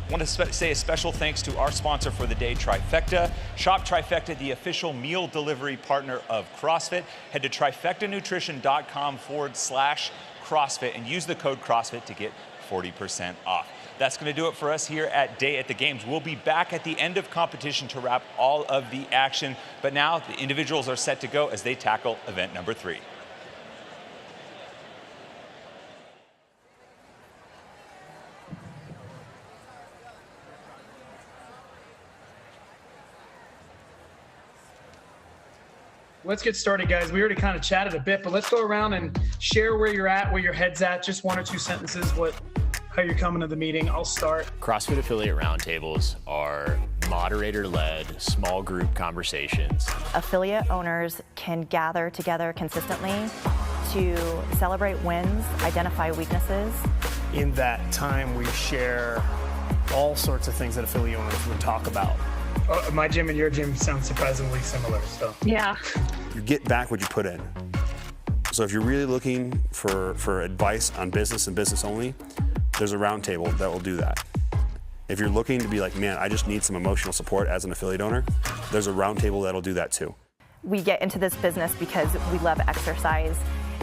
I want to say a special thanks to our sponsor for the day, Trifecta. Shop Trifecta, the official meal delivery partner of CrossFit. Head to trifectanutrition.com/CrossFit and use the code CrossFit to get 40% off. That's going to do it for us here at Day at the Games. We'll be back at the end of competition to wrap all of the action. But now the individuals are set to go as they tackle event number 3. Let's get started, guys. We already kind of chatted a bit, but let's go around and share where you're at, where your head's at. Just 1 or 2 sentences, how you're coming to the meeting. I'll start. CrossFit affiliate roundtables are moderator-led, small group conversations. Affiliate owners can gather together consistently to celebrate wins, identify weaknesses. In that time, we share all sorts of things that affiliate owners would talk about. Oh, my gym and your gym sound surprisingly similar, so. Yeah. You get back what you put in. So if you're really looking for advice on business and business only, there's a roundtable that will do that. If you're looking to be like, man, I just need some emotional support as an affiliate owner, there's a roundtable that'll do that too. We get into this business because we love exercise,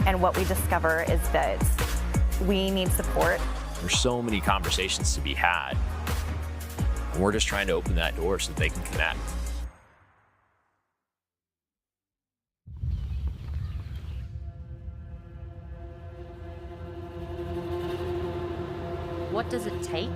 and what we discover is that we need support. There's so many conversations to be had. And we're just trying to open that door so they can connect. What does it take?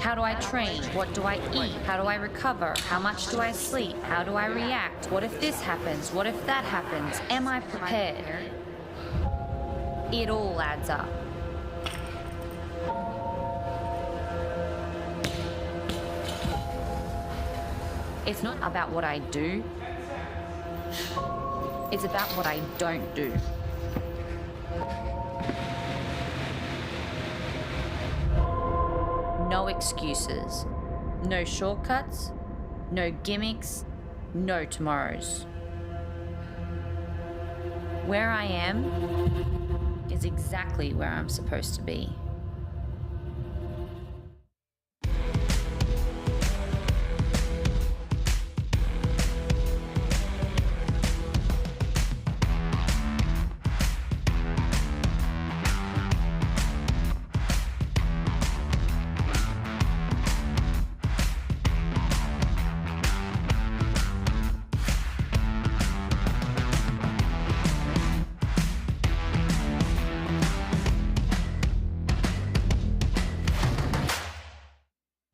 How do I train? What do I eat? How do I recover? How much do I sleep? How do I react? What if this happens? What if that happens? Am I prepared? It all adds up. It's not about what I do. It's about what I don't do. No excuses, no shortcuts, no gimmicks, no tomorrows. Where I am is exactly where I'm supposed to be.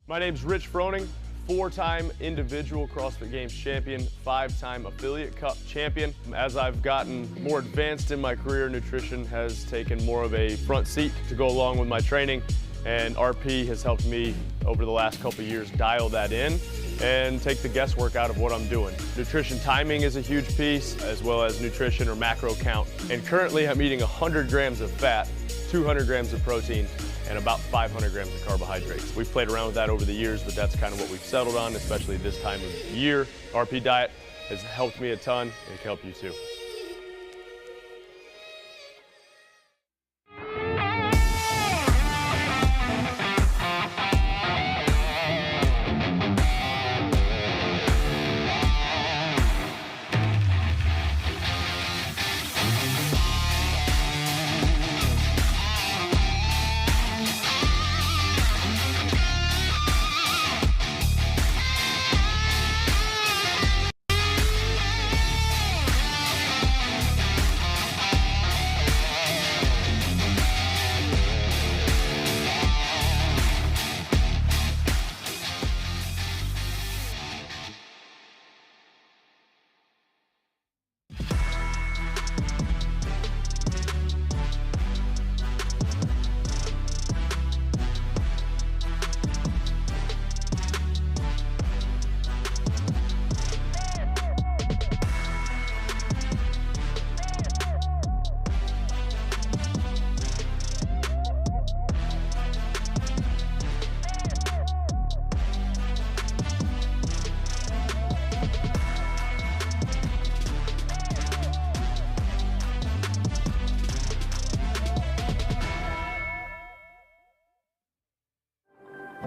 My name's Rich Froning, 4-time individual CrossFit Games champion, 5-time affiliate cup champion. As I've gotten more advanced in my career, nutrition has taken more of a front seat to go along with my training, and RP has helped me over the last couple of years dial that in and take the guesswork out of what I'm doing. Nutrition timing is a huge piece, as well as nutrition or macro count. And currently I'm eating 100 grams of fat, 200 grams of protein, and about 500 grams of carbohydrates. We've played around with that over the years, but that's kind of what we've settled on, especially this time of year. RP diet has helped me a ton, and it can help you too.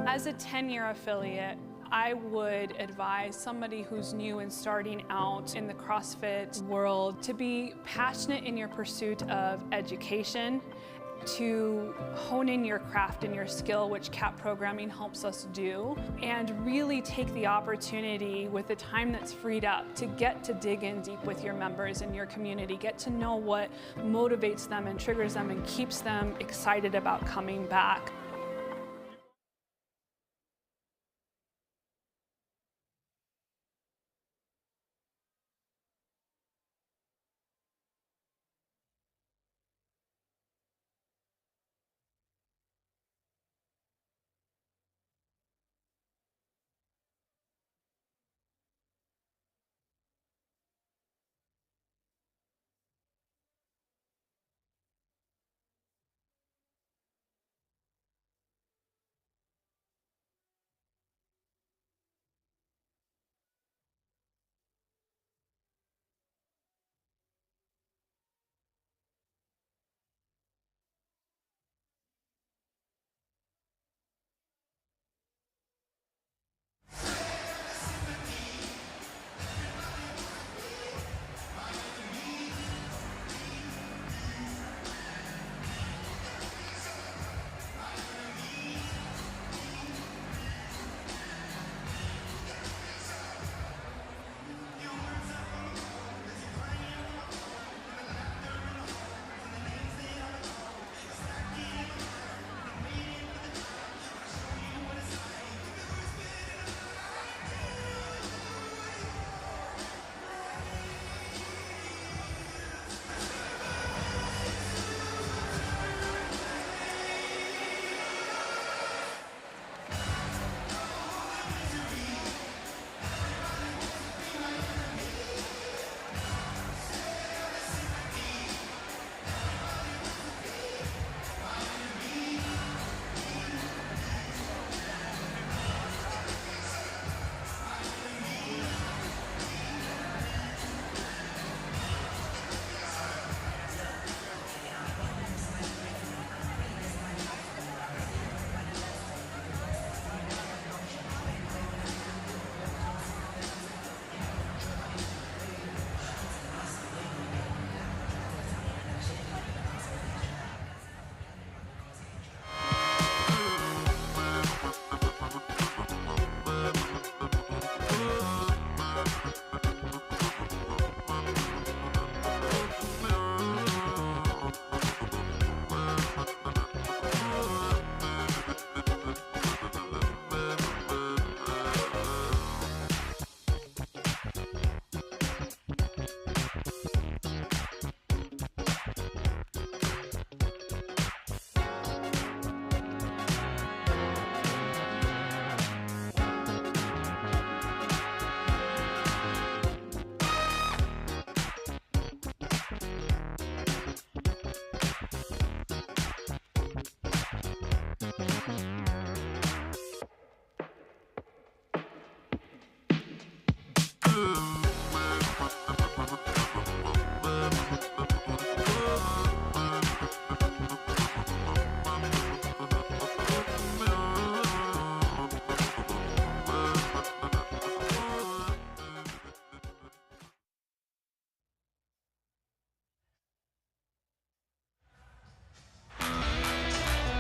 As a 10-year affiliate, I would advise somebody who's new and starting out in the CrossFit world to be passionate in your pursuit of education, to hone in your craft and your skill, which CAP programming helps us do, and really take the opportunity with the time that's freed up to get to dig in deep with your members and your community, get to know what motivates them and triggers them and keeps them excited about coming back.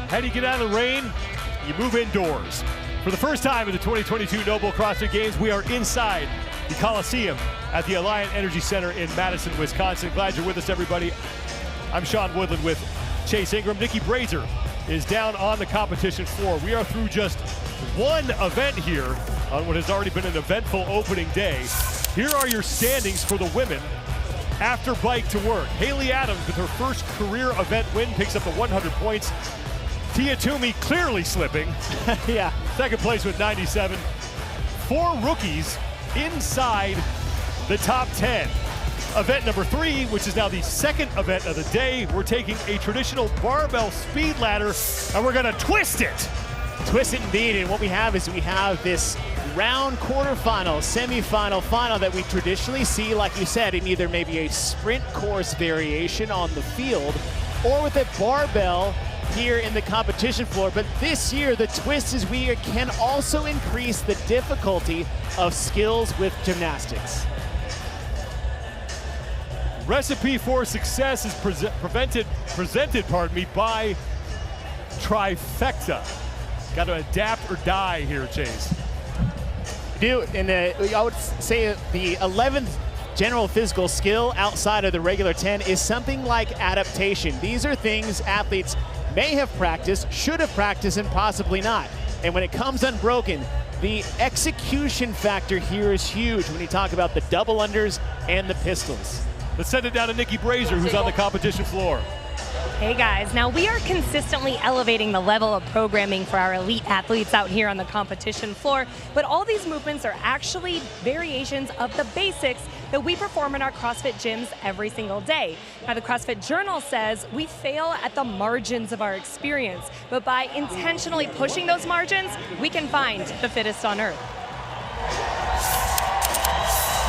How do you get out of the rain? You move indoors. For the first time in the 2022 NOBULL CrossFit Games, we are inside the Coliseum at the Alliant Energy Center in Madison, Wisconsin. Glad you're with us, everybody. I'm Sean Woodland with Chase Ingram. Nikki Brazier is down on the competition floor. We are through just one event here on what has already been an eventful opening day. Here are your standings for the women after bike to work. Haley Adams with her first career event win picks up the 100 points. Tia Toomey clearly slipping. Yeah. Second place with 97. 4 rookies inside the top 10. Event number 3, which is now the second event of the day. We're taking a traditional barbell speed ladder and we're gonna twist it. Twist it indeed, and what we have is we have this round quarterfinal, semifinal, final that we traditionally see, like you said, in either maybe a sprint course variation on the field or with a barbell here in the competition floor. But this year, the twist is we can also increase the difficulty of skills with gymnastics. Recipe for success is presented by Trifecta. Got to adapt or die here, Chase. And I would say the 11th general physical skill outside of the regular 10 is something like adaptation. These are things athletes may have practiced, should have practiced, and possibly not. And when it comes unbroken, the execution factor here is huge when you talk about the double unders and the pistols. Let's send it down to Nikki Brazier, who's on the competition floor. Hey guys, now we are consistently elevating the level of programming for our elite athletes out here on the competition floor, but all these movements are actually variations of the basics that we perform in our CrossFit gyms every single day. Now the CrossFit Journal says we fail at the margins of our experience, but by intentionally pushing those margins, we can find the fittest on earth.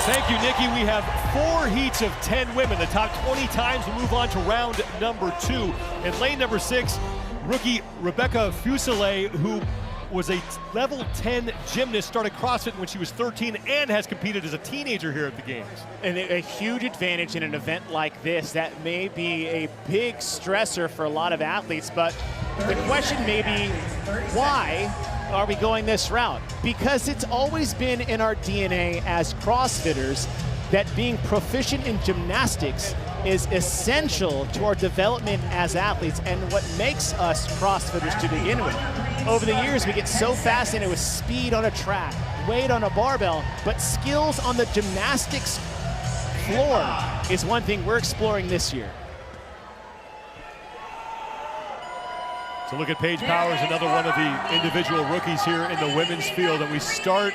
Thank you, Nikki. We have 4 heats of 10 women. The top 20 times will move on to round number 2. In lane number 6, rookie Rebecca Fuselier, who was a level 10 gymnast, started CrossFit when she was 13 and has competed as a teenager here at the Games. And a huge advantage in an event like this that may be a big stressor for a lot of athletes, but the question may be, why are we going this route? Because it's always been in our DNA as CrossFitters that being proficient in gymnastics is essential to our development as athletes and what makes us CrossFitters to begin with. Over the years, we get so fascinated with speed on a track, weight on a barbell, but skills on the gymnastics floor is one thing we're exploring this year. So look at Paige Powers, another one of the individual rookies here in the women's field. And we start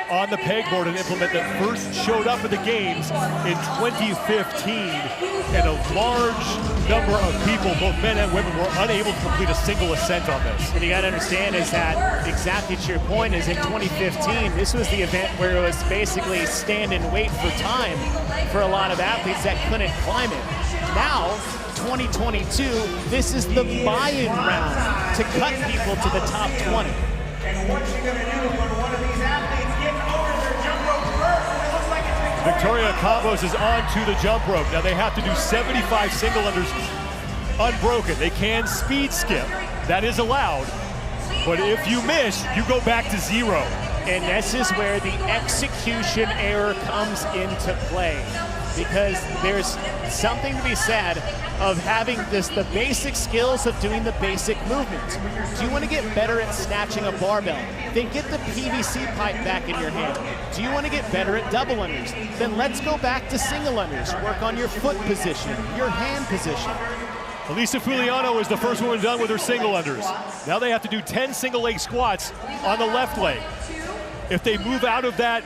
on the pegboard, and implement that first showed up at the Games in 2015. And a large number of people, both men and women, were unable to complete a single ascent on this. What you got to understand is that, exactly to your point, is in 2015, this was the event where it was basically stand and wait for time for a lot of athletes that couldn't climb it. Now, 2022, this is the buy-in round to cut people to the top 20. And what you're going to do when one of these athletes gets over their jump rope first, and it looks like it's Victoria Campos is on to the jump rope. Now they have to do 75 single unders unbroken. They can speed skip. That is allowed. But if you miss, you go back to 0. And this is where the execution error comes into play, because there's something to be said of having the basic skills of doing the basic movements. Do you want to get better at snatching a barbell? Then get the PVC pipe back in your hand. Do you want to get better at double unders? Then let's go back to single unders. Work on your foot position, your hand position. Elisa Fuliano is the first woman done with her single unders. Now they have to do 10 single leg squats on the left leg. If they move out of that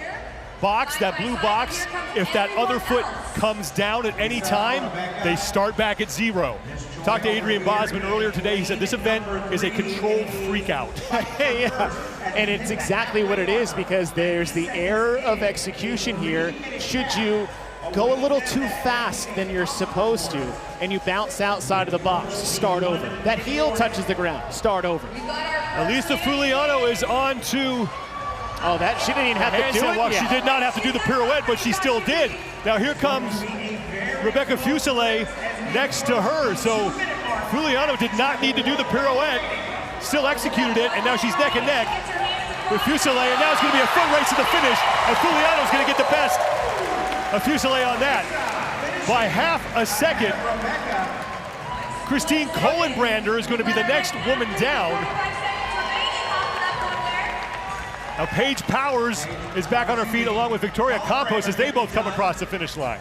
box, that blue box, if that other foot comes down at any time, they start back at 0. Talked to Adrian Bosman earlier today. He said this event is a controlled freak out. Yeah, and it's exactly what it is, because there's the error of execution here. Should you go a little too fast than you're supposed to and you bounce outside of the box, start over. That heel touches the ground, start over. Elisa Fuliano is on to Oh, that she didn't even have to do it. Well, she did not have to do the pirouette, but she still did. Now here comes Rebecca Fuselier next to her. So Fuliano did not need to do the pirouette, still executed it, and now she's neck and neck with Fuselier, and now it's going to be a foot race to the finish, and Fuliano's going to get the best of Fuselier on that by half a second. Christine Kohlenbrander is going to be the next woman down. Now Paige Powers is back on her feet along with Victoria Campos as they both come across the finish line.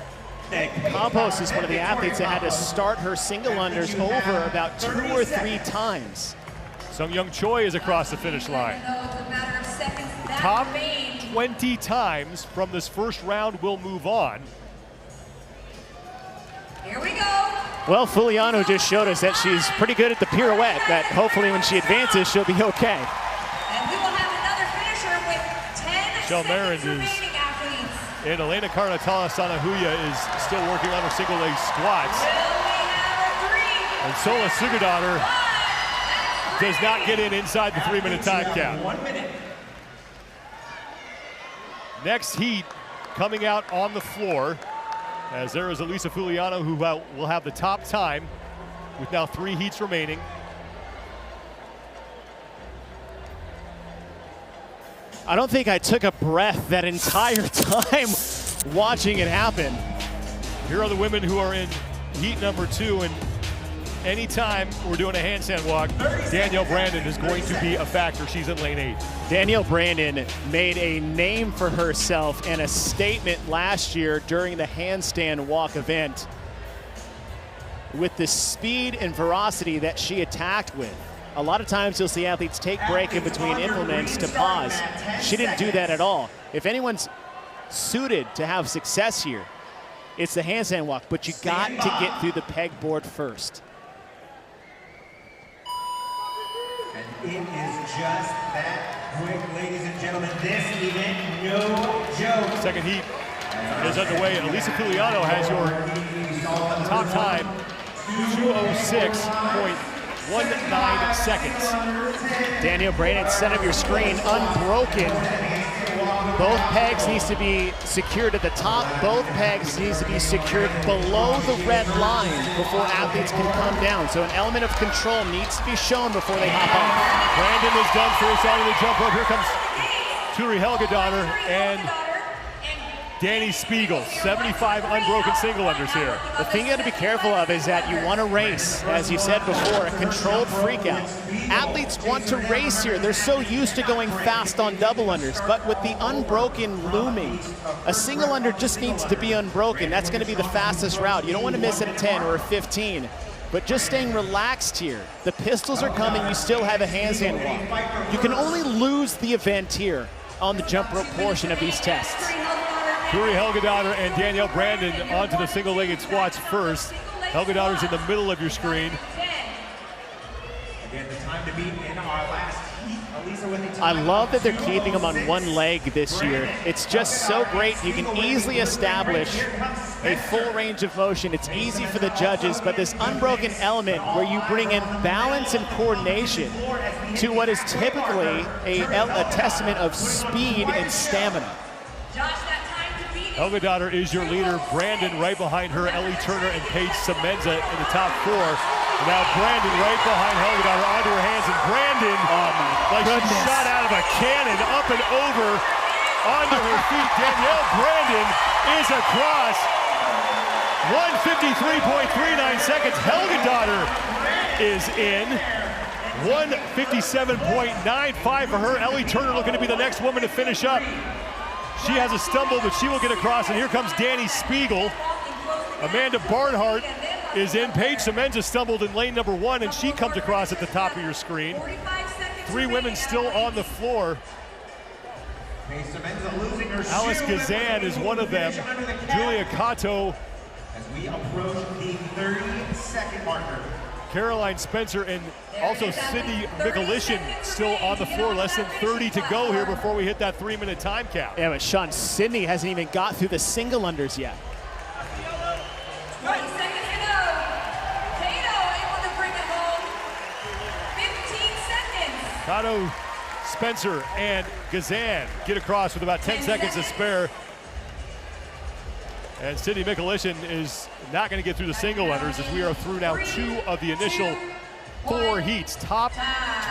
And Campos is one of the athletes that had to start her single unders over about 2 or 3 times. Sung Young Choi is across the finish line. The top 20 times from this first round will move on. Here we go. Well, Fuliano just showed us that she's pretty good at the pirouette, that hopefully when she advances, she'll be okay. And we will have another finisher with 10 Michelle Marins is, and Elena Carnatala Sanahuya is still working on her single leg squats. And Sola Sugadaughter does not get in inside the 3-minute time cap. 1 minute. Next heat coming out on the floor, as there is Elisa Fuliano, who will have the top time with now 3 heats remaining. I don't think I took a breath that entire time watching it happen. Here are the women who are in heat number 2, and anytime we're doing a handstand walk, Danielle Brandon is going to be a factor. She's in lane 8. Danielle Brandon made a name for herself and a statement last year during the handstand walk event with the speed and ferocity that she attacked with. A lot of times you'll see athletes take break in between implements to pause. She didn't do that at all. If anyone's suited to have success here, it's the handstand walk, but you got to get through the pegboard first. And it is just that quick, ladies and gentlemen. This event, no joke. Second heat is underway, and Elisa Fuliano has your top time, 2:06.19 seconds. Danielle Brandon, center of your screen, unbroken. Both pegs needs to be secured at the top. Both pegs needs to be secured below the red line before athletes can come down. So an element of control needs to be shown before they hop on. Brandon is done first out of the jump rope. Here comes Turi Helgadottir and Danny Spiegel, 75 unbroken single unders here. The thing you got to be careful of is that you want to race, as you said before, a controlled freak out. Athletes want to race here. They're so used to going fast on double unders, but with the unbroken looming, a single under just needs to be unbroken. That's going to be the fastest route. You don't want to miss it at 10 or a 15, but just staying relaxed here. The pistols are coming, you still have a handstand walk. You can only lose the event here on the jump rope portion of these tests. Turi Helgadottir and Danielle Brandon onto the single-legged squats first. Helgadottir's in the middle of your screen. Again, the time to beat in our last heat. Elisa with the time. I love that they're keeping them on one leg this year. It's just so great. You can easily establish a full range of motion. It's easy for the judges, but this unbroken element where you bring in balance and coordination to what is typically a testament of speed and stamina. Helgadottir is your leader. Brandon right behind her. Ellie Turner and Paige Semenza in the top 4. And now Brandon right behind Helgadottir onto her hands. And Brandon, like she shot out of a cannon, up and over onto her feet. Danielle Brandon is across. 1:53.39 seconds. Helgadottir is in. 1:57.95 for her. Ellie Turner looking to be the next woman to finish up. She has a stumble, but she will get across, and here comes Danny Spiegel. Amanda Barnhart is in. Paige Semenza stumbled in lane number 1, and she comes across at the top of your screen. 3 women still on the floor. Alice Gazan is one of them. Julia Cato. As we approach the 30-second marker. Caroline Spencer and also Sydney Mikulishin still on the floor. Less than 30 to go here before we hit that 3-minute time cap. Yeah, but Sean, Sydney hasn't even got through the single unders yet. 20 seconds to go. Cato able to bring it home. 15 seconds. Cato, Spencer, and Gazan get across with about 10 seconds to spare. And Sydney Mikulishin is not going to get through the single unders as we are through now 2 of the initial 4 heats. Top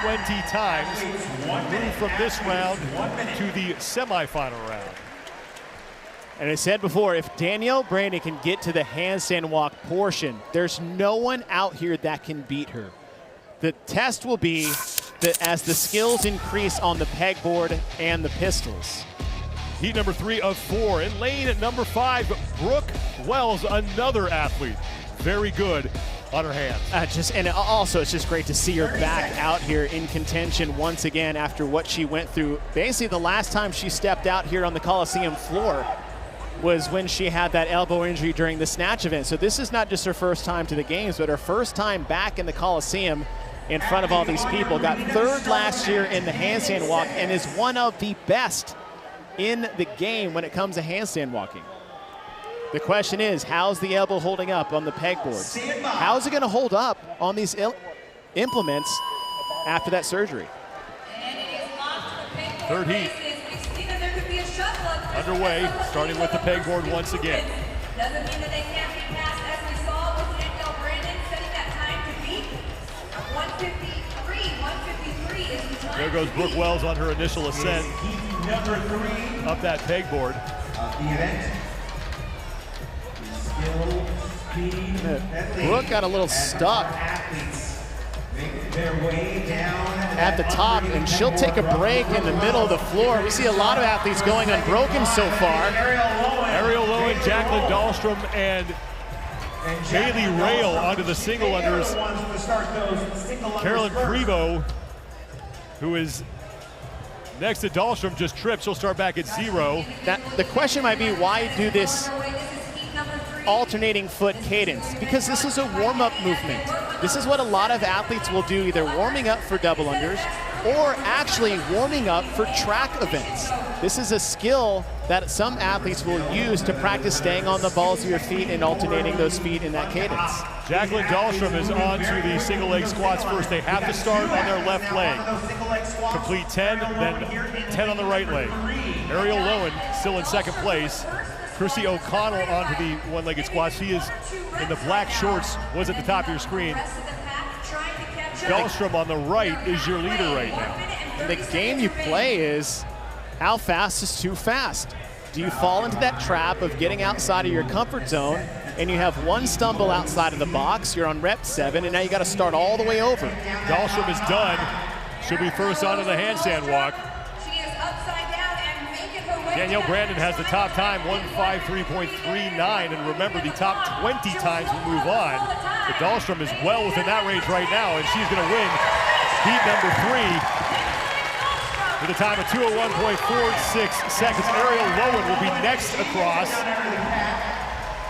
20 times move from this round to the semifinal round. And I said before, if Danielle Brandon can get to the handstand walk portion, there's no one out here that can beat her. The test will be that as the skills increase on the pegboard and the pistols. Heat number 3 of 4. In lane at number 5, Brooke Wells, another athlete. Very good on her hands. And also, it's just great to see her back out here in contention once again after what she went through. Basically, the last time she stepped out here on the Coliseum floor was when she had that elbow injury during the snatch event. So this is not just her first time to the games, but her first time back in the Coliseum in front of all these people. Got 3rd last year in the handstand walk and is one of the best in the game when it comes to handstand walking. The question is, how's the elbow holding up on the pegboards? How's it going to hold up on these implements after that surgery? 3rd heat underway, starting with the pegboard once again. Doesn't mean that they can't be passed, as we saw with Danielle Brandon setting that time to beat. 153 is the time. There goes Brooke Wells on her initial ascent up that pegboard. Brooke got a little stuck at the top, and she'll take a break in the middle of the floor. We see a lot of athletes going unbroken so far. Ariel Lowen, Jacqueline Dahlstrom, and Bailey Rail onto the single unders. Carolyn Prevost, who is next to Dahlstrom, just tripped. She'll start back at 0. The question might be, why do this alternating foot cadence? Because this is a warm-up movement. This is what a lot of athletes will do, either warming up for double unders or actually warming up for track events. This is a skill that some athletes will use to practice staying on the balls of your feet and alternating those feet in that cadence. Jacqueline Dahlstrom is on to the single leg squats first. They have to start on their left leg. Complete 10, then 10 on the right leg. Ariel Lowen still in 2nd place. Chrissy O'Connell onto the one-legged squat. She is in the black shorts, was at the top of your screen. Dahlstrom on the right is your leader right now. And the game you play is, how fast is too fast? Do you fall into that trap of getting outside of your comfort zone and you have one stumble outside of the box, you're on rep 7, and now you got to start all the way over? Dahlstrom is done. She'll be first onto the handstand walk. Danielle Brandon has the top time, 153.39, and remember, the top 20 times will move on. But Dahlstrom is well within that range right now, and she's going to win heat number 3 with a time of 201.46 seconds. Ariel Lowen will be next across.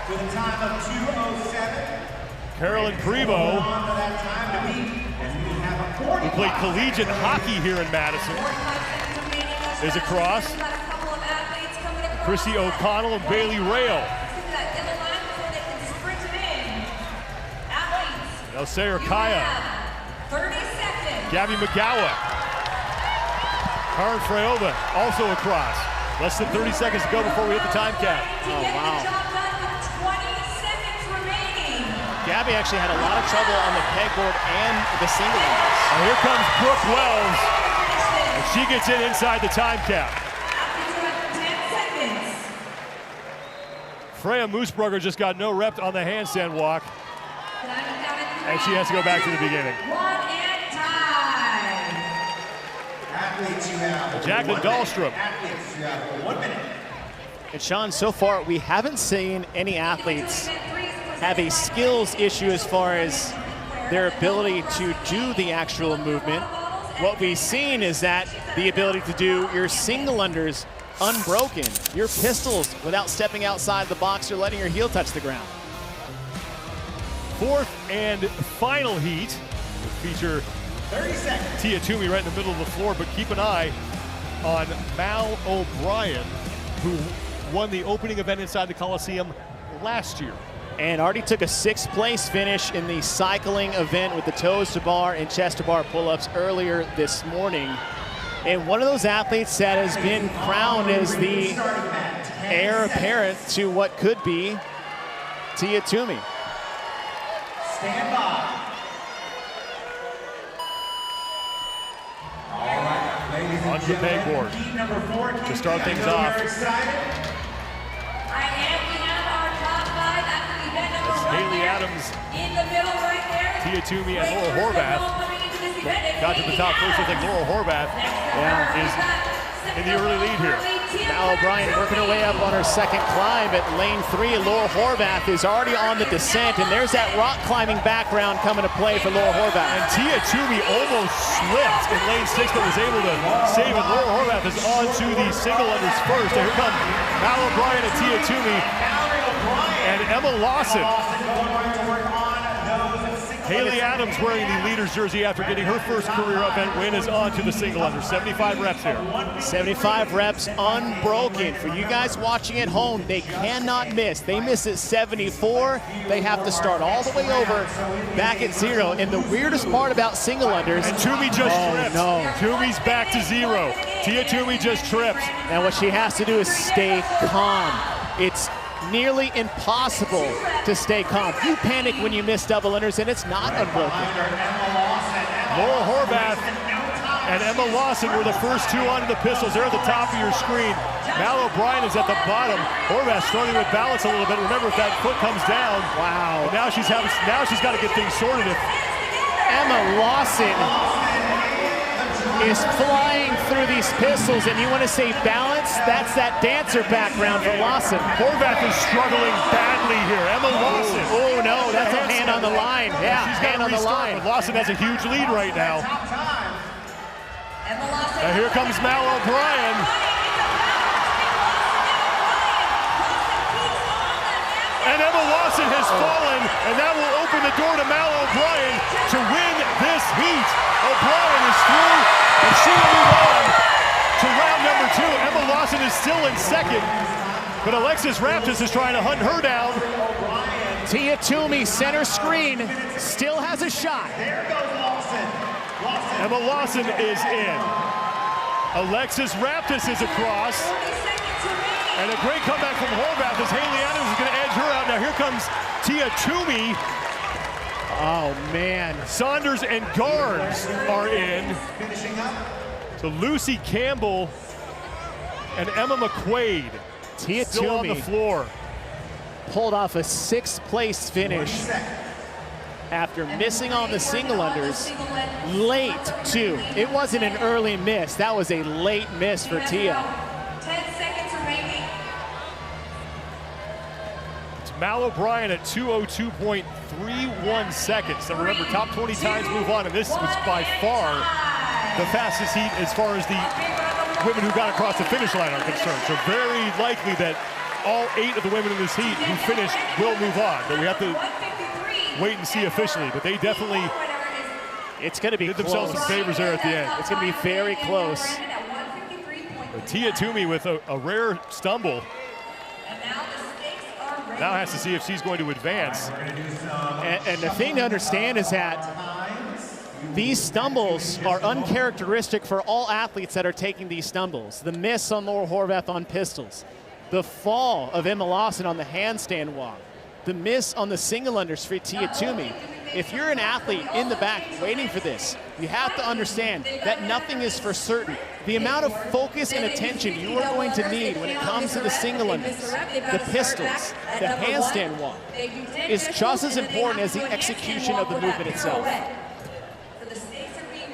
With a time of 2:07. Carolyn Prevost, who played collegiate hockey here in Madison, is across. Chrissy O'Connell and Bailey Rail. Now Sarah Kaya. 30 seconds. Gabby McGowan. Karen Freyova also across. Less than 30 seconds to go before we hit the time cap. Oh, wow. Gabby actually had a lot of trouble on the pegboard and the single ones. And here comes Brooke Wells. And she gets in inside the time cap. Freya Moosbrugger just got no rep on the handstand walk. And she has to go back to the beginning. Jacqueline Dahlstrom. 1 minute. And Sean, so far we haven't seen any athletes have a skills issue as far as their ability to do the actual movement. What we've seen is that the ability to do your single unders unbroken, your pistols without stepping outside the box or letting your heel touch the ground. 4th and final heat will feature 30 seconds. Tia Toomey right in the middle of the floor, but keep an eye on Mal O'Brien, who won the opening event inside the Coliseum last year. And already took a 6th place finish in the cycling event with the toes to bar and chest to bar pull-ups earlier this morning. And one of those athletes that has been crowned as the heir apparent to what could be Tia Toomey. Stand by. All right, ladies and On the pegboard to start things off. That's Haley Adams, Tia Toomey, and Laura Horvath. Got to the top first. I think Laura Horvath is in the early lead here. Mal O'Brien working her way up on her second climb at lane 3. Laura Horvath is already on the descent, and there's that rock climbing background coming to play for Laura Horvath. And Tia Toomey almost slipped in lane 6, but was able to save it. Laura Horvath is on to the single unders first. And here come Mal O'Brien and Tia Toomey and Emma Lawson. Haley Adams, wearing the leader's jersey after getting her first career event win, is on to the single under. 75 reps here. 75 reps unbroken. For you guys watching at home, they cannot miss. They miss at 74. They have to start all the way over, back at 0. And the weirdest part about single unders. And Toomey just tripped. No. Toomey's back to 0. Tia Toomey just tripped. And what she has to do is stay calm. It's nearly impossible to stay calm. You panic when you miss double unders, and it's not unbroken. Laura Horvath and Emma Lawson were the first two onto the pistols. They're at the top of your screen. Mal O'Brien is at the bottom. Horvath struggling with balance a little bit. Remember, if that foot comes down, wow. Now she's got to get things sorted. Emma Lawson is flying through these pistols, and you want to say balance? That's that dancer background for Lawson. Horvath is struggling badly here. Emma Lawson. Oh no, that's a hand on the line. Yeah, she's hand on the line. But Lawson has a huge lead right now. Now here comes Mal O'Brien. And Emma Lawson has fallen, and that will open the door to Mal O'Brien to win this heat. O'Brien is through, and she will move on to round number 2. Emma Lawson is still in second, but Alexis Raptis is trying to hunt her down. Tia Toomey, center screen, still has a shot. There goes Lawson. Emma Lawson is in. Alexis Raptis is across. And a great comeback from Horvath as Haley Adams is going to edge her out. Now here comes Tia Toomey. Oh, man. Saunders and Garnes are in. So Lucy Campbell and Emma McQuaid Tia still Toomey on the floor. Pulled off a 6th place finish after missing on the single unders late too. It wasn't an early miss. That was a late miss for Tia. 10 seconds remaining. It's Mal O'Brien at 2:02.31 seconds. Now remember, top 20 times move on, and this was by far the fastest heat as far as the women who got across the finish line are concerned. So very likely that all 8 of the women in this heat who finished will move on. But we have to wait and see officially. But they definitely it's going to be did themselves some favors there at the end. It's going to be very close. But Tia Toomey with a rare stumble. Now has to see if she's going to advance. And the thing to understand is that these stumbles are uncharacteristic for all athletes that are taking these stumbles. The miss on Laura Horvath on pistols, the fall of Emma Lawson on the handstand walk, the miss on the single unders for Tia Toomey. If you're an athlete in the back waiting for this, you have to understand that nothing is for certain. The amount of focus and attention you are going to need when it comes to the single unders, the pistols, the handstand walk, is just as important as the execution of the movement itself.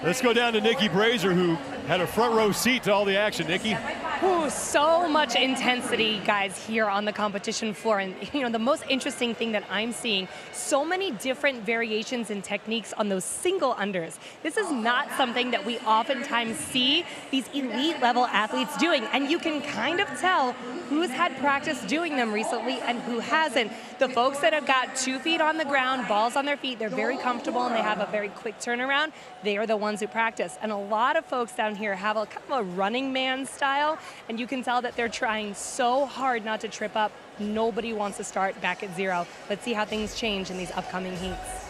Let's go down to Nikki Brazier, who had a front row seat to all the action. Nikki? Ooh, so much intensity, guys, here on the competition floor. And, you know, the most interesting thing that I'm seeing, so many different variations and techniques on those single unders. This is not something that we oftentimes see these elite level athletes doing. And you can kind of tell who's had practice doing them recently and who hasn't. The folks that have got 2 feet on the ground, balls on their feet, they're very comfortable and they have a very quick turnaround. They are the ones who practice. And a lot of folks down here have a kind of a running man style, and you can tell that they're trying so hard not to trip up. Nobody wants to start back at 0. Let's see how things change in these upcoming heats.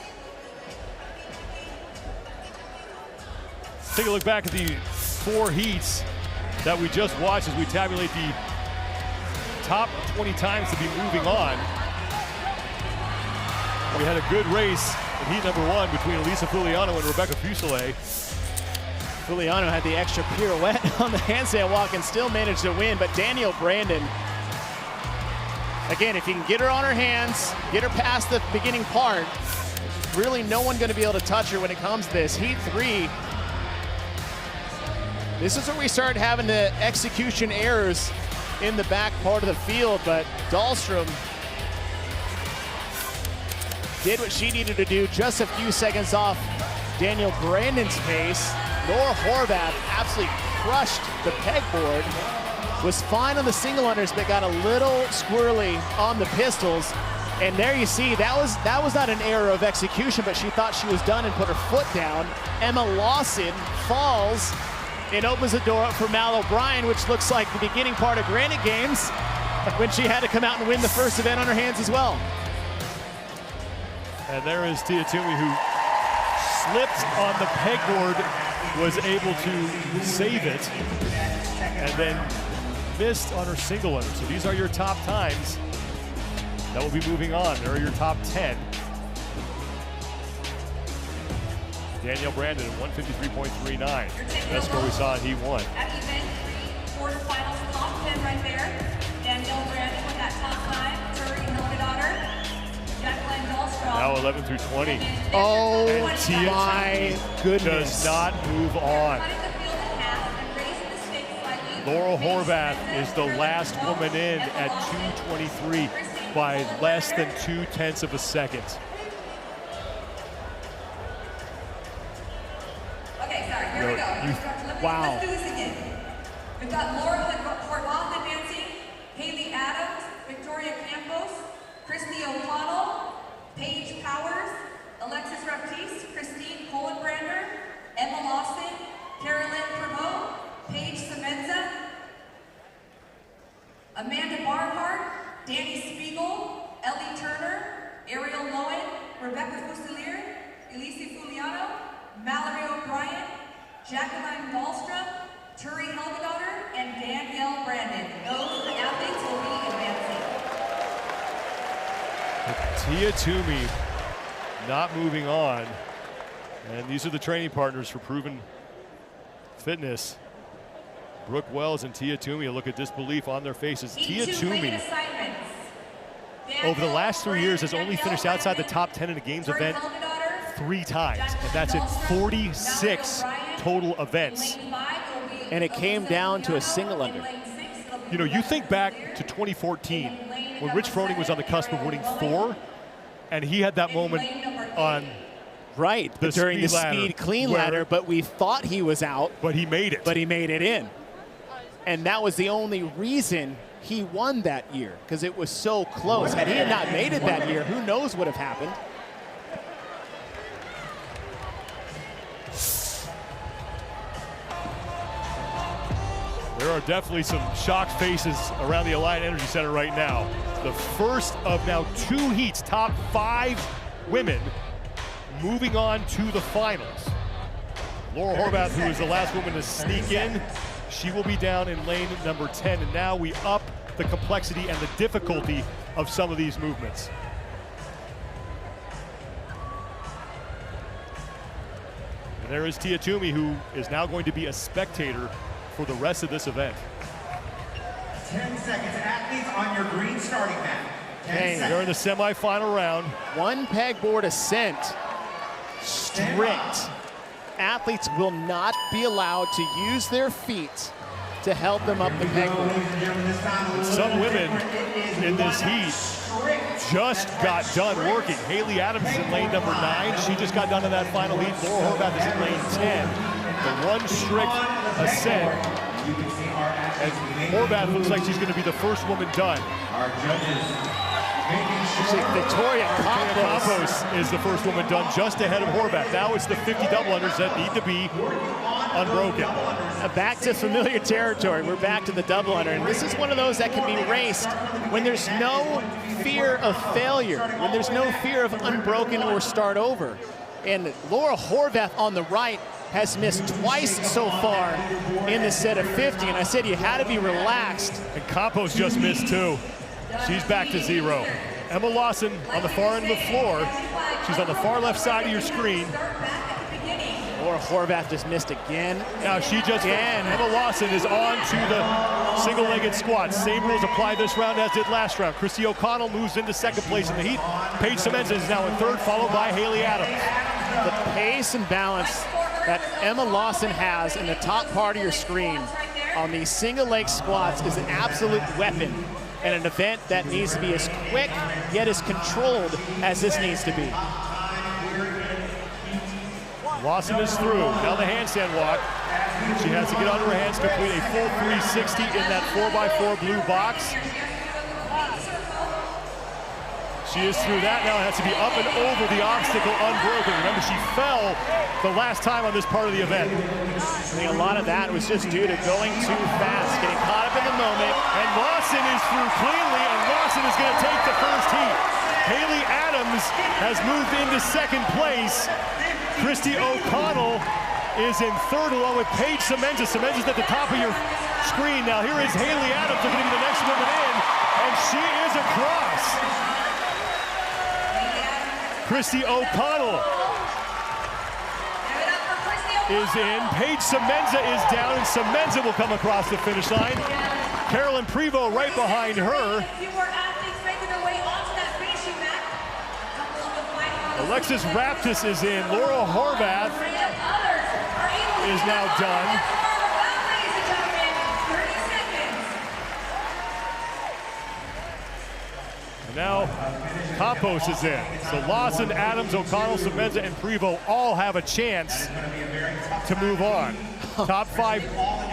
Take a look back at the 4 heats that we just watched as we tabulate the top 20 times to be moving on. We had a good race in heat number 1 between Elisa Fuliano and Rebecca Fuselier. Fuliano had the extra pirouette on the handstand walk and still managed to win, but Danielle Brandon, again, if you can get her on her hands, get her past the beginning part, really no one going to be able to touch her when it comes to this. Heat 3, this is where we start having the execution errors in the back part of the field, but Dahlstrom did what she needed to do, just a few seconds off Danielle Brandon's pace. Laura Horvath absolutely crushed the pegboard, was fine on the single unders, but got a little squirrely on the pistols. And there you see, that was not an error of execution, but she thought she was done and put her foot down. Emma Lawson falls and opens the door up for Mal O'Brien, which looks like the beginning part of Granite Games when she had to come out and win the first event on her hands as well. And there is Tia Toomey, who slipped on the pegboard, was able to save it, and then missed on her single under. So these are your top times that will be moving on. There are your top 10. Danielle Brandon at 153.39. That's where we saw in Heat 1. At event 3, quarterfinals, top 10 right there. Danielle Brandon with that top time. Turi Hildedotter, Jacqueline Dahlstrom. Now 11 through 20. Oh and Tia my goodness. does not move on. Laura Horvath is the last woman in at 2:23 by less than 0.2 of a second. Okay, sorry, here we go. Wow. Let's do this again. We've got Laura Horvath advancing, Haley Adams, Victoria Campos, Christy O'Connell, Paige Powers, Alexis Raptiste, Christine Cohenbrander, Emma Lawson, Carolyn Prevot, Paige Semenza, Amanda Barnhart, Danny Spiegel, Ellie Turner, Ariel Lowen, Rebecca Fuselier, Elise Fuliano, Mallory O'Brien, Jacqueline Dahlstrom, Turi Helgedotter, and Danielle Brandon. Those athletes will be advancing. Tia Toomey not moving on. And these are the training partners for Proven Fitness. Brooke Wells and Tia Toomey, a look at disbelief on their faces. Tia Toomey, over the last 3 years, has only finished outside the top 10 in a games event 3 times, and that's in 46 total events. And it came down to a single under. You know, you think back to 2014 when Rich Froning was on the cusp of winning 4, and he had that moment on during the speed clean ladder, but we thought he was out. But he made it. But he made it in. And that was the only reason he won that year, because it was so close. Had he not made it that year, who knows what would have happened. There are definitely some shocked faces around the Alliant Energy Center right now. The first of now 2 heats, top 5 women moving on to the finals. Laura Horvath, who is the last woman to sneak in, she will be down in lane number 10, and now we up the complexity and the difficulty of some of these movements. And there is Tia Toomey, who is now going to be a spectator for the rest of this event. 10 seconds, athletes on your green starting mat. 10 seconds. They're in the semifinal round. One pegboard ascent, strict. Athletes will not be allowed to use their feet to help them up the pegboard. Some women in this heat just got done working. Haley Adams is in lane number 9. She just got done in that final heat. Laura Horvath is in lane 10. The one strict ascent. And Horvath looks like she's going to be the first woman done. Our judges. Victoria Campos is the first woman done, just ahead of Horvath. Now it's the 50 double unders that need to be unbroken. Back to familiar territory. We're back to the double under, and this is one of those that can be raced when there's no fear of failure, when there's no fear of unbroken or start over. And Laura Horvath on the right has missed twice so far in this set of 50, and I said you had to be relaxed. And Campos just missed 2. She's back to 0. Emma Lawson on the far end of the floor. She's on the far left side of your screen. Laura Horvath just missed again. Now she just, Emma Lawson is on to the single-legged squats. Same rules apply this round as did last round. Christy O'Connell moves into second place in the heat. Paige Semenza is now in third, followed by Haley Adams. The pace and balance that Emma Lawson has in the top part of your screen on these single-leg squats is an absolute weapon in an event that needs to be as quick yet as controlled as this needs to be. Lawson is through. Now the handstand walk. She has to get on her hands, complete a full 360 in that 4x4 blue box. She is through that now. It has to be up and over the obstacle unbroken. Remember, she fell the last time on this part of the event. I think a lot of that was just due to going too fast, getting caught up in the moment. And Lawson is through cleanly, and Lawson is going to take the first heat. Haley Adams has moved into second place. Christy O'Connell is in third along with Paige Semenza. Semenza's at the top of your screen. Now here is Haley Adams looking to be the next woman in, and she is across. Christy O'Connell is in. Paige Semenza is down, and Semenza will come across the finish line. Carolyn Prevost right behind her. Alexis Raptis is in. Laura Horvath is now done. And now Campos is in. So Lawson, Adams, O'Connell, Semenza, and Prevost all have a chance to move on. Top 5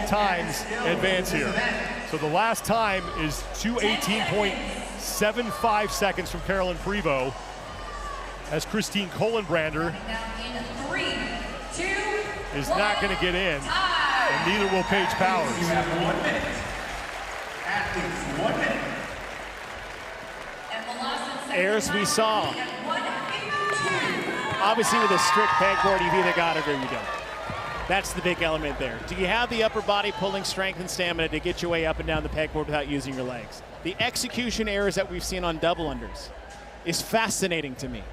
times advance here. So the last time is 2:18.75 seconds from Carolyn Prevost, as Christine Kohlenbrander is not going to get in, and neither will Paige Powers. 1 minute. Athletes, 1 minute. Airs we saw. Obviously with a strict pegboard, you've either got it or you don't. That's the big element there. Do you have the upper body pulling strength and stamina to get your way up and down the pegboard without using your legs? The execution errors that we've seen on double unders is fascinating to me.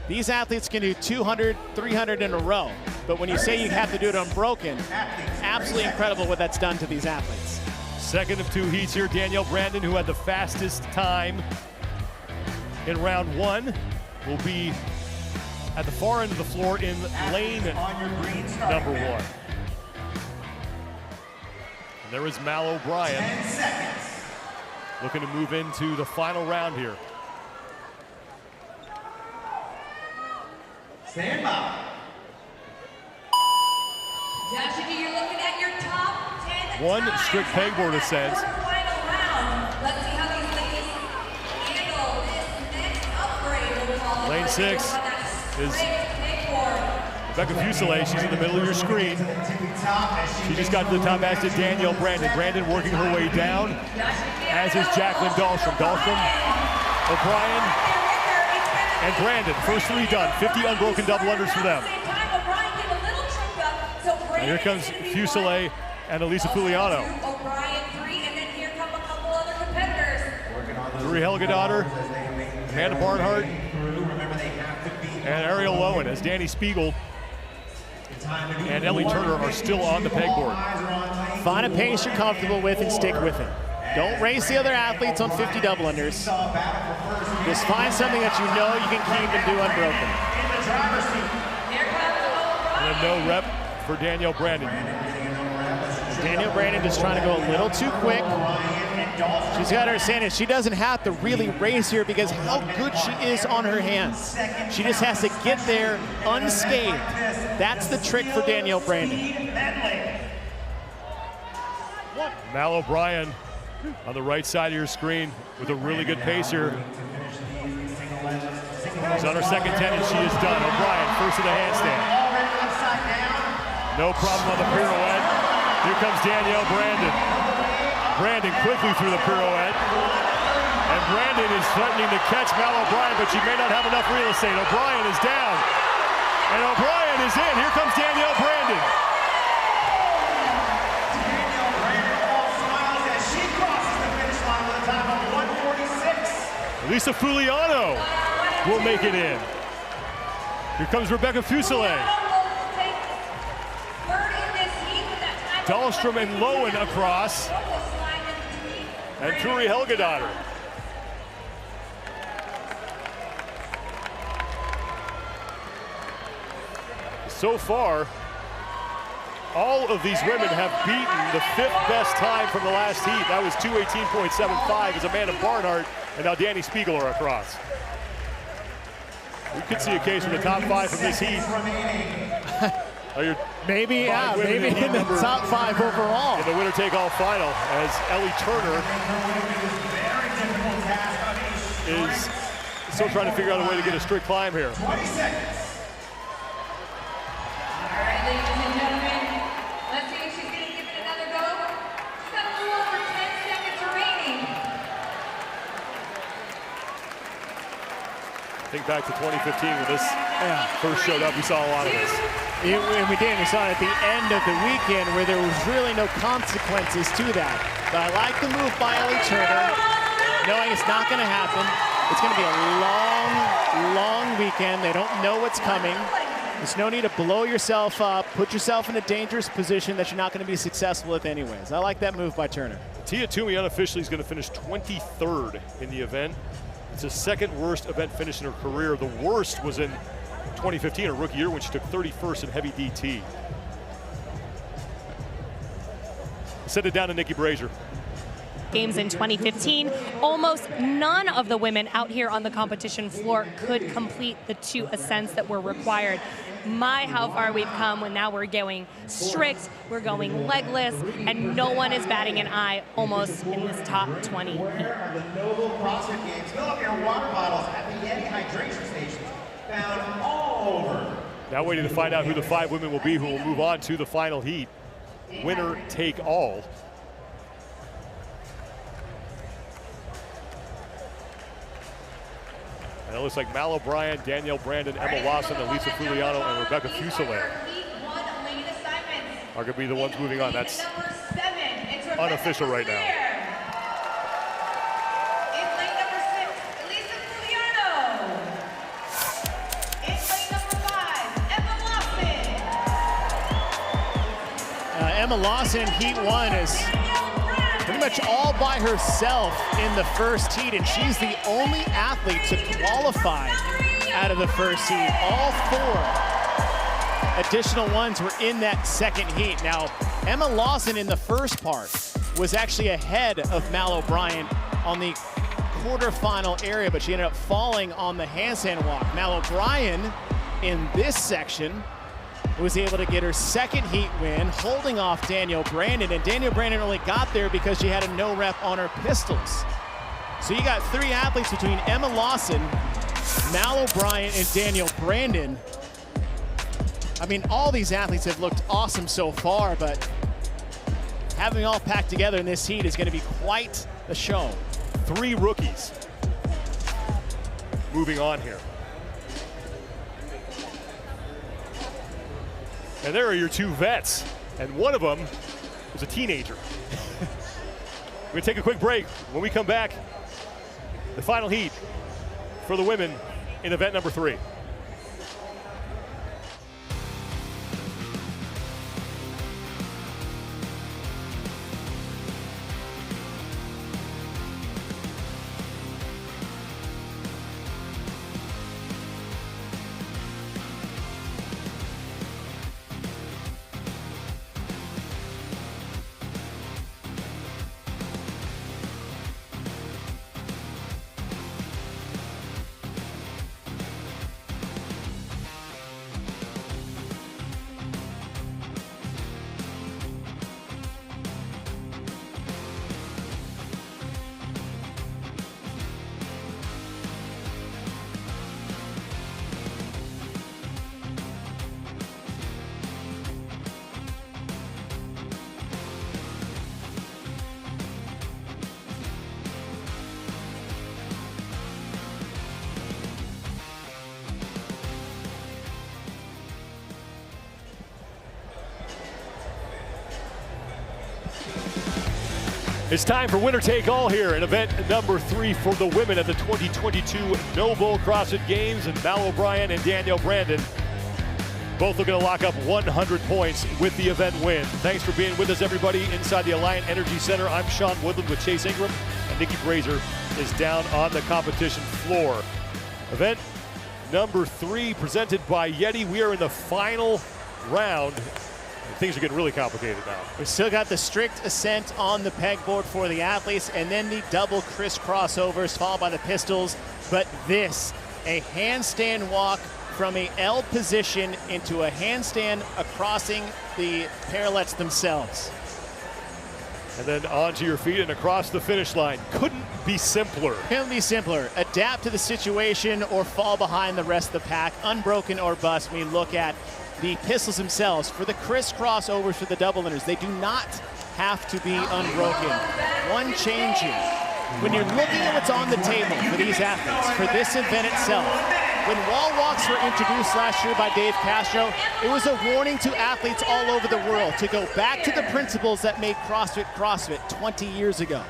These athletes can do 200, 300 in a row, but when you say you have to do it unbroken, absolutely incredible what that's done to these athletes. Second of 2 heats here, Danielle Brandon, who had the fastest time in round 1, will be at the far end of the floor in lane number 1. And there is Mal O'Brien looking to move into the final round here. Stand by. Joshua, you're looking at your top 10 1 times strict pegboard ascent. for the final round. Let's see how these ladies handle this next upgrade. We'll call it Lane 6 is Rebecca Fuselier. She's in the middle of your screen. She just got to the top, as did Danielle Brandon. Brandon working her way down, as is Jacqueline Dahlstrom. Dahlstrom, O'Brien, and Brandon. First 3 done. 50 unbroken double unders for them. And here comes Fuselier and Elisa Fuliano. Drury Helgadottir, Amanda Barnhart, and Ariel Lowen, as Danny Spiegel and Ellie Turner are still on the pegboard. Find a pace you're comfortable with and stick with it. Don't race the other athletes on 50 double unders. Just find something that you know you can keep and do unbroken. And a no rep for Danielle Brandon. Danielle Brandon just trying to go a little too quick. She's got to understand it. She doesn't have to really race here because how good she is on her hands. She just has to get there unscathed. That's the trick for Danielle Brandon. Mal O'Brien on the right side of your screen with a really good pace here. She's on her second 10 and she is done. O'Brien first of the handstand. No problem on the pirouette. Here comes Danielle Brandon. Brandon quickly through the pirouette. And Brandon is threatening to catch Mal O'Brien, but she may not have enough real estate. O'Brien is down. And O'Brien is in. Here comes Danielle Brandon. Danielle Brandon all smiles as she crosses the finish line with a time of 1:46. Lisa Fuliano will make it in. Here comes Rebecca Fuselier. Dahlstrom and Lowen across. And Turi Helgadottir. So far, all of these women have beaten the 5th best time from the last heat. That was 2:18.75 as Amanda Barnhart and now Danny Spiegler across. We could see a case for the top 5 from this heat. Maybe, yeah, maybe in the top 5 overall. In the winner-take-all final, as Ellie Turner is still trying to figure out a way to get a strict climb here. 20 seconds. All right, ladies and gentlemen, let's see if she's going to give it another go. She's got a little over 10 seconds remaining. Think back to 2015 when this first showed up, we saw a lot of this. And we did. We saw it at the end of the weekend where there was really no consequences to that. But I like the move by Ellie Turner, knowing it's not going to happen. It's going to be a long, long weekend. They don't know what's coming. There's no need to blow yourself up, put yourself in a dangerous position that you're not going to be successful with anyways. I like that move by Turner. Tia Toomey unofficially is going to finish 23rd in the event. It's the 2nd worst event finish in her career. The worst was in 2015, her rookie year, when she took 31st in heavy DT. Send it down to Nikki Brazier. Games in 2015, almost none of the women out here on the competition floor could complete the 2 ascents that were required. My, how far we've come when now we're going strict, we're going legless, and no one is batting an eye almost in this top 20 heat. The NOBULL CrossFit Games. Fill up your water bottles at the Yeti hydration stations found all over. Now waiting to find out who the 5 women will be who will move on to the final heat. Winner take all. And it looks like Mal O'Brien, Danielle Brandon, Emma Lawson, Elisa Fuliano, and Rebecca Fuselier are going to be the ones moving on. That's unofficial right now. Emma Lawson in Heat 1 is pretty much all by herself in the first heat, and she's the only athlete to qualify out of the first heat. All 4 additional ones were in that 2nd heat. Now, Emma Lawson in the first part was actually ahead of Mal O'Brien on the quarterfinal area, but she ended up falling on the handstand walk. Mal O'Brien in this section was able to get her 2nd heat win, holding off Danielle Brandon, and Danielle Brandon only got there because she had a no rep on her pistols. So you got 3 athletes between Emma Lawson, Mal O'Brien, and Danielle Brandon. I mean, all these athletes have looked awesome so far, but having all packed together in this heat is going to be quite the show. 3 rookies moving on here. And there are your 2 vets, and one of them is a teenager. We're going to take a quick break. When we come back, the final heat for the women in event number 3. It's time for winner take all here in event number 3 for the women at the 2022 NOBULL CrossFit Games. And Mal O'Brien and Danielle Brandon both looking to lock up 100 points with the event win. Thanks for being with us, everybody, inside the Alliant Energy Center. I'm Sean Woodland with Chase Ingram, and Nikki Brazier is down on the competition floor. Event number 3 presented by Yeti. We are in the final round. Things are getting really complicated now. We still got the strict ascent on the pegboard for the athletes, and then the double crisscrossovers followed by the pistols. But this, a handstand walk from a L position into a handstand crossing the parallettes themselves. And then onto your feet and across the finish line. Couldn't be simpler. Couldn't be simpler. Adapt to the situation or fall behind the rest of the pack. Unbroken or bust. When we look at the pistols themselves, for the crisscrossovers for the double unders, they do not have to be unbroken. One change here. When you're looking at what's on the table for these athletes, for this event itself, when wall walks were introduced last year by Dave Castro, it was a warning to athletes all over the world to go back to the principles that made CrossFit 20 years ago.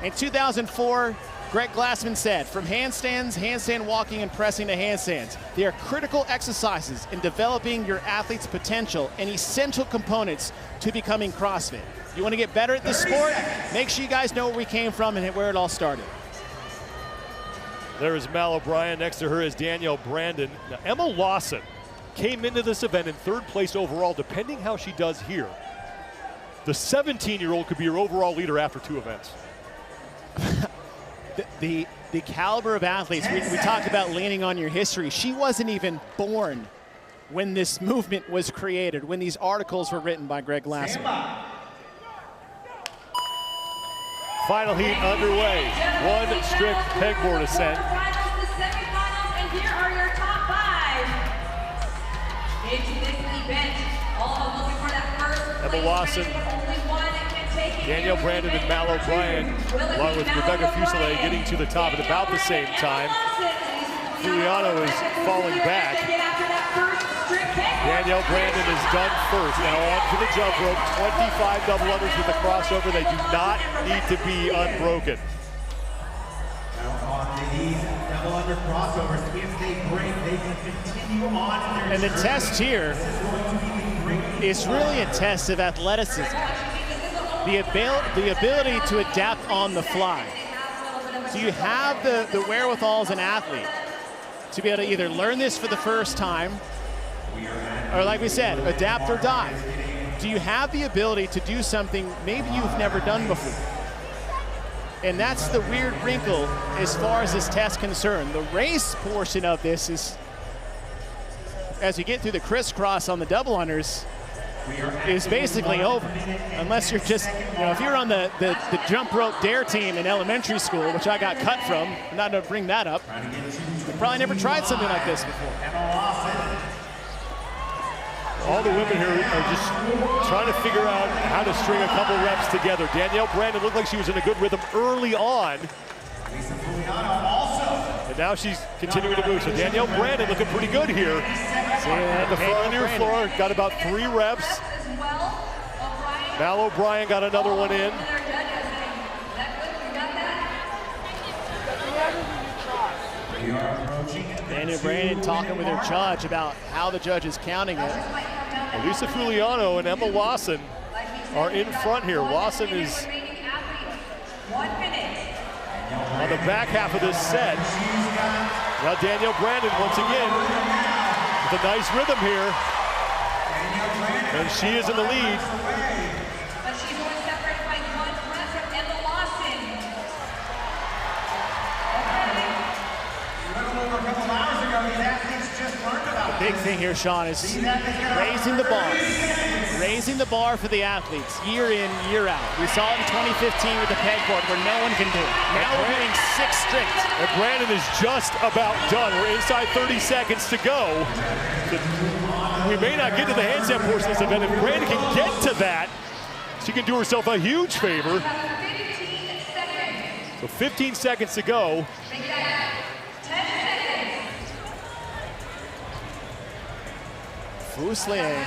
In 2004, Greg Glassman said, from handstands, handstand walking, and pressing to handstands, they are critical exercises in developing your athlete's potential and essential components to becoming CrossFit. You want to get better at this sport? Make sure you guys know where we came from and where it all started. There is Mal O'Brien. Next to her is Danielle Brandon. Now, Emma Lawson came into this event in 3rd place overall. Depending how she does here, the 17-year-old could be your overall leader after 2 events. the caliber of athletes, we talked about leaning on your history. She wasn't even born when this movement was created, when these articles were written by Greg Glassman. Final heat underway. 1 strict pegboard ascent. And here are your top 5 into this event. All looking for that first Emma Lawson, Danielle Brandon, and Mal O'Brien, along with Rebecca Fuselier, getting to the top at about the same time. Giuliano is falling back. Danielle Brandon is done first. Now on to the jump rope. 25 double unders with the crossover. They do not need to be unbroken. Now on these double under crossovers, if they break, they can continue on. And the test here is really a test of athleticism. The ability to adapt on the fly. So you have the wherewithal as an athlete to be able to either learn this for the first time, or like we said, adapt or die. Do you have the ability to do something maybe you've never done before? And that's the weird wrinkle as far as this test concerned. The race portion of this is, as you get through the crisscross on the double unders, is basically over. Unless you're just, if you're on the jump rope dare team in elementary school, which I got cut from, I'm not going to bring that up, you probably never tried something like this before. All the women here are just trying to figure out how to string a couple reps together. Danielle Brandon looked like she was in a good rhythm early on. And now she's continuing to move. So Danielle Brandon looking pretty good here. At the front of your floor, got about 3 reps. Mal O'Brien got another one in. Danielle Brandon talking with her judge about how the judge is counting it. Elisa Giuliano and Emma Lawson are in front here. Lawson is on the back half of this set. Now Danielle Brandon once again with a nice rhythm here. And she is in the lead. But she's only separated by 1 rep from Emma Lawson. Over a couple hours ago, these athletes just learned about The big thing here, Sean, is raising the bar. Raising the bar for the athletes, year in, year out. We saw it in 2015 with the pegboard where no one can do it. Now we're hitting 6 strict. And Brandon is just about done. We're inside 30 seconds to go. We may not get to the handstand portion of this event. If Brandon can get to that, she can do herself a huge favor. So 15 seconds to go. Fuselier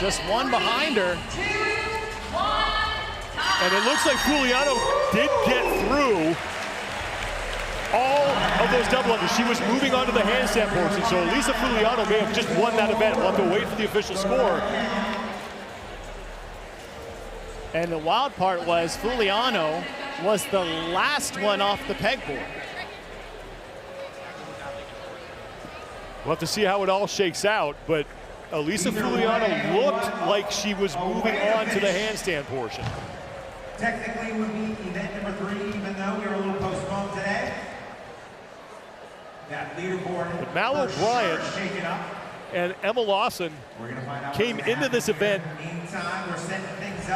just 1 behind her. And it looks like Fuliano did get through all of those double unders. She was moving on to the handstand portion, so Lisa Fuliano may have just won that event. We'll have to wait for the official score. And the wild part was Fuliano was the last one off the pegboard. We'll have to see how it all shakes out, but Elisa Fuliano looked like she was moving on to the handstand portion. Technically would be event number 3, even though we were a little postponed today. That leaderboard. But Mal O'Brien and Emma Lawson came into this event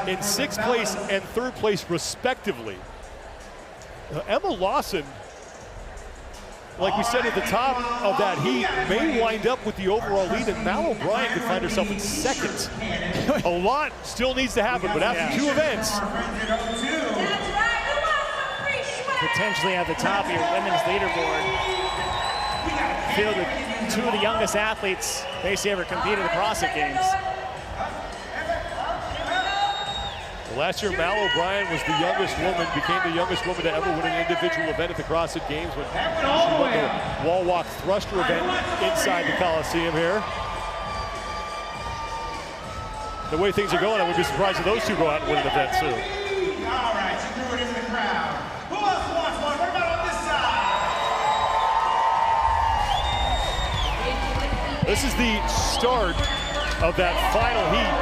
in 6th place and 3rd place respectively. Emma Lawson, like we said at the top of that heat, may wind up with the overall lead, and Mal O'Brien could find herself in 2nd. A lot still needs to happen, but after 2 events, potentially at the top of your women's leaderboard. Feel that 2 of the youngest athletes basically ever competed at the CrossFit Games. Last year, Mal O'Brien was the youngest woman, became the youngest woman to ever win an individual event at the CrossFit Games when she won the wall walk thruster event inside the Coliseum here. The way things are going, I would be surprised if those 2 go out and win an event soon. All right, she threw it into the crowd. Who else wants one? What about on this side? This is the start of that final heat.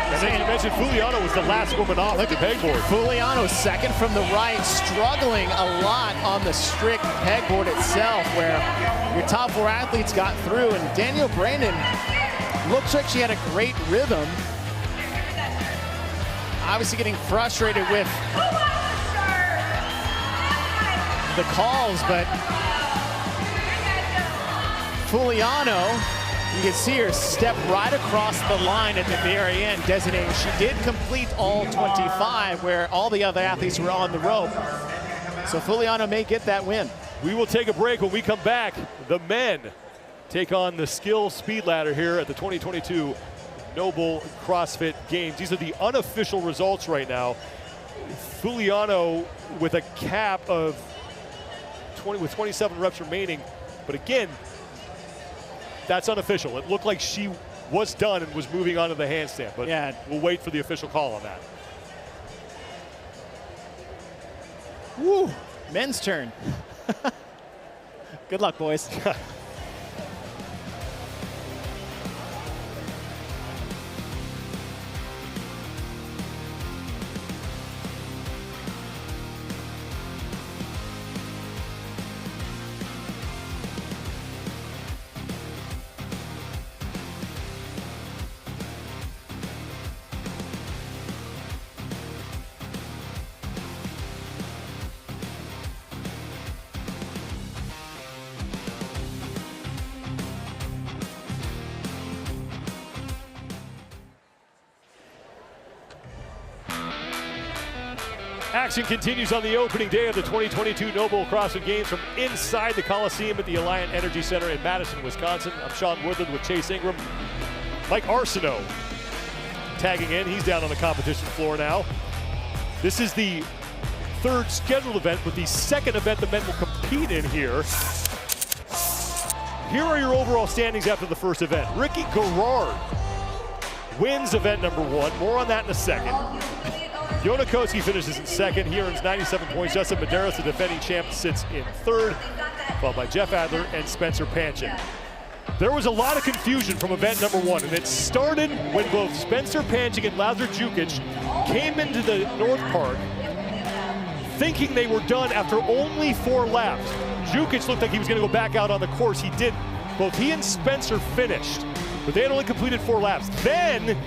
And as you mentioned, Fuliano was the last woman off the pegboard. Fuliano 2nd from the right, struggling a lot on the strict pegboard itself, where your top 4 athletes got through, and Danielle Brandon looks like she had a great rhythm. Obviously getting frustrated with the calls, but Fuliano, you can see her step right across the line at the very end, designating she did complete all 25, where all the other athletes were on the rope. So Fuliano may get that win. We will take a break. When we come back, the men take on the skill speed ladder here at the 2022 NOBULL CrossFit Games. These are the unofficial results right now. Fuliano with a cap of 27 reps remaining, but again, that's unofficial. It looked like she was done and was moving on to the handstand, but yeah, we'll wait for the official call on that. Woo, men's turn. Good luck, boys. Action continues on the opening day of the 2022 NOBULL CrossFit Games from inside the Coliseum at the Alliant Energy Center in Madison, Wisconsin. I'm Sean Woodland with Chase Ingram. Mike Arsenault tagging in. He's down on the competition floor now. This is the 3rd scheduled event, but the 2nd event the men will compete in here. Here are your overall standings after the 1st event. Ricky Garrard wins event number 1. More on that in a second. Yona Koski finishes in 2nd. He earns 97 points. Justin Medeiros, the defending champ, sits in 3rd, followed by Jeff Adler and Spencer Panchin. There was a lot of confusion from event number 1, and it started when both Spencer Panchin and Lazar Jukic came into the North Park thinking they were done after only 4 laps. Jukic looked like he was going to go back out on the course. He didn't. Both he and Spencer finished, but they had only completed 4 laps. Then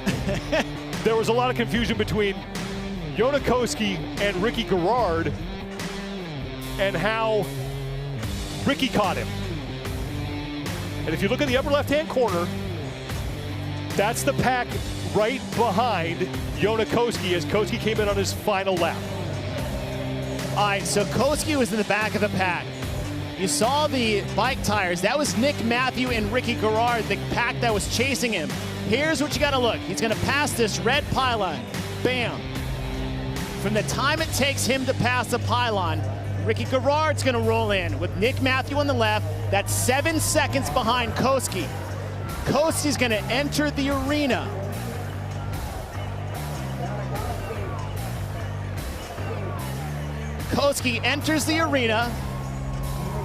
there was a lot of confusion between Yona Koski and Ricky Garrard and how Ricky caught him. And if you look in the upper left-hand corner, that's the pack right behind Yona Koski as Koski came in on his final lap. All right, so Koski was in the back of the pack. You saw the bike tires. That was Nick Matthew and Ricky Garrard, the pack that was chasing him. Here's what you gotta look. He's gonna pass this red pylon. Bam. From the time it takes him to pass the pylon, Ricky Garrard's gonna roll in with Nick Matthew on the left. That's 7 seconds behind Koski. Koski's gonna enter the arena. Koski enters the arena.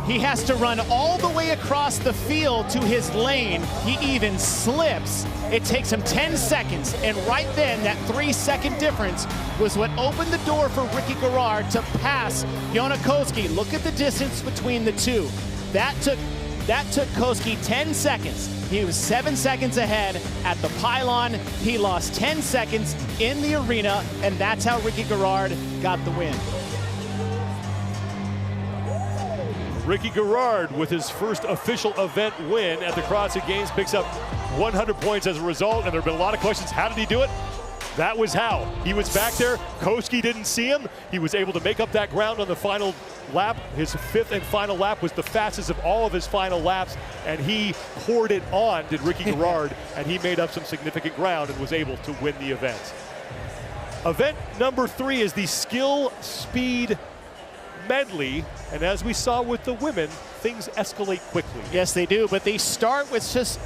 He has to run all the way across the field to his lane. He even slips. It takes him 10 seconds, and right then, that 3-second difference was what opened the door for Ricky Garrard to pass Joona Koski. Look at the distance between the two. That took Koski 10 seconds. He was 7 seconds ahead at the pylon. He lost 10 seconds in the arena, and that's how Ricky Garrard got the win. Ricky Garrard, with his first official event win at the CrossFit Games, picks up 100 points as a result, and there have been a lot of questions. How did he do it? That was how. He was back there. Koski didn't see him. He was able to make up that ground on the final lap. His 5th and final lap was the fastest of all of his final laps, and he poured it on, did Ricky Garrard, and he made up some significant ground and was able to win the event. Event number 3 is the skill speed medley, and as we saw with the women, things escalate quickly. Yes, they do, but they start with just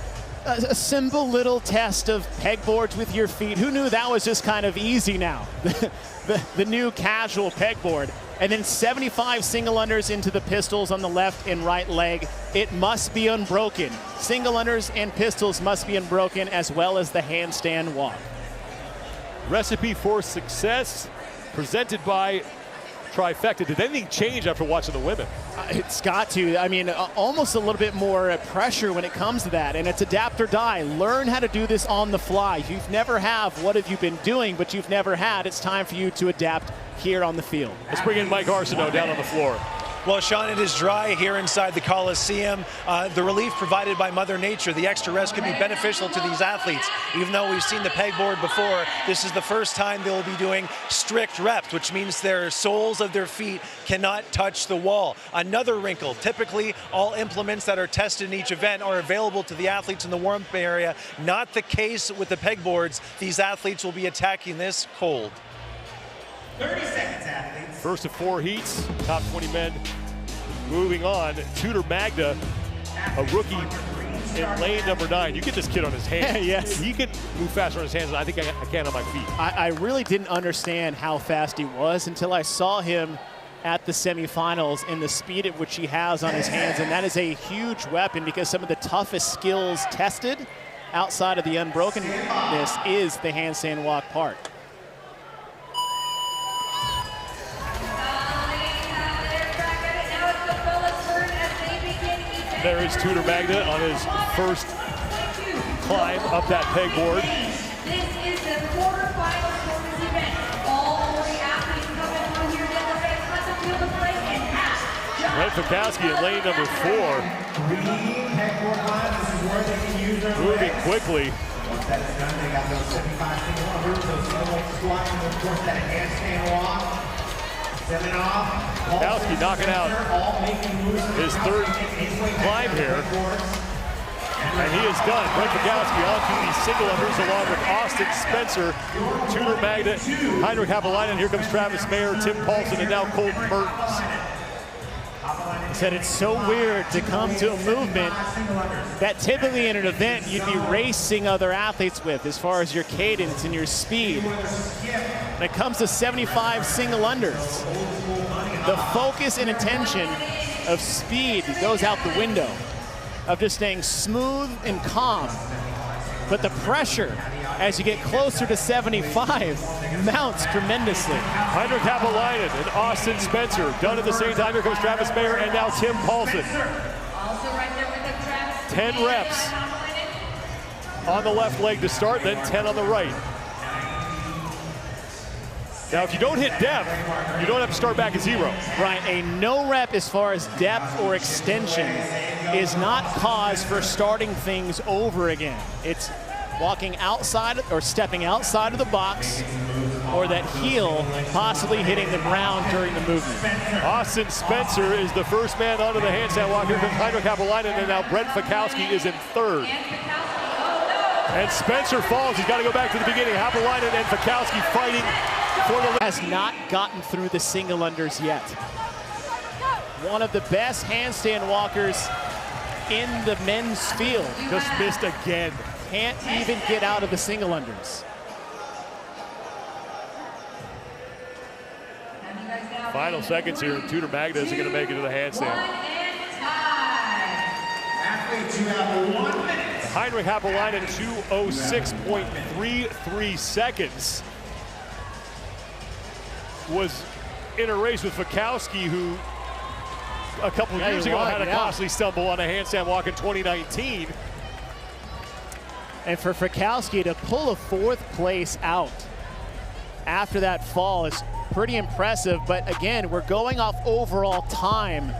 a simple little test of pegboards with your feet. Who knew that was just kind of easy now? the new casual pegboard. And then 75 single unders into the pistols on the left and right leg. It must be unbroken. Single unders and pistols must be unbroken, as well as the handstand walk. Recipe for success, presented by Trifecta. Did anything change after watching the women? It's got to. I mean, almost a little bit more pressure when it comes to that, and it's adapt or die. Learn how to do this on the fly. You've never have, what have you been doing, but you've never had. It's time for you to adapt here on the field. Let's bring in Mike Arsenault down on the floor. Well, Sean, it is dry here inside the Coliseum. The relief provided by Mother Nature, the extra rest could be beneficial to these athletes. Even though we've seen the pegboard before, this is the first time they'll be doing strict reps, which means their soles of their feet cannot touch the wall. Another wrinkle, typically all implements that are tested in each event are available to the athletes in the warm-up area. Not the case with the pegboards. These athletes will be attacking this cold. 30 seconds, athletes. First of 4 heats, top 20 men moving on. Tudor Magda, a rookie in lane number 9. You get this kid on his hands. Yes. He can move faster on his hands than I think I can on my feet. I really didn't understand how fast he was until I saw him at the semifinals and the speed at which he has on his hands, and that is a huge weapon because some of the toughest skills tested outside of the unbrokenness is the handstand walk part. There is Tudor Magda on his first climb up that pegboard. This is the quarterfinals for this event. All 40 athletes coming through here. Then we're going to cut the field of play in half. Brent Fikowski in lane number 4. Moving quickly. Once that is done, they got those 75 single unders, those single squats, and of course that handstand walk. Fikowski knocking out his 3rd climb here. And he is done. Brent Fikowski onto the single unders along with Austin Spencer, Tudor Magda, Heinrich Happelainen. Here comes Travis Mayer, Tim Paulson, and now Colton Mertens. He said it's so weird to come to a movement that typically in an event you'd be racing other athletes with as far as your cadence and your speed. When it comes to 75 single unders, the focus and attention of speed goes out the window, of just staying smooth and calm. But the pressure as you get closer to 75 mounts tremendously. Heinrich Happelainen and Austin Spencer done at the same time. Here comes Travis Mayer and now Tim Paulson. 10 reps on the left leg to start, then 10 on the right. Now, if you don't hit depth, you don't have to start back at 0. Right, a no rep as far as depth or extension is not cause for starting things over again. It's walking outside or stepping outside of the box, or that heel possibly hitting the ground during the movement. Austin Spencer is the first man onto the handstand walk. Here comes Heinrich Happelainen, and now Brent Fikowski is in 3rd. And Spencer falls. He's got to go back to the beginning. Haapalainen and Fikowski fighting for the... Has not gotten through the single unders yet. One of the best handstand walkers in the men's field. Just missed again. Can't even get out of the single unders. Final seconds here. Tudor Magda isn't going to make it to the handstand. Heinrich Haapalainen 2:06.33 seconds. Was in a race with Fikowski, who a couple of years ago had a costly stumble on a handstand walk in 2019. And for Fikowski to pull a 4th place out after that fall is pretty impressive. But again, we're going off overall time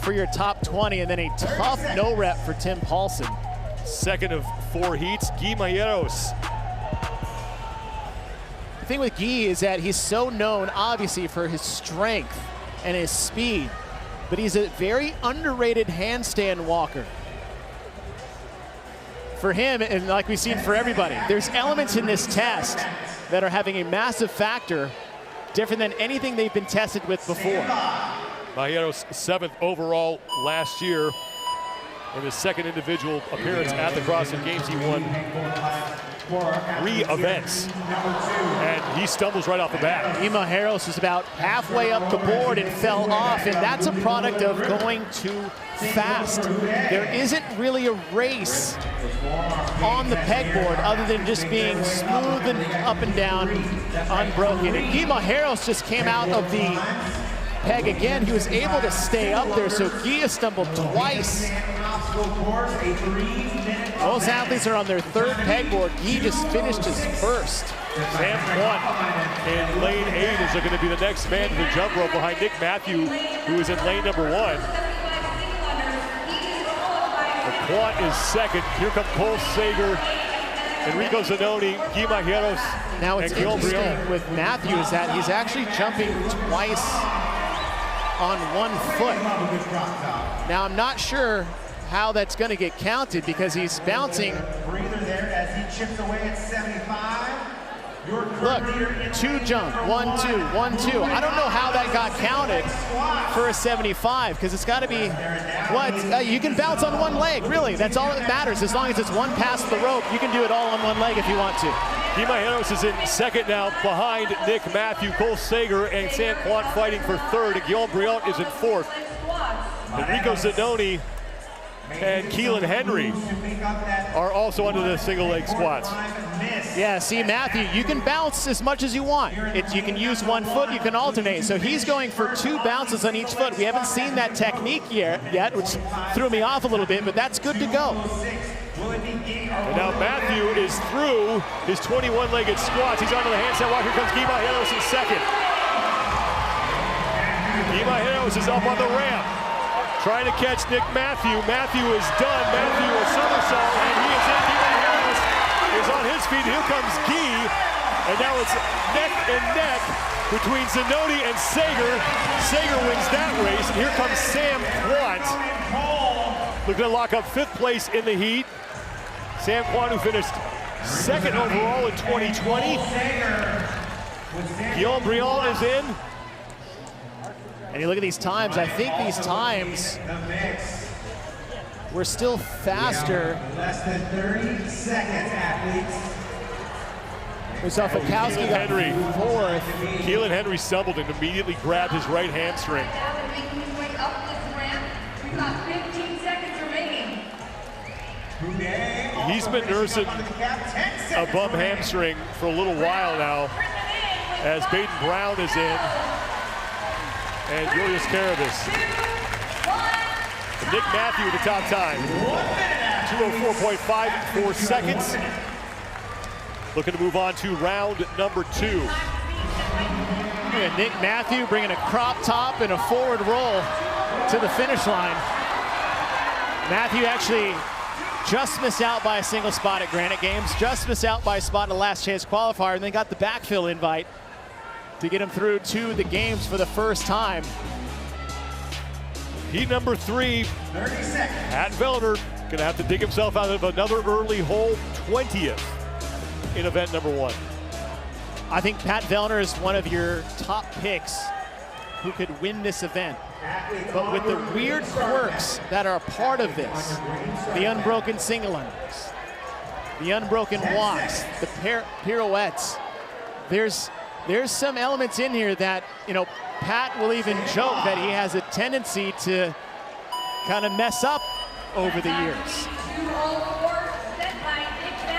for your top 20, and then a tough no rep for Tim Paulson. Second of 4 heats, Guy Mayeros. The thing with Guy is that he's so known, obviously, for his strength and his speed, but he's a very underrated handstand walker. For him, and like we've seen for everybody, there's elements in this test that are having a massive factor, different than anything they've been tested with before. Mayeros 7th overall last year. In his second individual appearance at the CrossFit Games, he won 3 events. And he stumbles right off the bat. Guy Mayeros was about halfway up the board and fell off, and that's a product of going too fast. There isn't really a race on the pegboard other than just being smooth and up and down, unbroken. And Guy Mayeros just came out of the peg again. He was able to stay up there, so Guy stumbled twice. Most athletes are on their 3rd pegboard. Guy just finished his 1st. Sam Quant in lane 8 is going to be the next man to the jump rope behind Nick Matthew, who is in lane number 1. The Quant is 2nd. Here come Cole Sager, Enrico Zanoni, Guy Mayeros, Now what's interesting with Matthew is that he's actually jumping twice on 1 foot. Now I'm not sure how that's going to get counted because he's bouncing. Look, 2 jump, 1, 2, 1, 2. I don't know how that got counted for a 75 because it's got to be what you can bounce on 1 leg. Really, that's all that matters. As long as it's 1 pass the rope, you can do it all on 1 leg if you want to. Guy Mayeros is in 2nd now behind Nick Matthew. Cole Sager and Sam Quant fighting for 3rd. And Guillaume Briand is in 4th. Enrico Zanoni and Keelan Henry are also under the single leg squats. Yeah, see Matthew, you can bounce as much as you want. You can use 1 foot, you can alternate. So he's going for 2 bounces on each foot. We haven't seen that technique yet, which threw me off a little bit, but that's good to go. And now Matthew is through his 21-legged squats. He's onto the handstand walk. Here comes Guy Mayeros in 2nd. Guy Mayeros is up on the ramp, trying to catch Nick Matthew. Matthew is done. Matthew a somersault, and he is in. Guy Mayeros is on his feet. Here comes Guy, and now it's neck and neck between Zanoni and Sager. Sager wins that race, and here comes Sam Quant, looking to lock up 5th place in the heat. Sam Quant, who finished 2nd overall in 2020. Guillaume Briand is in. And you look at these times, I think these times were still faster. Less than 30 seconds, athletes. We saw Fikowski got Henry 4th. Keelan Henry stumbled and immediately grabbed his right hamstring. He's been nursing a bum hamstring for a little while now as Baden Brown is in and Julius Carabas. Nick Matthew at the top time, 2:04.54 seconds. Looking to move on to round number 2. Yeah, Nick Matthew bringing a crop top and a forward roll to the finish line. Matthew actually just missed out by a single spot at Granite Games, just missed out by a spot in the last chance qualifier, and then got the backfill invite to get him through to the games for the first time. Heat number 3, Pat Vellner gonna have to dig himself out of another early hole, 20th in event number 1. I think Pat Vellner is one of your top picks who could win this event. But with the weird quirks that are a part of this, the unbroken single unders, the unbroken walks, the pirouettes, there's some elements in here that, you know, Pat will even joke that he has a tendency to kind of mess up over the years.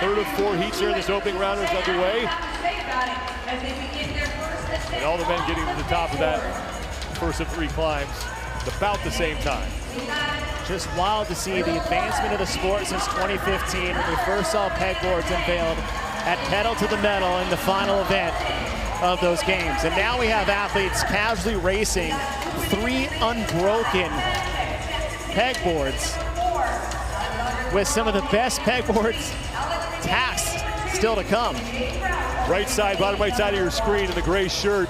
Third of 4 heats here in this opening round is underway. And all the men getting to the top of that first of 3 climbs at about the same time. Just wild to see the advancement of the sport since 2015 when we first saw pegboards unveiled at Pedal to the Metal in the final event of those games. And now we have athletes casually racing 3 unbroken pegboards with some of the best pegboards tasks still to come. Right side, bottom right side of your screen in the gray shirt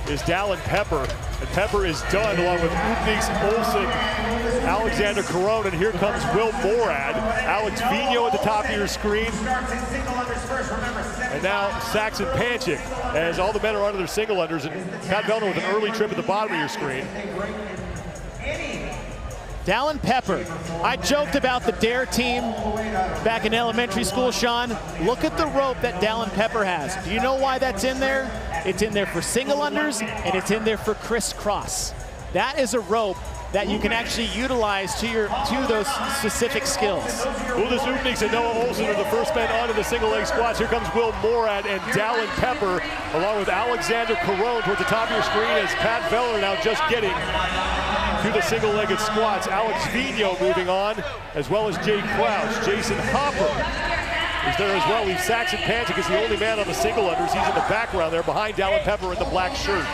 is Dallin Pepper. And Pepper is done along with Ubnix Olsen, Alexander Caron, and here comes Will Morad. Alex Vigneault at the top of your screen. And now Saxon Panchik, as all the men are under their single unders, and Pat Vellner with an early trip at the bottom of your screen. Dallin Pepper. I joked about the DARE team back in elementary school, Sean. Look at the rope that Dallin Pepper has. Do you know why that's in there? It's in there for single unders, and it's in there for crisscross. That is a rope that you can actually utilize to those specific skills. Uldis Ubnix and Noah Olsen are the first men onto the single leg squats. Here comes Will Morad and Dallin Pepper, along with Alexander Caron towards the top of your screen as Pat Vellner now just getting to the single-legged squats. Alex Vigneault moving on, as well as Jay Crouch. Jason Hopper is there as well. Leaves Saxon Panchik is the only man on the single unders. He's in the background there behind Dallin Pepper in the black shirt.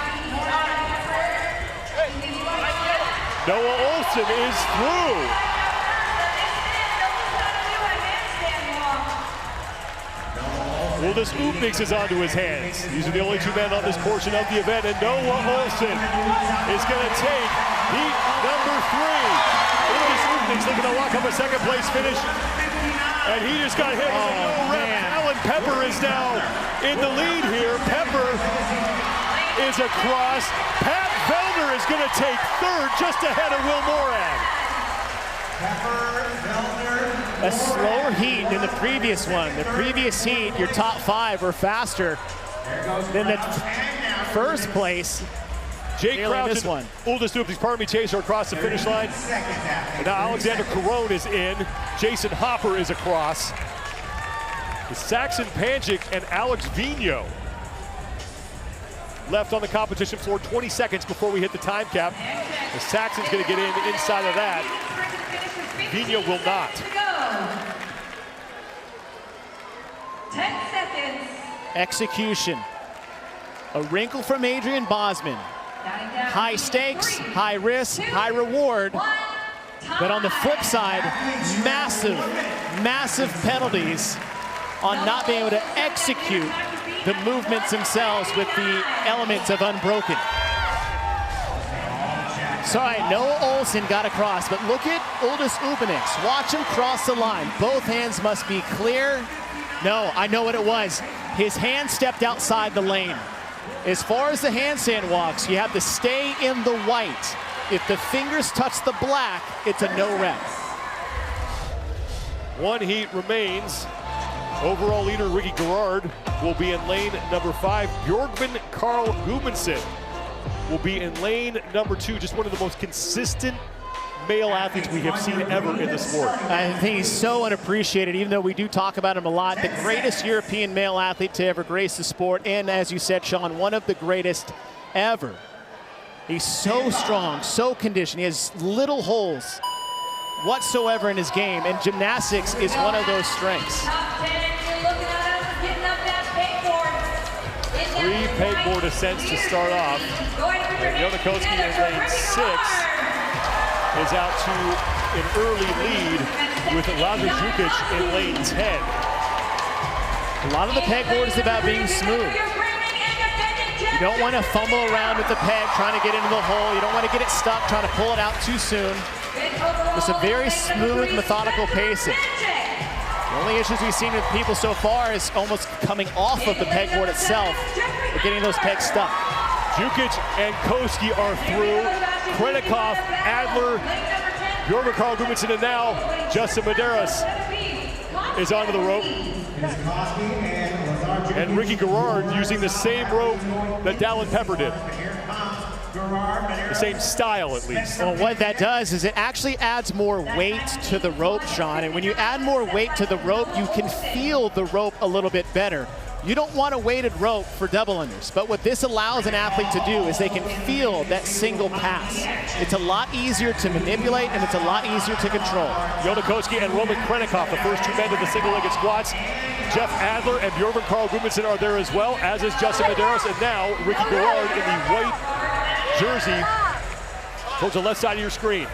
Noah Olsen is through. Uldis Ubnix is onto his hands. These are the only 2 men on this portion of the event, and Noah Olsen is going to take heat number 3. Uldis Ubnix looking to lock up a second place finish, and he just got hit with a no rep. Dallin Pepper is now in the lead here. Pepper is across. Pat Vellner is going to take 3rd, just ahead of Will Morad. A slower heat than the previous one. The previous heat, your top 5 were faster than the first place. Jay Crouch this one. Uldis Ubnix, pardon me, chaser across the finish line. And now Alexander Caron is in. Jason Hopper is across. It's Saxon Panchik and Alex Vigneault left on the competition floor. 20 seconds before we hit the time cap. And Saxon's going to get in inside of that. Vigneault will not. 10 seconds. Execution. A wrinkle from Adrian Bosman. High stakes, high risk, high reward. But on the flip side, massive, massive penalties on not being able to execute the movements themselves with the elements of unbroken. So, all right, Noah Olsen got across, but look at Uldis Ubnix. Watch him cross the line. Both hands must be clear. No, I know what it was. His hand stepped outside the lane. As far as the handstand walks, you have to stay in the white. If the fingers touch the black, it's a no rep. 1 heat remains. Overall leader Ricky Gerard will be in lane number 5. Bjorgvin Carl Gudmundsson will be in lane number 2. Just one of the most consistent male athletes we have seen ever in the sport. I think he's so unappreciated, even though we do talk about him a lot. The greatest European male athlete to ever grace the sport, and as you said, Sean, one of the greatest ever. He's so strong, so conditioned. He has little holes whatsoever in his game, and gymnastics is one of those strengths. 3 pegboard ascents to start off. And Jonakoski in lane 6 is out to an early lead with Lazar Jukic in lane 10. A lot of the pegboard is about being smooth. You don't want to fumble around with the peg, trying to get into the hole. You don't want to get it stuck, trying to pull it out too soon. Just a very smooth, methodical pacing. The only issues we've seen with people so far is almost coming off of the pegboard itself, but getting those pegs stuck. Jukic and Koski are through. Krennikov, Adler, Bjorn Carl Gudmundsson, and now Justin Medeiros is onto the rope. And Ricky Garrard using the same rope that Dallin Pepper did. The same style, at least. Well, what that does is it actually adds more weight to the rope, Sean. And when you add more weight to the rope, you can feel the rope a little bit better. You don't want a weighted rope for double unders, but what this allows an athlete to do is they can feel that single pass. It's a lot easier to manipulate, and it's a lot easier to control. Yona Koski and Roman Krennikov, the first two men to the single-legged squats. Jeff Adler and Bjorn Carl Gudmundsson are there as well, as is Justin Medeiros, and now Ricky Garrard in the white jersey towards the left side of your screen.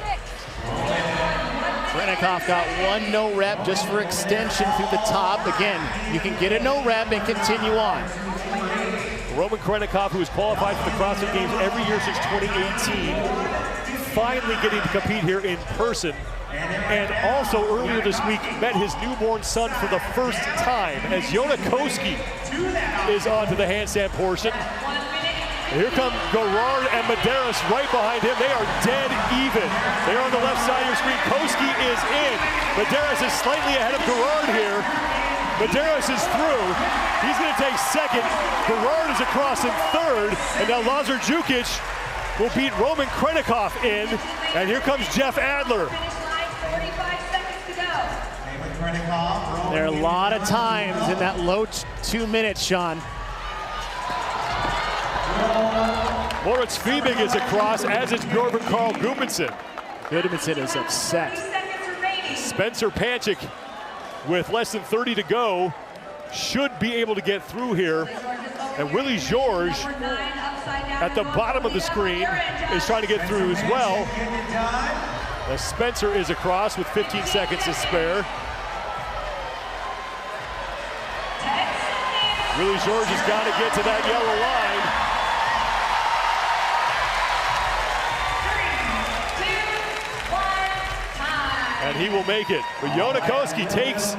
Krennikov got one no rep just for extension through the top. Again, you can get a no rep and continue on. Roman Krennikov, who has qualified for the CrossFit Games every year since 2018, finally getting to compete here in person. And also earlier this week met his newborn son for the first time as Yona Koski is onto the handstand portion. And here come Garrard and Medeiros right behind him. They are dead even. They're on the left side of your screen. Koski is in. Medeiros is slightly ahead of Garrard here. Medeiros is through. He's going to take second. Garrard is across in third. And now Lazar Jukic will beat Roman Krennikov in. And here comes Jeff Adler. There are a lot of times in that low 2 minutes, Sean. Moritz Fiebig is across, as is Bjorn Carl Gudmundsson. Gudmundsson is upset. Spencer Panchik, with less than 30 to go, should be able to get through here. And Willie Georges, at the bottom of the screen, is trying to get through as well. As Spencer is across with 15 seconds to spare. Willie Georges has got to get to that yellow line. And he will make it. But Yona Koski takes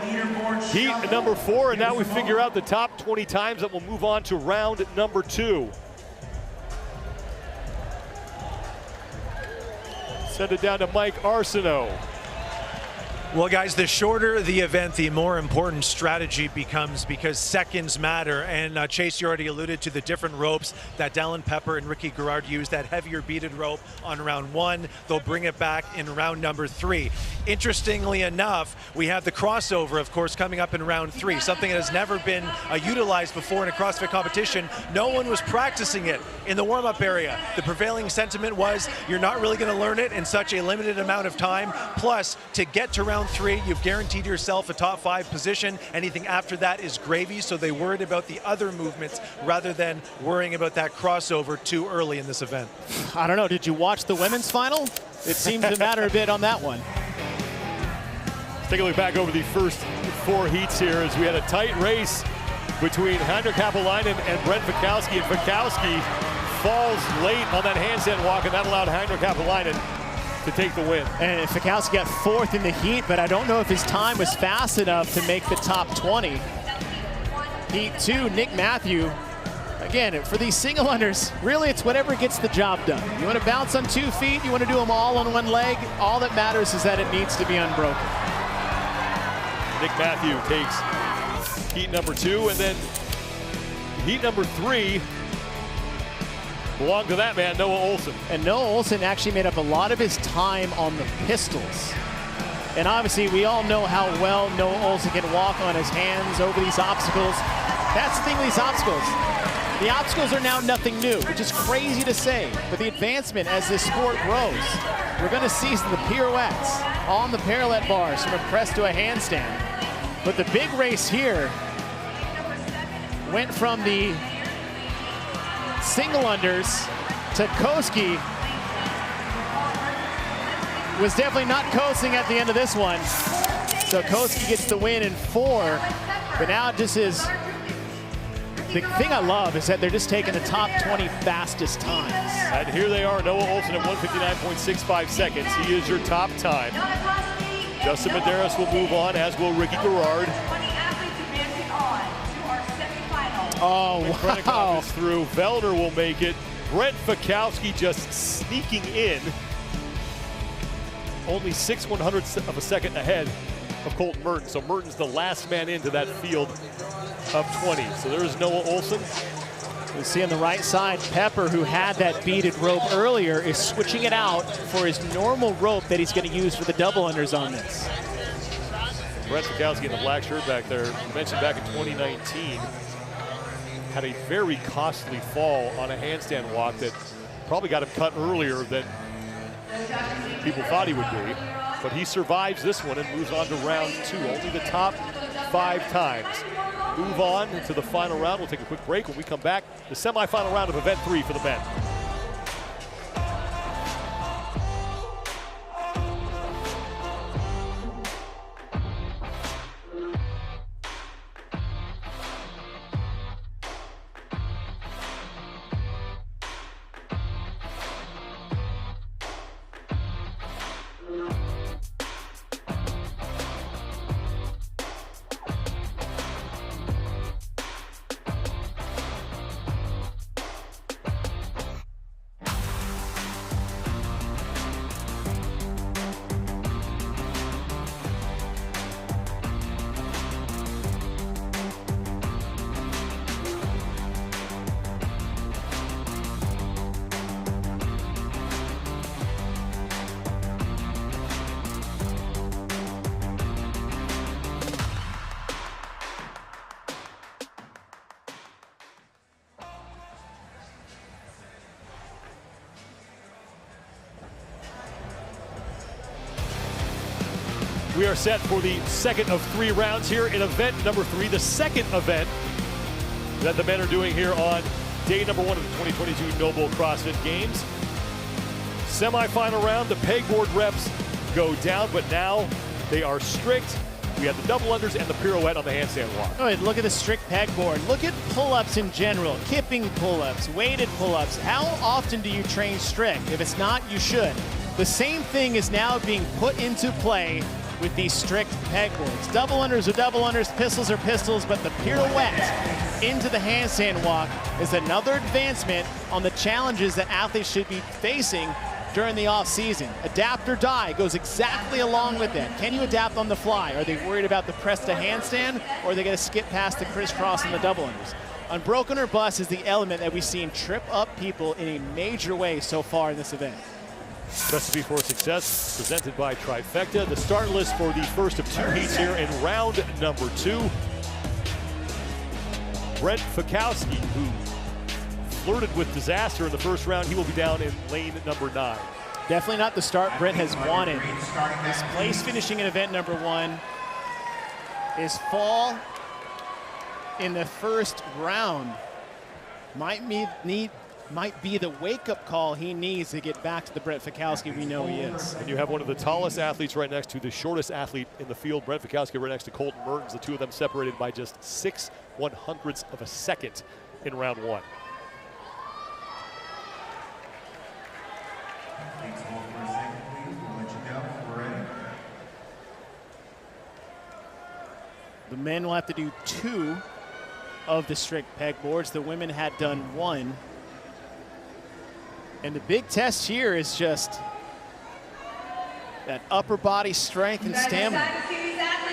heat number 4, and now we figure out the top 20 times that will move on to round number 2. Send it down to Mike Arsenault. Well, guys, the shorter the event, the more important strategy becomes because seconds matter. And Chase, you already alluded to the different ropes that Dallin Pepper and Ricky Garrard used. That heavier beaded rope on round 1. They'll bring it back in round number 3. Interestingly enough, we have the crossover, of course, coming up in round 3, something that has never been utilized before in a CrossFit competition. No one was practicing it in the warm-up area. The prevailing sentiment was you're not really going to learn it in such a limited amount of time. Plus, to get to round 3, you've guaranteed yourself a top 5 position. Anything after that is gravy, so they worried about the other movements rather than worrying about that crossover too early in this event. I don't know, did you watch the women's final? It seems to matter a bit on that one. Let's take a look back over the first 4 heats here as we had a tight race between Heinrich Kapelainen and Brent Fikowski, and Fikowski falls late on that handstand walk, and that allowed Heinrich Kapelainen to take the win. And Fikowski got 4th in the heat, but I don't know if his time was fast enough to make the top 20. Heat 2, Nick Matthew. Again, for these single unders, really it's whatever gets the job done. You want to bounce on 2 feet, you want to do them all on 1 leg, all that matters is that it needs to be unbroken. Nick Matthew takes heat number 2, and then heat number 3 belonged to that man, Noah Olson. And Noah Olson actually made up a lot of his time on the pistols. And obviously we all know how well Noah Olson can walk on his hands over these obstacles. That's the thing with these obstacles. The obstacles are now nothing new, which is crazy to say, but the advancement as this sport grows, we're gonna see the pirouettes on the parallel bars from a press to a handstand. But the big race here went from the single unders to Koski. Was definitely not coasting at the end of this one. So Koski gets the win in 4, but now it just is The thing I love is that they're just taking the top 20 fastest times. And here they are, Noah Olson at 1:59.65 seconds. He is your top time. Justin Medeiros will move on, as will Ricky Garrard. Oh, wow. Is through. Velder will make it. Brent Fikowski just sneaking in. Only 6/100ths of a second ahead of Colton Mertens. So Mertens the last man into that field of 20. So there's Noah Olson. You see on the right side, Pepper, who had that beaded rope earlier, is switching it out for his normal rope that he's going to use for the double unders on this. Brent Fikowski in the black shirt back there, you mentioned back in 2019, had a very costly fall on a handstand walk that probably got him cut earlier than people thought he would be. But he survives this one and moves on to round 2. Only the top 5 times move on to the final round. We'll take a quick break. When we come back, the semifinal round of event 3 for the men. We are set for the second of 3 rounds here in event number 3, the second event that the men are doing here on day number 1 of the 2022 NOBULL CrossFit Games. Semi-final round, the pegboard reps go down, but now they are strict. We have the double unders and the pirouette on the handstand walk. All right, look at the strict pegboard. Look at pull-ups in general, kipping pull-ups, weighted pull-ups. How often do you train strict? If it's not, you should. The same thing is now being put into play with these strict pegboards. Double unders are double unders, pistols are pistols, but the pirouette into the handstand walk is another advancement on the challenges that athletes should be facing during the off season. Adapt or die goes exactly along with that. Can you adapt on the fly? Are they worried about the press to handstand, or are they gonna skip past the crisscross and the double unders? Unbroken or bust is the element that we've seen trip up people in a major way so far in this event. Recipe for Success presented by Trifecta. The start list for the first of 2 heats here in round number 2. Brent Fikowski, who flirted with disaster in the first round, he will be down in lane number 9. Definitely not the start Brent has wanted. His place finishing in event number 1 is fall in the first round. Might be the wake-up call he needs to get back to the Brent Fikowski we know he is. And you have one of the tallest athletes right next to the shortest athlete in the field, Brent Fikowski, right next to Colton Mertens. The two of them separated by just 6/100ths of a second in round 1. The men will have to do 2 of the strict pegboards. The women had done 1. And the big test here is just that upper body strength and stamina.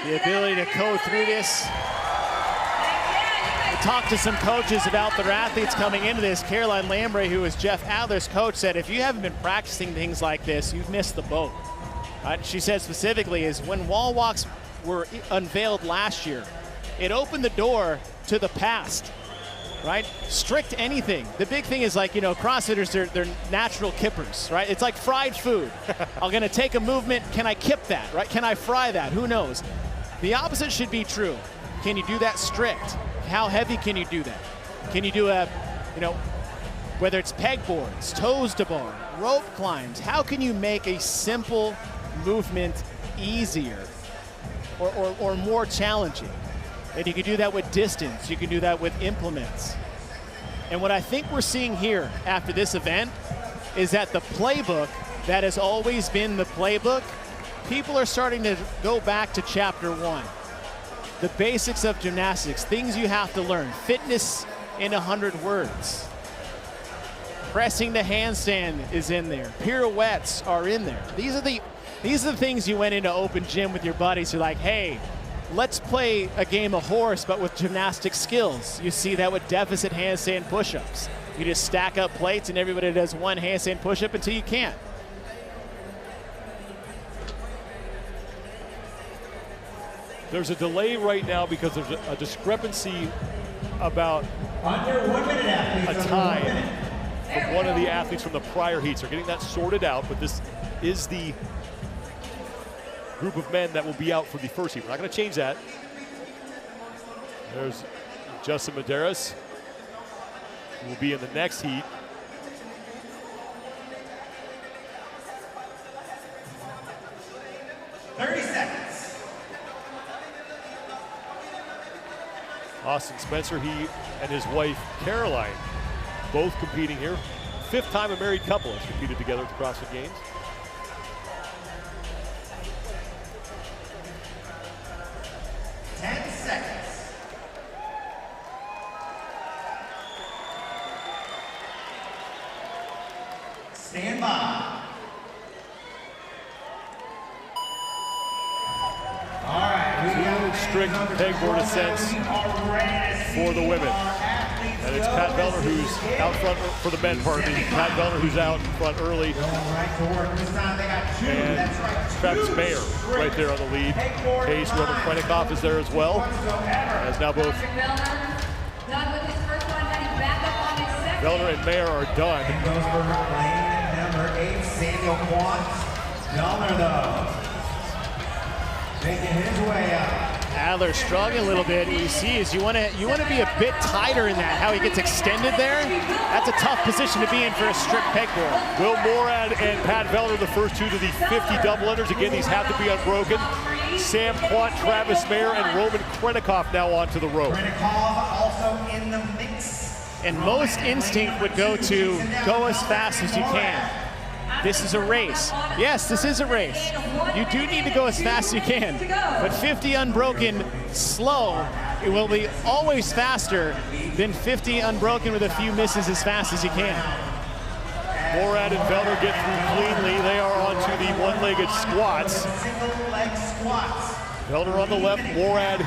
The ability to go through this. I talked to some coaches about their athletes coming into this. Caroline Lambre, who is Jeff Adler's coach, said if you haven't been practicing things like this, you've missed the boat. She said specifically is when wall walks were unveiled last year, it opened the door to the past. Right? Strict anything. The big thing is, like, you know, CrossFitters, they're natural kippers, right? It's like fried food. I'm gonna take a movement, can I kip that, right? Can I fry that? Who knows? The opposite should be true. Can you do that strict? How heavy can you do that? Can you do a, you know, whether it's pegboards, toes to bar, rope climbs, how can you make a simple movement easier or more challenging? And you can do that with distance. You can do that with implements. And what I think we're seeing here after this event is that the playbook that has always been the playbook, people are starting to go back to chapter 1. The basics of gymnastics, things you have to learn. Fitness in 100 words. Pressing the handstand is in there. Pirouettes are in there. These are the things you went into open gym with your buddies. You're like, hey, let's play a game of horse, but with gymnastic skills. You see that with deficit handstand push-ups. You just stack up plates and everybody does one handstand push-up until you can't. There's a delay right now because there's a discrepancy about a time from one of the athletes from the prior heats. They're getting that sorted out, but this is the group of men that will be out for the first heat. We're not going to change that. There's Justin Medeiros, who will be in the next heat. Austin Spencer, he and his wife Caroline, both competing here. 5th time a married couple has competed together at the CrossFit Games. Stand by. All right, two strict pegboard ascents for the women. And it's Pat Vellner who's out front for the men, pardon me. Pat Vellner who's out front early. And Travis Mayer right there on the lead. Hayes Roman Krenikoff is there as well. As now both Vellner and Mayer are done. Number 8, Samuel Quant. Vellner, though, making his way up. Adler struggling a little bit. What you see is you want to be a bit tighter in that, how he gets extended there. That's a tough position to be in for a strict pegboard. Will Morad and Pat Vellner, the first two to the 50 double-unders. Again, these have to be unbroken. Sam Quant, Travis Mayer, and Roman Krenikoff now onto the rope. Krenikoff also in the mix. And most instinct would go to go as fast as you can. This is a race. Yes, this is a race. You do need to go as fast as you can. But 50 unbroken slow, it will be always faster than 50 unbroken with a few misses as fast as you can. Morad and Vellner get through cleanly. They are onto the one-legged squats. Single leg squats. Vellner on the left, Morad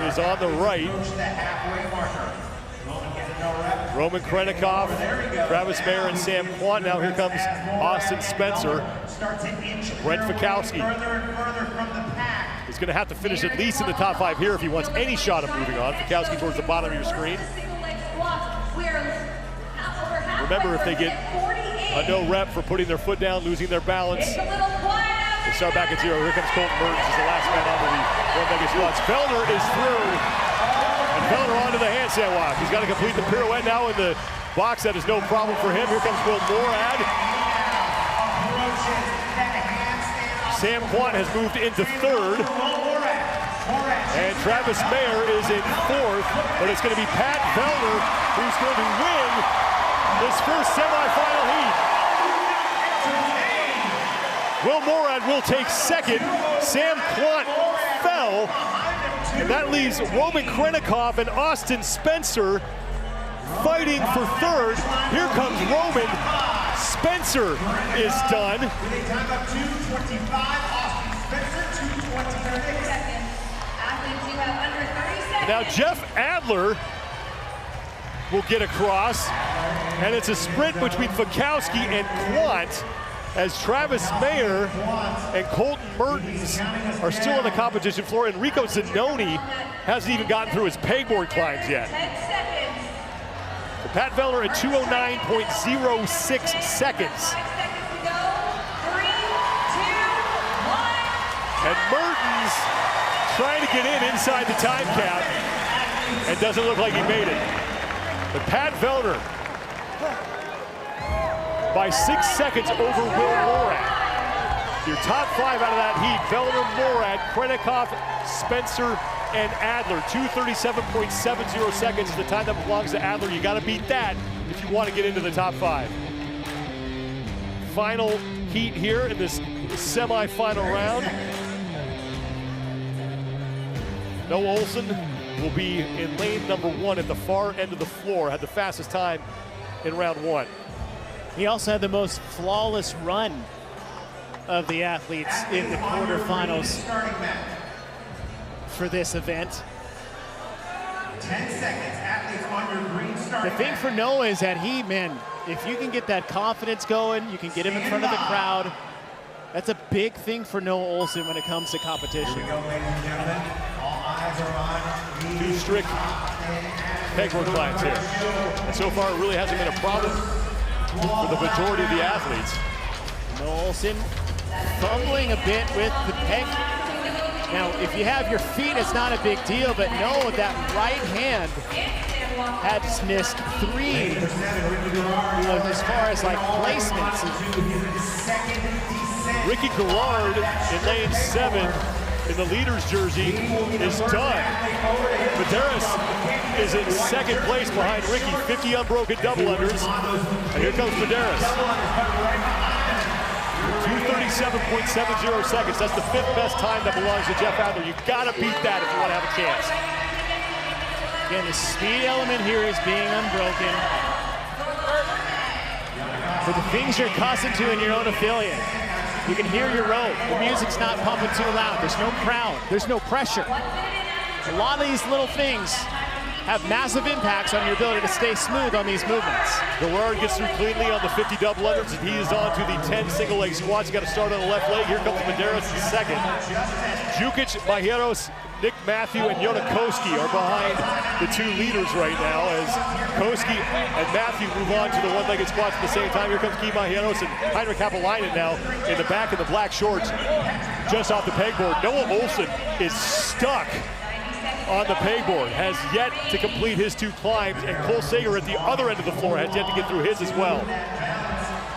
is on the right. Roman Krenikoff, Travis Mayer, and Sam Quant. Now here comes Austin Spencer. Brent Fikowski is going to have to finish at least in the top 5 here if he wants any shot of moving on. Fikowski towards the bottom of your screen. Remember, if they get a no rep for putting their foot down, losing their balance, they start back at 0. Here comes Colton Mertens as the last man onto the one-legged squats. Vellner is through. And Vellner onto the handstand walk. He's got to complete the pirouette now in the box. That is no problem for him. Here comes Will Morad. Sam Quant has moved into 3rd. And Travis Mayer is in 4th. But it's going to be Pat Vellner who's going to win this first semifinal heat. Will Morad will take 2nd. Sam Quant fell. And that leaves Roman Krenikoff and Austin Spencer fighting for 3rd. Here comes Roman. Spencer is done. Now Jeff Adler will get across. And it's a sprint between Fikowski and Quant, as Travis Mayer and Colton Mertens are still on the competition floor. Enrico Zanoni hasn't even gotten through his pegboard climbs yet. So Pat Vellner at 209.06 seconds. And Mertens trying to get inside the time cap, and doesn't look like he made it. But Pat Vellner by 6 seconds over Will Morad. Your top 5 out of that heat: Vellner, Morad, Krenikoff, Spencer, and Adler. 2:37.70 seconds is the time that belongs to Adler. You got to beat that if you want to get into the top 5. Final heat here in this semi-final round. Noah Olsen will be in lane number 1 at the far end of the floor, had the fastest time in round 1. He also had the most flawless run of the athletes in the quarterfinals for this event. 10 seconds, athletes on your green start. The thing for Noah is that if you can get that confidence going, you can get him in front of the crowd. That's a big thing for Noah Olsen when it comes to competition. Here we go, ladies and gentlemen. All eyes are on 2 strict pegboard climbs here. And so far, it really hasn't been a problem for the majority of the athletes. Noah Olsen fumbling a bit with the peg. Now, if you have your feet, it's not a big deal, but no, that right hand had missed 3, as far as like placements. Ricky Garrard in lane 7 in the leader's jersey is done. Medeiros is in second place behind Ricky, 50 unbroken double unders. And here comes Medeiros. 2:37.70 seconds. That's the 5th best time that belongs to Jeff Adler. You gotta beat that if you want to have a chance. Again, the speed element here is being unbroken. For the things you're accustomed to in your own affiliate, you can hear your rope. The music's not pumping too loud. There's no crowd. There's no pressure. A lot of these little things have massive impacts on your ability to stay smooth on these movements. Garrard gets through cleanly on the 50 double unders, and he is on to the 10 single leg squats. Got to start on the left leg. Here comes Medeiros in second. Jukic, Majeros, Nick Matthew, and Jonakoski are behind the 2 leaders right now as Koski and Matthew move on to the one-legged squats at the same time. Here comes Guy Majeros and Heinrich Kapelainen now in the back in the black shorts just off the pegboard. Noah Olsen is stuck on the pegboard, has yet to complete his 2 climbs, and Cole Sager at the other end of the floor has yet to get through his as well.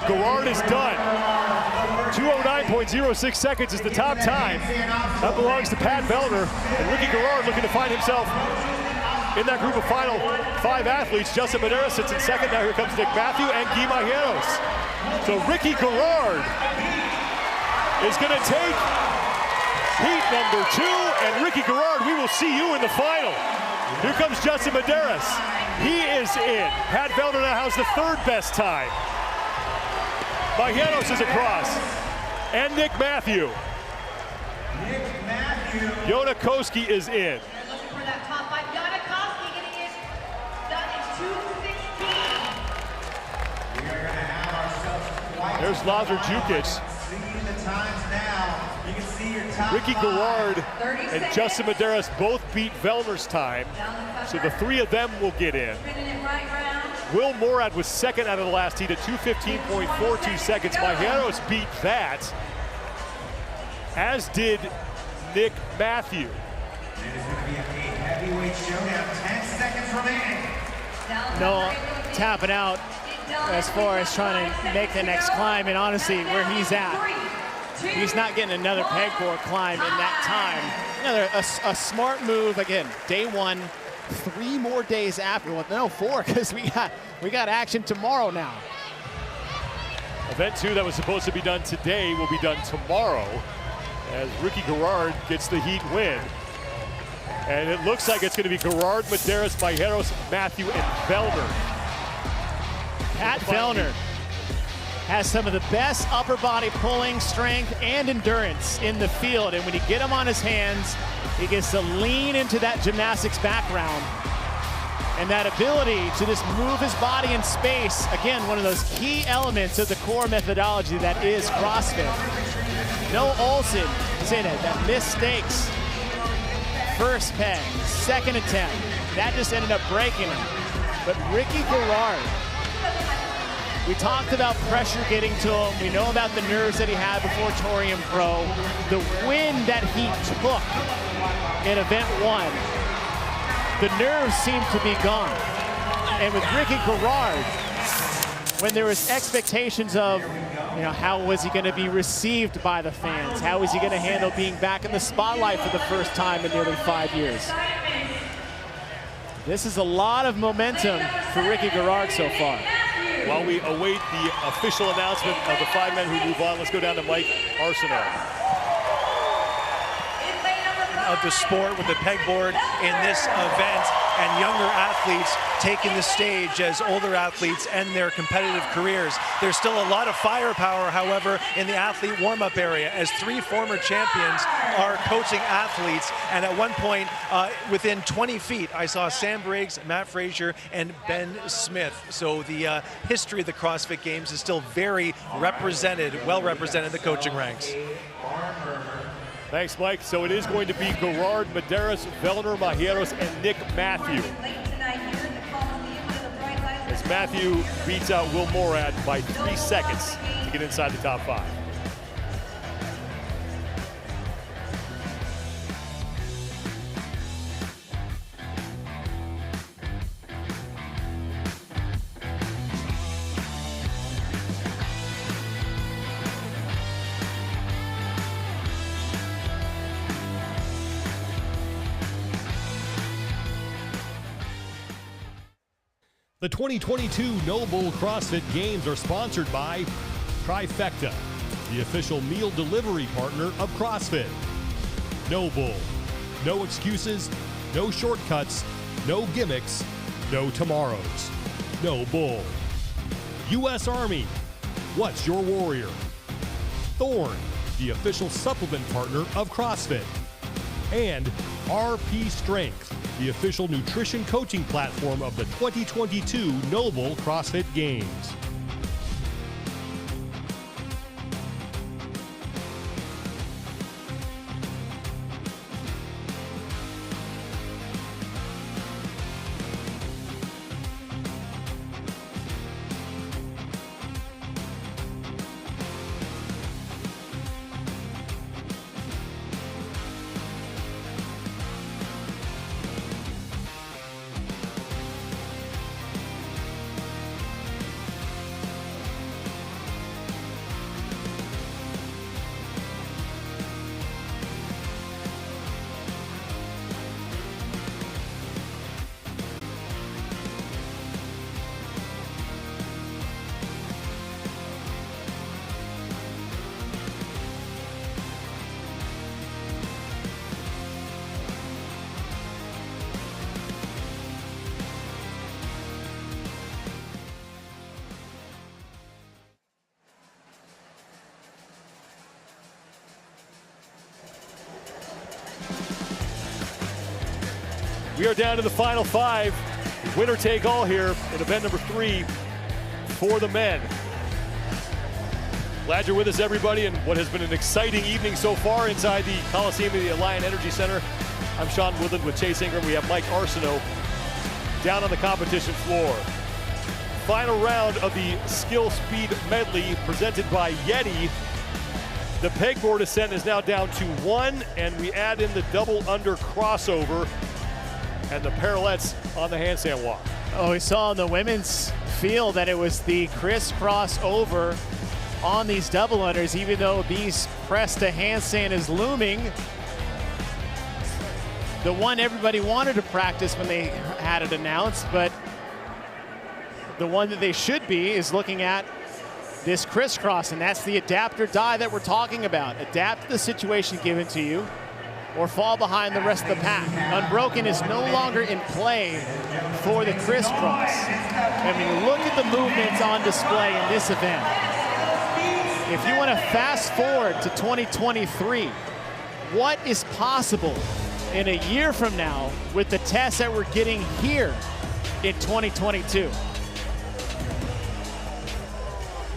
Garrard is done. 2:09.06 seconds is the top time. That belongs to Pat Vellner, and Ricky Garrard looking to find himself in that group of final 5 athletes. Justin Medeiros sits in second. Now here comes Nick Matthew and Guy Majeros. So Ricky Garrard is going to take heat number 2, and Ricky Garrard, we will see you in the final. Here comes Justin Medeiros. He is in. Pat Vellner now has the 3rd best time. Majeros is across. And Nick Matthew. Jonakoski is in. Looking for that top 5. Jonakoski getting it done in 2:16. We are going to have ourselves There's Lazar Jukic. seeing the times now. You can see your top Ricky 5. Garrard and Justin Medeiros both beat Vellner's time, so the 3 of them will get in. Will Morad was second out of the last heat at 2:15.42 seconds. Majeros beat that, as did Nick Matthew. It is going to be a heavyweight showdown. 10 seconds remaining. Noah tapping out as far as trying to make the next climb, and honestly, where he's at, he's not getting another pegboard climb in that time. A smart move, again, day 1, 3 more days after. Well, no, 4, because we got action tomorrow now. Event 2 that was supposed to be done today will be done tomorrow as Ricky Garrard gets the heat win. And it looks like it's going to be Garrard, Medeiros, Majeros, Matthew, and Vellner. Pat Vellner has some of the best upper body pulling strength and endurance in the field, and when you get him on his hands, he gets to lean into that gymnastics background and that ability to just move his body in space. Again, one of those key elements of the core methodology that is CrossFit. Noah Olsen saying that mistakes, first peg, second attempt, that just ended up breaking him. But Ricky Garrard, we talked about pressure getting to him. We know about the nerves that he had before Torium Pro. The win that he took in event 1, the nerves seem to be gone. And with Ricky Garrard when there was expectations of, you know, how was he going to be received by the fans? How was he going to handle being back in the spotlight for the first time in nearly 5 years? This is a lot of momentum for Ricky Garrard so far. While we await the official announcement of the 5 men who move on, let's go down to Mike Arsenault. Of the sport with the pegboard in this event, and younger athletes taking the stage as older athletes end their competitive careers. There's still a lot of firepower, however, in the athlete warm-up area, as 3 former champions are coaching athletes. And at one point, within 20 feet, I saw Sam Briggs, Matt Frazier, and Ben Smith. So the history of the CrossFit Games is still very represented, well represented in the coaching ranks. Thanks, Mike. So it is going to be Garrard, Medeiros, Vellner, Mahieros, and Nick Matthew. As Matthew beats out Will Morad by 3 seconds to get inside the top 5. The 2022 NOBULL CrossFit Games are sponsored by Trifecta, the official meal delivery partner of CrossFit. NOBULL, no excuses, no shortcuts, no gimmicks, no tomorrows. NOBULL. U.S. Army, what's your warrior? Thorne, the official supplement partner of CrossFit. And RP Strength, the official nutrition coaching platform of the 2022 NOBULL CrossFit Games. We are down to the final 5. Winner take all here in event number 3 for the men. Glad you're with us, everybody, and what has been an exciting evening so far inside the Coliseum of the Alliant Energy Center. I'm Sean Woodland with Chase Ingram. We have Mike Arsenault down on the competition floor. Final round of the skill speed medley presented by Yeti. The pegboard ascent is now down to 1, and we add in the double under crossover and the parallettes on the handstand walk. Oh, we saw in the women's field that it was the crisscross over on these double unders, even though these press to handstand is looming. The one everybody wanted to practice when they had it announced, but the one that they should be is looking at this crisscross, and that's the adapter die that we're talking about. Adapt to the situation given to you, or fall behind the rest of the pack. Unbroken is no longer in play for the crisscross. I mean, look at the movements on display in this event. If you want to fast forward to 2023, what is possible in a year from now with the tests that we're getting here in 2022?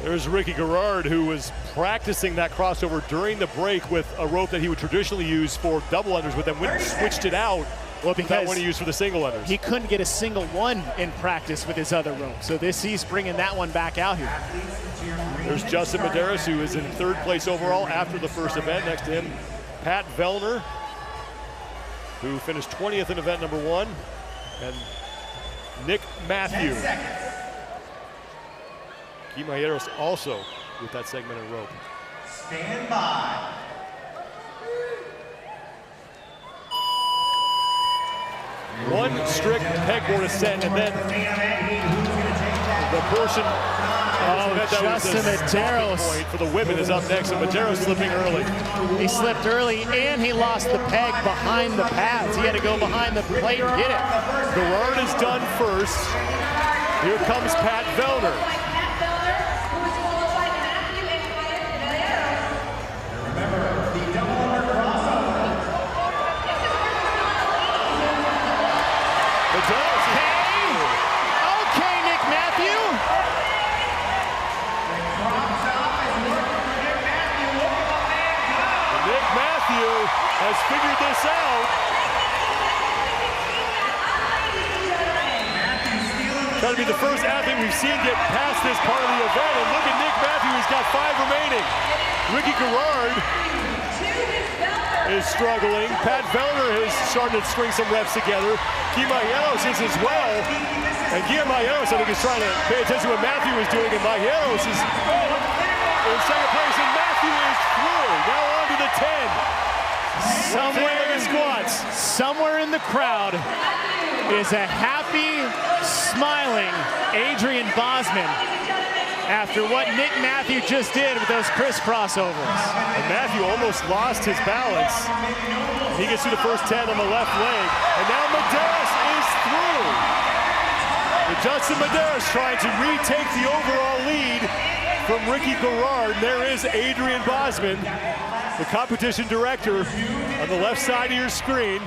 There's Ricky Garrard, who was practicing that crossover during the break with a rope that he would traditionally use for double unders, but then when he switched it out, well, because that one he used for the single unders. He couldn't get a single one in practice with his other rope, so he's bringing that one back out here. There's Justin Medeiros, who is in 3rd place overall after the first event. Next to him, Pat Vellner, who finished 20th in event number 1, and Nick Matthew. Guimayeros also with that segmented rope. Stand by. One strict pegboard ascent, and then the portion Justin Medeiros point for the women is up next, and Medeiros slipping early. He slipped early, and he lost the peg behind the pads. He had to go behind the plate and get it. Gerard is done first. Here comes Pat Vellner. Okay, Nick Matthew. Nick Matthew has figured this out. Trying to be the first athlete we've seen get past this part of the event. And look at Nick Matthew, he's got 5 remaining. Ricky Gerard is struggling. Pat Vellner has started to string some reps together. Guimayeros is as well. And Guimayeros, I think, is trying to pay attention to what Matthew is doing. And Guimayeros is in second place. And Matthew is through. Now on to the 10. Somewhere in the crowd is a happy, smiling Adrian Bosman after what Nick Matthew just did with those crisscrossovers. And Matthew almost lost his balance. He gets through the first 10 on the left leg. And now Medeiros is through. And Justin Medeiros trying to retake the overall lead from Ricky Gerard. There is Adrian Bosman, the competition director, on the left side of your screen.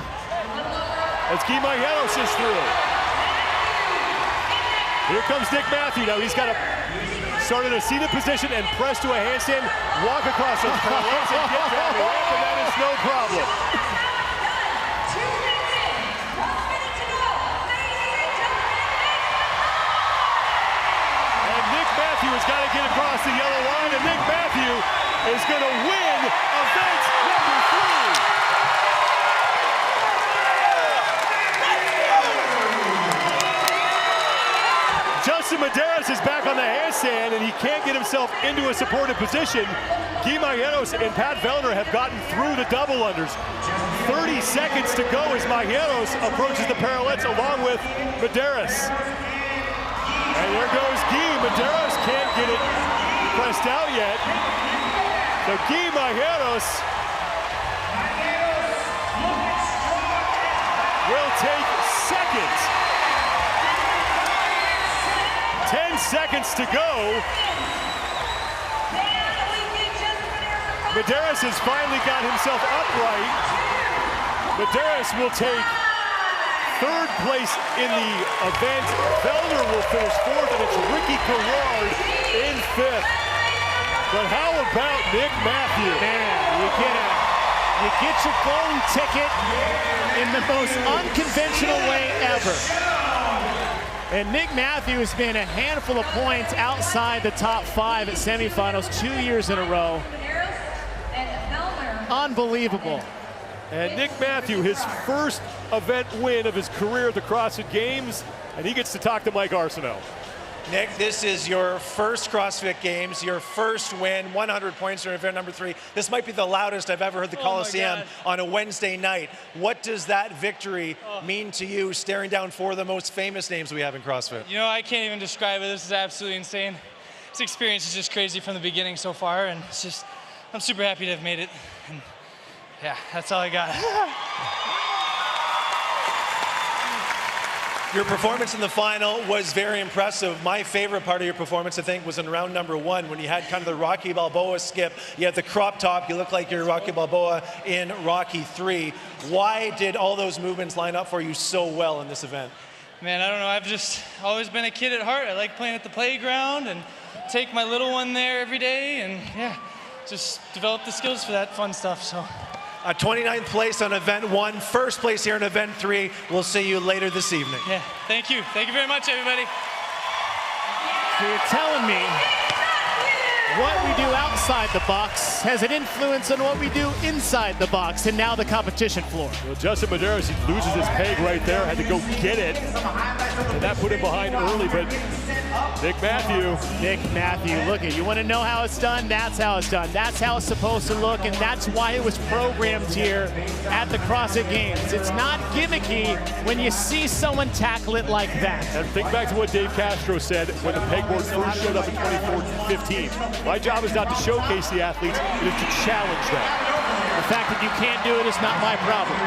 As Guimayeros is through. Here comes Nick Matthew. Now he's got to start in a seated position and press to a handstand, walk across those parallels and get down the ramp, and that is no problem. And Nick Matthew has got to get across the yellow line, and Nick Matthew is going to win event number 3. Justin Medeiros is back on the handstand, and he can't get himself into a supported position. Guimayeros and Pat Vellner have gotten through the double unders. 30 seconds to go as Guimayeros approaches the parallettes along with Medeiros. And there goes Guy. Medeiros can't get it pressed out yet. So Guimayeros will take second. 10 seconds to go. Medeiros has finally got himself upright. Medeiros will take 3rd place in the event. Vellner will finish 4th, and it's Ricky Gerard in 5th. But how about Nick Matthew? Man, you get your golden ticket in the most unconventional way ever. And Nick Matthew has been a handful of points outside the top 5 at semifinals 2 years in a row. Unbelievable. And Nick Matthew, his first event win of his career at the CrossFit Games, and he gets to talk to Mike Arsenault. Nick, this is your first CrossFit Games, your first win, 100 points in event number 3. This might be the loudest I've ever heard the Coliseum on a Wednesday night. What does that victory mean to you, staring down 4 of the most famous names we have in CrossFit? You know, I can't even describe it. This is absolutely insane. This experience is just crazy from the beginning so far, and it's just, I'm super happy to have made it. And yeah, that's all I got. Your performance in the final was very impressive. My favorite part of your performance, I think, was in round number 1 when you had kind of the Rocky Balboa skip. You had the crop top. You look like you're Rocky Balboa in Rocky 3. Why did all those movements line up for you so well in this event? Man, I don't know. I've just always been a kid at heart. I like playing at the playground and take my little one there every day, and yeah, just develop the skills for that fun stuff. So. 29th place on event 1, 1st place here in event 3. We'll see you later this evening. Yeah, thank you. Thank you very much, everybody. So you're telling me what we do outside the box has an influence on what we do inside the box and now the competition floor. Well, Justin Medeiros, he loses his peg right there, had to go get it, and that put him behind early, but Nick Matthew. Nick Matthew, look at, you want to know how it's done? That's how it's done. That's how it's supposed to look, and that's why it was programmed here at the CrossFit Games. It's not gimmicky when you see someone tackle it like that. And think back to what Dave Castro said when the pegboard first showed up in 2015. My job is not to showcase the athletes, it is to challenge them. The fact that you can't do it is not my problem.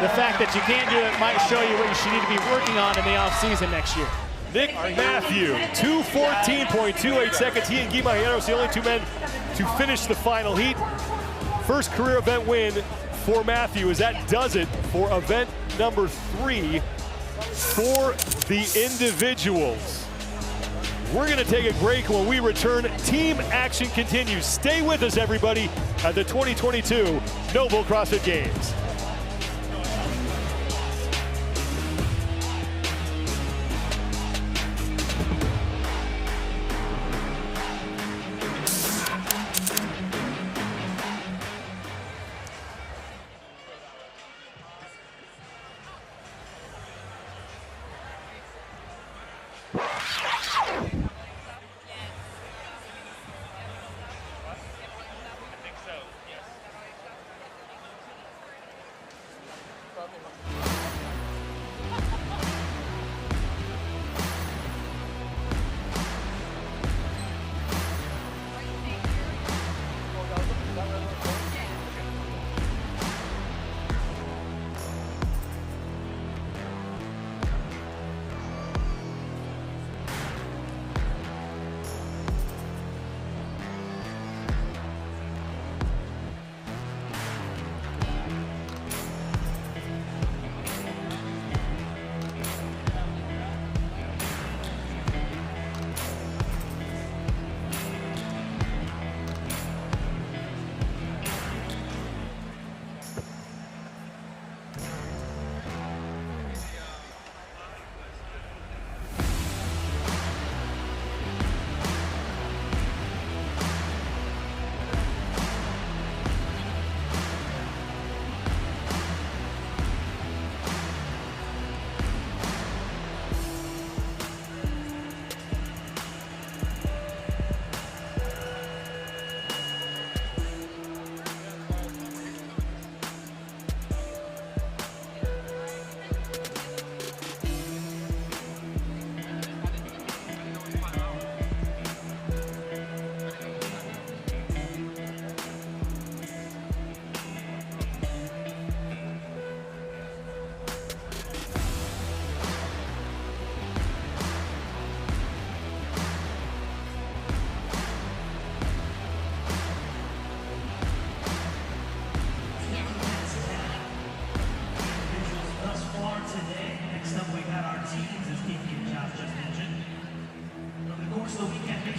The fact that you can't do it might show you what you need to be working on in the off-season next year. Nick Matthew, 2:14.28 seconds. He and Guy Majeros, the only two men to finish the final heat. First career event win for Matthew, as that does it for event number 3 for the individuals. We're gonna take a break. When we return, team action continues. Stay with us, everybody, at the 2022 NOBULL CrossFit Games.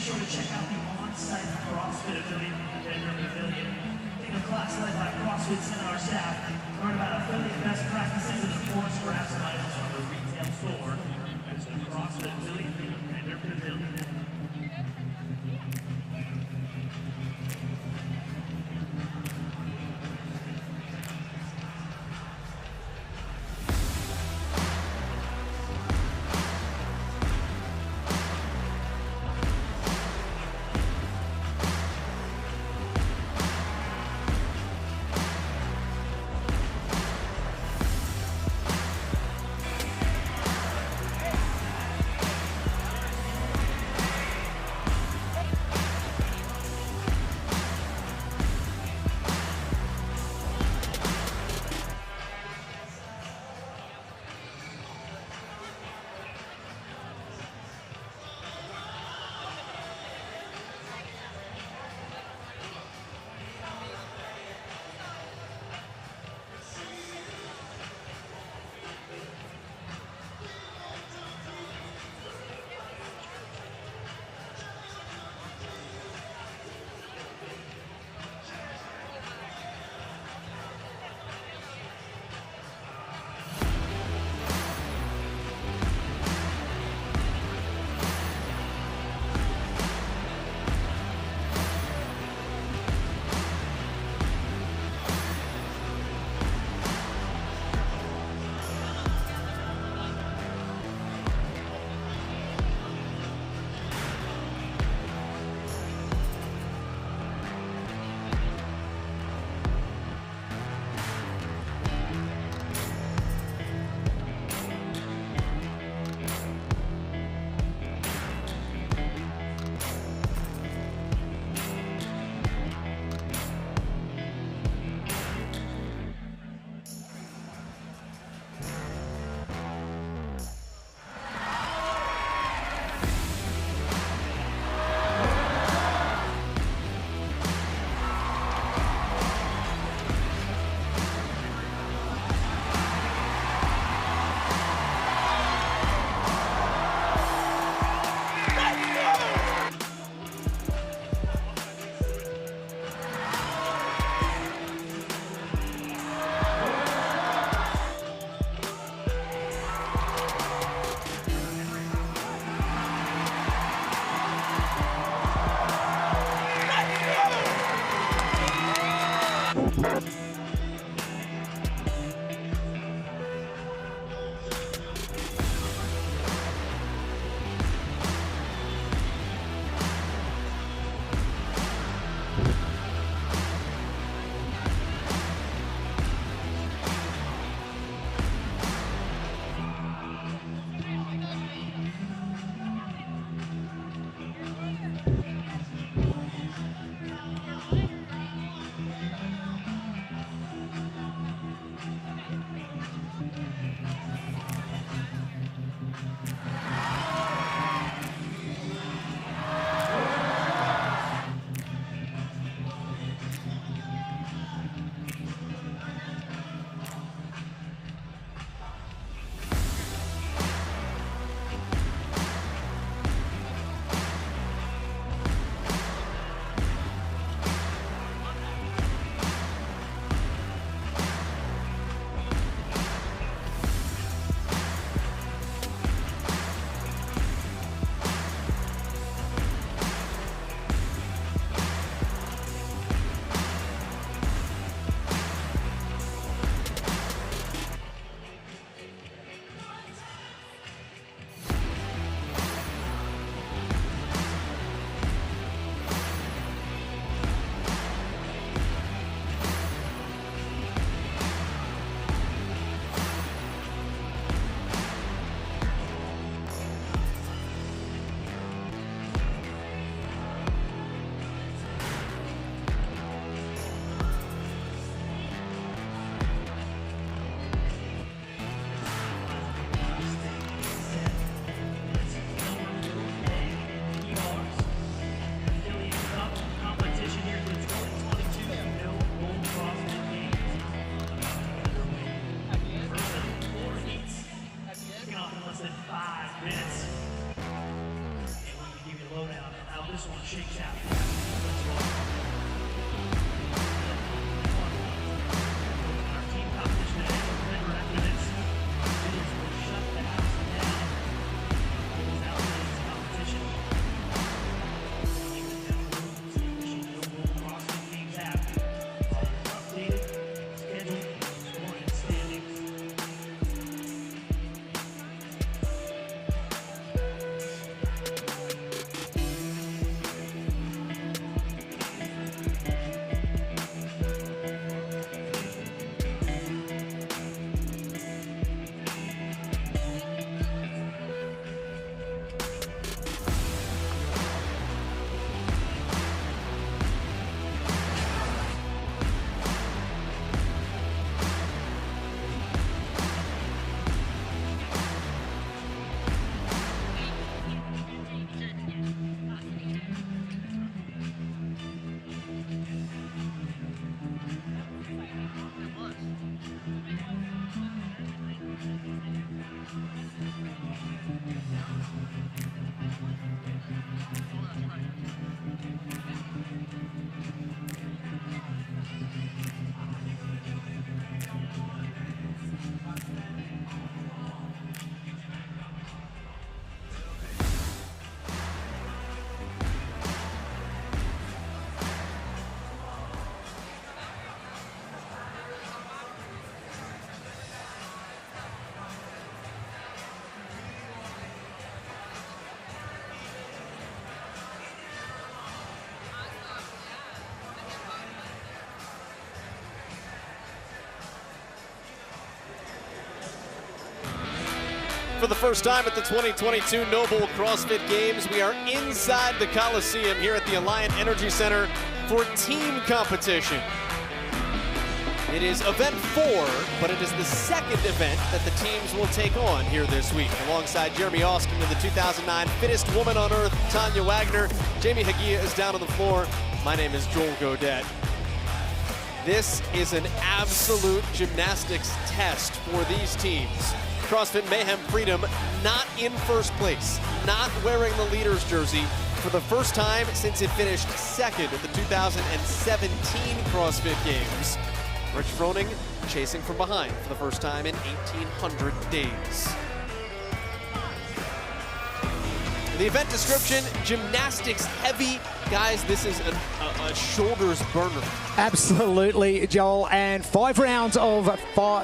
sure to check out the on-site CrossFit affiliate and affiliate. Take a class led by CrossFit Center staff. Learn about affiliate best practices and of course grab some items from the retail store. That's the CrossFit affiliate and their pavilion. For the first time at the 2022 NOBULL CrossFit Games, we are inside the Coliseum here at the Alliant Energy Center for team competition. It is event 4, but it is the second event that the teams will take on here this week. Alongside Jeremy Austin and the 2009 Fittest Woman on Earth, Tanya Wagner. Jamie Hagia is down on the floor. My name is Joel Godet. This is an absolute gymnastics test for these teams. CrossFit Mayhem Freedom not in first place, not wearing the leader's jersey for the first time since it finished second at the 2017 CrossFit Games. Rich Froning chasing from behind for the first time in 1,800 days. The event description, gymnastics heavy. Guys, this is a shoulders burner. Absolutely, Joel, and 5 rounds of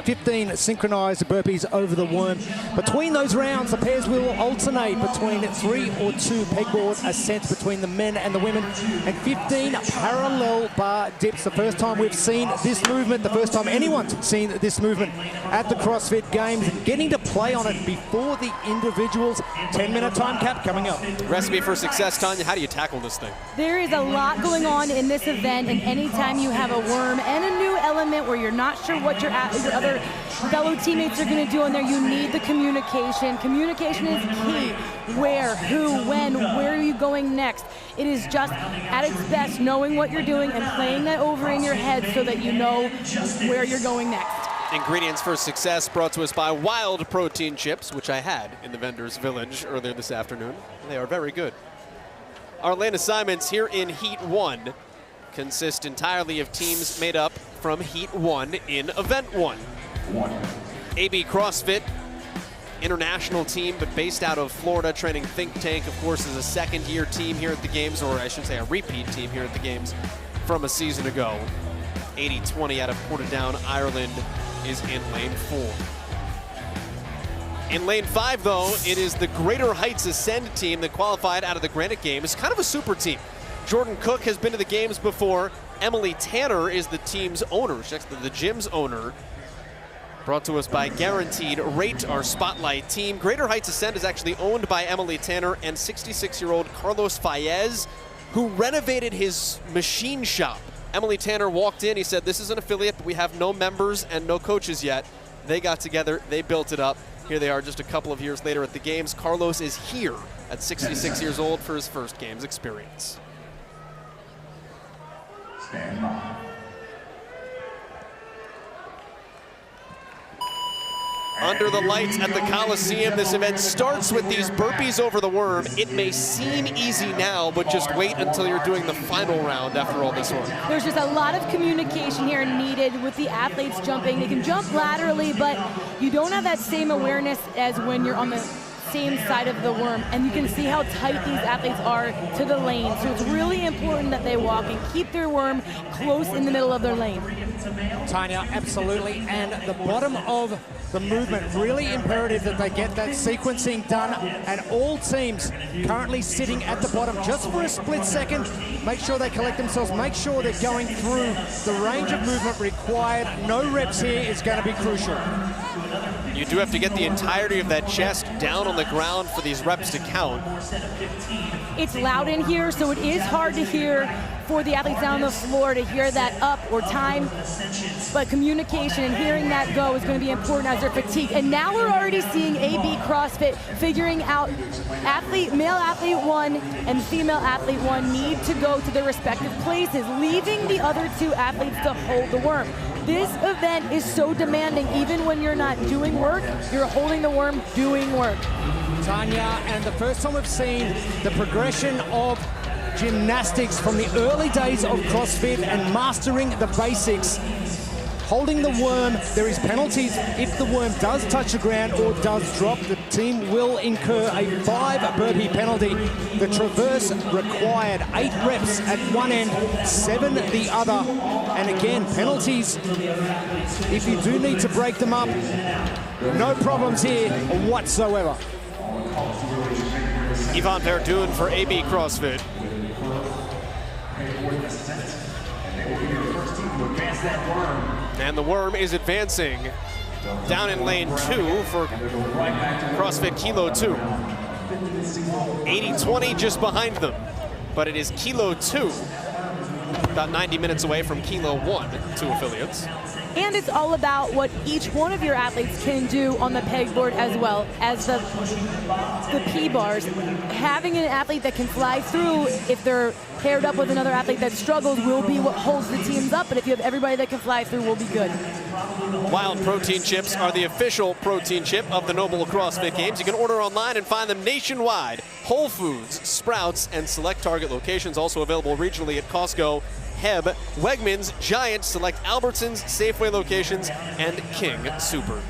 15 synchronized burpees over the worm. Between those rounds, the pairs will alternate between 3 or 2 pegboard ascents between the men and the women, and 15 parallel bar dips. The first time we've seen this movement, the first time anyone's seen this movement at the CrossFit Games, getting to play on it before the individuals. 10-minute time cap coming up. Recipe for success, Tanya, how do you tackle this thing? There is a lot going on in this event, and anytime you have a worm and a new element where you're not sure what your other fellow teammates are going to do in there, you need the communication. Communication is key. Where, who, when, where are you going next? It is just at its best knowing what you're doing and playing that over in your head so that you know where you're going next. Ingredients for success brought to us by Wild Protein Chips, which I had in the vendor's village earlier this afternoon. They are very good. Our lane assignments here in Heat 1 consist entirely of teams made up from Heat 1 in Event 1. AB CrossFit, international team, but based out of Florida, training Think Tank, of course, is a second-year team here at the Games, or I should say a repeat team here at the Games from a season ago. 80-20 out of Portadown, Ireland is in lane 4. In lane 5, though, it is the Greater Heights Ascend team that qualified out of the Granite Games. Kind of a super team. Jordan Cook has been to the Games before. Emily Tanner is the team's owner. She's actually the gym's owner. Brought to us by Guaranteed Rate, our spotlight team. Greater Heights Ascend is actually owned by Emily Tanner and 66-year-old Carlos Faez, who renovated his machine shop. Emily Tanner walked in, he said, this is an affiliate, but we have no members and no coaches yet. They got together, they built it up. Here they are just a couple of years later at the Games. Carlos is here at 66 years old for his first Games experience. Stand by. Under the lights at the Coliseum, this event starts with these burpees over the worm. It may seem easy now, but just wait until you're doing the final round after all this work. There's just a lot of communication here needed with the athletes jumping. They can jump laterally, but you don't have that same awareness as when you're on the same side of the worm, and you can see how tight these athletes are to the lane. So it's really important that they walk and keep their worm close in the middle of their lane. Tanya, absolutely, and the bottom of the movement, really imperative that they get that sequencing done, and all teams currently sitting at the bottom just for a split second. Make sure they collect themselves, make sure they're going through the range of movement required. No reps here is going to be crucial. You do have to get the entirety of that chest down on the ground for these reps to count. It's loud in here, so it is hard to hear for the athletes down on the floor to hear that up or time, but communication and hearing that go is going to be important as they're fatigued. And now we're already seeing AB CrossFit figuring out male athlete 1 and female athlete 1 need to go to their respective places, leaving the other 2 athletes to hold the worm. This event is so demanding. Even when you're not doing work, you're holding the worm doing work. Tanya, and the first time we've seen the progression of gymnastics from the early days of CrossFit and mastering the basics. Holding the worm, there is penalties. If the worm does touch the ground or does drop, the team will incur a 5 burpee penalty. The traverse required 8 reps at one end, 7 the other. And again, penalties, if you do need to break them up, no problems here whatsoever. Yvonne Verdun for AB CrossFit. And the worm is advancing down in lane 2 for CrossFit Kilo 2. 80-20 just behind them, but it is Kilo 2, about 90 minutes away from Kilo 1, 2 affiliates. And it's all about what each one of your athletes can do on the pegboard as well as the P-bars. Having an athlete that can fly through, if they're paired up with another athlete that struggles, will be what holds the teams up. But if you have everybody that can fly through, we'll be good. Wild protein chips are the official protein chip of the NOBULL CrossFit Games. You can order online and find them nationwide. Whole Foods, Sprouts, and select Target locations. Also available regionally at Costco, Heb, Wegmans, Giant, select Albertsons, Safeway locations, and King Supers.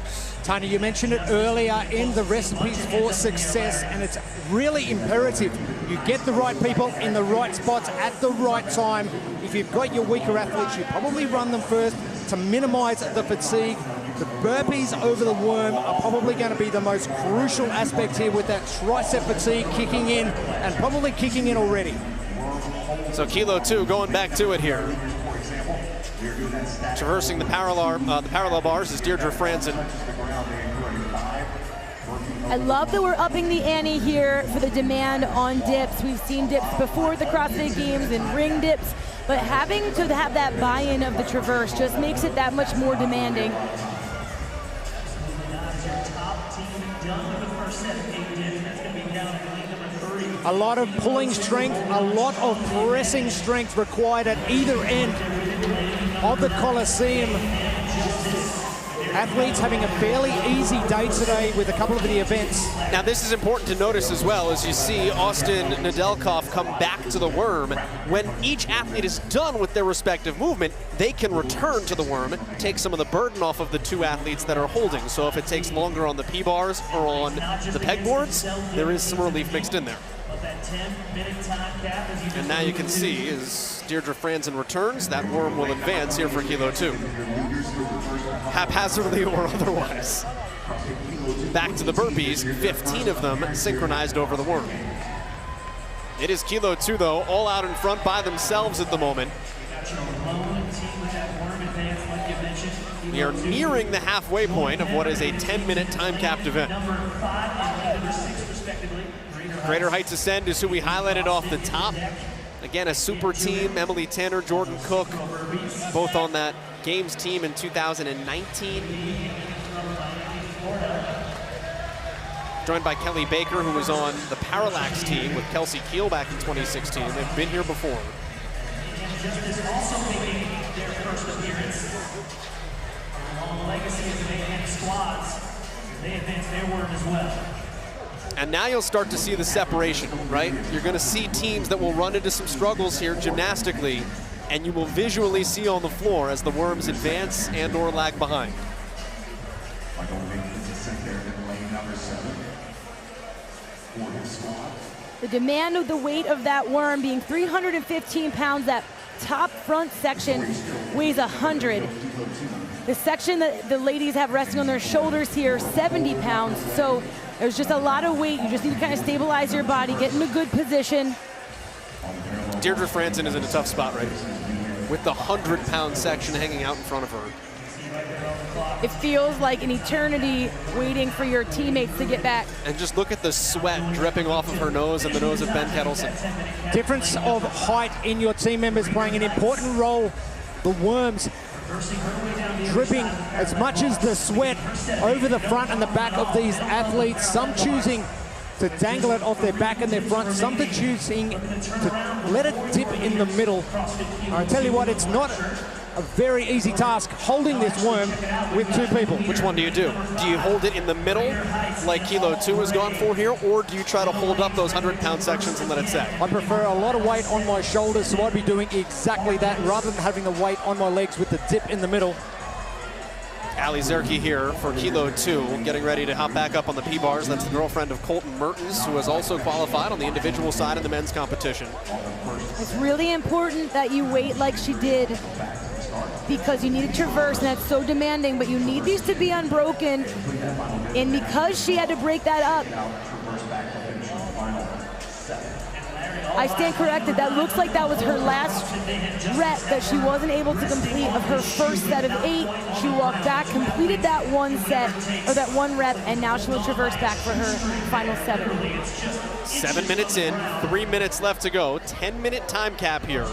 Tanya, you mentioned it earlier in the recipes for success, and it's really imperative you get the right people in the right spots at the right time. If you've got your weaker athletes, you probably run them first to minimize the fatigue. The burpees over the worm are probably going to be the most crucial aspect here, with that tricep fatigue kicking in, and probably kicking in already. So Kilo 2 going back to it here. Traversing the parallel bars is Deirdre Franzen. I love that we're upping the ante here for the demand on dips. We've seen dips before the CrossFit Games and ring dips, but having to have that buy-in of the traverse just makes it that much more demanding. A lot of pulling strength, a lot of pressing strength required at either end of the Coliseum. Athletes having a fairly easy day today with a couple of the events. Now this is important to notice as well, as you see Austin Nedeljkov come back to the worm. When each athlete is done with their respective movement, they can return to the worm, take some of the burden off of the 2 athletes that are holding. So if it takes longer on the P-bars or on the pegboards, there is some relief mixed in there. And now you can see as Deirdre Franzen returns, that worm will advance here for Kilo 2. Haphazardly or otherwise. Back to the burpees, 15 of them synchronized over the worm. It is Kilo 2 though, all out in front by themselves at the moment. We are nearing the halfway point of what is a 10-minute time-capped event. Greater Heights Ascend is who we highlighted off the top. Again, a super team, Emily Tanner, Jordan Cook, both on that Games team in 2019. Joined by Kelly Baker, who was on the Parallax team with Kelsey Keel back in 2016. They've been here before. Also making their first appearance on the legacy of the Mayhem squads. They advance their worm as well. And now you'll start to see the separation, right? You're going to see teams that will run into some struggles here gymnastically, and you will visually see on the floor as the worms advance and or lag behind. The demand of the weight of that worm being 315 pounds, that top front section weighs 100. The section that the ladies have resting on their shoulders here, 70 pounds. So there's just a lot of weight. You just need to kind of stabilize your body, get in a good position. Deirdre Franzen is in a tough spot right now, with the 100-pound section hanging out in front of her. It feels like an eternity waiting for your teammates to get back. And just look at the sweat dripping off of her nose and the nose of Ben Kettleson. Difference of height in your team members playing an important role. The worms dripping as much as the sweat over the front and the back of these athletes. Some choosing to dangle it off their back and their front, some to choosing to let it dip in the middle. I tell you what, it's not a very easy task holding this worm with 2 people. Which one do you do? Do you hold it in the middle like Kilo 2 has gone for here, or do you try to hold up those 100-pound sections and let it set? I prefer a lot of weight on my shoulders, so I'd be doing exactly that rather than having the weight on my legs with the dip in the middle. Ali Zerke here for Kilo 2, getting ready to hop back up on the P-bars. That's the girlfriend of Colton Mertens, who has also qualified on the individual side in the men's competition. It's really important that you wait like she did, because you need to traverse, and that's so demanding, but you need these to be unbroken. And because she had to break that up, I stand corrected. That looks like that was her last rep that she wasn't able to complete of her first set of 8. She walked back, completed that one set, or that one rep, and now she will traverse back for her final 7. 7 minutes in, 3 minutes left to go. 10-minute time cap here.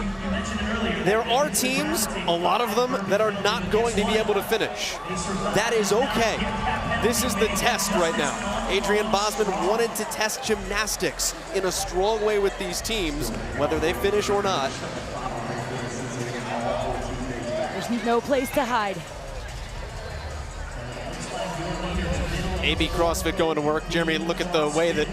There are teams, a lot of them, that are not going to be able to finish. That is okay. This is the test right now. Adrienne Bosman wanted to test gymnastics in a strong way with these teams, whether they finish or not. There's no place to hide. AB CrossFit going to work. Jeremy, look at the way that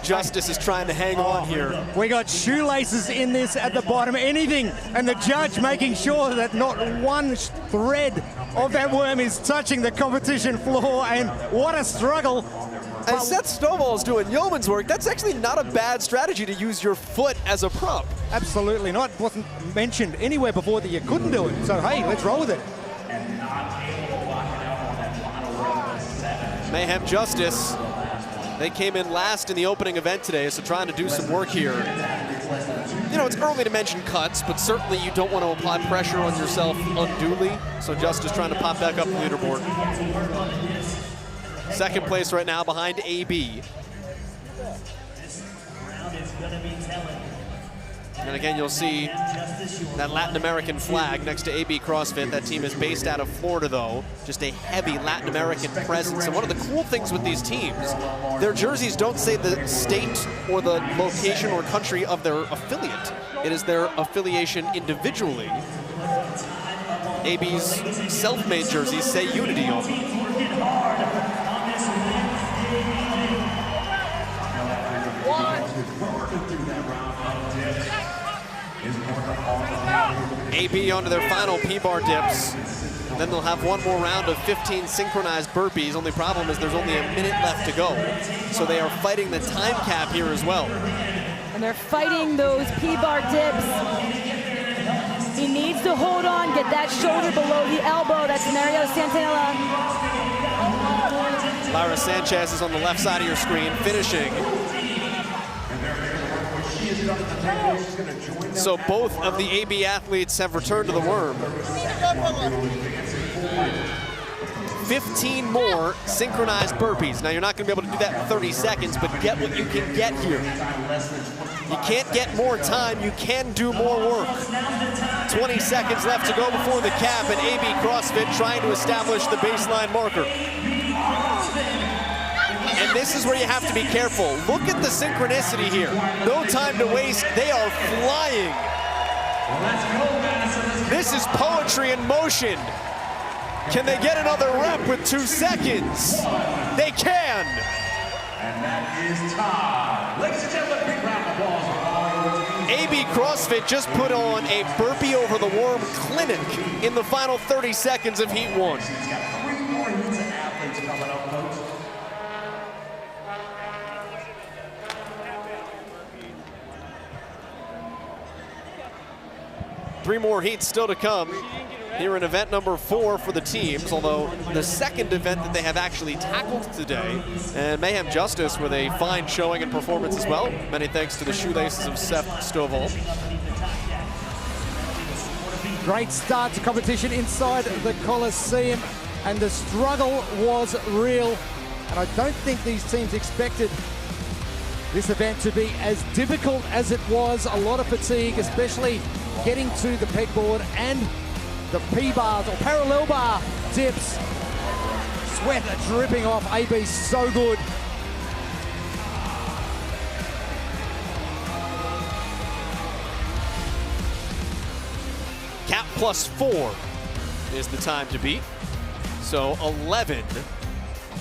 Justice is trying to hang on here. We got shoelaces in this at the bottom, anything, and the judge making sure that not one thread of that worm is touching the competition floor, and what a struggle. And Seth Stovall's doing yeoman's work. That's actually not a bad strategy to use your foot as a prop. Absolutely not. Wasn't mentioned anywhere before that you couldn't do it. So, hey, let's roll with it. Mayhem Justice, they came in last in the opening event today, so trying to do some work here. You know, it's early to mention cuts, but certainly you don't want to apply pressure on yourself unduly. So Justice trying to pop back up the leaderboard. Second place right now behind AB. And again, you'll see that Latin American flag next to AB CrossFit. That team is based out of Florida, though. Just a heavy Latin American presence. And one of the cool things with these teams, their jerseys don't say the state or the location or country of their affiliate. It is their affiliation individually. AB's self-made jerseys say Unity on them. AB onto their final P-bar dips. Then they'll have one more round of 15 synchronized burpees. Only problem is there's only a minute left to go. So they are fighting the time cap here as well. And they're fighting those P-bar dips. He needs to hold on, get that shoulder below the elbow. That's Mario Santanella. Lyra Sanchez is on the left side of your screen, finishing. So both of the AB athletes have returned to the worm. 15 more synchronized burpees. Now you're not gonna be able to do that in 30 seconds, but get what you can get here. You can't get more time, you can do more work. 20 seconds left to go before the cap, and AB CrossFit trying to establish the baseline marker. And this is where you have to be careful. Look at the synchronicity here. No time to waste, they are flying. This is poetry in motion. Can they get another rep with 2 seconds? They can. And that is time. Ladies and gentlemen, big round of applause. AB CrossFit just put on a burpee over the worm clinic in the final 30 seconds of Heat 1. He's got 3 more heats of athletes coming up, folks. Three more heats still to come here in event number 4 for the teams, although the second event that they have actually tackled today, and Mayhem Justice with a fine showing and performance as well. Many thanks to the shoelaces of Seth Stovall. Great start to competition inside the Coliseum, and the struggle was real. And I don't think these teams expected this event to be as difficult as it was. A lot of fatigue, especially getting to the pegboard and the P-bars or parallel bar dips. Sweat dripping off. AB so good. Cap +4 is the time to beat. So 11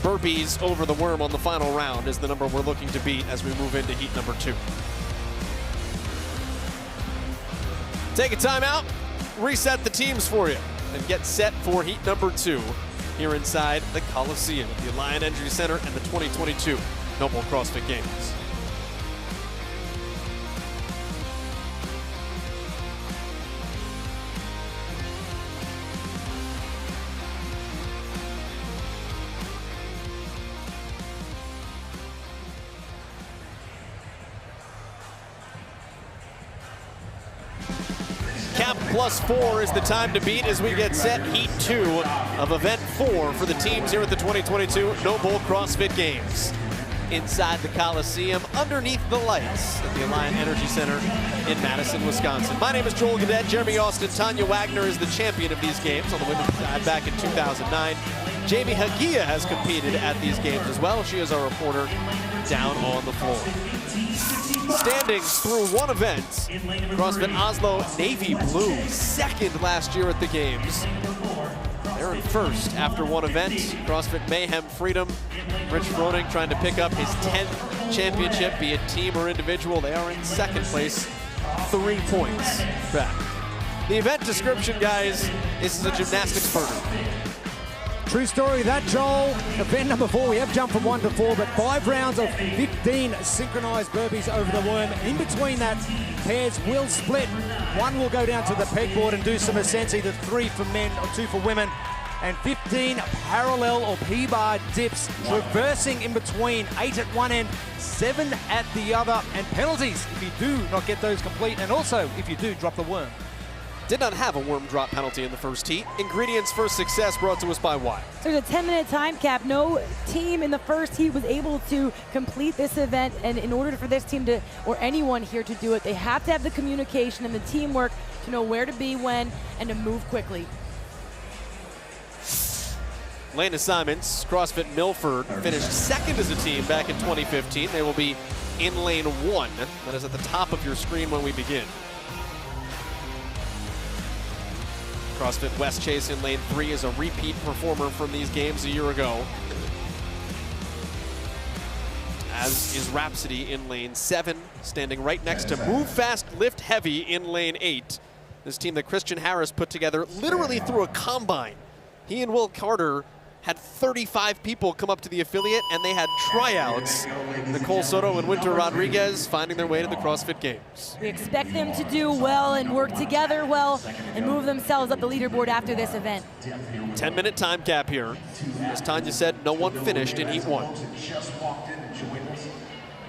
burpees over the worm on the final round is the number we're looking to beat as we move into heat number 2. Take a timeout, reset the teams for you, and get set for heat number 2 here inside the Coliseum, the Alliant Energy Center, and the 2022 NOBULL CrossFit Games. Cap +4 is the time to beat as we get set Heat 2 of Event 4 for the teams here at the 2022 NOBULL CrossFit Games. Inside the Coliseum, underneath the lights at the Alliant Energy Center in Madison, Wisconsin. My name is Joel Gadet. Jeremy Austin, Tanya Wagner is the champion of these games on the women's side back in 2009. Jamie Hagia has competed at these games as well. She is our reporter down on the floor. Standings through one event, CrossFit Oslo Navy Blue, second last year at the games. They're in first after one event. CrossFit Mayhem Freedom, Rich Froning trying to pick up his 10th championship, be it team or individual. They are in second place, 3 points back. The event description, guys, this is a gymnastics burner. True story, that, Joel. Event number 4, we have jumped from 1 to 4, but 5 rounds of 15 synchronized burpees over the worm. In between that, pairs will split. One will go down to the pegboard and do some ascents, either 3 for men or 2 for women. And 15 parallel or P-bar dips, reversing in between, 8 at one end, 7 at the other, and penalties if you do not get those complete, and also if you do drop the worm. Did not have a worm drop penalty in the first heat. Ingredients for success brought to us by Wild. There's a 10-minute time cap. No team in the first heat was able to complete this event, and in order for this team to, or anyone here to do it, they have to have the communication and the teamwork to know where to be, when, and to move quickly. Lane assignments, CrossFit Milford finished second as a team back in 2015. They will be in lane 1. That is at the top of your screen when we begin. CrossFit West Chase in lane 3 is a repeat performer from these games a year ago. As is Rhapsody in lane 7, standing right next to Move Fast, Lift Heavy in lane 8. This team that Christian Harris put together literally through a combine. He and Will Carter had 35 people come up to the affiliate, and they had tryouts. Nicole Soto and Winter Rodriguez finding their way to the CrossFit Games. We expect them to do well and work together well and move themselves up the leaderboard after this event. 10-minute time cap here. As Tanya said, no one finished in Heat 1.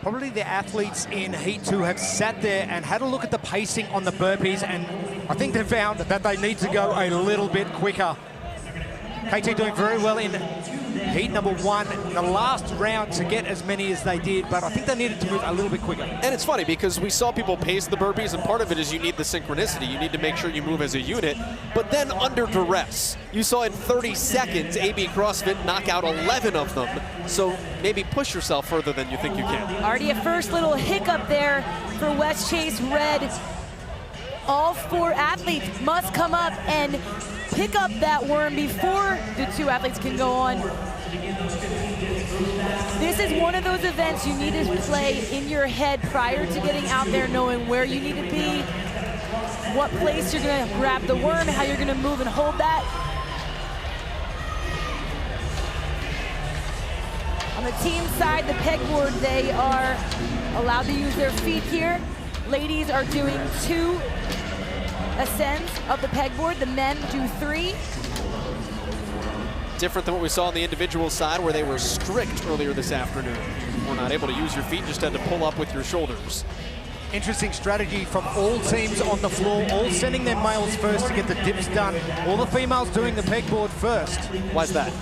Probably the athletes in Heat 2 have sat there and had a look at the pacing on the burpees, and I think they found that they need to go a little bit quicker. KT doing very well in heat number 1, the last round to get as many as they did, but I think they needed to move a little bit quicker. And it's funny because we saw people pace the burpees, and part of it is you need the synchronicity. You need to make sure you move as a unit, but then under duress. You saw in 30 seconds AB CrossFit knock out 11 of them, so maybe push yourself further than you think you can. Already a first little hiccup there for West Chase Red. All 4 athletes must come up and pick up that worm before the 2 athletes can go on. This is one of those events you need to play in your head prior to getting out there, knowing where you need to be, what place you're gonna grab the worm, how you're gonna move and hold that. On the team side, the pegboard, they are allowed to use their feet here. Ladies are doing 2 ascents of the pegboard. The men do 3. Different than what we saw on the individual side, where they were strict earlier this afternoon. We're not able to use your feet, just had to pull up with your shoulders. Interesting strategy from all teams on the floor, all sending their males first to get the dips done. All the females doing the pegboard first. Why's that?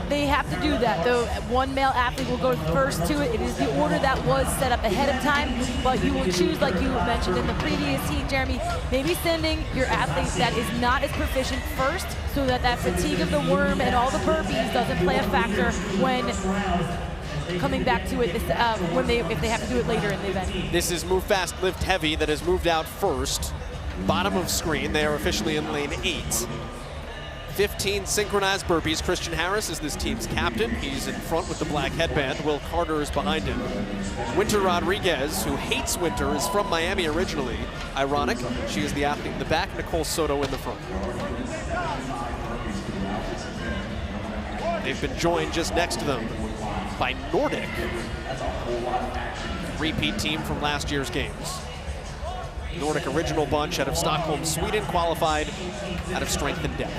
They have to do that. Though one male athlete will go first to it. It is the order that was set up ahead of time, but you will choose, like you mentioned in the previous heat, Jeremy, maybe sending your athlete that is not as proficient first, so that that fatigue of the worm and all the burpees doesn't play a factor when coming back to it if they have to do it later in the event. This is Move Fast, Lift Heavy that has moved out first. Bottom of screen, they are officially in lane 8. 15 synchronized burpees. Christian Harris is this team's captain. He's in front with the black headband. Will Carter is behind him. Winter Rodriguez, who hates winter, is from Miami originally. Ironic, she is the athlete in the back. Nicole Soto in the front. They've been joined just next to them by Nordic, repeat team from last year's games. Nordic original bunch out of Stockholm, Sweden, qualified out of strength and depth.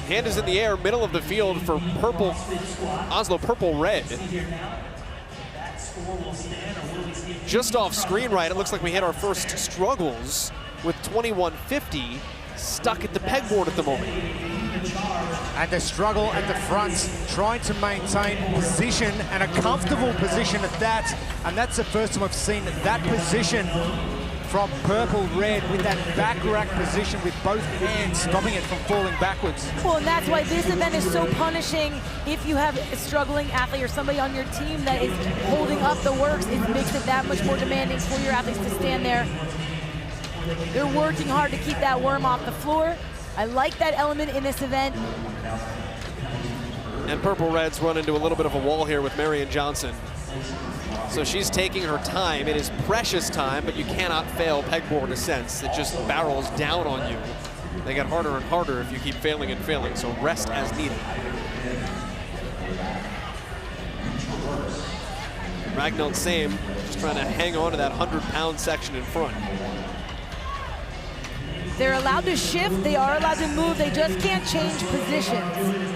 Hand is in the air, middle of the field for purple, Oslo Purple Red. Just off screen right, it looks like we hit our first struggles with 2150 stuck at the pegboard at the moment. And the struggle at the front, trying to maintain position and a comfortable position at that. And that's the first time I've seen that position from Purple Red with that back rack position with both hands, stopping it from falling backwards. Well, and that's why this event is so punishing. If you have a struggling athlete or somebody on your team that is holding up the works, it makes it that much more demanding for your athletes to stand there. They're working hard to keep that worm off the floor. I like that element in this event. And Purple Red's run into a little bit of a wall here with Marion Johnson. So she's taking her time. It is precious time, but you cannot fail pegboard ascents. It just barrels down on you. They get harder and harder if you keep failing and failing, so rest as needed. Ragnhild Same just trying to hang on to that 100-pound section in front. They're allowed to shift, they are allowed to move, they just can't change positions.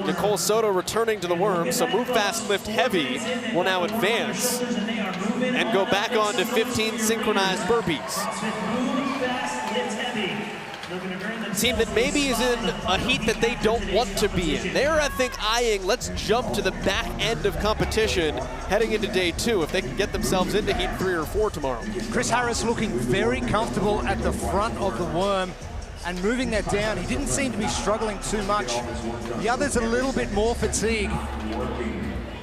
Nicole Soto returning to the worm, so move fast, lift heavy will now advance and go back on to 15 synchronized burpees. Team that maybe is in a heat that they don't want to be in. They're, I think, eyeing, let's jump to the back end of competition heading into day 2 if they can get themselves into heat 3 or 4 tomorrow. Chris Harris looking very comfortable at the front of the worm and moving that down. He didn't seem to be struggling too much. The others a little bit more fatigue,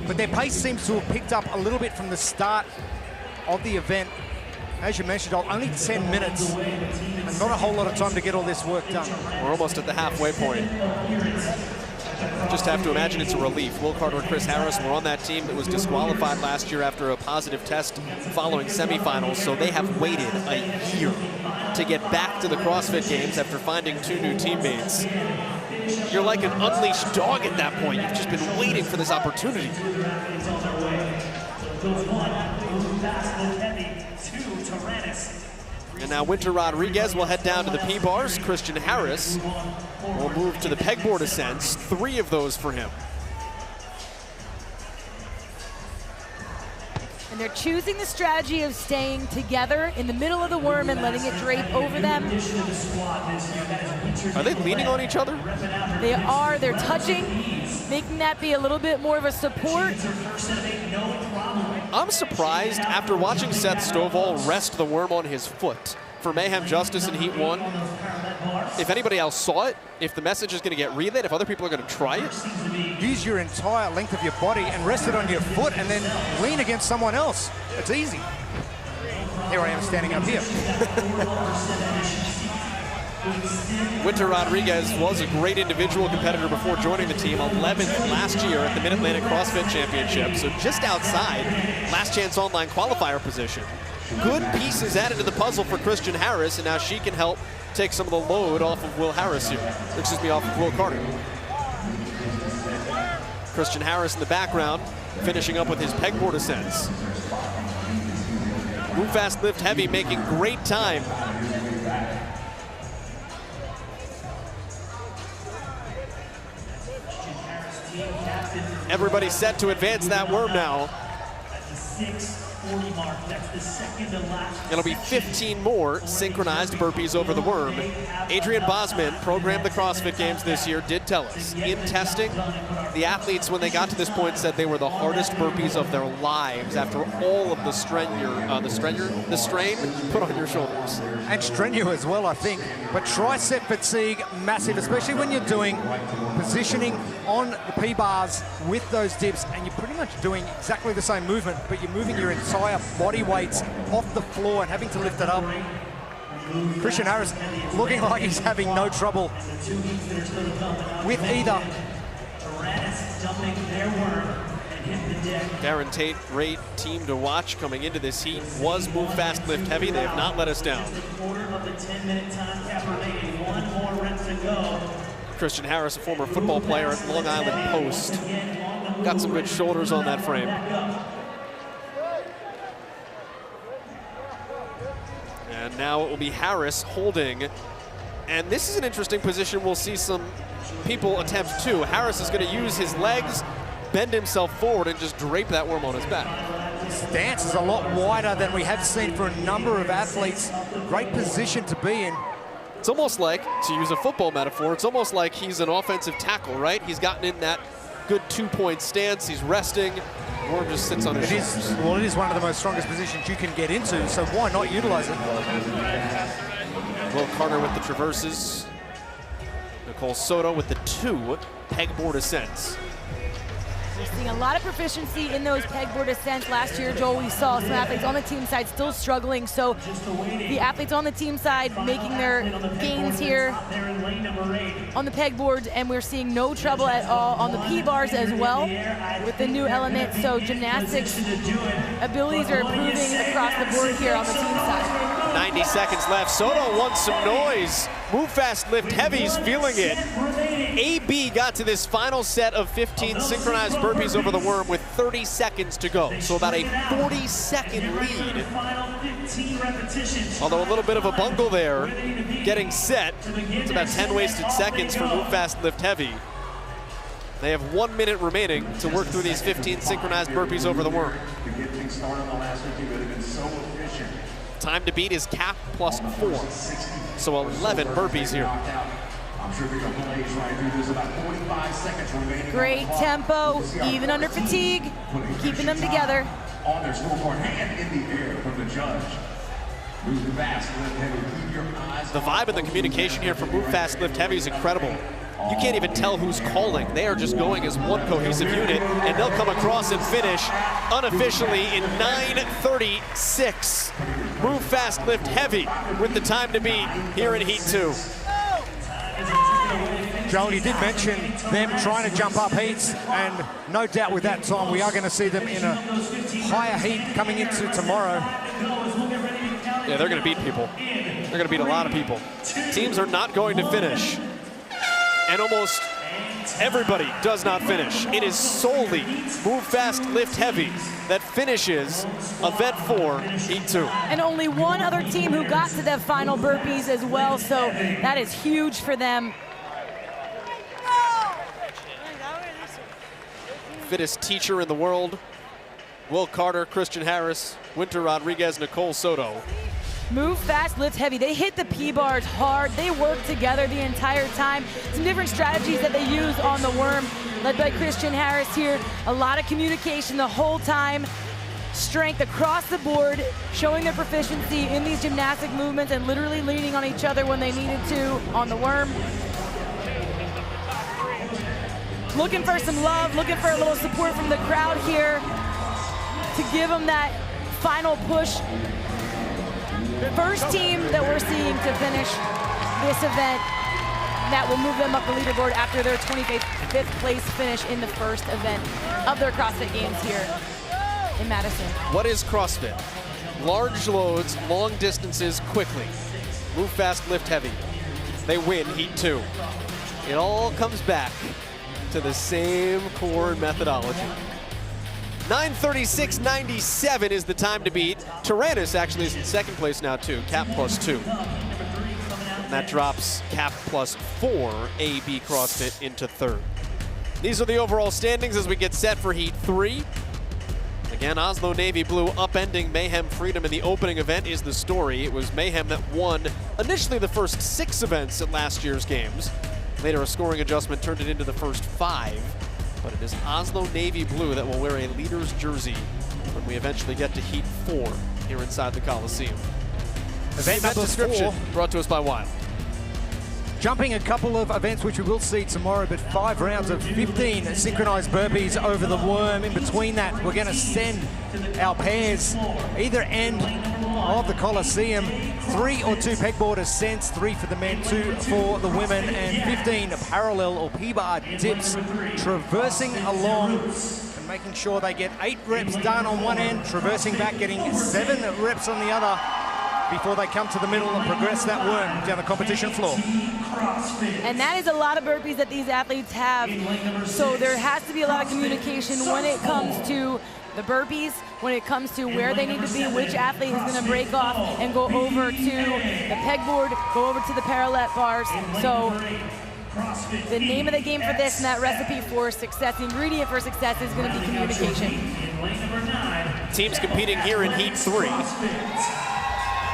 but their pace seems to have picked up a little bit from the start of the event. As you mentioned, only 10 minutes and not a whole lot of time to get all this work done. We're almost at the halfway point. Just have to imagine it's a relief. Will Carter and Chris Harris were on that team that was disqualified last year after a positive test following semifinals, so they have waited a year to get back to the CrossFit Games after finding 2 new teammates. You're like an unleashed dog at that point. You've just been waiting for this opportunity. And now Winter Rodriguez will head down to the P-bars. Christian Harris will move to the pegboard ascents, 3 of those for him. And they're choosing the strategy of staying together in the middle of the worm and letting it drape over them. Are they leaning on each other? They are, they're touching, making that be a little bit more of a support. I'm surprised after watching Seth Stovall rest the worm on his foot for Mayhem Justice in Heat 1. If anybody else saw it, if the message is going to get relayed, if other people are going to try it. Use your entire length of your body and rest it on your foot and then lean against someone else. It's easy. Here I am standing up here. Winter Rodriguez was a great individual competitor before joining the team, 11th last year at the Mid-Atlantic CrossFit Championship, so just outside last chance online qualifier position. Good pieces added to the puzzle for Christian Harris, and now she can help take some of the load off of Will Harris here. Excuse me, off of Will Carter. Christian Harris in the background, finishing up with his pegboard ascents. Move fast, lift heavy, making great time. Everybody set to advance that worm now. It'll be 15 more synchronized burpees over the worm. Adrian Bosman programmed the CrossFit Games this year, did tell us in testing, the athletes when they got to this point said they were the hardest burpees of their lives after all of the strain put on your shoulders. And strenuous as well, I think. But tricep fatigue, massive, especially when you're doing positioning on the P-bars with those dips, and you're pretty much doing exactly the same movement, but you're moving your entire body weights off the floor and having to lift it up. Christian Harris looking like he's having no trouble with either. Darren Tate, great team to watch coming into this heat. Was move fast, lift heavy. They have not let us down. Christian Harris, a former football player at Long Island Post. Got some good shoulders on that frame. And now it will be Harris holding. And this is an interesting position we'll see some people attempt too. Harris is going to use his legs bend himself forward and just drape that worm on his back. Stance is a lot wider than we have seen for a number of athletes. Great position to be in. It's almost like, to use a football metaphor, it's almost like he's an offensive tackle, right? He's gotten in that good 2-point stance. He's resting. Worm just sits on his shoulders. Well, it is one of the most strongest positions you can get into, so why not utilize it? Will Carter with the traverses. Nicole Soto with the 2 pegboard ascents. We're seeing a lot of proficiency in those pegboard ascents. Last year, Joel, we saw some athletes on the team side still struggling. So the athletes on the team side making their gains here on the pegboards, and we're seeing no trouble at all on the P-bars as well with the new element. So gymnastics abilities are improving across the board here on the team side. 90 seconds left. Soto wants some noise. Move fast, lift heavy's feeling it. AB got to this final set of 15 synchronized burpees over the worm with 30 seconds to go. So about a 40-second lead. Although a little bit of a bungle there, getting set. It's about 10 wasted seconds for move fast, lift heavy. They have 1 minute remaining to work through these 15 synchronized burpees over the worm. Time to beat is cap plus 4. So 11 burpees here. Great tempo, even under fatigue, keeping them together. On their scoreboard, hand in the air from the judge. Move fast, lift heavy, keep your eyes. The vibe and the communication here from Move Fast, Lift Heavy is incredible. You can't even tell who's calling. They are just going as one cohesive unit, and they'll come across and finish unofficially in 9:36. Move Fast, Lift Heavy with the time to beat here in Heat 2. Joel, you did mention them trying to jump up heats, and no doubt with that time we are going to see them in a higher heat coming into tomorrow. Yeah, they're going to beat people. They're going to beat a lot of people. Teams are not going to finish. And almost everybody does not finish. It is solely Move Fast, Lift Heavy that finishes event 4, Heat 2. And only one other team who got to their final burpees as well, so that is huge for them. Fittest teacher in the world, Will Carter, Christian Harris, Winter Rodriguez, Nicole Soto. Move fast, lift heavy. They hit the P-bars hard. They work together the entire time. Some different strategies that they use on the worm, led by Christian Harris here. A lot of communication the whole time. Strength across the board, showing their proficiency in these gymnastic movements and literally leaning on each other when they needed to on the worm. Looking for some love, looking for a little support from the crowd here to give them that final push. First team that we're seeing to finish this event that will move them up the leaderboard after their 25th place finish in the first event of their CrossFit Games here in Madison. What is CrossFit? Large loads, long distances, quickly. Move fast, lift heavy. They win Heat 2. It all comes back to the same core methodology. 9:36.97 is the time to beat. Tyrannus actually is in second place now too, cap plus 2. And that drops cap plus 4 AB CrossFit into third. These are the overall standings as we get set for Heat 3. Again, Oslo Navy Blue upending Mayhem Freedom in the opening event is the story. It was Mayhem that won initially the first 6 events at last year's games. Later, a scoring adjustment turned it into the first 5. But it is Oslo Navy Blue that will wear a leader's jersey when we eventually get to Heat 4 here inside the Coliseum. Event number description 4. brought to us by Wild. Jumping a couple of events which we will see tomorrow, but 5 rounds of 15 synchronized burpees over the worm. In between that, we're going to send our pairs either end of the Coliseum. 3 or 2 pegboard ascents, 3 for the men, 2 for the women, and 15 parallel or P-bar dips, traversing along and making sure they get 8 reps done on one end, traversing back, getting 7 reps on the other before they come to the middle and progress that worm down the competition floor. And that is a lot of burpees that these athletes have. So there has to be a lot of communication when it comes to the burpees, when it comes to where they need to be, which athlete is going to break off and go over to the pegboard, go over to the parallel bars. So The name of the game for this and that recipe for success, the ingredient for success is going to be communication. Teams competing here in Heat 3.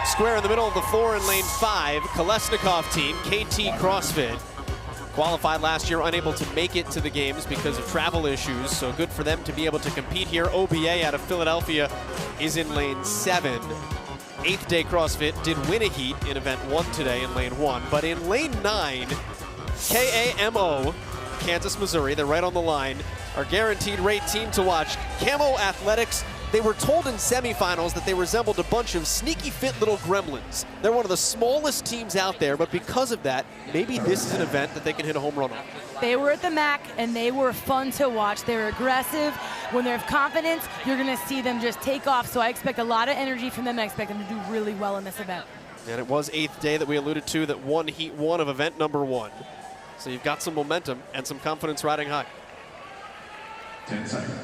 Square in the middle of the floor in lane 5, Kolesnikov team, KT CrossFit. Qualified last year, unable to make it to the games because of travel issues, so good for them to be able to compete here. OBA out of Philadelphia is in lane 7. 8th Day CrossFit did win a heat in event 1 today in lane 1, but in lane 9, KAMO, Kansas, Missouri, they're right on the line, our guaranteed rate team to watch. Camo Athletics, they were told in semifinals that they resembled a bunch of sneaky fit little gremlins. They're one of the smallest teams out there, but because of that, maybe this is an event that they can hit a home run on. They were at the MAC, and they were fun to watch. They're aggressive. When they have confidence, you're going to see them just take off. So I expect a lot of energy from them. I expect them to do really well in this event. And it was 8th Day that we alluded to that won Heat 1 of event number 1. So you've got some momentum and some confidence riding high. 10 seconds.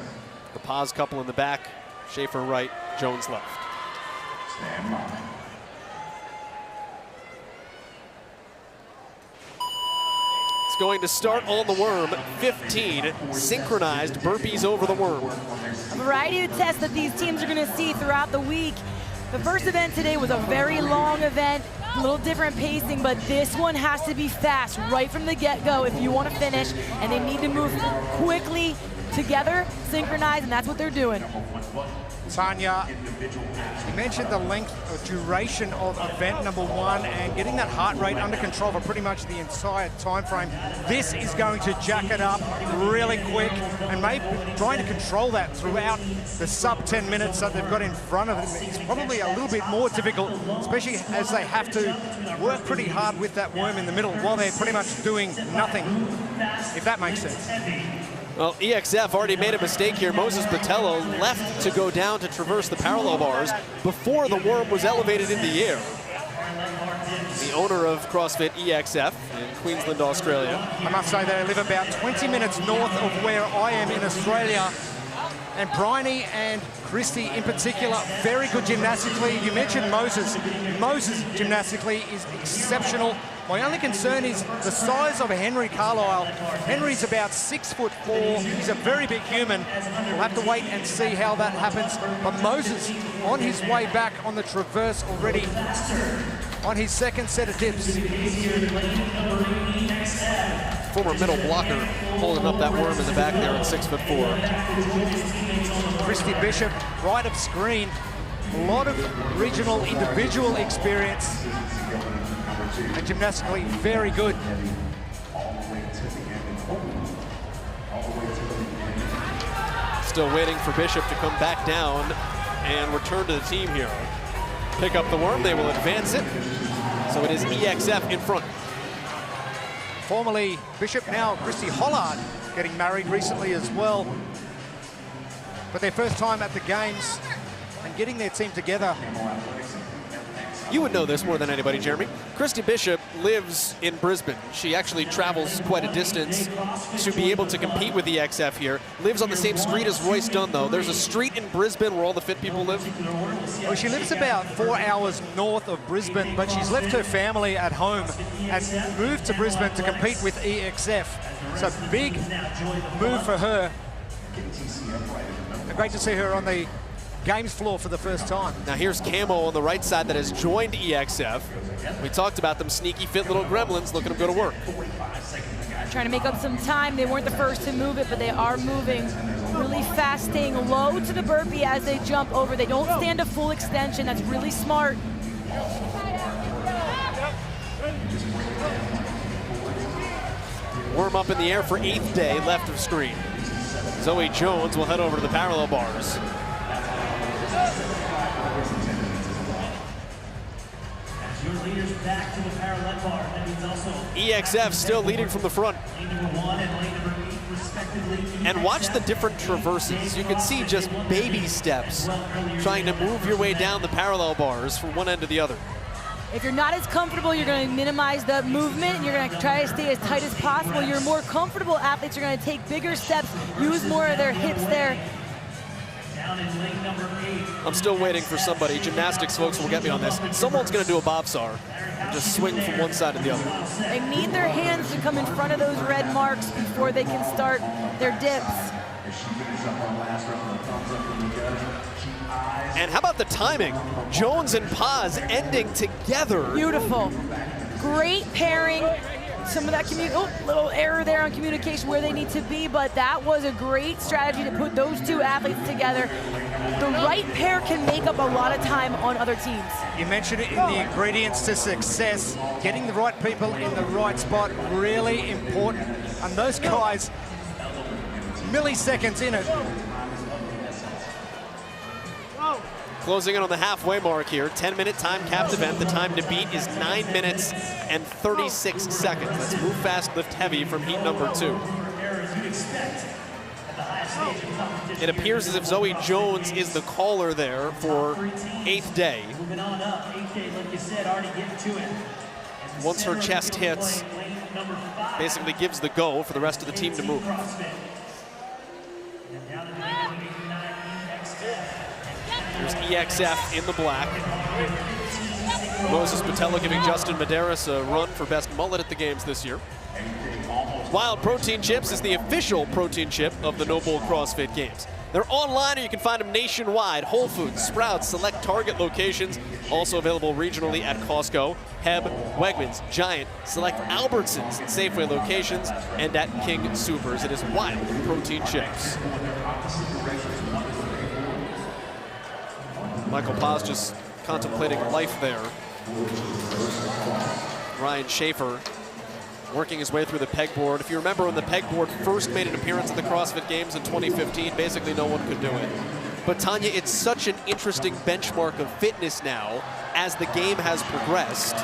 The Paz couple in the back. Schaefer right, Jones left. Stand by. It's going to start on the worm. 15 synchronized burpees over the worm. A variety of tests that these teams are going to see throughout the week. The first event today was a very long event, a little different pacing, but this one has to be fast right from the get-go if you want to finish, and they need to move quickly together, synchronize, and that's what they're doing. Tanya, you mentioned the length or duration of event number 1 and getting that heart rate under control for pretty much the entire time frame. This is going to jack it up really quick, and maybe trying to control that throughout the sub 10 minutes that they've got in front of them is probably a little bit more difficult, especially as they have to work pretty hard with that worm in the middle while they're pretty much doing nothing, if that makes sense. Well, EXF already made a mistake here. Moses Botello left to go down to traverse the parallel bars before the worm was elevated in the air. The owner of CrossFit EXF in Queensland, Australia. I must say they live about 20 minutes north of where I am in Australia. And Bryony and Christy in particular, very good gymnastically. You mentioned Moses. Moses gymnastically is exceptional. My only concern is the size of Henry Carlisle. Henry's about 6'4". He's a very big human. We'll have to wait and see how that happens. But Moses on his way back on the traverse already on his second set of dips. Former middle blocker holding up that worm in the back there at 6'4". Christy Bishop, right of screen. A lot of regional individual experience. And gymnastically very good. Still waiting for Bishop to come back down and return to the team here. Pick up the worm, they will advance it. So it is EXF in front. Formerly Bishop, now Christy Hollard, getting married recently as well. But their first time at the games and getting their team together. You would know this more than anybody, Jeremy. Christy Bishop lives in Brisbane. She actually travels quite a distance to be able to compete with EXF here. Lives on the same street as Royce Dunn, though. There's a street in Brisbane where all the fit people live. Well, she lives about 4 hours north of Brisbane, but she's left her family at home and moved to Brisbane to compete with EXF. So big move for her. And great to see her on the games floor for the first time. Now here's Camo on the right side that has joined EXF. We talked about them sneaky fit little gremlins. Look at them go to work. Trying to make up some time. They weren't the first to move it, but they are moving really fast, staying low to the burpee as they jump over. They don't stand a full extension. That's really smart. Worm up in the air for 8th Day, left of screen. Zoe Jones will head over to the parallel bars. EXF still leading from the front. And watch the different traverses. You can see just baby steps trying to move your way down the parallel bars from one end to the other. If you're not as comfortable, you're going to minimize the movement, and you're going to try to stay as tight as possible. Your more comfortable athletes are going to take bigger steps, use more of their hips there. I'm still waiting for somebody. Gymnastics folks will get me on this. Someone's going to do a bobsar and just swing from one side to the other. They need their hands to to come in front of those red marks before they can start their dips. And how about the timing? Jones and Paz ending together. Beautiful. Great pairing. Some of that little error there on communication where they need to be, but that was a great strategy to put those two athletes together. The right pair can make up a lot of time on other teams. You mentioned it in the ingredients to success. Getting the right people in the right spot, really important. And those guys, milliseconds in it. Closing in on the halfway mark here, 10-minute time capped event. The time to beat is 9 minutes and 36 seconds. That's move fast, lift heavy from heat number 2. It appears as if Zoe Jones is the caller there for 8th day. Once her chest hits, basically gives the go for the rest of the team to move. There's EXF in the black. Moses Patella giving Justin Medeiros a run for best mullet at the games this year. Wild Protein Chips is the official protein chip of the NOBULL CrossFit Games. They're online, or you can find them nationwide. Whole Foods, Sprouts, select Target locations. Also available regionally at Costco, Heb, Wegmans, Giant, select Albertsons and Safeway locations, and at King Soopers. It is Wild Protein Chips. Michael Paz just contemplating life there. Ryan Schaefer working his way through the pegboard. If you remember when the pegboard first made an appearance at the CrossFit Games in 2015, basically no one could do it. But Tanya, it's such an interesting benchmark of fitness now as the game has progressed.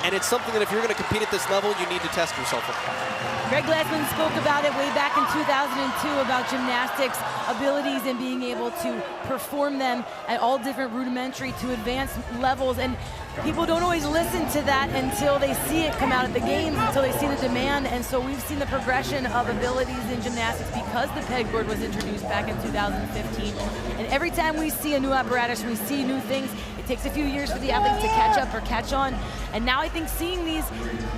And it's something that if you're going to compete at this level, you need to test yourself on. Greg Glassman spoke about it way back in 2002 about gymnastics abilities and being able to perform them at all different rudimentary to advanced levels. And people don't always listen to that until they see it come out at the games, until they see the demand. And so we've seen the progression of abilities in gymnastics because the pegboard was introduced back in 2015. And every time we see a new apparatus, we see new things, it takes a few years for the athletes to catch up or catch on. And now I think seeing these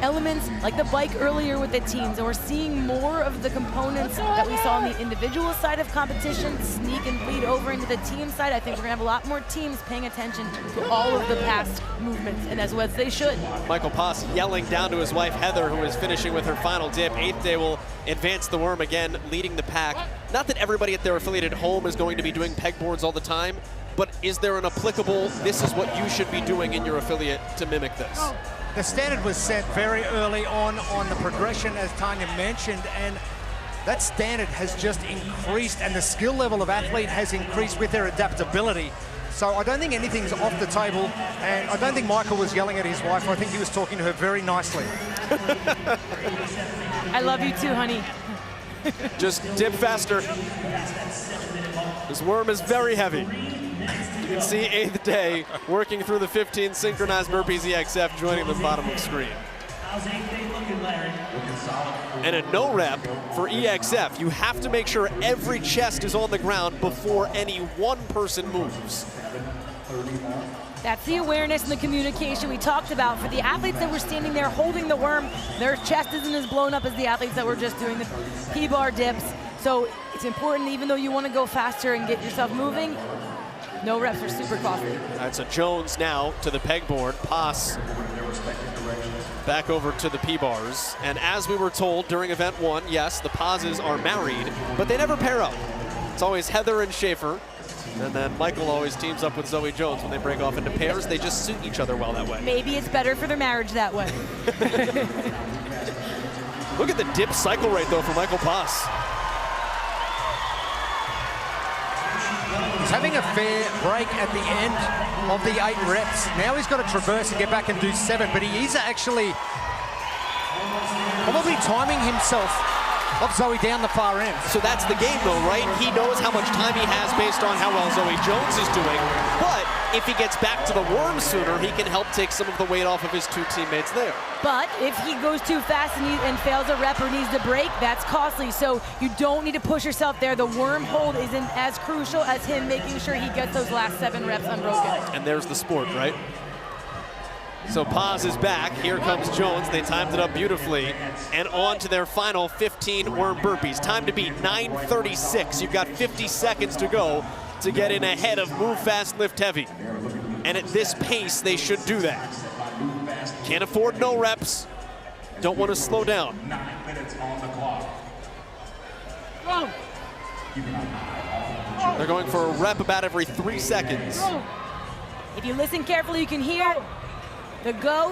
elements like the bike earlier with the teams, and we're seeing more of the components that we saw on the individual side of competition sneak and bleed over into the team side. I think we're gonna have a lot more teams paying attention to all of the past movements, and as well as they should. Michael Paz yelling down to his wife Heather, who is finishing with her final dip. 8th day will advance the worm again, leading the pack. Not that everybody at their affiliated home is going to be doing pegboards all the time, but is there an applicable, this is what you should be doing in your affiliate to mimic this? The standard was set very early on the progression, as Tanya mentioned, and that standard has just increased, and the skill level of athlete has increased with their adaptability. So I don't think anything's off the table, and I don't think Michael was yelling at his wife. I think he was talking to her very nicely. I love you too, honey. Just dip faster. This worm is very heavy. You can see 8th day working through the 15 synchronized burpees EXF joining the bottom of the screen. And a no rep for EXF. You have to make sure every chest is on the ground before any one person moves. That's the awareness and the communication we talked about. For the athletes that were standing there holding the worm, their chest isn't as blown up as the athletes that were just doing the P-bar dips. So it's important, even though you want to go faster and get yourself moving, no reps are super costly. That's a Jones now to the pegboard. Paz back over to the P-bars. And as we were told during event 1, yes, the Pazes are married, but they never pair up. It's always Heather and Schaefer. And then Michael always teams up with Zoe Jones when they break off into pairs. They just suit each other well that way. Maybe it's better for their marriage that way. Look at the dip cycle rate, though, for Michael Paz. He's having a fair break at the end of the 8 reps. Now he's got to traverse and get back and do 7, but he is actually probably timing himself of Zoe down the far end. So that's the game, though, right? He knows how much time he has based on how well Zoe Jones is doing, but if he gets back to the worm sooner, he can help take some of the weight off of his 2 teammates there. But if he goes too fast and fails a rep or needs to break, that's costly. So you don't need to push yourself there. The worm hold isn't as crucial as him making sure he gets those last 7 reps unbroken. And there's the sport, right? So Paz is back. Here comes Jones. They timed it up beautifully. And on to their final 15 worm burpees. Time to beat 9:36. You've got 50 seconds to go to get in ahead of Move Fast, Lift Heavy. And at this pace, they should do that. Can't afford no reps. Don't want to slow down. 9 minutes on the clock. They're going for a rep about every 3 seconds. If you listen carefully, you can hear the go.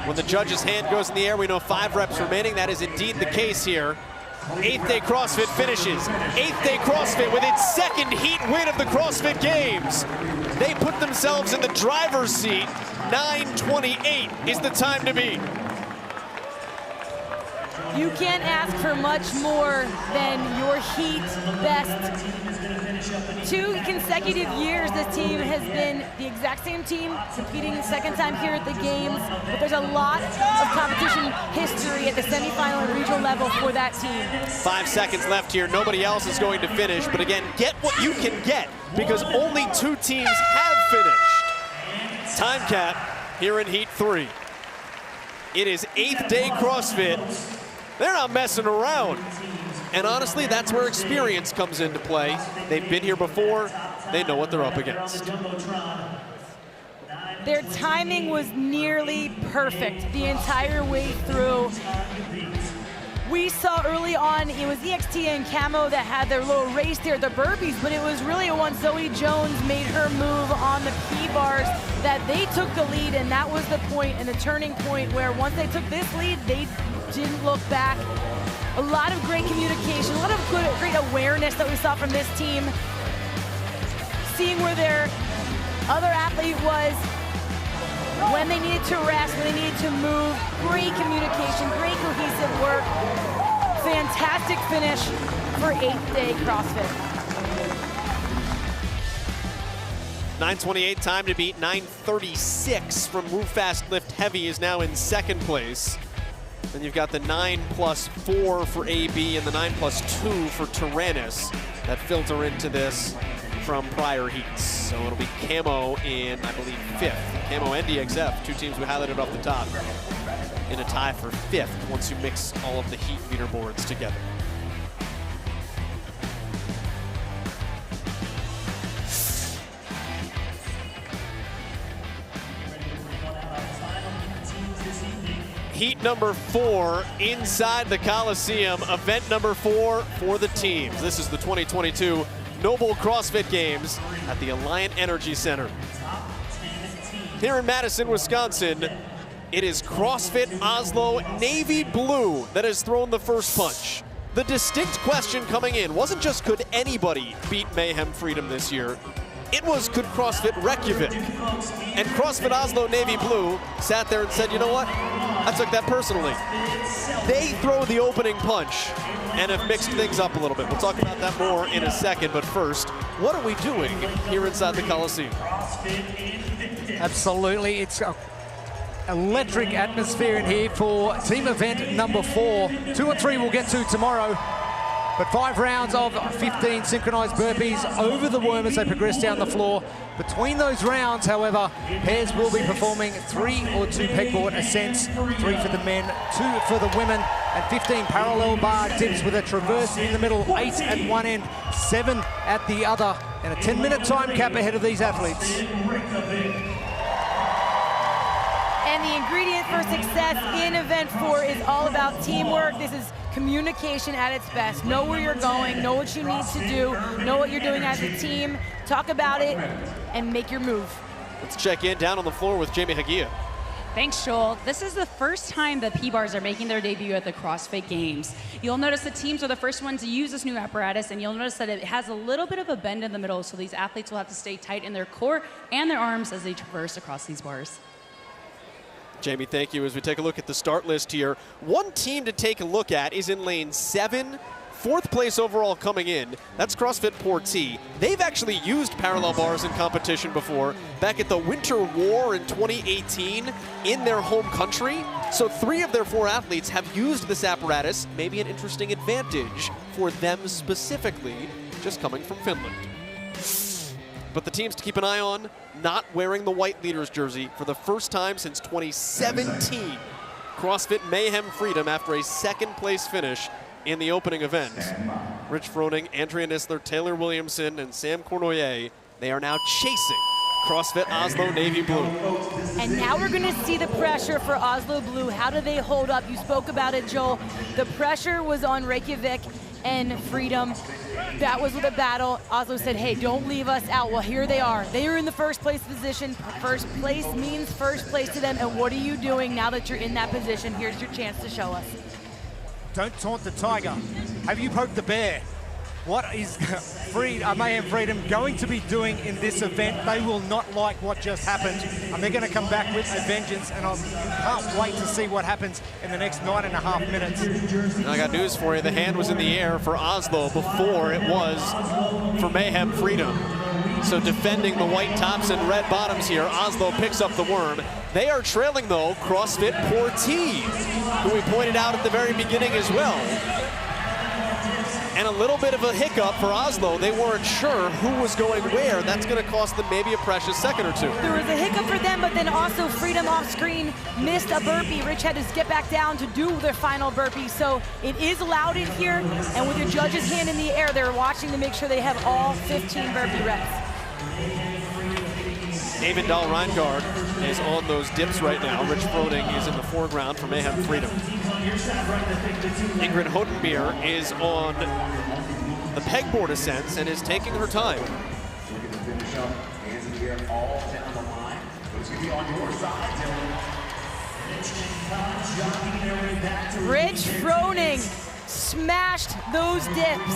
When the judge's hand goes in the air, we know 5 reps remaining. That is indeed the case here. 8th Day CrossFit finishes. 8th Day CrossFit with its second heat win of the CrossFit Games. They put themselves in the driver's seat. 9:28 is the time to beat. You can't ask for much more than your heat best. 2 consecutive years this team has been the exact same team, competing second time here at the Games, but there's a lot of competition history at the semifinal and regional level for that team. 5 seconds left here. Nobody else is going to finish, but again, get what you can get because only 2 teams have finished. Time cap here in Heat 3. It is 8th Day CrossFit. They're not messing around. And honestly, that's where experience comes into play. They've been here before. They know what they're up against. Their timing was nearly perfect the entire way through. We saw early on, it was EXT and Camo that had their little race there at the burpees, but it was really once Zoe Jones made her move on the P-bars that they took the lead, and that was the point and the turning point where once they took this lead, they didn't look back. A lot of great communication, a lot of great awareness that we saw from this team. Seeing where their other athlete was, when they needed to rest, when they needed to move, great communication, great cohesive work. Fantastic finish for 8th Day CrossFit. 9:28, time to beat 9:36 from Move Fast Lift Heavy is now in second place. Then you've got the 9+4 for AB and the 9+2 for Tyrannus that filter into this from prior heats. So it'll be Camo in, I believe, 5th. Camo and DXF, 2 teams we highlighted off the top, in a tie for 5th once you mix all of the heat leaderboards together. Heat number 4 inside the Coliseum, event number 4 for the teams. This is the 2022 NOBULL CrossFit Games at the Alliant Energy Center. Here in Madison, Wisconsin, it is CrossFit Oslo Navy Blue that has thrown the first punch. The distinct question coming in wasn't just could anybody beat Mayhem Freedom this year, it was could CrossFit Reykjavik. And CrossFit Oslo Navy Blue sat there and said, you know what? I took that personally. They throw the opening punch and have mixed things up a little bit. We'll talk about that more in a second, but first, what are we doing here inside the Coliseum? Absolutely, it's an electric atmosphere in here for team event number 4. 2 and 3 we'll get to tomorrow. But 5 rounds of 15 synchronized burpees over the worm as they progress down the floor. Between those rounds, however, pairs will be performing 3 or 2 pegboard ascents, 3 for the men, 2 for the women, and 15 parallel bar dips with a traverse in the middle, 8 at one end, 7 at the other, and a 10-minute time cap ahead of these athletes. And the ingredient for success in event 4 is all about teamwork. This is communication at its best. Know where you're going, know what you need to do, know what you're doing as a team, talk about it, and make your move. Let's check in down on the floor with Jamie Hagia. Thanks, Joel. This is the first time the P-bars are making their debut at the CrossFit Games. You'll notice the teams are the first ones to use this new apparatus, and you'll notice that it has a little bit of a bend in the middle, so these athletes will have to stay tight in their core and their arms as they traverse across these bars. Jamie, thank you. As we take a look at the start list here, one team to take a look at is in lane 7. 4th place overall coming in. That's CrossFit Portee. They've actually used parallel bars in competition before, back at the Winter War in 2018 in their home country. So 3 of their 4 athletes have used this apparatus, maybe an interesting advantage for them specifically, just coming from Finland. But the teams to keep an eye on, not wearing the white leaders jersey for the first time since 2017. CrossFit Mayhem Freedom after a second-place finish in the opening event. Rich Froning, Andrea Nisler, Taylor Williamson, and Sam Cournoyer, they are now chasing CrossFit Oslo Navy Blue. And now we're gonna see the pressure for Oslo Blue. How do they hold up? You spoke about it, Joel. The pressure was on Reykjavik and Freedom. That was the battle. Oslo said, hey, don't leave us out. Well, here they are. They are in the first place position. First place means first place to them. And what are you doing now that you're in that position? Here's your chance to show us. Don't taunt the tiger. Have you poked the bear? What is Mayhem Freedom going to be doing in this event? They will not like what just happened, and they're going to come back with a vengeance, and I can't wait to see what happens in the next 9.5 minutes. I got news for you. The hand was in the air for Oslo before it was for Mayhem Freedom. So defending the white tops and red bottoms here, Oslo picks up the worm. They are trailing, though, CrossFit Portee, who we pointed out at the very beginning as well. And a little bit of a hiccup for Oslo. They weren't sure who was going where. That's going to cost them maybe a precious second or two. There was a hiccup for them, but then also Freedom off screen missed a burpee. Rich had to get back down to do their final burpee. So it is loud in here, and with your judge's hand in the air, they're watching to make sure they have all 15 burpee reps. David Dahl-Reingard is on those dips right now. Rich Froning is in the foreground for Mayhem Freedom. Ingrid Hodenbier is on the pegboard ascents and is taking her time. Rich Froning smashed those dips.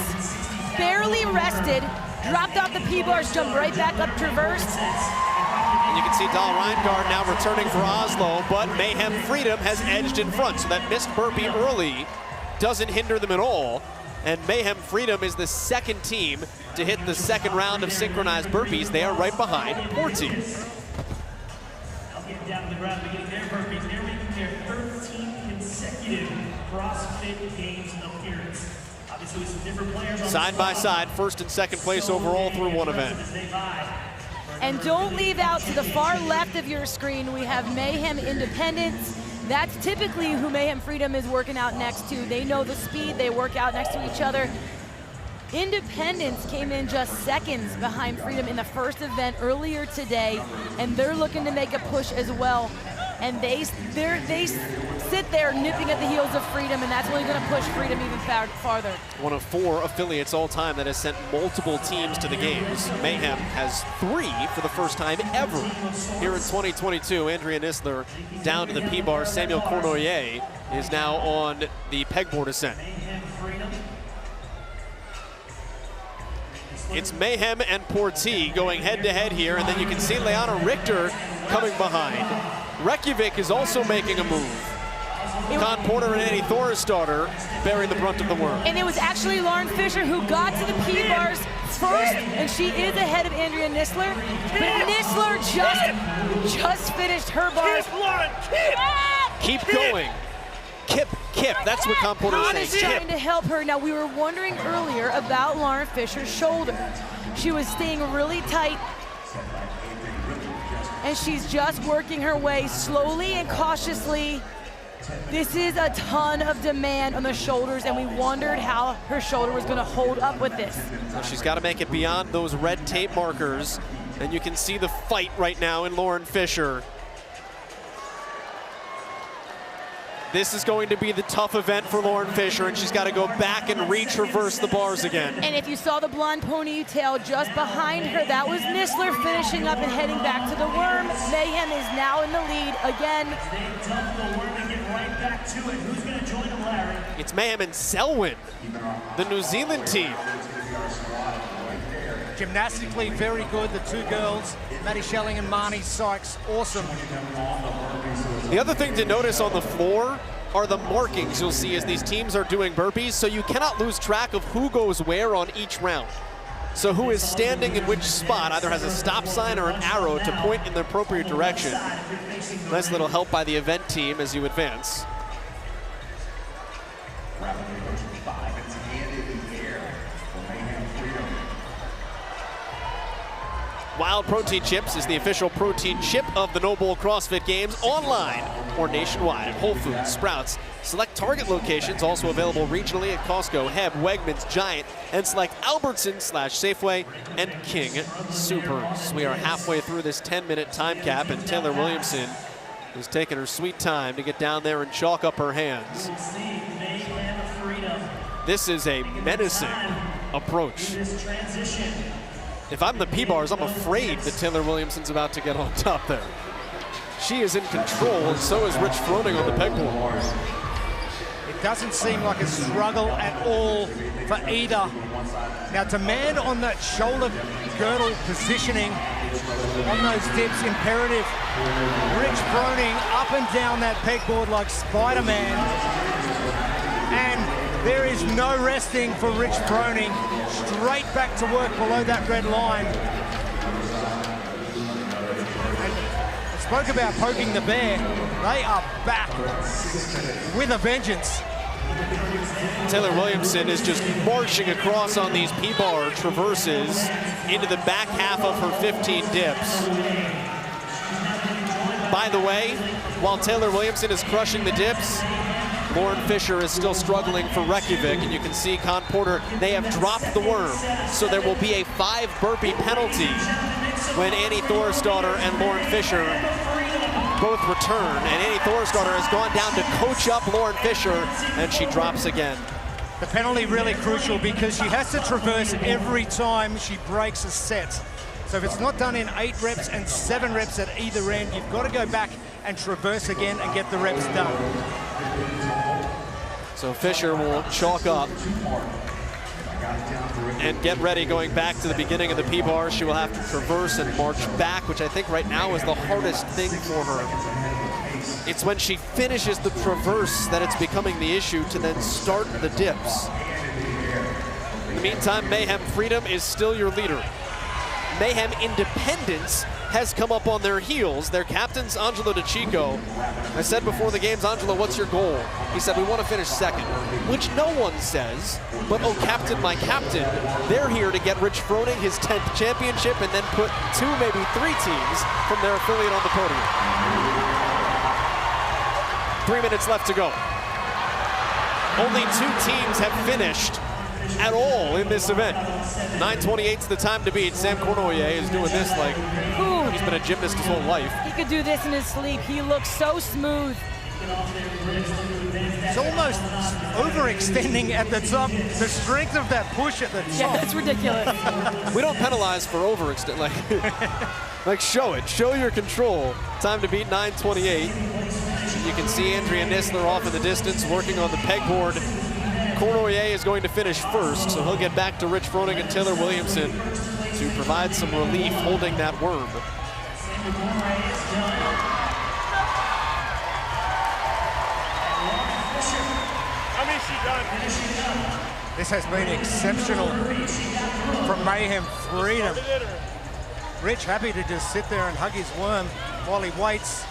Barely rested, dropped off the P-bars, jumped right back up, traversed. And you can see Dahl-Reingard now returning for Oslo, but Mayhem Freedom has edged in front, so that missed burpee early doesn't hinder them at all. And Mayhem Freedom is the second team to hit the second round of synchronized burpees. They are right behind Portee. Down to the ground, beginning their burpees. They're making their 13th consecutive CrossFit Games appearance. Obviously, with some different players side by side, first and second place overall through one event. And don't leave out to the far left of your screen, we have Mayhem Independence. That's typically who Mayhem Freedom is working out next to. They know the speed, they work out next to each other. Independence came in just seconds behind Freedom in the first event earlier today, and they're looking to make a push as well. And they sit there nipping at the heels of Freedom, and that's only going to push Freedom even farther. One of 4 affiliates all time that has sent multiple teams to the games. Mayhem has 3 for the first time ever here in 2022. Andrea Nisler down to the P-bar. Samuel Cournoyer is now on the pegboard ascent. It's Mayhem and Portee going head-to-head here, and then you can see Leanna Richter coming behind. Reykjavik is also making a move. Con Porter and Annie Thorisdottir bearing the brunt of the worm. And it was actually Lauren Fisher who got to the P-bars first, and she is ahead of Andrea Nisler. But Nisler just finished her bars. Keep going. Kip, that's what Con Porter is saying. Trying to help her. Now, we were wondering earlier about Lauren Fisher's shoulder. She was staying really tight, and she's just working her way slowly and cautiously. This is a ton of demand on the shoulders, and we wondered how her shoulder was going to hold up with this. So she's got to make it beyond those red tape markers, and you can see the fight right now in Lauren Fisher. This is going to be the tough event for Lauren Fisher, and she's got to go back and retraverse the bars again. And if you saw the blonde ponytail just behind her, that was Nisler finishing up and heading back to the worm. Mayhem is now in the lead again. It's Mayhem and Selwyn, the New Zealand team. Gymnastically very good, the 2 girls, Maddie Schelling and Marnie Sykes, awesome. The other thing to notice on the floor are the markings you'll see as these teams are doing burpees, so you cannot lose track of who goes where on each round. So who is standing in which spot either has a stop sign or an arrow to point in the appropriate direction. Nice little help by the event team as you advance. Wild Protein Chips is the official protein chip of the NOBULL CrossFit Games, online or nationwide at Whole Foods, Sprouts, select Target locations, also available regionally at Costco, Heb, Wegmans, Giant, and select Albertsons/Safeway and King Soopers. We are halfway through this 10-minute time cap, and Taylor Williamson is taking her sweet time to get down there and chalk up her hands. This is a menacing approach. If I'm the P-Bars, I'm afraid that Taylor Williamson's about to get on top there. She is in control, and so is Rich Froning on the pegboard. It doesn't seem like a struggle at all for either. Now, to man on that shoulder girdle positioning on those dips, imperative. Rich Froning up and down that pegboard like Spider-Man. And there is no resting for Rich Froning. Straight back to work below that red line. And I spoke about poking the bear. They are back with a vengeance. Taylor Williamson is just marching across on these P-bar traverses into the back half of her 15 dips. By the way, while Taylor Williamson is crushing the dips, Lauren Fisher is still struggling for Reykjavik, and you can see Con Porter, they have dropped the worm, so there will be a 5 burpee penalty when Annie Thorisdottir and Lauren Fisher both return, and Annie Thorisdottir has gone down to coach up Lauren Fisher, and she drops again. The penalty really crucial because she has to traverse every time she breaks a set. So if it's not done in 8 reps and 7 reps at either end, you've got to go back and traverse again and get the reps done. So Fisher will chalk up and get ready going back to the beginning of the P-bar. She will have to traverse and march back, which I think right now is the hardest thing for her. It's when she finishes the traverse that it's becoming the issue to then start the dips. In the meantime, Mayhem Freedom is still your leader. Mayhem Independence has come up on their heels. Their captain's Angelo DeCicco. I said before the games, Angelo, what's your goal? He said, we want to finish second, which no one says, but oh, captain, my captain. They're here to get Rich Froning his 10th championship and then put 2, maybe 3 teams from their affiliate on the podium. 3 minutes left to go. Only 2 teams have finished at all in this event. 9:28's the time to beat. Sam Cournoyer is doing this like he's been a gymnast his whole life. He could do this in his sleep. He looks so smooth. It's almost overextending at the top. The strength of that push at the top. Yeah, that's ridiculous. We don't penalize for overextend. Like show it. Show your control. Time to beat 9:28. You can see Andrea Nisler off in the distance working on the pegboard. Cournoyer is going to finish first, so he'll get back to Rich Froning and Taylor Williamson to provide some relief holding that worm. How many she done? This has been exceptional from Mayhem Freedom. Rich happy to just sit there and hug his worm while he waits.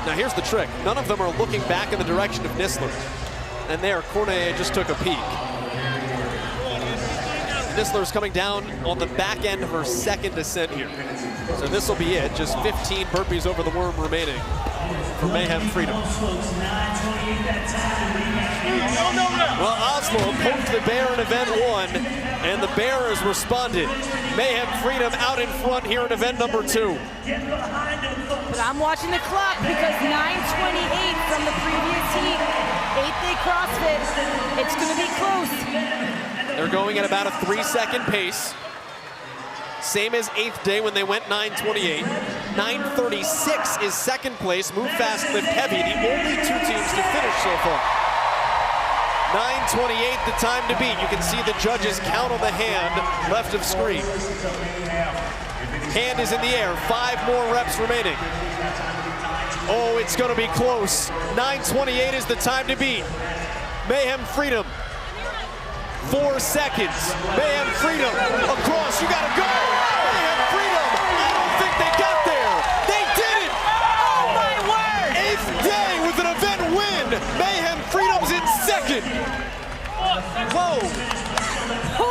Now here's the trick. None of them are looking back in the direction of Nisler. And there, Cournoyer just took a peek. Nisler's coming down on the back end of her 2nd ascent here. So this will be it. Just 15 burpees over the worm remaining for Mayhem Freedom. Well, Oslo poked the bear in event 1, and the bear has responded. Mayhem Freedom out in front here in event number 2. But I'm watching the clock because 9:28 from the previous heat. 8th day CrossFit, it's going to be close. They're going at about a 3-second pace. Same as 8th day when they went 9:28. 9:36 is 2nd place. Move fast, lift heavy. The only 2 teams to finish so far. 9:28, the time to beat. You can see the judges count on the hand left of screen. Hand is in the air. 5 more reps remaining. Oh, it's going to be close. 9:28 is the time to beat. Mayhem Freedom. 4 seconds. Mayhem Freedom across. You got to go. Mayhem Freedom. I don't think they got there. They did it. Oh, my word. 8th day with an event win. Mayhem Freedom's in 2nd. Whoa. Who?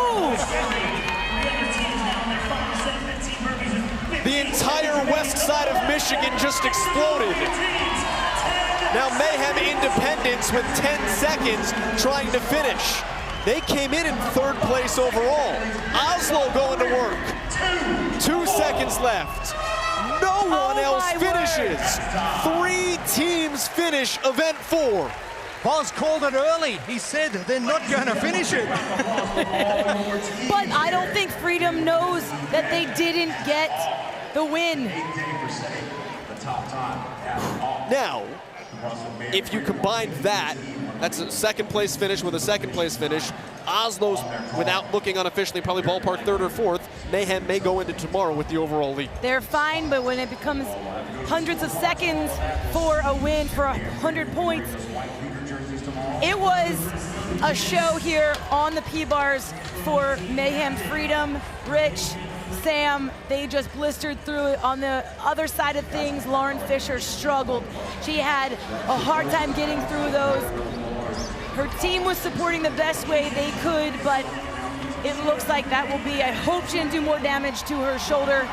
The entire west side of Michigan just exploded. Now Mayhem Independence with 10 seconds trying to finish. They came in 3rd place overall. Oslo going to work. 2 seconds left. No one else finishes. 3 teams finish event 4. Boz called it early. He said they're not going to finish it. But I don't think Freedom knows that they didn't get the win. Now, if you combine that, that's a 2nd place finish with a 2nd place finish. Oslo's, without looking unofficially, probably ballpark 3rd or 4th. Mayhem may go into tomorrow with the overall lead. They're fine, but when it becomes hundreds of seconds for a win for 100 points, it was a show here on the P-Bars for Mayhem Freedom. Rich, Sam, they just blistered through it. On the other side of things, Lauren Fisher struggled. She had a hard time getting through those. Her team was supporting the best way they could, but it looks like that will be, I hope she didn't do more damage to her shoulder.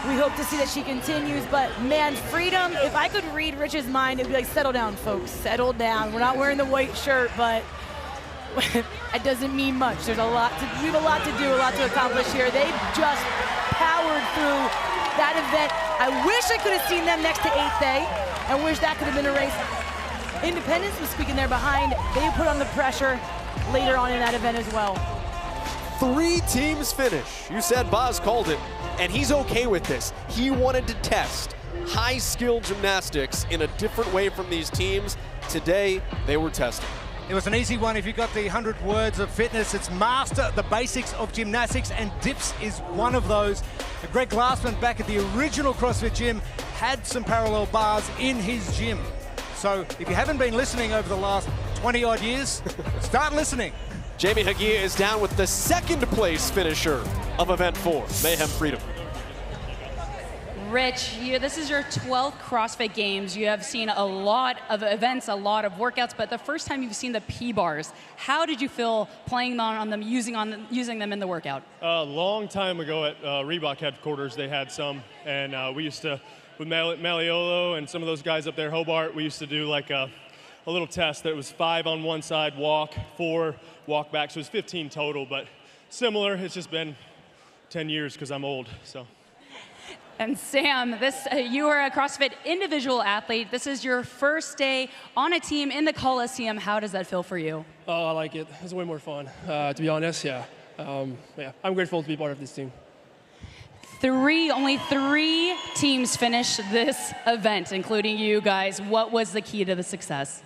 We hope to see that she continues, but man, Freedom, if I could read Rich's mind, it would be like, settle down, folks, settle down. We're not wearing the white shirt, but it doesn't mean much. There's we have a lot to do, a lot to accomplish here. They just powered through that event. I wish I could have seen them next to 8th Day. I wish that could have been a race. Independence was squeaking there behind. They put on the pressure later on in that event as well. 3 teams finish. You said Boz called it, and he's okay with this. He wanted to test high-skill gymnastics in a different way from these teams. Today, they were testing. It was an easy one. If you got the 100 words of fitness, it's master the basics of gymnastics, and dips is one of those. Greg Glassman, back at the original CrossFit gym, had some parallel bars in his gym. So if you haven't been listening over the last 20-odd years, start listening. Jamie Hagia is down with the 2nd place finisher of event 4, Mayhem Freedom. Rich, this is your 12th CrossFit Games. You have seen a lot of events, a lot of workouts, but the first time you've seen the P-Bars. How did you feel playing on them, using them in the workout? A long time ago at Reebok headquarters, they had some, and we used to, with Maliolo and some of those guys up there, Hobart, we used to do like a little test that was 5 on one side, walk, 4, walk back, so it was 15 total, but similar. It's just been 10 years because I'm old, so. And Sam, you are a CrossFit individual athlete. This is your first day on a team in the Coliseum. How does that feel for you? Oh, I like it. It's way more fun, to be honest, yeah. I'm grateful to be part of this team. Only 3 teams finished this event, including you guys. What was the key to the success?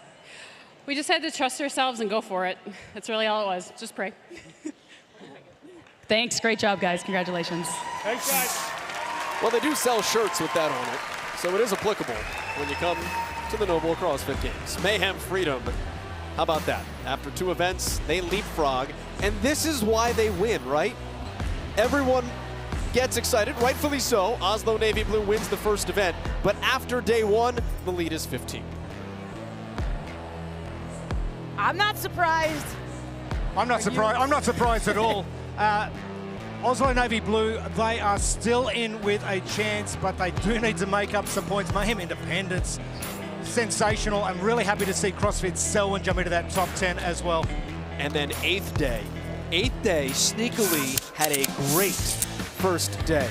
We just had to trust ourselves and go for it. That's really all it was. Just pray. Thanks. Great job, guys. Congratulations. Thanks, guys. Well, they do sell shirts with that on it, so it is applicable when you come to the NOBULL CrossFit Games. Mayhem Freedom, how about that? After 2 events, they leapfrog, and this is why they win, right? Everyone gets excited, rightfully so. Oslo Navy Blue wins the first event, but after day 1, the lead is 15. I'm not surprised. I'm not surprised at all. Oslo Navy Blue, they are still in with a chance, but they do need to make up some points. Mayhem Independence, sensational. I'm really happy to see CrossFit Selwyn jump into that top 10 as well. And then 8th Day. 8th Day sneakily had a great first day,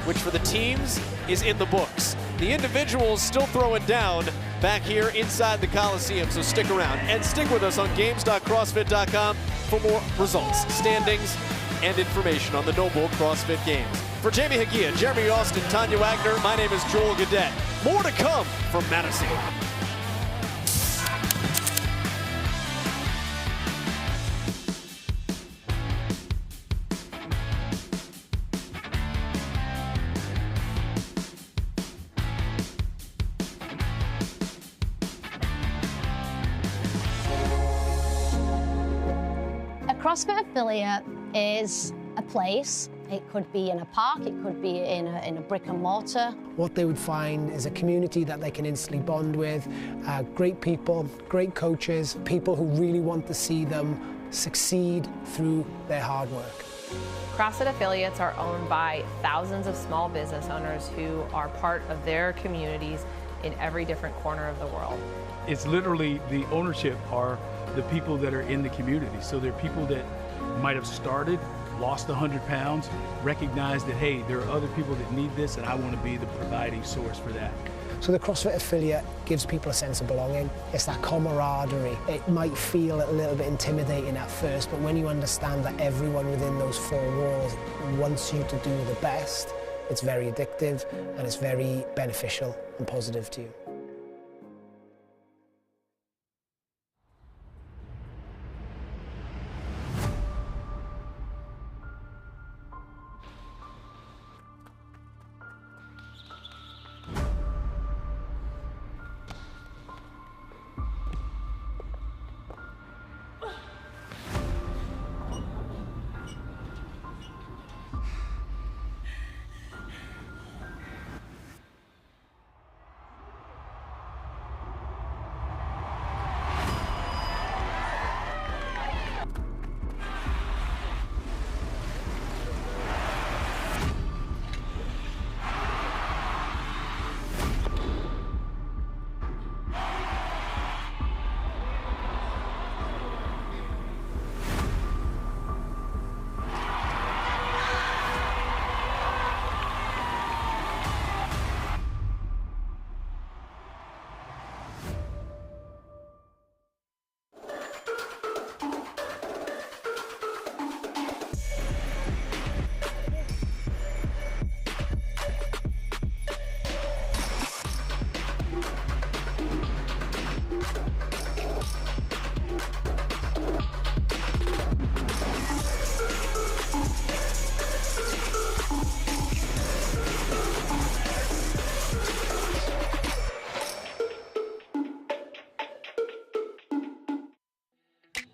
which for the teams is in the books. The individuals still throwing down back here inside the Coliseum, so stick around. And stick with us on games.crossfit.com for more results, standings, and information on the NOBULL CrossFit Games. For Jamie Hagia, Jeremy Austin, Tanya Wagner, my name is Joel Gadet. More to come from Madison. A CrossFit affiliate is a place. It could be in a park, it could be in a brick and mortar. What they would find is a community that they can instantly bond with, great people, great coaches, people who really want to see them succeed through their hard work. CrossFit affiliates are owned by thousands of small business owners who are part of their communities in every different corner of the world. It's literally the ownership are the people that are in the community. So they're people that might have started, lost 100 pounds, recognize that, hey, there are other people that need this and I want to be the providing source for that. So the CrossFit affiliate gives people a sense of belonging. It's that camaraderie. It might feel a little bit intimidating at first, but when you understand that everyone within those four walls wants you to do the best, it's very addictive and it's very beneficial and positive to you.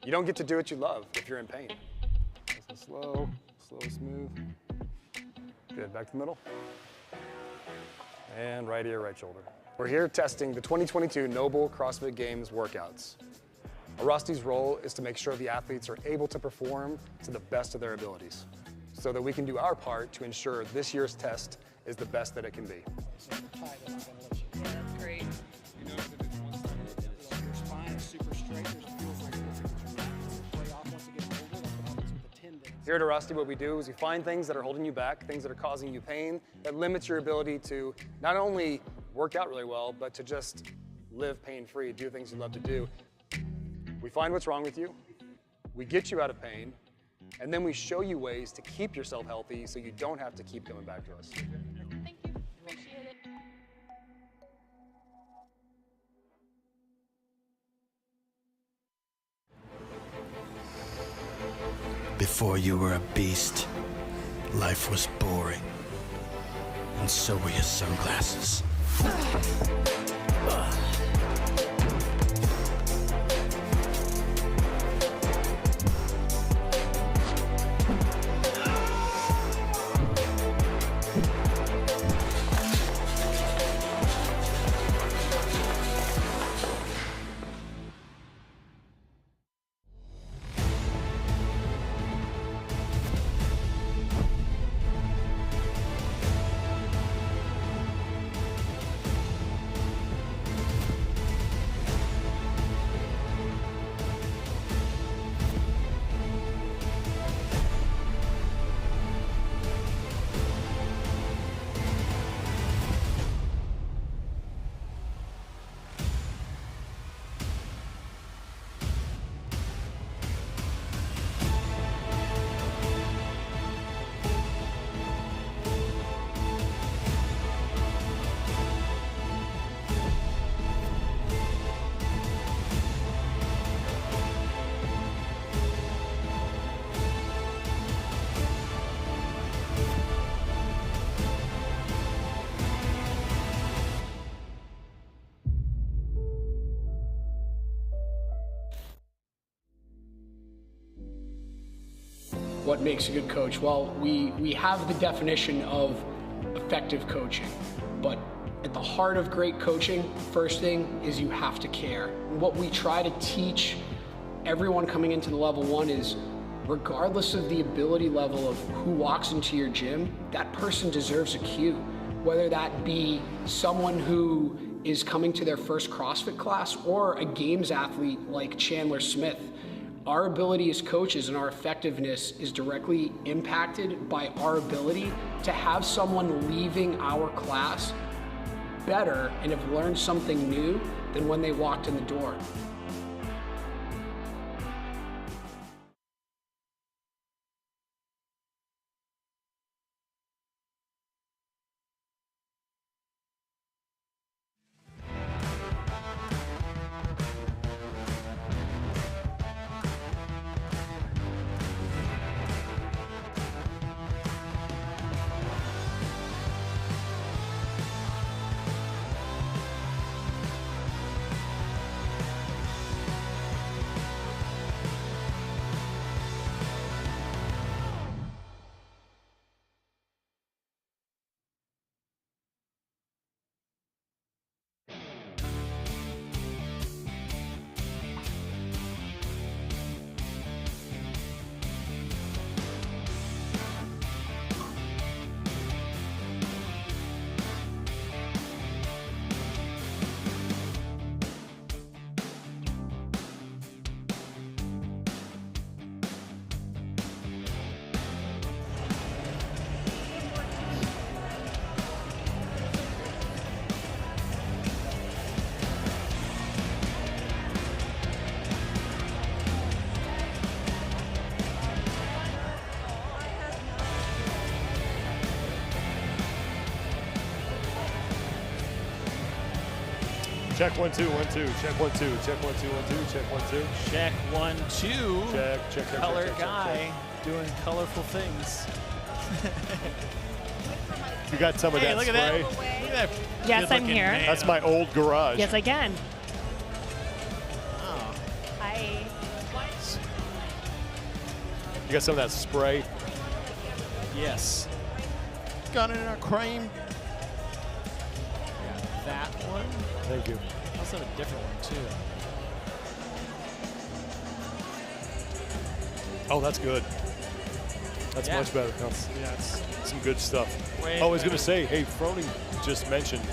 You don't get to do what you love if you're in pain. Nice and slow, smooth. Good, back to the middle. And right ear, right shoulder. We're here testing the 2022 NOBULL CrossFit Games workouts. Rusty's role is to make sure the athletes are able to perform to the best of their abilities, so that we can do our part to ensure this year's test is the best that it can be. Great. You know that it's one-sided. Your spine is super straight. It feels like play off once it gets older. That's what happens with the tendons. Here at Rusty, what we do is we find things that are holding you back, things that are causing you pain, that limits your ability to not only work out really well, but to just live pain-free, do things you love to do. We find what's wrong with you, we get you out of pain, and then we show you ways to keep yourself healthy so you don't have to keep coming back to us. Thank you. Appreciate it. Before you were a beast, life was boring. And so were your sunglasses. What makes a good coach? Well, we have the definition of effective coaching, but at the heart of great coaching, first thing is you have to care. What we try to teach everyone coming into the level one is regardless of the ability level of who walks into your gym, that person deserves a cue. Whether that be someone who is coming to their first CrossFit class or a games athlete like Chandler Smith. Our ability as coaches and our effectiveness is directly impacted by our ability to have someone leaving our class better and have learned something new than when they walked in the door. Check 1 2 1 2. Check 1 2. Check 1 2 1 2. Check 1 2. Check 1 2. Check. Color guy doing colorful things. You got some of that look spray? at that. Look at that. Yes, I'm here. Man. That's my old garage. Yes, I can. Oh. Hi. You got some of that spray? Yes. Got it in our cream. That one. Thank you. I also have a different one too. Oh, that's good. That's Yeah. much better. Yeah, it's some good stuff. way I was going better. to say, hey, Froning just mentioned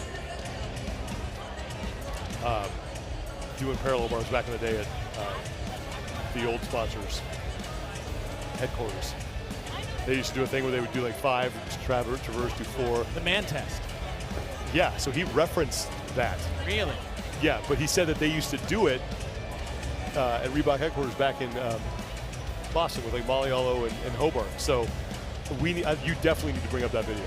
doing parallel bars back in the day at the old sponsors headquarters. They used to do a thing where they would do like 5, traverse, do 4. The man test. Yeah, so he referenced that. Really? Yeah, but he said that they used to do it at Reebok headquarters back in Boston with like Malialo and Hobart. So you definitely need to bring up that video.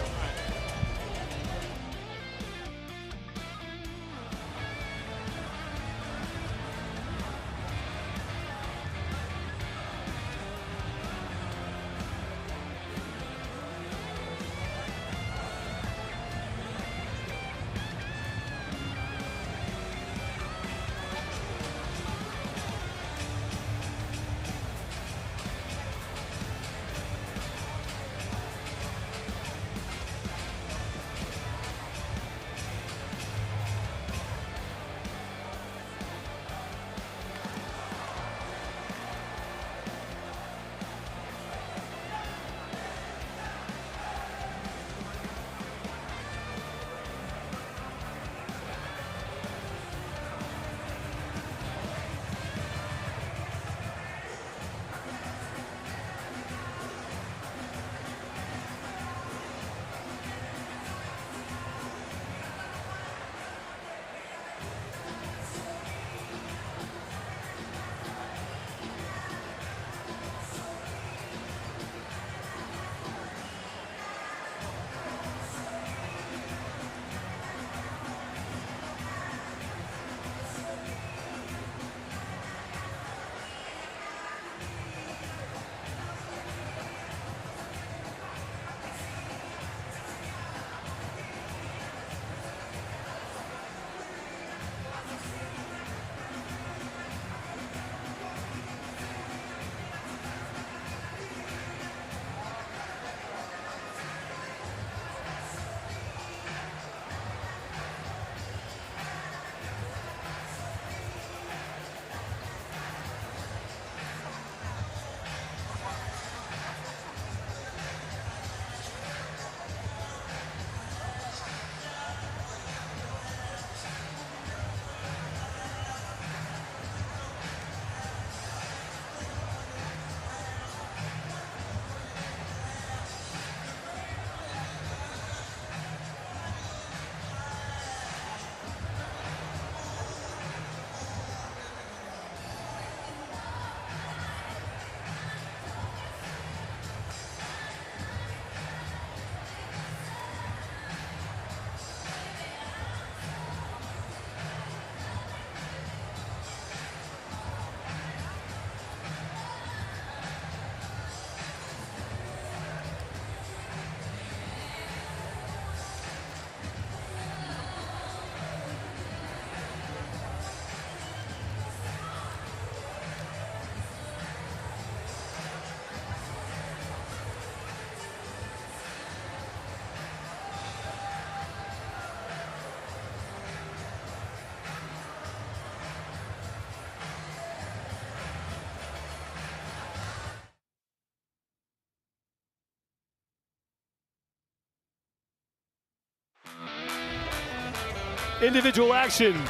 individual action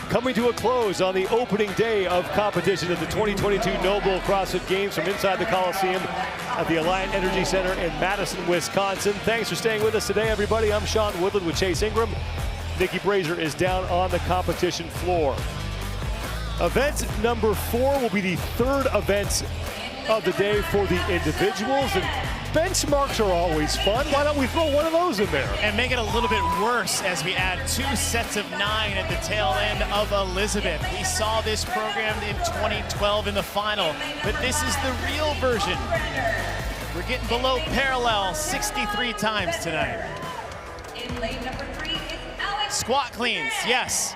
coming to a close on the opening day of competition at the 2022 NOBULL CrossFit Games from inside the Coliseum at the Alliant Energy Center in Madison, Wisconsin. Thanks for staying with us today, everybody. I'm Sean Woodland with Chase Ingram. Nikki Brazier is down on the competition floor. Event number 4 will be the third event of the day for the individuals. And benchmarks are always fun. Why don't we throw one of those in there? And make it a little bit worse as we add 2 sets of 9 at the tail end of Elizabeth. We saw this programmed in 2012 in the final, but this is the real version. We're getting below parallel 63 times tonight. In lane number 3 is Alex. Squat cleans, yes.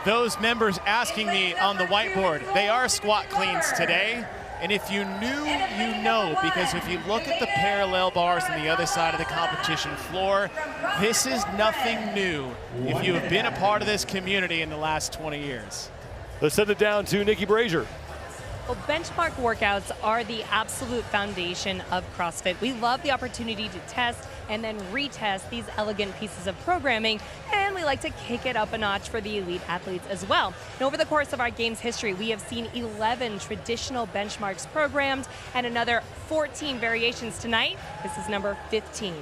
Those members asking me on the whiteboard, they are squat cleans today. And if you knew, you know, because if you look at the parallel bars on the other side of the competition floor, this is nothing new if you have been a part of this community in the last 20 years. Let's send it down to Nikki Brazier. Well, benchmark workouts are the absolute foundation of CrossFit. We love the opportunity to test and then retest these elegant pieces of programming, and we like to kick it up a notch for the elite athletes as well. And over the course of our game's history, we have seen 11 traditional benchmarks programmed and another 14 variations tonight. This is number 15.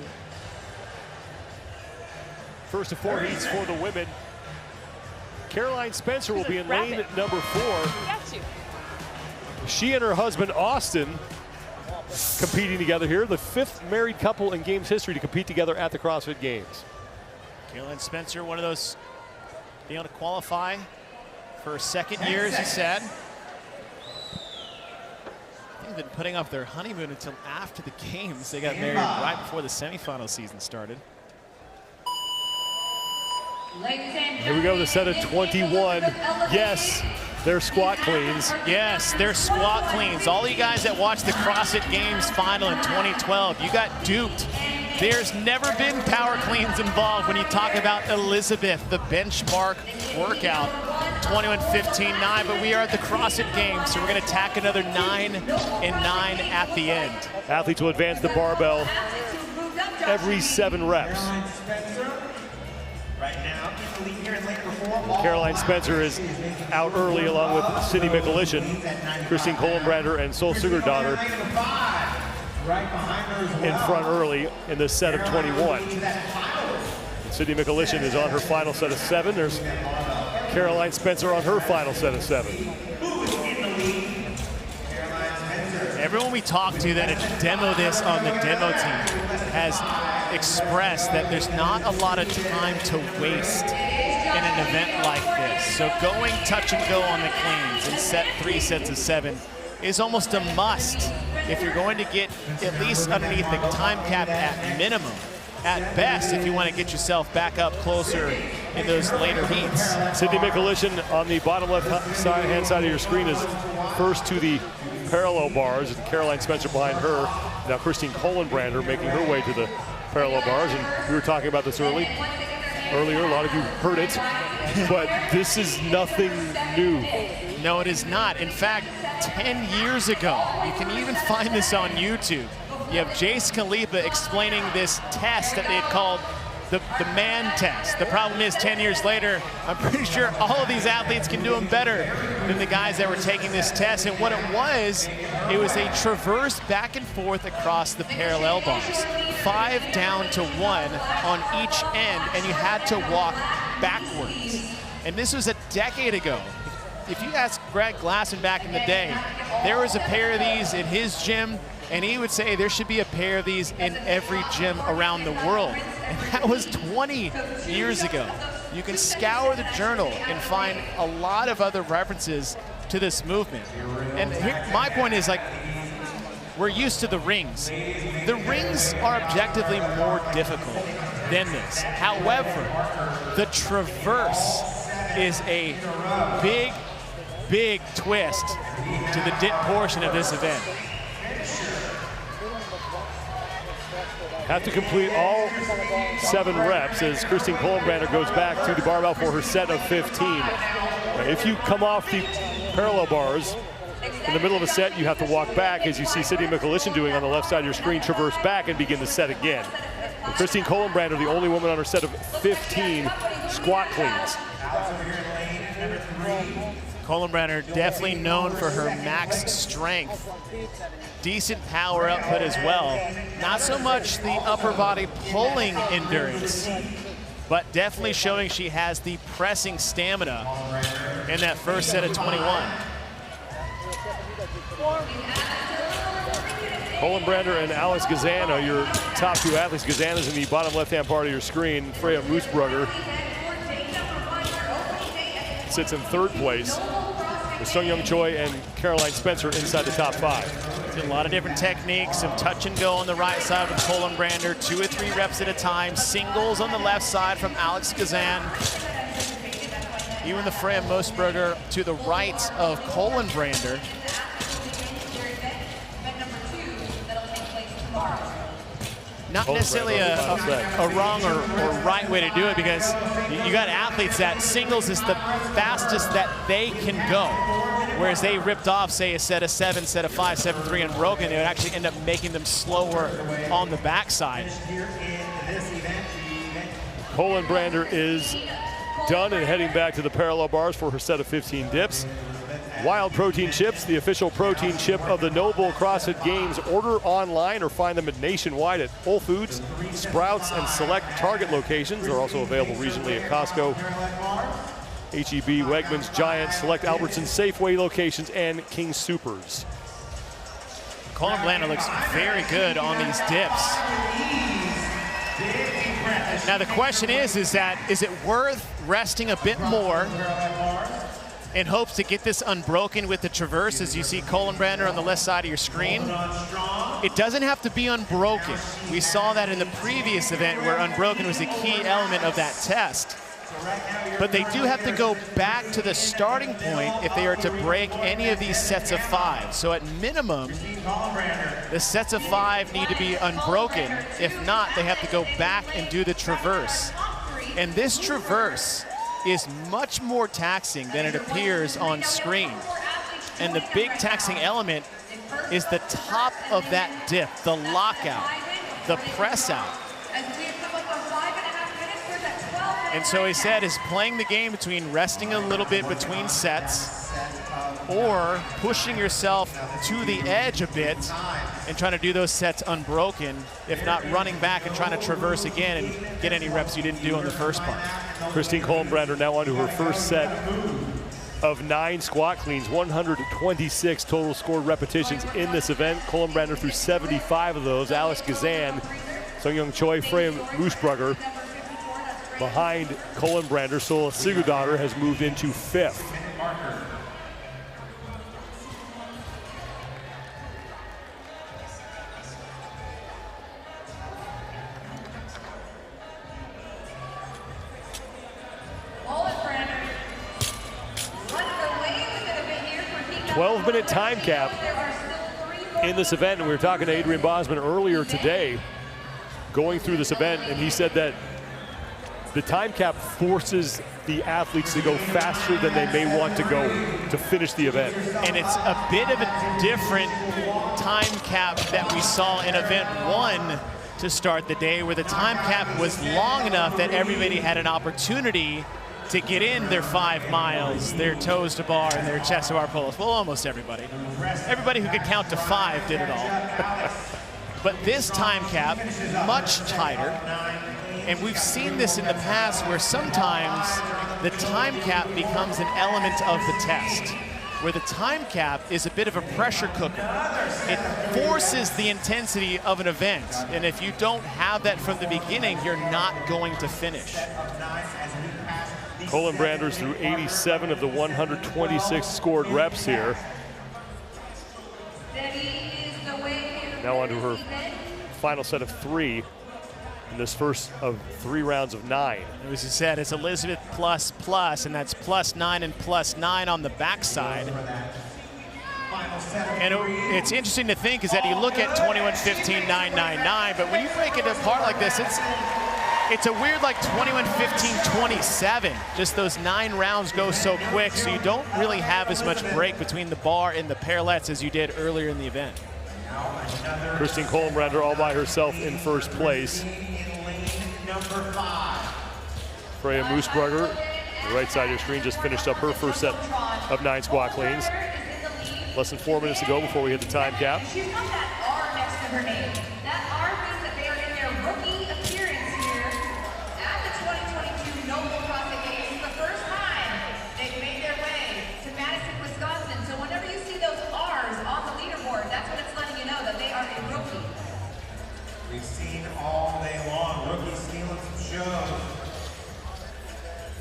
First of 4 heats for the women. Caroline Spencer will be in lane number 4. Got you. She and her husband, Austin, competing together here. The 5th married couple in Games history to compete together at the CrossFit Games. Caroline Spencer, one of those being able to qualify for a second year, as you said. They've been putting off their honeymoon until after the Games. They got married right before the semifinal season started. Here we go, the set of 21. Yes, they're squat cleans. Yes, they're squat cleans. All you guys that watched the CrossFit Games final in 2012, you got duped. There's never been power cleans involved when you talk about Elizabeth, the benchmark workout, 21:15.9, but we are at the CrossFit Games, so we're gonna tack another 9 and 9 at the end. Athletes will advance the barbell every 7 reps. Caroline Spencer is out early along with Sydney Mikulishin, Christine Kohlenbrander, and Sol Sigurdardottir in front early in the set of 21. Sydney Mikulishin is on her final set of 7. There's Caroline Spencer on her final set of 7. Everyone we talk to that has demoed this on the demo team has expressed that there's not a lot of time to waste in an event like this. So going touch and go on the cleans in set 3 sets of 7 is almost a must if you're going to get at least underneath the time cap at minimum. At best, if you want to get yourself back up closer in those later heats. Sydney Mikulishin on the bottom left-hand side of your screen is first to the parallel bars, and Caroline Spencer behind her. Now Christine Kohlenbrander making her way to the parallel bars, and we were talking about this earlier, a lot of you heard it, but this is nothing new. No, it is not. In fact, 10 years ago, you can even find this on YouTube. You have Jace Khalifa explaining this test that they had called the man test. The problem is 10 years later, I'm pretty sure all of these athletes can do them better than the guys that were taking this test. And what it was a traverse back and forth across the parallel bars. 5 down to 1 on each end, and you had to walk backwards. And this was a decade ago. If you ask Greg Glasson back in the day, there was a pair of these in his gym, and he would say there should be a pair of these in every gym around the world. And that was 20 years ago. You can scour the journal and find a lot of other references to this movement. And here, my point is, like, we're used to the rings. The rings are objectively more difficult than this. However, the traverse is a big twist to the dip portion of this event. Have to complete all 7 reps as Christine Kohlenbrander goes back to the barbell for her set of 15. If you come off the parallel bars in the middle of a set, you have to walk back, as you see Sydney Mikulishin doing on the left side of your screen, traverse back and begin the set again. And Christine Kohlenbrander, the only woman on her set of 15 squat cleans. Kohlenbrenner definitely known for her max strength. Decent power output as well. Not so much the upper body pulling endurance, but definitely showing she has the pressing stamina in that first set of 21. Kohlenbrenner and Alex Gazana, your top two athletes. Gazana's in the bottom left-hand part of your screen. Freya Moosbrugger sits in third place, with Sung-Young Choi and Caroline Spencer inside the top 5. A lot of different techniques, some touch and go on the right side with Kohlenbrenner, 2 or 3 reps at a time, singles on the left side from Alex Gazan. Even the Freya Moosbrugger to the right of Kohlenbrenner. Not necessarily a wrong or right way to do it, because you got athletes that singles is the fastest that they can go. Whereas they ripped off, say, a set of 7, set of 5, 7-3 unbroken, it would actually end up making them slower on the backside. Kohlenbrenner is done and heading back to the parallel bars for her set of 15 dips. Wild Protein Chips, the official protein chip of the NOBULL CrossFit Games. Order online or find them nationwide at Whole Foods, Sprouts, and select Target locations. They're also available regionally at Costco, H-E-B, Wegmans, Giant, select Albertsons, Safeway locations, and King Soopers. Kohlenbrenner looks very good on these dips. Now the question is it worth resting a bit more in hopes to get this unbroken with the traverse, as you see Kohlenbrenner on the left side of your screen? It doesn't have to be unbroken. We saw that in the previous event where unbroken was a key element of that test. But they do have to go back to the starting point if they are to break any of these sets of 5. So at minimum, the sets of 5 need to be unbroken. If not, they have to go back and do the traverse. And this traverse is much more taxing than it appears on screen. And the big taxing element is the top of that dip, the lockout, the press out. And so he said is playing the game between resting a little bit between sets or pushing yourself to the edge a bit and trying to do those sets unbroken, if not running back and trying to traverse again and get any reps you didn't do on the first part. Christine Kohlenbrenner now on to her first set of 9 squat cleans, 126 total scored repetitions in this event. Kohlenbrenner through 75 of those. Alex Gazan, Sung-Young Choi, Freya Moosbrugger behind Kohlenbrenner. Sola Sigurdardottir has moved into 5th. A 12-minute time cap in this event, and we were talking to Adrian Bosman earlier today going through this event, and he said that the time cap forces the athletes to go faster than they may want to go to finish the event. And it's a bit of a different time cap that we saw in event 1 to start the day, where the time cap was long enough that everybody had an opportunity to get in their 5 miles, their toes to bar, and their chest to bar pull-ups. Well, almost everybody. Everybody who could count to 5 did it all. But this time cap, much tighter. And we've seen this in the past where sometimes the time cap becomes an element of the test, where the time cap is a bit of a pressure cooker. It forces the intensity of an event. And if you don't have that from the beginning, you're not going to finish. Kohlenbrenner's through 87 of the 126 scored reps here. Now on to her final set of 3 in this first of 3 rounds of 9. As you said, it's Elizabeth plus, and that's +9 and +9 on the backside. And it's interesting to think is that you look at 21-15, 9-9-9, but when you break it apart like this, it's a weird like 21-15, 27. Just those 9 rounds go so quick, so you don't really have as much break between the bar and the parallettes as you did earlier in the event. Christine Kohlenbrenner all by herself in first place. Freya Moosbrugger, on the right side of your screen, just finished up her first set of 9 squat cleans. Less than 4 minutes to go before we hit the time cap. She's got that R next to her name. That R means that they are in their rookie appearance here at the 2022 NOBULL CrossFit Games. It's the first time they've made their way to Madison, Wisconsin. So whenever you see those R's on the leaderboard, that's what it's letting you know that they are a rookie. We've seen all day long rookies stealing some shows.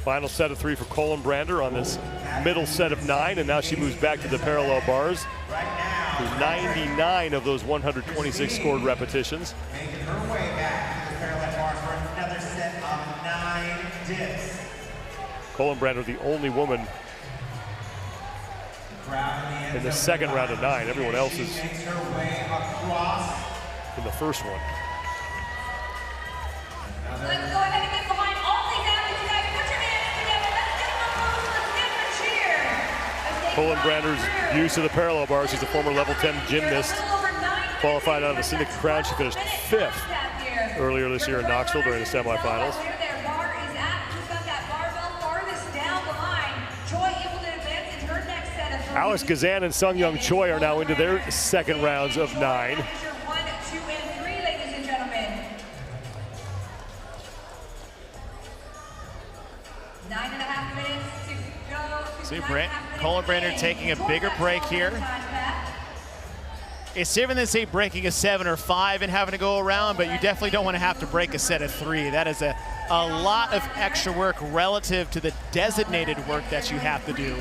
Final set of 3 for Colin Brander on this middle set of 9, and now she moves back to the parallel bars. 99 of those 126 scored repetitions. Making her way back to the parallel bars for another set of 9 dips. Colin Brander, the only woman in the second round of 9. Everyone else is in the first one. Let's go ahead and get behind all these athletes. You guys put your hands together. Let's give them a boost. Let's give them a cheer. Colin Brander's use of the parallel bars. She's a former level 10 gymnast. Qualified out of the Syndicate Crown. She finished 5th earlier this year in Knoxville during the semifinals. Where their bar is at, who's got that barbell farthest down the line? Choi able to advance in her next set of 3. Alice Gazan and Sung Young Choi are now into their second rounds of 9. 1, 2, and 3, ladies and gentlemen. 9.5 minutes to go. See Colin Brander taking a bigger break here. It's different than, say, breaking a 7 or 5 and having to go around, but you definitely don't want to have to break a set of 3. That is a lot of extra work relative to the designated work that you have to do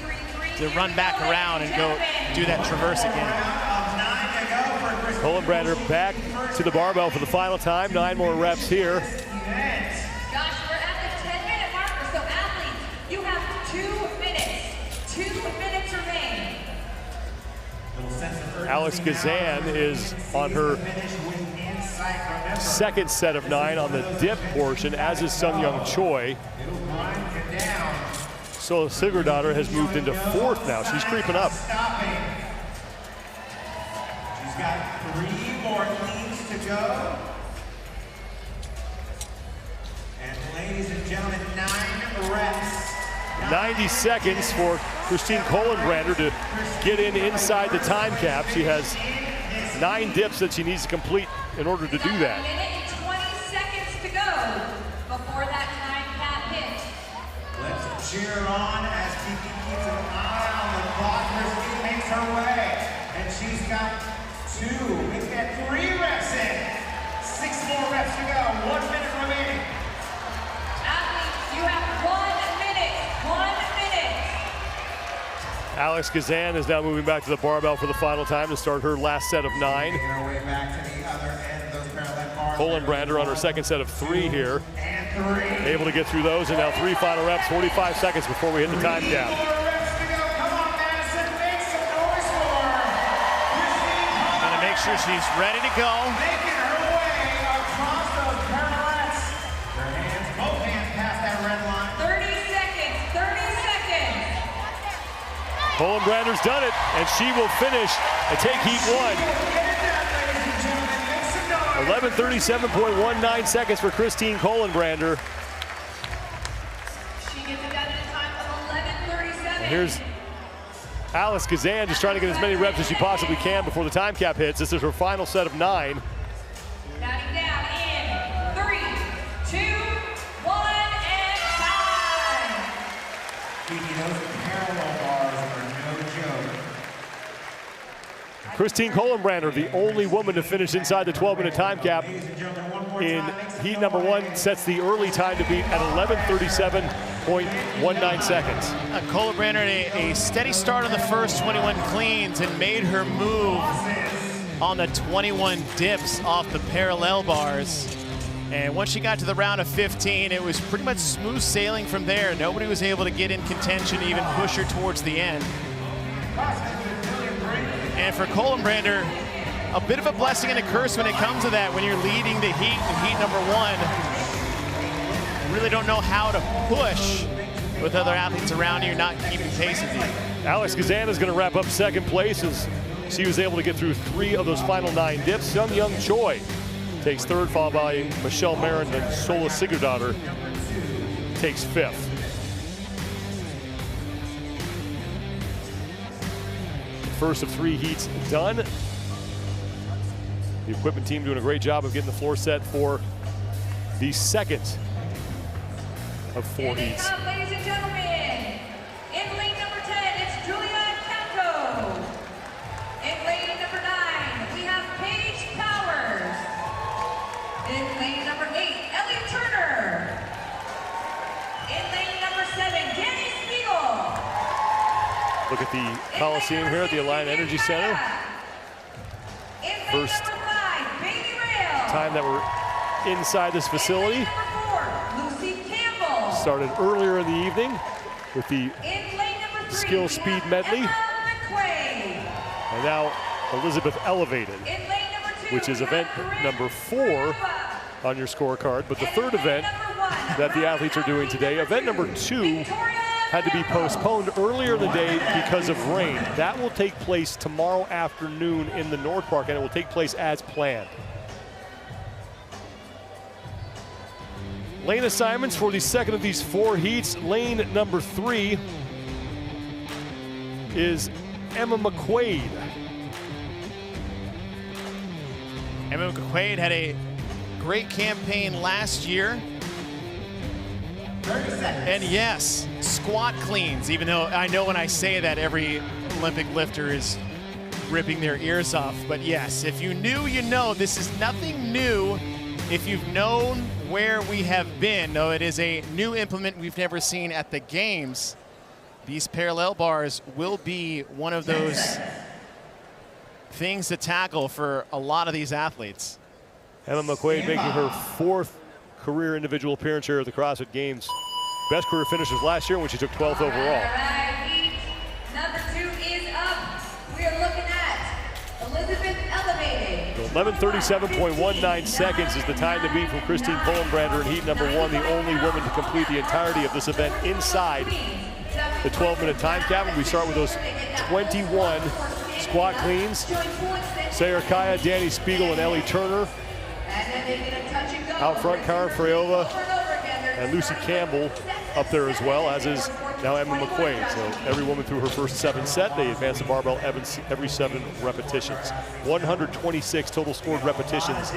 to run back around and go do that traverse again. Colin Brander back to the barbell for the final time. 9 more reps here. Gosh, we're at the 10-minute marker, so athletes, you have 2 minutes. 2 minutes remain. Alex Gazan is on her second set of 9 on the dip portion, as is Sung Young Choi. So Sigurdardottir has moved into 4th now. She's creeping up. She's got 3 more cleans to go. And ladies and gentlemen, 9 reps. 90 seconds for Christine Colin-Brander to get inside the time cap. She has 9 dips that she needs to complete in order to do that. 1 minute and 20 seconds to go before that time cap hits. Let's cheer on as Kiki keeps an eye on the clock. Christine makes her way, and she's got 2, maybe got 3 reps in. 6 more reps to go. 1 minute remaining. Athletes, you have 1 minute. 1 minute. Alex Gazan is now moving back to the barbell for the final time to start her last set of 9. Making her way back to the other end of those parallel bars. Colin-Brander on her second set of 3 here. And 3. Able to get through those, and now 3 final reps, 45 seconds before we hit the time cap. 4 reps to go. Come on, Madison, make some noise for her. Christine Gonna make sure she's ready to go. making her way across those parallettes. Her hands, both hands past that red line. 30 seconds. 30 seconds. Colin-Brander's done it, and she will finish and take heat 1. 11:37.19 seconds for Christine Colin-Brander. She gets it done in a time of 11:37. Here's Alice Gazan just trying to get as many reps as she possibly can before the time cap hits. This is her final set of 9. Counting down in 3, 2, 1, and time. Kiki, those parallel bars are no joke. Christine Colin-Brander, the only woman to finish inside the 12-minute time cap in heat number 1, sets the early time to beat at 11:37.19 seconds. Colin-Brander a steady start on the first 21 cleans and made her move on the 21 dips off the parallel bars. And once she got to the round of 15, it was pretty much smooth sailing from there. Nobody was able to get in contention, even push her towards the end. And for Colin-Brander, a bit of a blessing and a curse when it comes to that. When you're leading the heat in heat number 1, you really don't know how to push with other athletes around you, not keeping pace with you. Alex Gazan is going to wrap up second place as she was able to get through 3 of those final 9 dips. Sung Young Choi takes 3rd, followed by Michelle Marin and Sola Sigurdardottir takes 5th. First of 3 heats done. The equipment team doing a great job of getting the floor set for the second of 4 heats. Ladies and gentlemen, in lane number 10, it's Julia Canto. In lane number 9, we have Paige Powers. In lane number 8, Ellie Turner. In lane number 7, Danny Spiegel. Look at the Coliseum here at the Alliant Energy Center. First time that we're inside this facility. Started earlier in the evening with the skill speed medley. And now Elizabeth Elevated, which is event number 4 on your scorecard. But the third event that the athletes are doing today, event number 2, had to be postponed earlier in the day because of rain. That will take place tomorrow afternoon in the North Park, and it will take place as planned. Lane assignments for the second of these 4 heats. Lane number 3 is Emma McQuaid. Emma McQuaid had a great campaign last year. 30 seconds. And yes, squat cleans, even though I know when I say that every Olympic lifter is ripping their ears off. But yes, if you knew, you know, this is nothing new. If you've known where we have been, though it is a new implement we've never seen at the games, these parallel bars will be one of those things to tackle for a lot of these athletes. Emma McQuaid making her 4th career individual appearance here at the CrossFit Games. Best career finish was last year when she took 12th overall. Right, number 2 is up. We are looking at Elizabeth Elevated. 11:37.19 seconds is the time to beat from Christine Pullenbrander in heat number 1, the only woman to complete the entirety of this event inside the 12-minute time cap. And we start with those 21 squat cleans. Sarah Kaya, Danny Spiegel, and Ellie Turner. Out front, Karen Freyova and Lucy Campbell up there as well, as is now Emma McQuaid. So every woman through her first 7 set, they advance the barbell every 7 repetitions. 126 total scored repetitions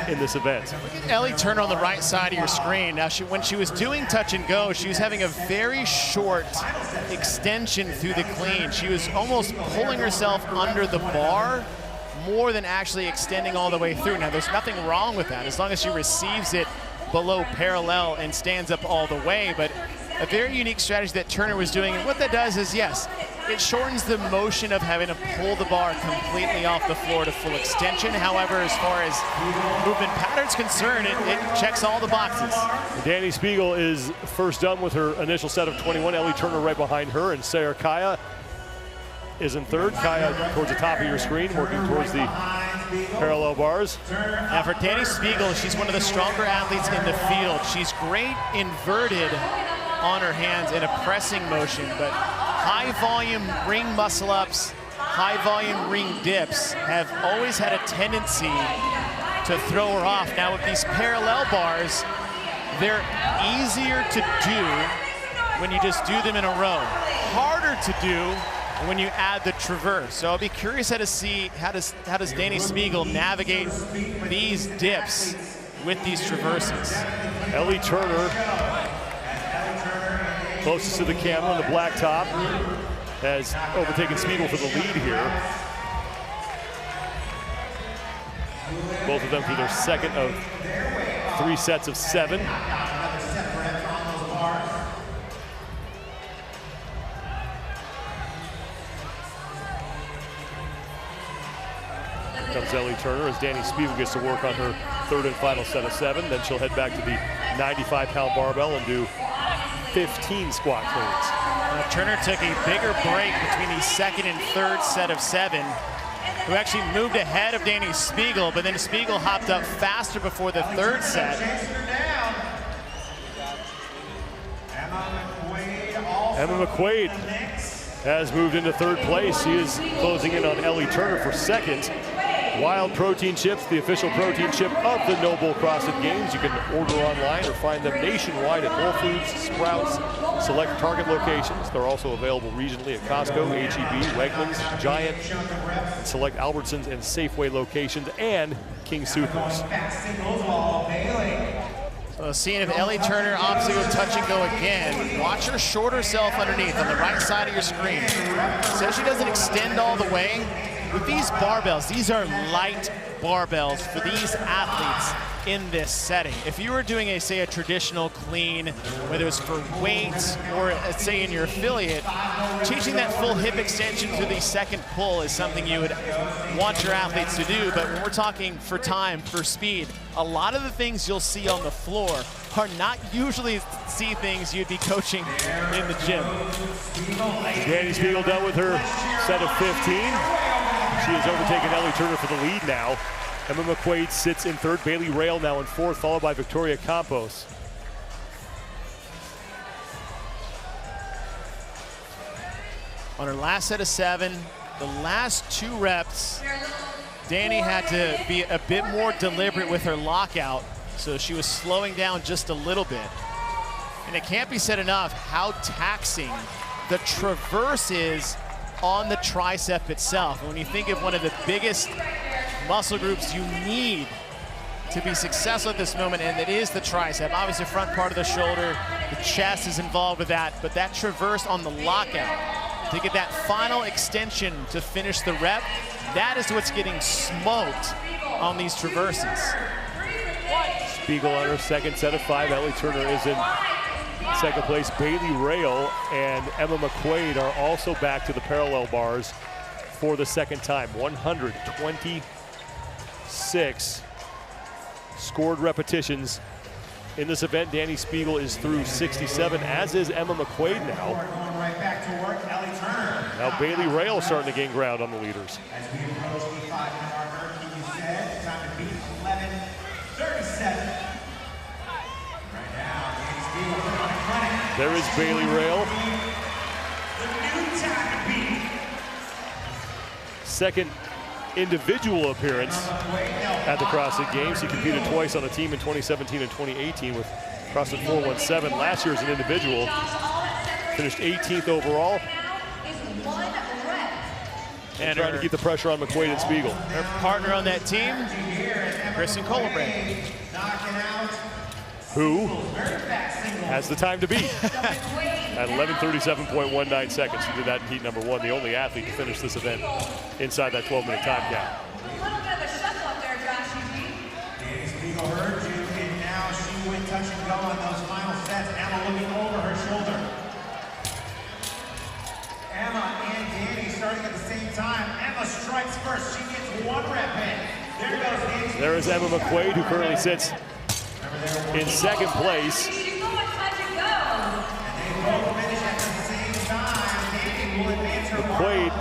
in this event. Look at Ellie Turner on the right side of your screen. Now, when she was doing touch and go, she was having a very short extension through the clean. She was almost pulling herself under the bar more than actually extending all the way through. Now, there's nothing wrong with that as long as she receives it below parallel and stands up all the way, but a very unique strategy that Turner was doing. And what that does is, yes, it shortens the motion of having to pull the bar completely off the floor to full extension. However, as far as movement pattern's concerned, it checks all the boxes. Danny Spiegel is first done with her initial set of 21. Ellie Turner right behind her, and Sarah Kaya is in third. Kaya towards the top of your screen, working towards the parallel bars. Now for Danny Spiegel, she's one of the stronger athletes in the field. She's great inverted on her hands in a pressing motion, but high volume ring muscle ups, high volume ring dips have always had a tendency to throw her off. Now with these parallel bars, they're easier to do when you just do them in a row. Harder to do when you add the traverse. So I'll be curious to see how does Danny Spiegel navigate these dips with these traverses. Ellie Turner, closest to the camera on the black top, has overtaken Spiegel for the lead here. Both of them through their second of 3 sets of 7. Comes Ellie Turner as Danny Spiegel gets to work on her third and final set of 7. Then she'll head back to the 95-pound barbell and do 15 squat cleans. Now, Turner took a bigger break between the second and third set of 7, who actually moved ahead of Danny Spiegel, but then Spiegel hopped up faster before the third set. Emma McQuaid has moved into third place. She is closing in on Ellie Turner for second. Wild Protein Chips, the official protein chip of the NOBULL CrossFit Games. You can order online or find them nationwide at Whole Foods, Sprouts, select Target locations. They're also available regionally at Costco, H-E-B, Wegmans, Giant, and select Albertsons and Safeway locations, and King Soopers. So seeing if Ellie Turner opts to go touch and go again, watch her short herself underneath on the right side of your screen. So she doesn't extend all the way. With these barbells, these are light barbells for these athletes in this setting. If you were doing a traditional clean, whether it's for weights or say in your affiliate, changing that full hip extension to the second pull is something you would want your athletes to do. But when we're talking for time, for speed, a lot of the things you'll see on the floor are not usually things you'd be coaching in the gym. Danny Spiegel done with her set of 15. She has overtaken Ellie Turner for the lead now. Emma McQuaid sits in third, Bailey Rail now in fourth, followed by Victoria Campos. On her last set of 7, the last 2 reps, Danny had to be a bit more deliberate with her lockout, so she was slowing down just a little bit. And it can't be said enough how taxing the traverse is on the tricep itself. When you think of one of the biggest muscle groups you need to be successful at this moment, and it is the tricep. Obviously, front part of the shoulder, the chest is involved with that, but that traverse on the lockout to get that final extension to finish the rep, that is what's getting smoked on these traverses. Spiegel on her second set of 5. Ellie Turner is in second place. Bailey Rail and Emma McQuaid are also back to the parallel bars for the second time. 126 scored repetitions in this event. Danny Spiegel is through 67, as is Emma McQuaid now. Now Bailey Rail starting to gain ground on the leaders. As we approach the 5-minute marker, keep you set. Time to beat 11:37. Right now, Danny Spiegel put on a clinic. There is Bailey Rail. The new time to beat. Second individual appearance at the CrossFit Games. He competed twice on a team in 2017 and 2018 with CrossFit 417. Last year as an individual, finished 18th overall. And trying to keep the pressure on McQuaid and Spiegel. Her partner on that team, Kristen Colbrand, who has the time to beat at 11:37.19 seconds. She did that in heat number 1, the only athlete to finish this event inside that 12-minute time cap. A little bit of a shuffle up there, Josh. Danny Spiegel heard you, and now she went touch and go on those final sets. Emma looking over her shoulder. Emma and Danny starting at the same time. Emma strikes first. She gets 1 rep in. There goes Danny. There is Emma McQuaid, who currently sits in second place. McQuaid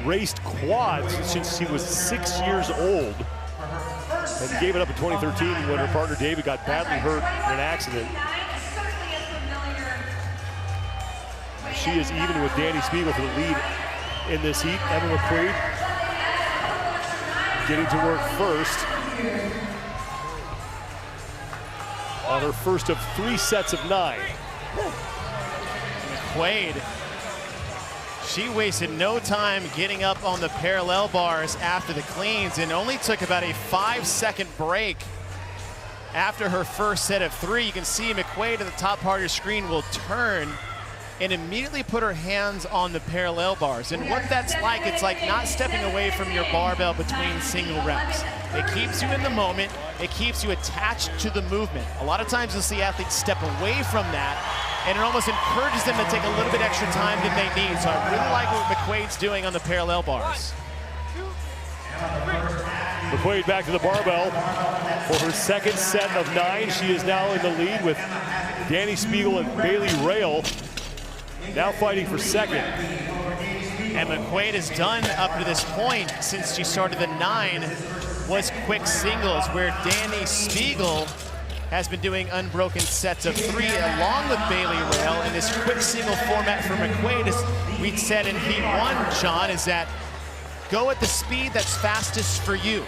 raced quads since she was 6 years old and gave it up in 2013 when her partner David got badly hurt in an accident. She is even with Danny Spiegel for the lead in this heat. Emma McQuaid getting to work first on her first of 3 sets of 9. McQuaid, she wasted no time getting up on the parallel bars after the cleans and only took about a 5-second break after her first set of 3. You can see McQuaid at the top part of your screen will turn and immediately put her hands on the parallel bars. And what that's like, it's like not stepping away from your barbell between single reps. It keeps you in the moment. It keeps you attached to the movement. A lot of times you'll see athletes step away from that, and it almost encourages them to take a little bit extra time than they need. So I really like what McQuaid's doing on the parallel bars. McQuaid back to the barbell for her second set of 9. She is now in the lead with Danny Spiegel and Bailey Rail now fighting for second. And McQuaid has done up to this point, since she started the 9, was quick singles, where Danny Spiegel has been doing unbroken sets of 3 along with Bailey Rail. And this quick single format for McQuaid, as we said in heat 1, John, is that go at the speed that's fastest for you.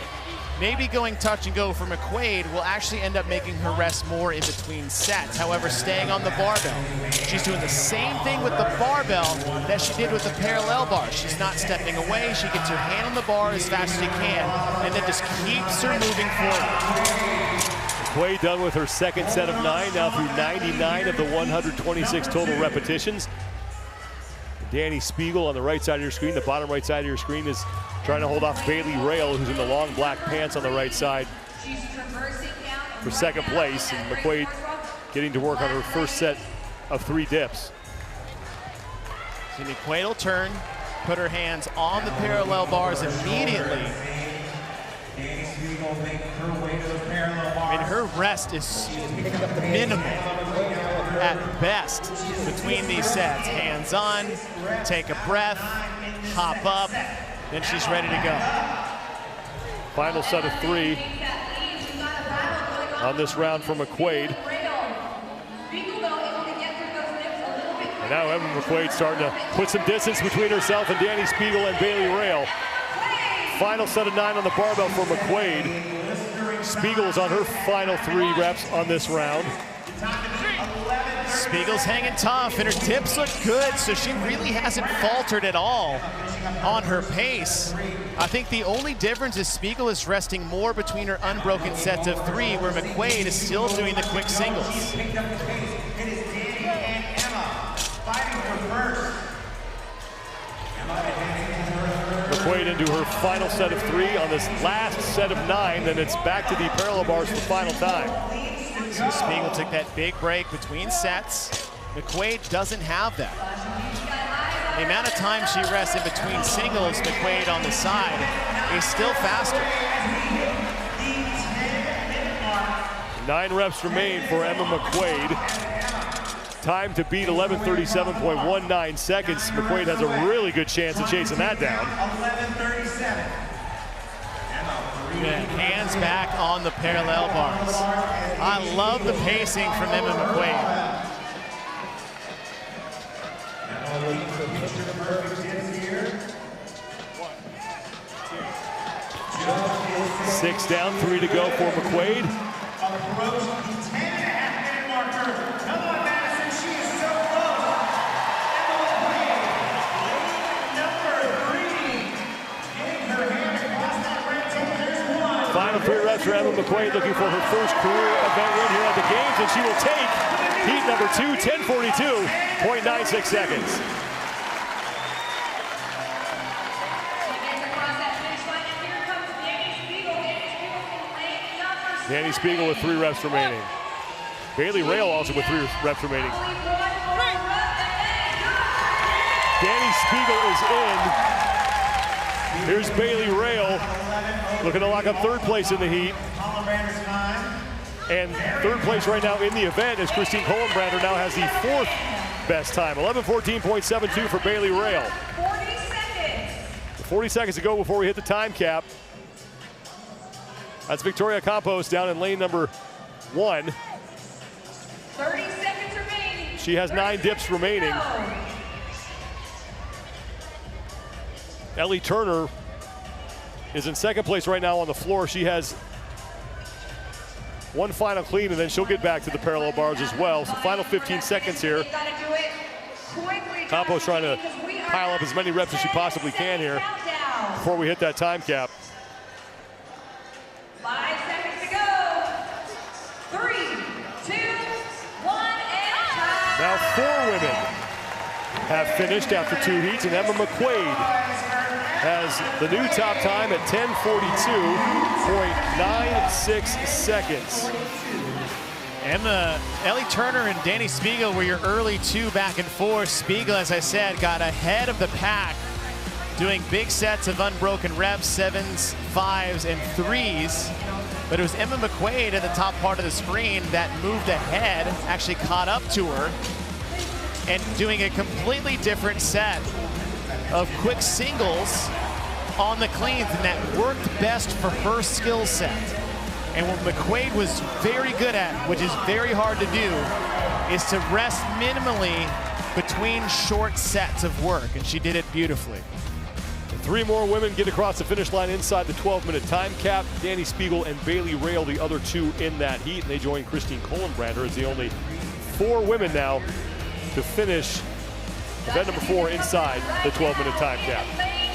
Maybe going touch and go for McQuaid will actually end up making her rest more in between sets. However, staying on the barbell. She's doing the same thing with the barbell that she did with the parallel bar. She's not stepping away. She gets her hand on the bar as fast as she can, and then just keeps her moving forward. McQuaid done with her second set of 9, now through 99 of the 126 total repetitions. Danny Spiegel on the right side of your screen, the bottom right side of your screen, is trying to hold off Bailey Rail, who's in the long black pants on the right side, for second place. And McQuaid getting to work on her first set of 3 dips. So McQuaid will turn, put her hands on the parallel bars immediately. I mean, her rest is minimal at best between these sets. Hands on, take a breath, hop up, then she's ready to go. Final set of 3 on this round for McQuaid. And now Emma McQuaid starting to put some distance between herself and Danny Spiegel and Bailey Rail. Final set of 9 on the barbell for McQuaid. Spiegel's on her final 3 reps on this round. Spiegel's hanging tough, and her dips look good, so she really hasn't faltered at all on her pace. I think the only difference is Spiegel is resting more between her unbroken sets of 3, where McQuaid is still doing the quick singles. McQuaid into her final set of 3 on this last set of 9, then it's back to the parallel bars for the final time. So Spiegel took that big break between sets. McQuaid doesn't have that. The amount of time she rests in between singles, McQuaid on the side, is still faster. 9 reps remain for Emma McQuaid. Time to beat 11:37.19 seconds. McQuaid has a really good chance of chasing that down. 11:37. Hands back on the parallel bars. I love the pacing from Emma McQuaid. 6 down, 3 to go for McQuaid. Final 3 reps for Emma McQuaid, looking for her first career event win here at the Games, and she will take heat number 2, 10:42.96 seconds. Danny Spiegel with 3 reps remaining. Bailey Rail also with 3 reps remaining. Danny Spiegel is in. Here's Bailey Rail looking to lock up 3rd place in the heat. And 3rd place right now in the event is Christine Kohlenbrander, now has the 4th best time. 11:14.72 for Bailey Rail. 40 seconds to go before we hit the time cap. That's Victoria Campos down in lane number 1. 30 seconds remaining. She has 9 dips remaining. Ellie Turner is in 2nd place right now on the floor. She has 1 final clean, and then she'll get back to the parallel bars as well. So final 15 seconds here. Campos trying to pile up as many reps as she possibly can here before we hit that time cap. 5 seconds to go. 3, 2, 1, and time. Now 4 women have finished after 2 heats, and Emma McQuaid has the new top time at 10:42.96 seconds. Ellie Turner and Danny Spiegel were your early 2 back and forth. Spiegel, as I said, got ahead of the pack, doing big sets of unbroken reps, 7s, 5s, and 3s. But it was Emma McQuaid at the top part of the screen that moved ahead, actually caught up to her, and doing a completely different set of quick singles on the cleans, and that worked best for her skill set. And what McQuaid was very good at, which is very hard to do, is to rest minimally between short sets of work, and she did it beautifully. 3 more women get across the finish line inside the 12-minute time cap. Danny Spiegel and Bailey Rail, the other 2 in that heat, and they join Christine Kohlenbrander as the only 4 women now to finish event number 4 inside the 12-minute time cap.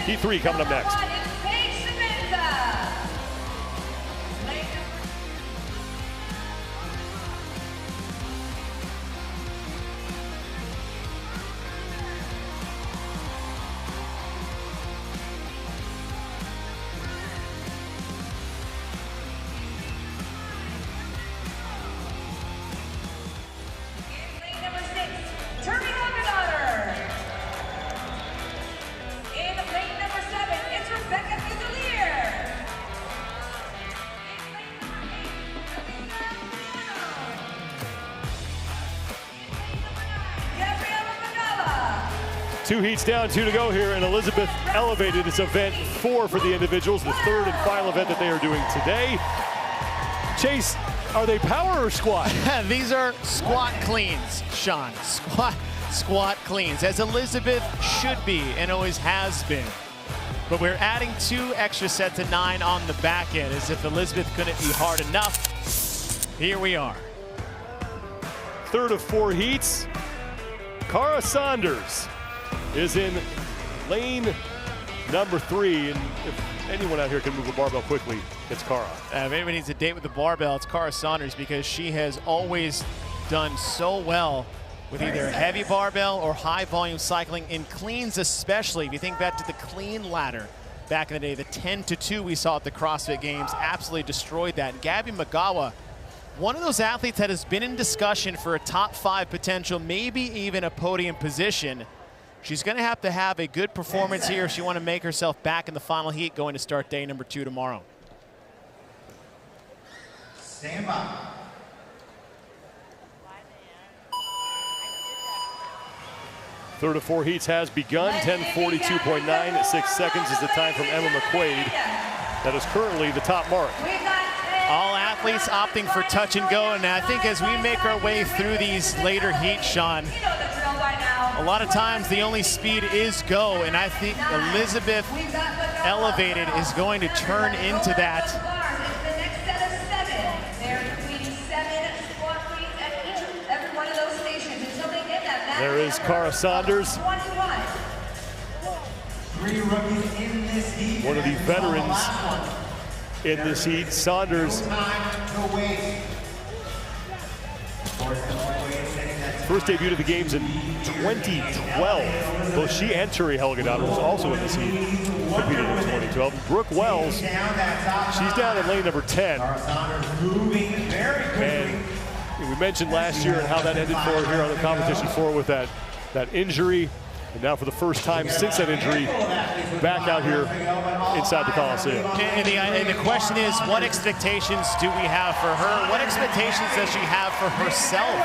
Heat 3 coming up next. Two heats down, 2 to go here, and Elizabeth elevated its event 4 for the individuals, the 3rd and final event that they are doing today. Chase, are they power or squat? These are squat cleans, Sean. Squat cleans, as Elizabeth should be and always has been. But we're adding 2 extra sets of 9 on the back end, as if Elizabeth couldn't be hard enough. Here we are. 3rd of 4 heats. Cara Saunders is in lane number 3, and if anyone out here can move a barbell quickly, it's Cara. If anybody needs a date with the barbell, it's Cara Saunders, because she has always done so well with either heavy barbell or high volume cycling, in cleans especially. If you think back to the clean ladder back in the day, the 10-2 we saw at the CrossFit Games absolutely destroyed that. And Gabby Magawa, one of those athletes that has been in discussion for a top 5 potential, maybe even a podium position. She's going to have a good performance here if she want to make herself back in the final heat going to start day number 2 tomorrow. Stand by. Third of 4 heats has begun. 10:42.9 at 6 seconds is the time from Emma McQuaid. That is currently the top mark. All athletes opting for touch and go, and I think as we make our way through these later heats, Sean, a lot of times the only speed is go, and I think Elizabeth elevated is going to turn into that. There is Cara Saunders, one of the veterans in this heat. Saunders, first debuted at the games in 2012. Both she and Turi Helgadottir was also in this heat, competed in 2012. Brooke Wells, she's down in lane number 10. And we mentioned last year and how that ended for her here on the competition floor with that injury. And now for the first time since that injury, back out here inside the Coliseum. And the question is, what expectations do we have for her? What expectations does she have for herself?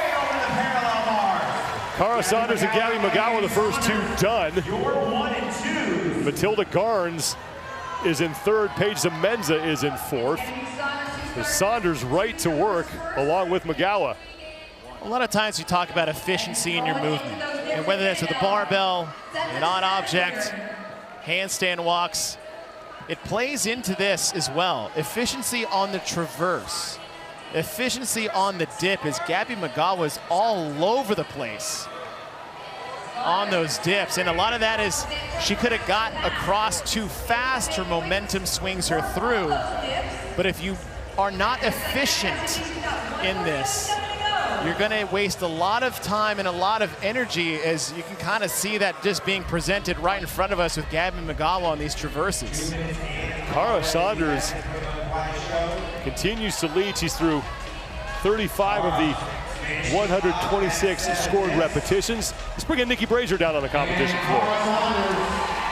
Cara Saunders and Gabby Magawa, the first 2 done. Matilda Garnes is in 3rd. Paige Zamenza is in 4th. There's Saunders right to work along with Magawa. A lot of times you talk about efficiency in your movement, and whether that's with a barbell, an odd object, handstand walks, it plays into this as well. Efficiency on the traverse, efficiency on the dip, as Gabby Magawa is all over the place on those dips, and a lot of that is she could have got across too fast. Her momentum swings her through, but if you are not efficient in this, you're going to waste a lot of time and a lot of energy, as you can kind of see that just being presented right in front of us with Gabby Magawa on these traverses. Cara Saunders continues to lead. She's through 35 of the 126 scored repetitions. Let's bring in Nikki Brazier down on the competition floor.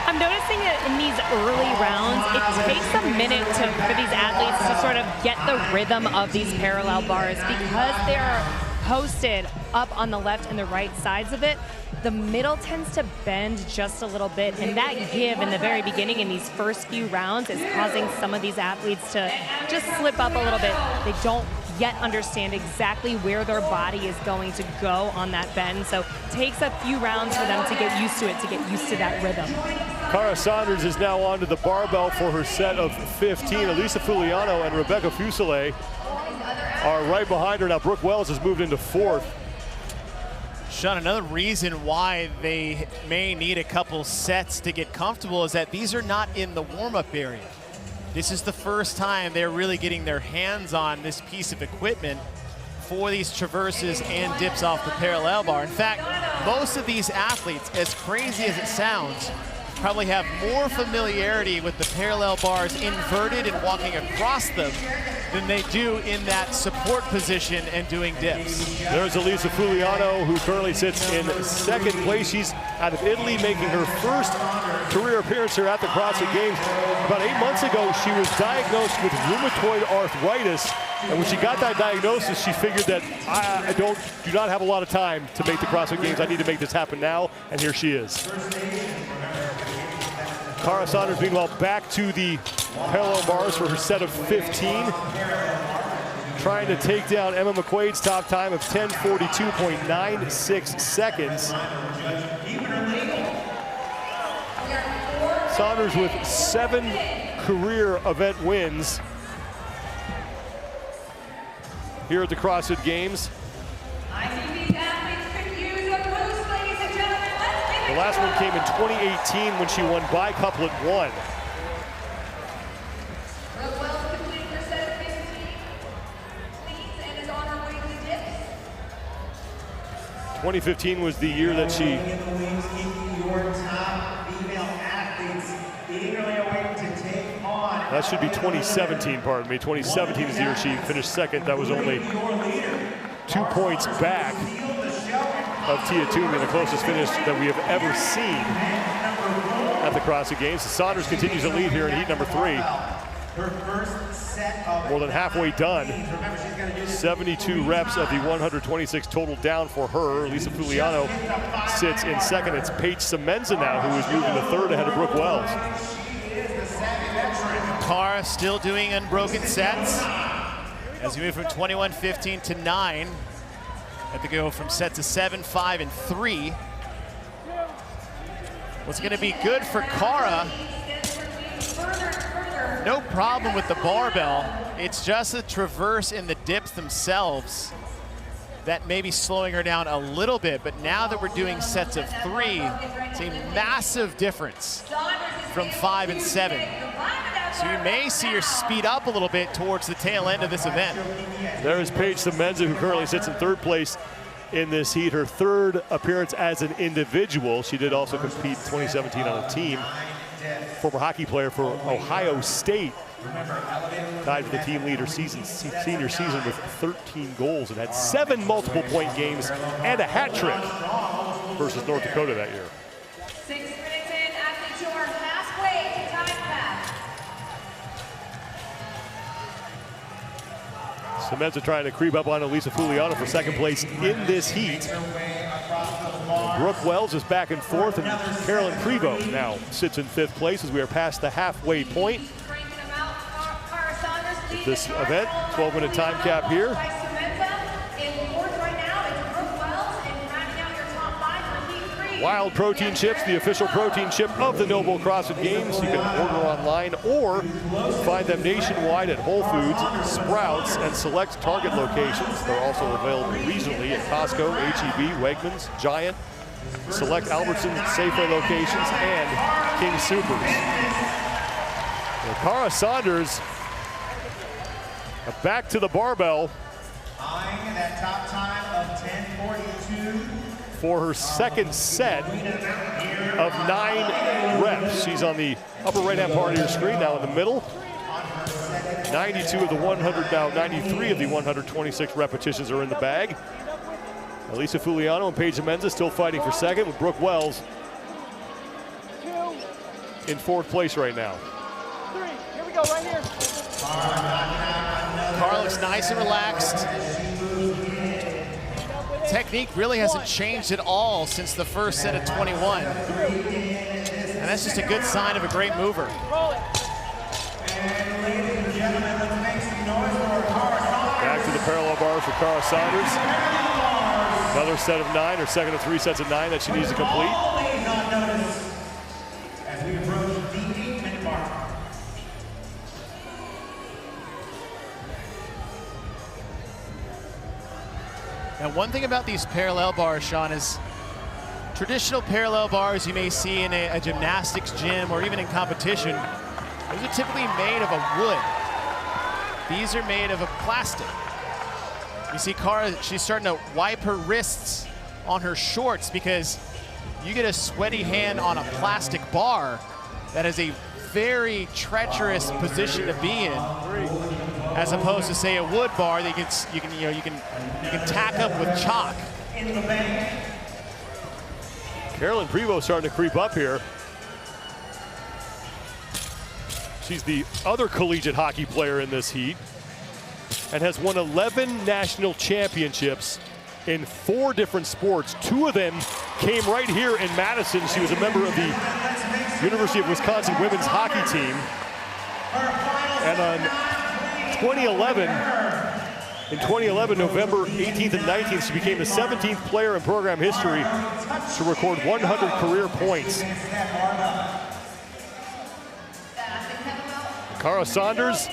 I'm noticing that in these early rounds, it takes a minute for these athletes to sort of get the rhythm of these parallel bars, because they're posted up on the left and the right sides of it. The middle tends to bend just a little bit, and that give in the very beginning in these first few rounds is causing some of these athletes to just slip up a little bit. They don't yet understand exactly where their body is going to go on that bend. So it takes a few rounds for them to get used to it, to get used to that rhythm. Cara Saunders is now onto the barbell for her set of 15. Elisa Fuliano and Rebecca Fuselier are right behind her. Now Brooke Wells has moved into 4th. Sean, another reason why they may need a couple sets to get comfortable is that these are not in the warm-up area. This is the first time they're really getting their hands on this piece of equipment for these traverses and dips off the parallel bar. In fact, most of these athletes, as crazy as it sounds, probably have more familiarity with the parallel bars inverted and walking across them than they do in that support position and doing dips. There's Elisa Fuliano, who currently sits in 2nd place. She's out of Italy, making her first career appearance here at the CrossFit Games. About 8 months ago, she was diagnosed with rheumatoid arthritis. And when she got that diagnosis, she figured that I do not have a lot of time to make the CrossFit Games. I need to make this happen now, and here she is. Cara Saunders, meanwhile, back to the parallel bars for her set of 15. Trying to take down Emma McQuaid's top time of 10:42.96 seconds. Saunders with 7 career event wins here at the CrossFit Games. The last one came in 2018 when she won bi-couplet 1. 2015 was the year that she that should be 2017, pardon me. 2017 is the year she finished 2nd. That was only 2 points back of Tia Toomey, the closest finish that we have ever seen at the CrossFit Games. Saunders continues to lead here in heat number 3. More than halfway done. 72 reps of the 126 total down for her. Lisa Fuliano sits in 2nd. It's Paige Semenza now who is moving to 3rd ahead of Brooke Wells. Cara still doing unbroken sets as we move from 21-15 to 9. Have to go from set to 7, 5, and 3. What's going to be good for Cara, no problem with the barbell. It's just the traverse and the dips themselves that may be slowing her down a little bit. But now that we're doing sets of 3, it's a massive difference from 5 and 7. So you may see her speed up a little bit towards the tail end of this event. There's Paige Semenza, who currently sits in 3rd place in this heat. Her 3rd appearance as an individual. She did also compete in 2017 on a team. Former hockey player for Ohio State. Tied for the team leader senior season with 13 goals and had 7 multiple point games and a hat trick versus North Dakota that year. 6 minutes in, athletes who are halfway to time pass. Semenza trying to creep up on Elisa Fuliano for 2nd place in this heat. Brooke Wells is back in 4th, and Carolyn Prevost now sits in 5th place as we are past the halfway point. This event, 12-minute time cap here. Wild Protein Chips, the official protein chip of the NOBULL CrossFit Games. You can order online or find them nationwide at Whole Foods, Sprouts, and select Target locations. They're also available regionally at Costco, H-E-B, Wegmans, Giant, select Albertsons, Safeway locations, and King Soopers. Cara Saunders back to the barbell Eyeing that top time of 10:42. for her 2nd set of 9 reps. She's on the upper right-hand part of your screen, now in the middle. 92 of the 100, now 93 of the 126 repetitions are in the bag. Elisa Fuliano and Paige Semenza still fighting for 2nd, with Brooke Wells in 4th place right now. 3, here we go, right here. Cara looks nice and relaxed. Technique really hasn't changed at all since the first set of 21. And that's just a good sign of a great mover. Back to the parallel bars for Cara Saunders. Another set of 9, or second of 3 sets of 9 that she needs to complete. As we approach the 8-minute mark. Now, one thing about these parallel bars, Sean, is traditional parallel bars you may see in a gymnastics gym or even in competition, those are typically made of a wood. These are made of a plastic. You see Cara, she's starting to wipe her wrists on her shorts because you get a sweaty hand on a plastic bar. That is a very treacherous position to be in, as opposed to say a wood bar that you can tack up with chalk. Caroline Prevost starting to creep up here. She's the other collegiate hockey player in this heat and has won 11 national championships in 4 different sports. 2 of them came right here in Madison. She was a member of the University of Wisconsin women's hockey team. And in 2011, November 18th and 19th, she became the 17th player in program history to record 100 career points. Cara Saunders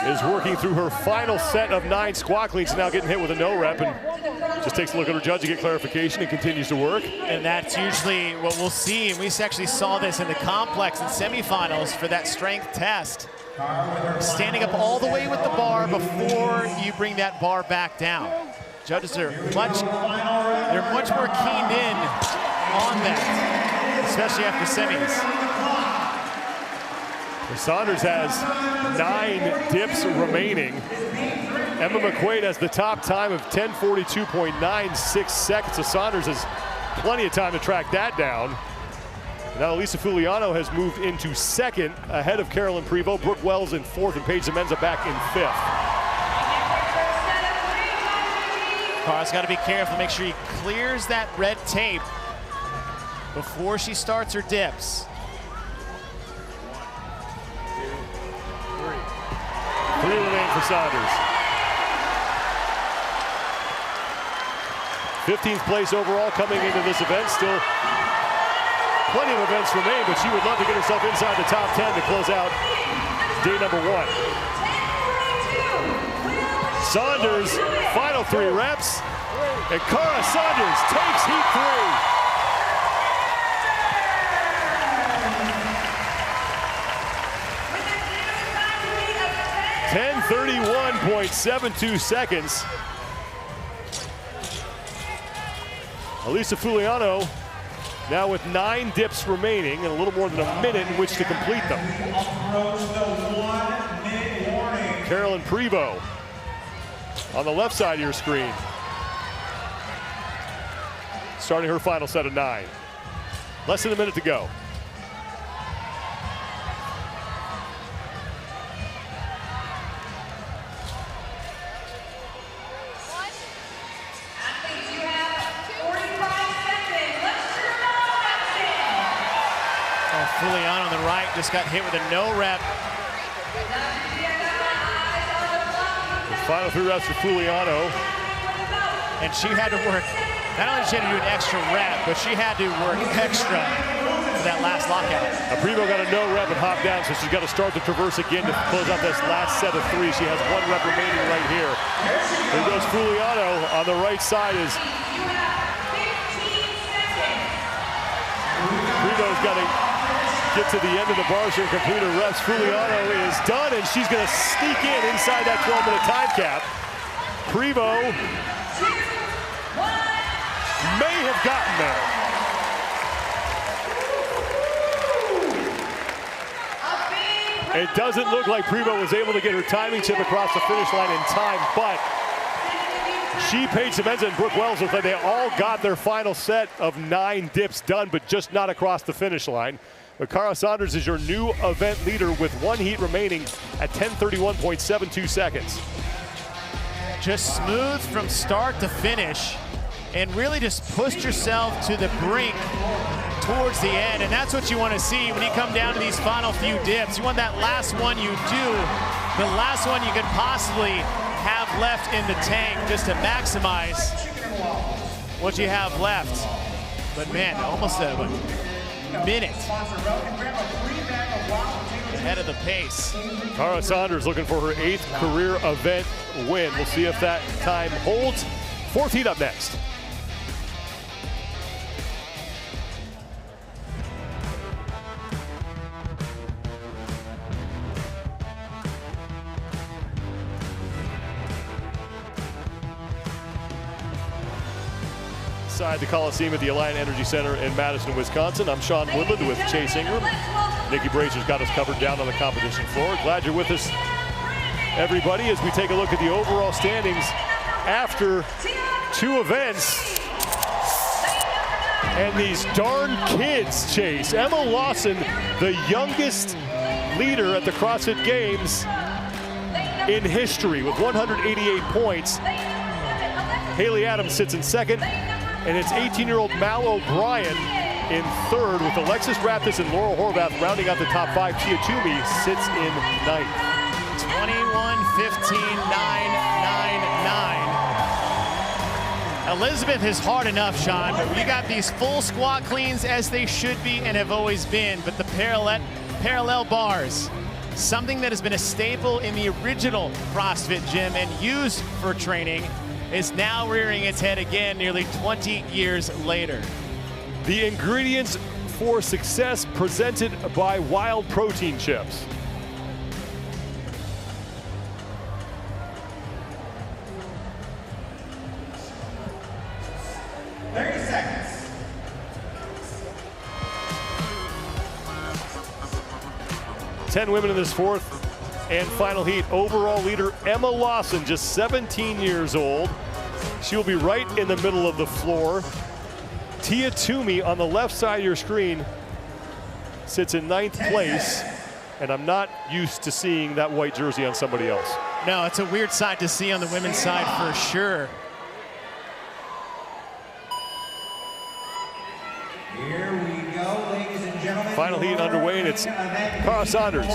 is working through her final set of 9 squat cleans, now getting hit with a no rep, and just takes a look at her judge to get clarification and continues to work. And that's usually what we'll see, and we actually saw this in the complex and semifinals for that strength test. Standing up all the way with the bar before you bring that bar back down. Judges are much more keened in on that, especially after semis. Saunders has 9 dips remaining. Emma McQuaid has the top time of 10:42.96 seconds. So Saunders has plenty of time to track that down. Now Elisa Fuliano has moved into 2nd ahead of Caroline Prevost. Brooke Wells in 4th and Paige Zemenza back in 5th. Cara's got to be careful, make sure he clears that red tape before she starts her dips. 3 remain for Saunders. 15th place overall coming into this event. Still plenty of events remain, but she would love to get herself inside the top 10 to close out day number 1. Saunders, final 3 reps, and Cara Saunders takes heat 3. 10:31.72 seconds. Elisa Fuliano now with 9 dips remaining and a little more than a minute in which to complete them. Caroline Prevost on the left side of your screen, starting her final set of 9. Less than a minute to go. Fuliano on the right just got hit with a no rep. The final 3 reps for Fuliano. And she had to work, not only did she have to do an extra rep, but she had to work extra for that last lockout. Prevost got a no rep and hopped down, so she's got to start the traverse again to close out this last set of 3. She has 1 rep remaining right here. There goes Fuliano on the right side. Prevost's got to get to the end of the bars and complete her reps. Fuliano is done, and she's going to sneak inside that 12-minute time cap. Prevost may have gotten there. It doesn't look like Prevost was able to get her timing chip across the finish line in time, but she, Paige Zemenza, and Brooke Wells look like they all got their final set of 9 dips done, but just not across the finish line. But Cara Saunders is your new event leader with 1 heat remaining at 10:31.72 seconds. Just smooth from start to finish and really just pushed yourself to the brink towards the end. And that's what you want to see when you come down to these final few dips. You want that last one you do, the last one you could possibly have left in the tank just to maximize what you have left. But man, almost a minute ahead of the pace. Cara Saunders looking for her 8th career event win. We'll see if that time holds. 4th heat up next. Inside the Coliseum at the Alliant Energy Center in Madison, Wisconsin. I'm Sean Woodland with Chase Ingram. Nikki Brazier's got us covered down on the competition floor. Glad you're with us, everybody, as we take a look at the overall standings after 2 events. And these darn kids, Chase. Emma Lawson, the youngest leader at the CrossFit Games in history with 188 points. Haley Adams sits in 2nd. And it's 18-year-old Mal O'Brien in 3rd, with Alexis Raptis and Laurel Horvath rounding out the top 5. Tia Toomey sits in 9th. 21-15-9-9-9. Elizabeth is hard enough, Sean, but you got these full squat cleans as they should be and have always been, but the parallel bars, something that has been a staple in the original CrossFit gym and used for training, is now rearing its head again nearly 20 years later. The ingredients for success presented by Wild Protein Chips. Seconds. Ten women in this 4th and final heat. Overall leader Emma Lawson, just 17 years old. She will be right in the middle of the floor. Tia Toomey on the left side of your screen sits in 9th place. And I'm not used to seeing that white jersey on somebody else. No, it's a weird sight to see on the women's side for sure. Here we go, ladies and gentlemen. Final heat underway, and it's Cara Saunders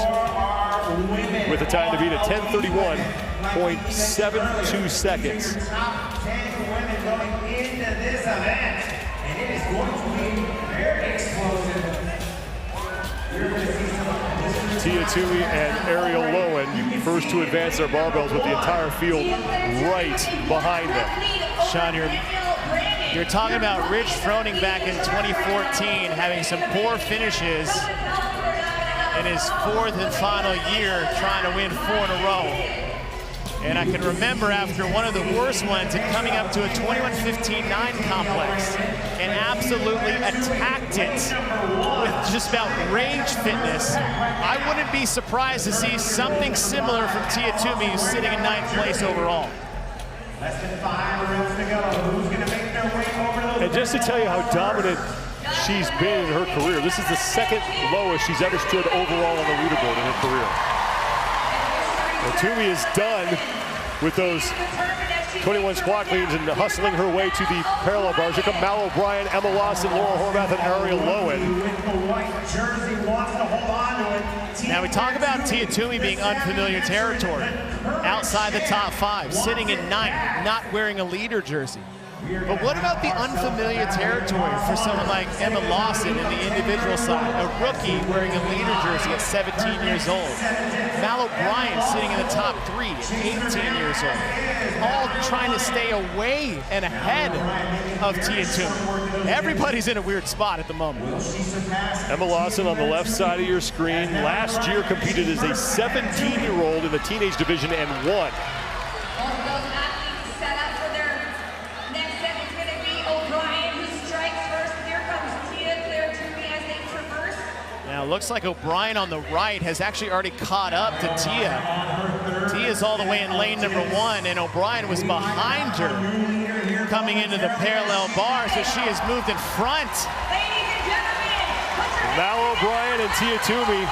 with a time to beat at 10:31.72 seconds. Top 10 women going into this event, and it is going to be very explosive. You're going to see some Tia Toomey and Ariel Lowen, first to advance their barbells with the entire field right behind them. Sean, you're talking about Rich Froning back in 2014 having some poor finishes in his 4th and final year trying to win 4 in a row. And I can remember after one of the worst ones and coming up to a 21-15-9 complex and absolutely attacked it with just about rage fitness. I wouldn't be surprised to see something similar from Tia Toomey, who's sitting in 9th place overall. less than 5 rounds to go. Who's going to make their way over to the... And just to tell you how dominant she's been in her career, this is the 2nd lowest she's ever stood overall on the leaderboard in her career. Well, Toomey is done with those 21 squat cleans and hustling her way to the parallel bars. Here come Mal O'Brien, Emma Lawson, Laura Horvath, and Ariel Lowen. Now we talk about Tia Toomey being unfamiliar territory. Outside the top 5, sitting in 9th, not wearing a leader jersey. But what about the unfamiliar territory for someone like Emma Lawson in the individual side, a rookie wearing a leader jersey at 17 years old? Mal O'Brien sitting in the top 3 at 18 years old. All trying to stay away and ahead of Tia Toomey. Everybody's in a weird spot at the moment. Emma Lawson on the left side of your screen. Last year competed as a 17-year-old in the teenage division and won. Now, looks like O'Brien on the right has actually already caught up to Tia. Tia's all the way in lane number 1, and O'Brien was behind her coming into the parallel bar, so she has moved in front. Mal O'Brien and Tia Toomey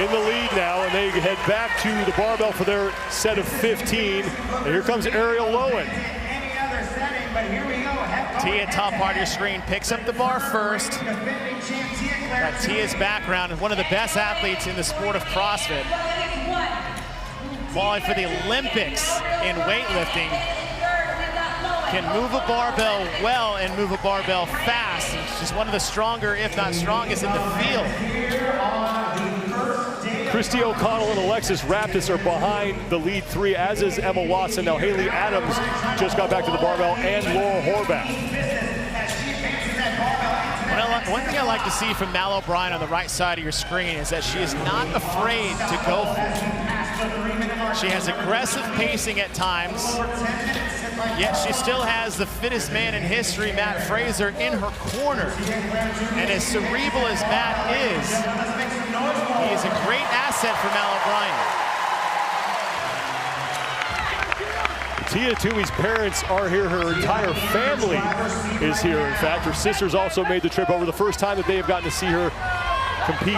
in the lead now, and they head back to the barbell for their set of 15. And here comes Ariel Lowen. Tia, top part of your screen, picks up the bar first. Got Tia's background, one of the best athletes in the sport of CrossFit. qualifying for the Olympics in weightlifting. Can move a barbell well and move a barbell fast. She's one of the stronger, if not strongest, in the field. Christy O'Connell and Alexis Raptis are behind the lead three, as is Emma Watson. Now Haley Adams just got back to the barbell, and Laura Horvath. One thing I like to see from Mal O'Brien on the right side of your screen is that she is not afraid to go for it. She has aggressive pacing at times, yet she still has the fittest man in history, Matt Fraser, in her corner. And as cerebral as Matt is, he is a great asset for Mal O'Brien. Tia Toomey's parents are here. Her entire family is here. In fact, her sisters also made the trip over. The first time that they have gotten to see her compete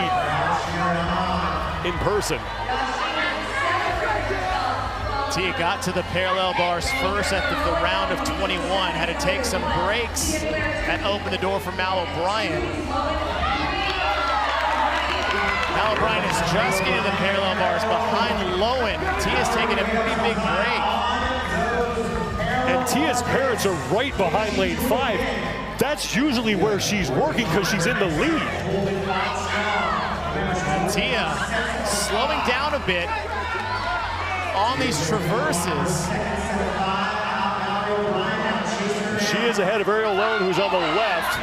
in person. Tia got to the parallel bars first at the round of 21. Had to take some breaks and open the door for Mal O'Brien. Mal O'Brien is just getting the parallel bars behind Lowen. Tia's taking a pretty big break. And Tia's parents are right behind lane 5. That's usually where she's working because she's in the lead. And Tia slowing down a bit on these traverses. She is ahead of Ariel Lowen, who's on the left.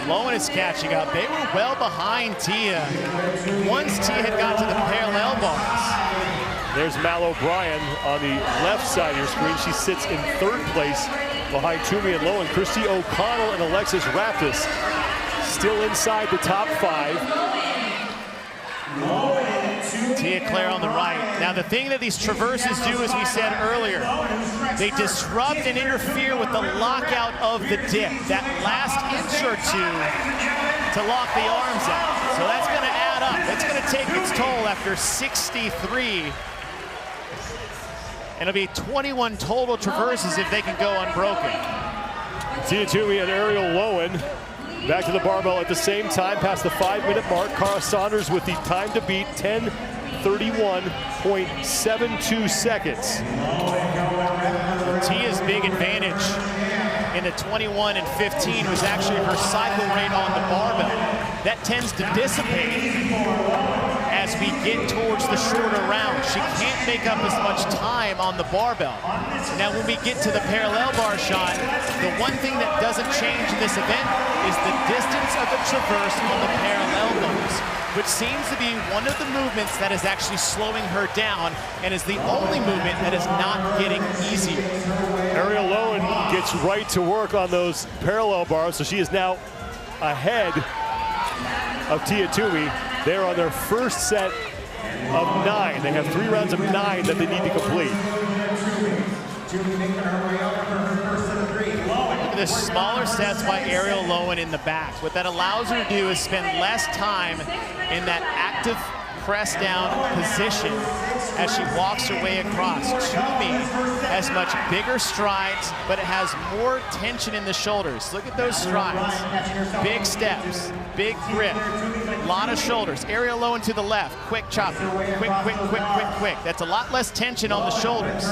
Lowen is catching up. They were well behind Tia once Tia had got to the parallel bars. There's Mal O'Brien on the left side of your screen. She sits in third place behind Toomey and Lowen. Christy O'Connell and Alexis Raptis still inside the top 5. Tia Claire on the right. Now the thing that these traverses do, as we said earlier, they disrupt and interfere with the lockout of the dip. That last inch or two to lock the arms out. So that's going to add up. It's going to take its toll after 63. And it'll be 21 total traverses if they can go unbroken. Tia Toomey and Ariel Lowen back to the barbell at the same time, past the 5-minute mark. Cara Saunders with the time to beat, 10:31.72 seconds. Tia's big advantage in the 21 and 15 was actually her cycle rate on the barbell. That tends to dissipate as we get towards the shorter round. She can't make up as much time on the barbell. Now when we get to the parallel bar shot, the one thing that doesn't change in this event is the distance of the traverse on the parallel bars, which seems to be one of the movements that is actually slowing her down and is the only movement that is not getting easier. Ariel Lowen gets right to work on those parallel bars, so she is now ahead of Tia Toomey. They're on their first set of 9. They have 3 rounds of 9 that they need to complete. Look at the smaller sets by Ariel Lowen in the back. What that allows her to do is spend less time in that active press down position as she walks her way across. Toomey has much bigger strides, but it has more tension in the shoulders. Look at those strides. Big steps, big grip, a lot of shoulders. Ariel Lowen to the left, quick chop, quick, quick, quick, quick, quick. That's a lot less tension on the shoulders.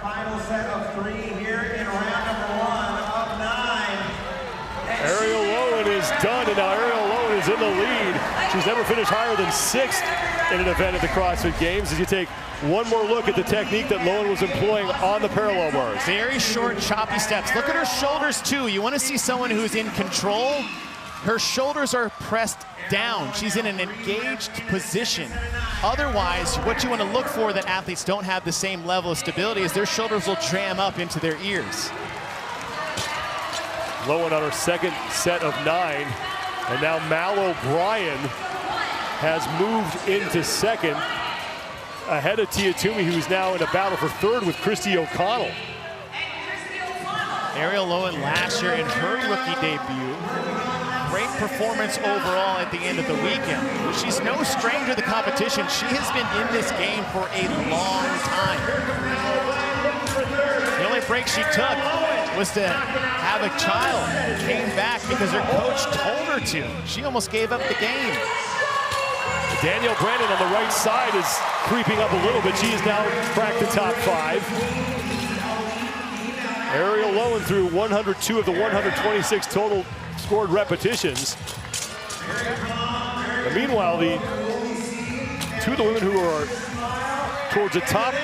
Final set of 3 here in round number 1 of 9. Ariel Lowen is done, and now Ariel Lowen is in the lead. She's never finished higher than 6th in an event at the CrossFit Games. As you take one more look at the technique that Lowen was employing on the parallel bars. Very short, choppy steps. Look at her shoulders, too. You want to see someone who's in control? Her shoulders are pressed down. She's in an engaged position. Otherwise, what you want to look for that athletes don't have the same level of stability is their shoulders will jam up into their ears. Lowen on her second set of 9. And now Mal O'Brien has moved into second, ahead of Tia Toomey, who's now in a battle for 3rd with Christy O'Connell. Ariel Lowen last year in her rookie debut. Great performance overall at the end of the weekend. She's no stranger to the competition. She has been in this game for a long time. The only break she took was to have a child. Came back because her coach told her to. She almost gave up the game. Danielle Brandon on the right side is creeping up a little bit. She has now cracked the top 5. Ariel Lowen through 102 of the 126 total scored repetitions. And meanwhile, two of the women who are towards the top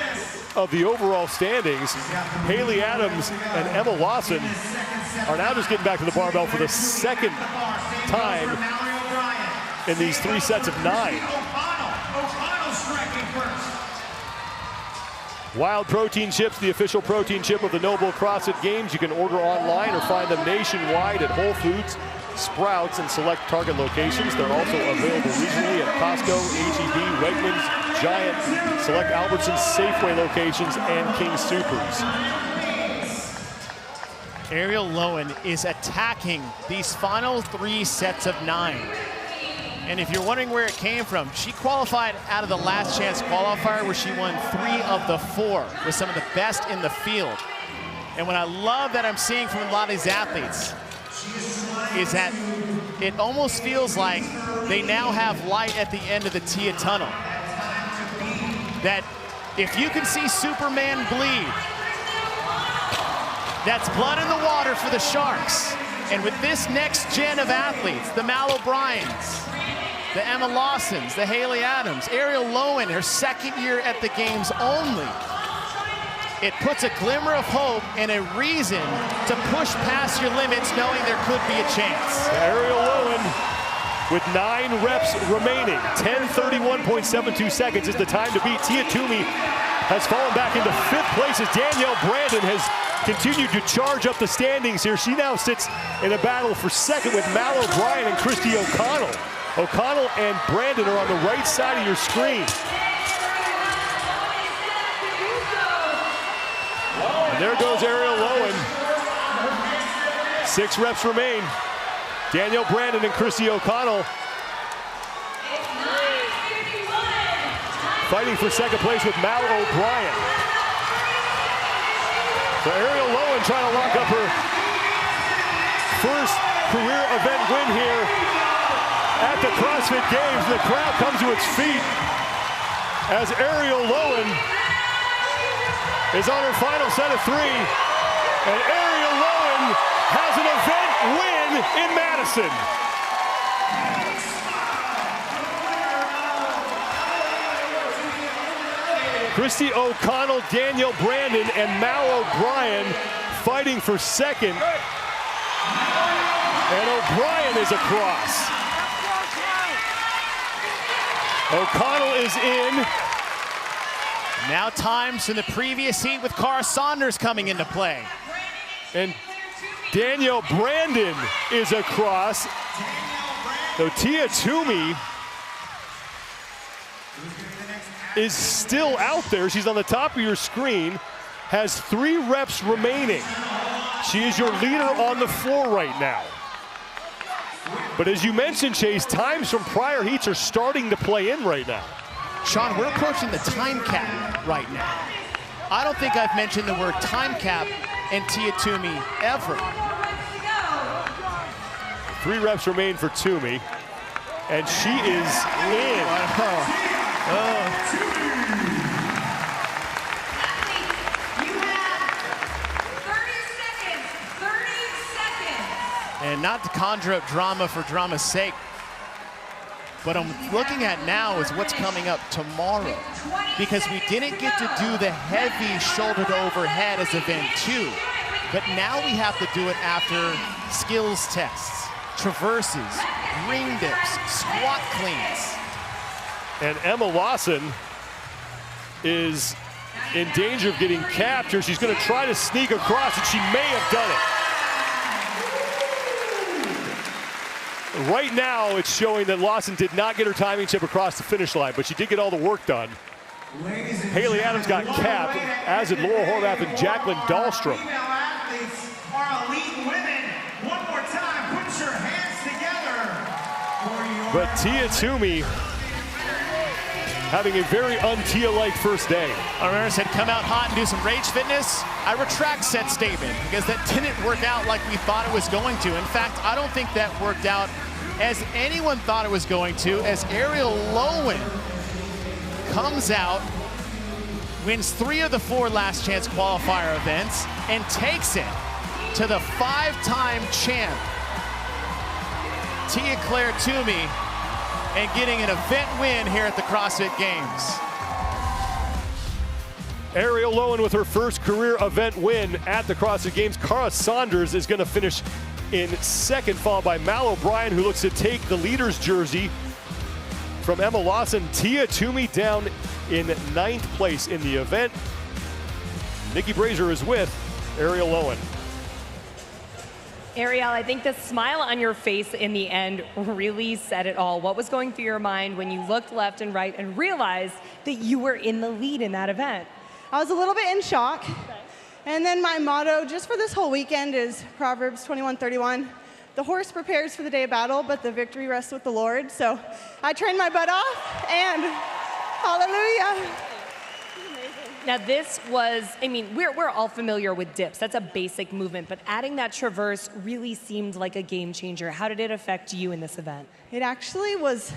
of the overall standings, Haley Adams and Emma Lawson, are now just getting back to the barbell for the second time in these 3 sets of 9. Wild Protein Chips, the official protein chip of the NOBULL CrossFit Games. You can order online or find them nationwide at Whole Foods, Sprouts, and select Target locations. They're also available regionally at Costco, H-E-B, Wegmans, Giant, select Albertsons, Safeway locations, and King Soopers. Ariel Lowen is attacking these final 3 sets of 9. And if you're wondering where it came from, she qualified out of the last chance qualifier where she won 3 of the 4 with some of the best in the field. And what I love that I'm seeing from a lot of these athletes is that it almost feels like they now have light at the end of the Tia tunnel. That if you can see Superman bleed, that's blood in the water for the Sharks. And with this next gen of athletes, the Mal O'Briens, the Emma Lawsons, the Haley Adams, Ariel Lowen, her 2nd year at the games only, it puts a glimmer of hope and a reason to push past your limits knowing there could be a chance. Ariel Lowen with 9 reps remaining. 10:31.72 seconds is the time to beat. Tia Toomey has fallen back into 5th place as Danielle Brandon has continued to charge up the standings here. She now sits in a battle for 2nd with Mal O'Brien and Christy O'Connell. O'Connell and Brandon are on the right side of your screen. And there goes Ariel Lowen. 6 reps remain. Danielle Brandon and Christy O'Connell fighting for 2nd place with Mal O'Brien. So Ariel Lowen trying to lock up her first career event win here at the CrossFit Games. The crowd comes to its feet as Ariel Lowen is on her final set of 3. And Ariel Lowen has an event win in Madison. Christy O'Connell, Danielle Brandon, and Mal O'Brien fighting for 2nd. And O'Brien is across. O'Connell is in. Now times from the previous heat with Cara Saunders coming into play. And Danielle Brandon is across. So Tia Toomey is still out there. She's on the top of your screen, has 3 reps remaining. She is your leader on the floor right now. But as you mentioned, Chase, times from prior heats are starting to play in right now. Sean, we're approaching the time cap right now. I don't think I've mentioned the word time cap and Tia Toomey ever. 3 reps remain for Toomey, and she is in. And not to conjure up drama for drama's sake, what I'm looking at now is what's coming up tomorrow, because we didn't get to do the heavy shoulder to overhead as event 2, but now we have to do it after skills tests, traverses, ring dips, squat cleans. And Emma Lawson is in danger of getting capped here. She's going to try to sneak across, and she may have done it. Right now, it's showing that Lawson did not get her timing chip across the finish line, but she did get all the work done. Haley Adams got capped, as did Laurel Horvath and Jacqueline Dahlstrom. Female athletes are elite women. One more time, put your hands together for your... But Tia Toomey having a very unTia-like first day. Our said come out hot and do some rage fitness. I retract said statement because that didn't work out like we thought it was going to. In fact, I don't think that worked out as anyone thought it was going to, as Ariel Lowen comes out, wins 3 of the 4 last chance qualifier events, and takes it to the 5-time champ, Tia Claire Toomey, and getting an event win here at the CrossFit Games. Ariel Lowen with her first career event win at the CrossFit Games. Cara Saunders is going to finish in second, followed by Mal O'Brien, who looks to take the leader's jersey from Emma Lawson. Tia Toomey down in 9th place in the event. Nikki Brazier is with Ariel Lowen. Ariel, I think the smile on your face in the end really said it all. What was going through your mind when you looked left and right and realized that you were in the lead in that event? I was a little bit in shock. And then my motto just for this whole weekend is Proverbs 21:31. The horse prepares for the day of battle, but the victory rests with the Lord. So I trained my butt off, and hallelujah. Now this was, I mean, we're all familiar with dips. That's a basic movement, but adding that traverse really seemed like a game changer. How did it affect you in this event? It actually was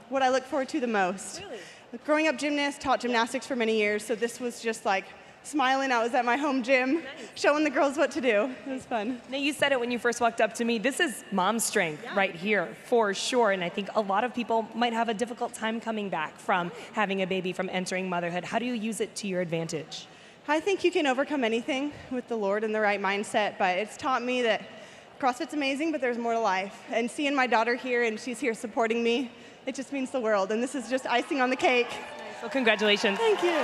what I look forward to the most. Really? Growing up gymnast, taught gymnastics for many years, so this was just like smiling. I was at my home gym, showing the girls what to do. It was fun. Now you said it when you first walked up to me. This is mom strength right here, for sure. And I think a lot of people might have a difficult time coming back from having a baby, from entering motherhood. How do you use it to your advantage? I think you can overcome anything with the Lord and the right mindset, but it's taught me that CrossFit's amazing, but there's more to life. And seeing my daughter here, and she's here supporting me, it just means the world. And this is just icing on the cake. Nice. Well, congratulations. Thank you.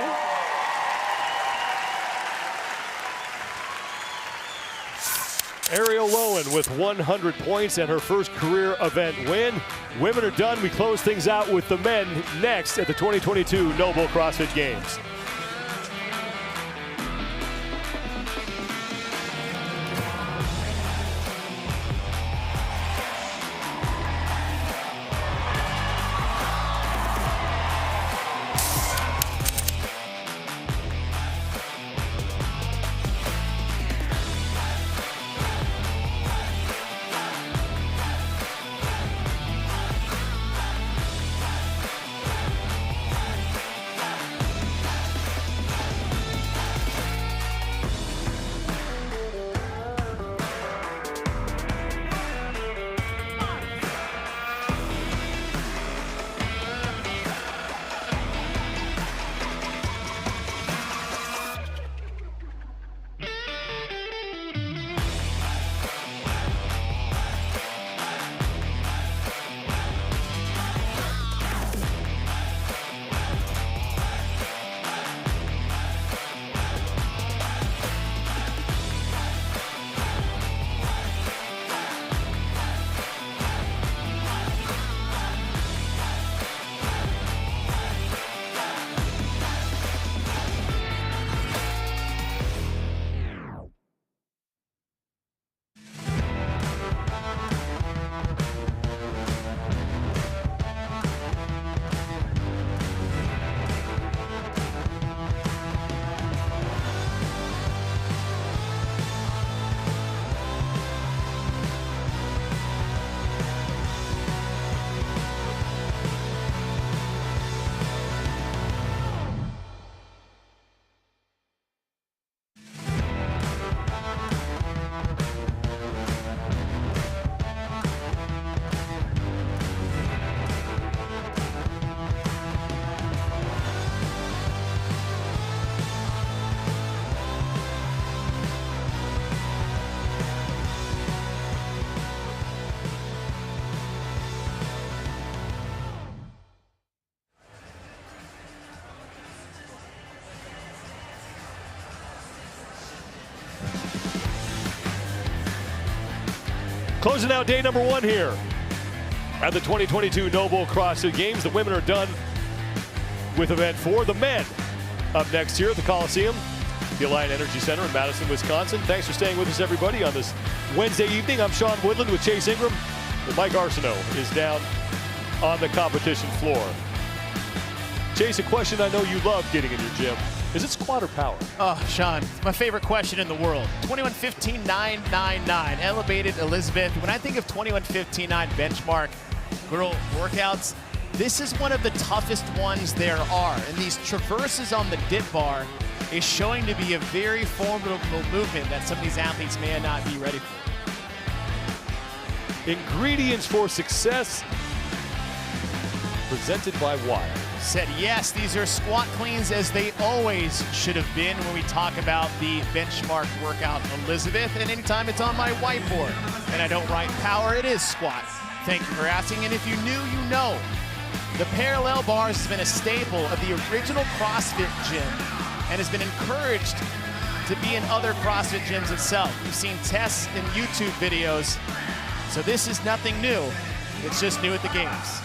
Ariel Lowen with 100 points and her first career event win. Women are done. We close things out with the men next at the 2022 NOBULL CrossFit Games. Closing out day number 1 here at the 2022 NOBULL CrossFit Games. The women are done with event 4. The men up next here at the Coliseum, the Alliant Energy Center in Madison, Wisconsin. Thanks for staying with us, everybody, on this Wednesday evening. I'm Sean Woodland with Chase Ingram. And Mike Arsenault is down on the competition floor. Chase, a question I know you love getting in your gym. Is it squat or power? Oh, Sean, it's my favorite question in the world. 21:15.999, elevated Elizabeth. When I think of 21:15.9 benchmark girl workouts, this is one of the toughest ones there are. And these traverses on the dip bar is showing to be a very formidable movement that some of these athletes may not be ready for. Ingredients for success, presented by Wire. Said yes, these are squat cleans as they always should have been when we talk about the benchmark workout Elizabeth, and anytime it's on my whiteboard and I don't write power, it is squat. Thank you for asking, and if you knew, you know. The parallel bars has been a staple of the original CrossFit gym and has been encouraged to be in other CrossFit gyms itself. We've seen tests in YouTube videos, so this is nothing new. It's just new at the games.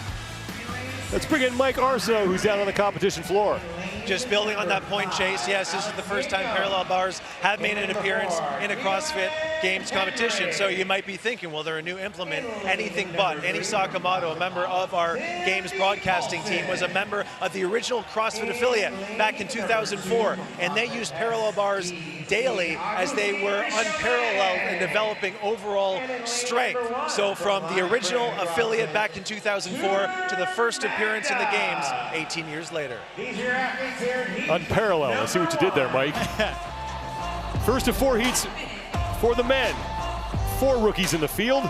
Let's bring in Mike Arso, who's down on the competition floor. Just building on that point, Chase, yes, this is the first time parallel bars have made an appearance in a CrossFit Games competition. So you might be thinking, well, they're a new implement, anything but. Annie Sakamoto, a member of our Games broadcasting team, was a member of the original CrossFit affiliate back in 2004, and they used parallel bars daily as they were unparalleled in developing overall strength. So from the original affiliate back in 2004 to the first appearance in the Games 18 years later. Unparalleled. I see what you did there, Mike. First of 4 heats for the men. 4 rookies in the field.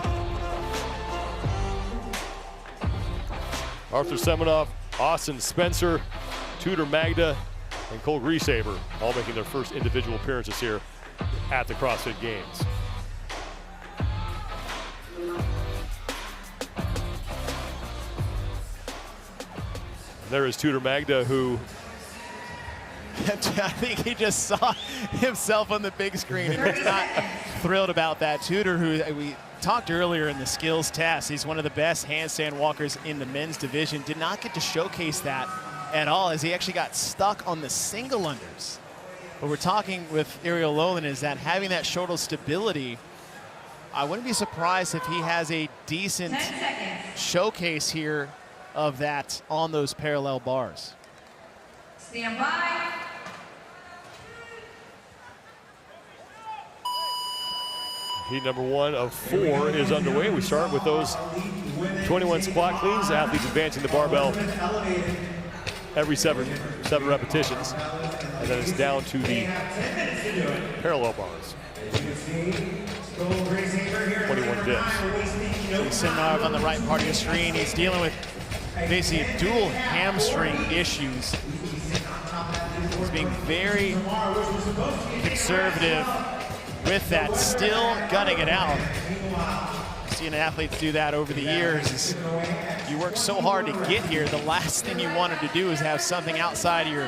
Arthur Semenoff, Austin Spencer, Tudor Magda, and Cole Griesaber, all making their first individual appearances here at the CrossFit Games. And there is Tudor Magda, who I think he just saw himself on the big screen and was not thrilled about that. Tudor, who we talked earlier in the skills test, he's one of the best handstand walkers in the men's division, did not get to showcase that at all as he actually got stuck on the single unders. But we're talking with Ariel Lolan is that having that shoulder stability, I wouldn't be surprised if he has a decent showcase here of that on those parallel bars. Stand by. Heat number 1 of 4 is underway. We start with those 21 squat cleans, athletes advancing the barbell every 7 repetitions. And then it's down to the parallel bars. 21 dips. Semenoff on the right part of the screen. He's dealing with basically dual hamstring issues. He's being very conservative with that, still gutting it out. Seeing athletes do that over the years is you work so hard to get here, the last thing you wanted to do is have something outside of your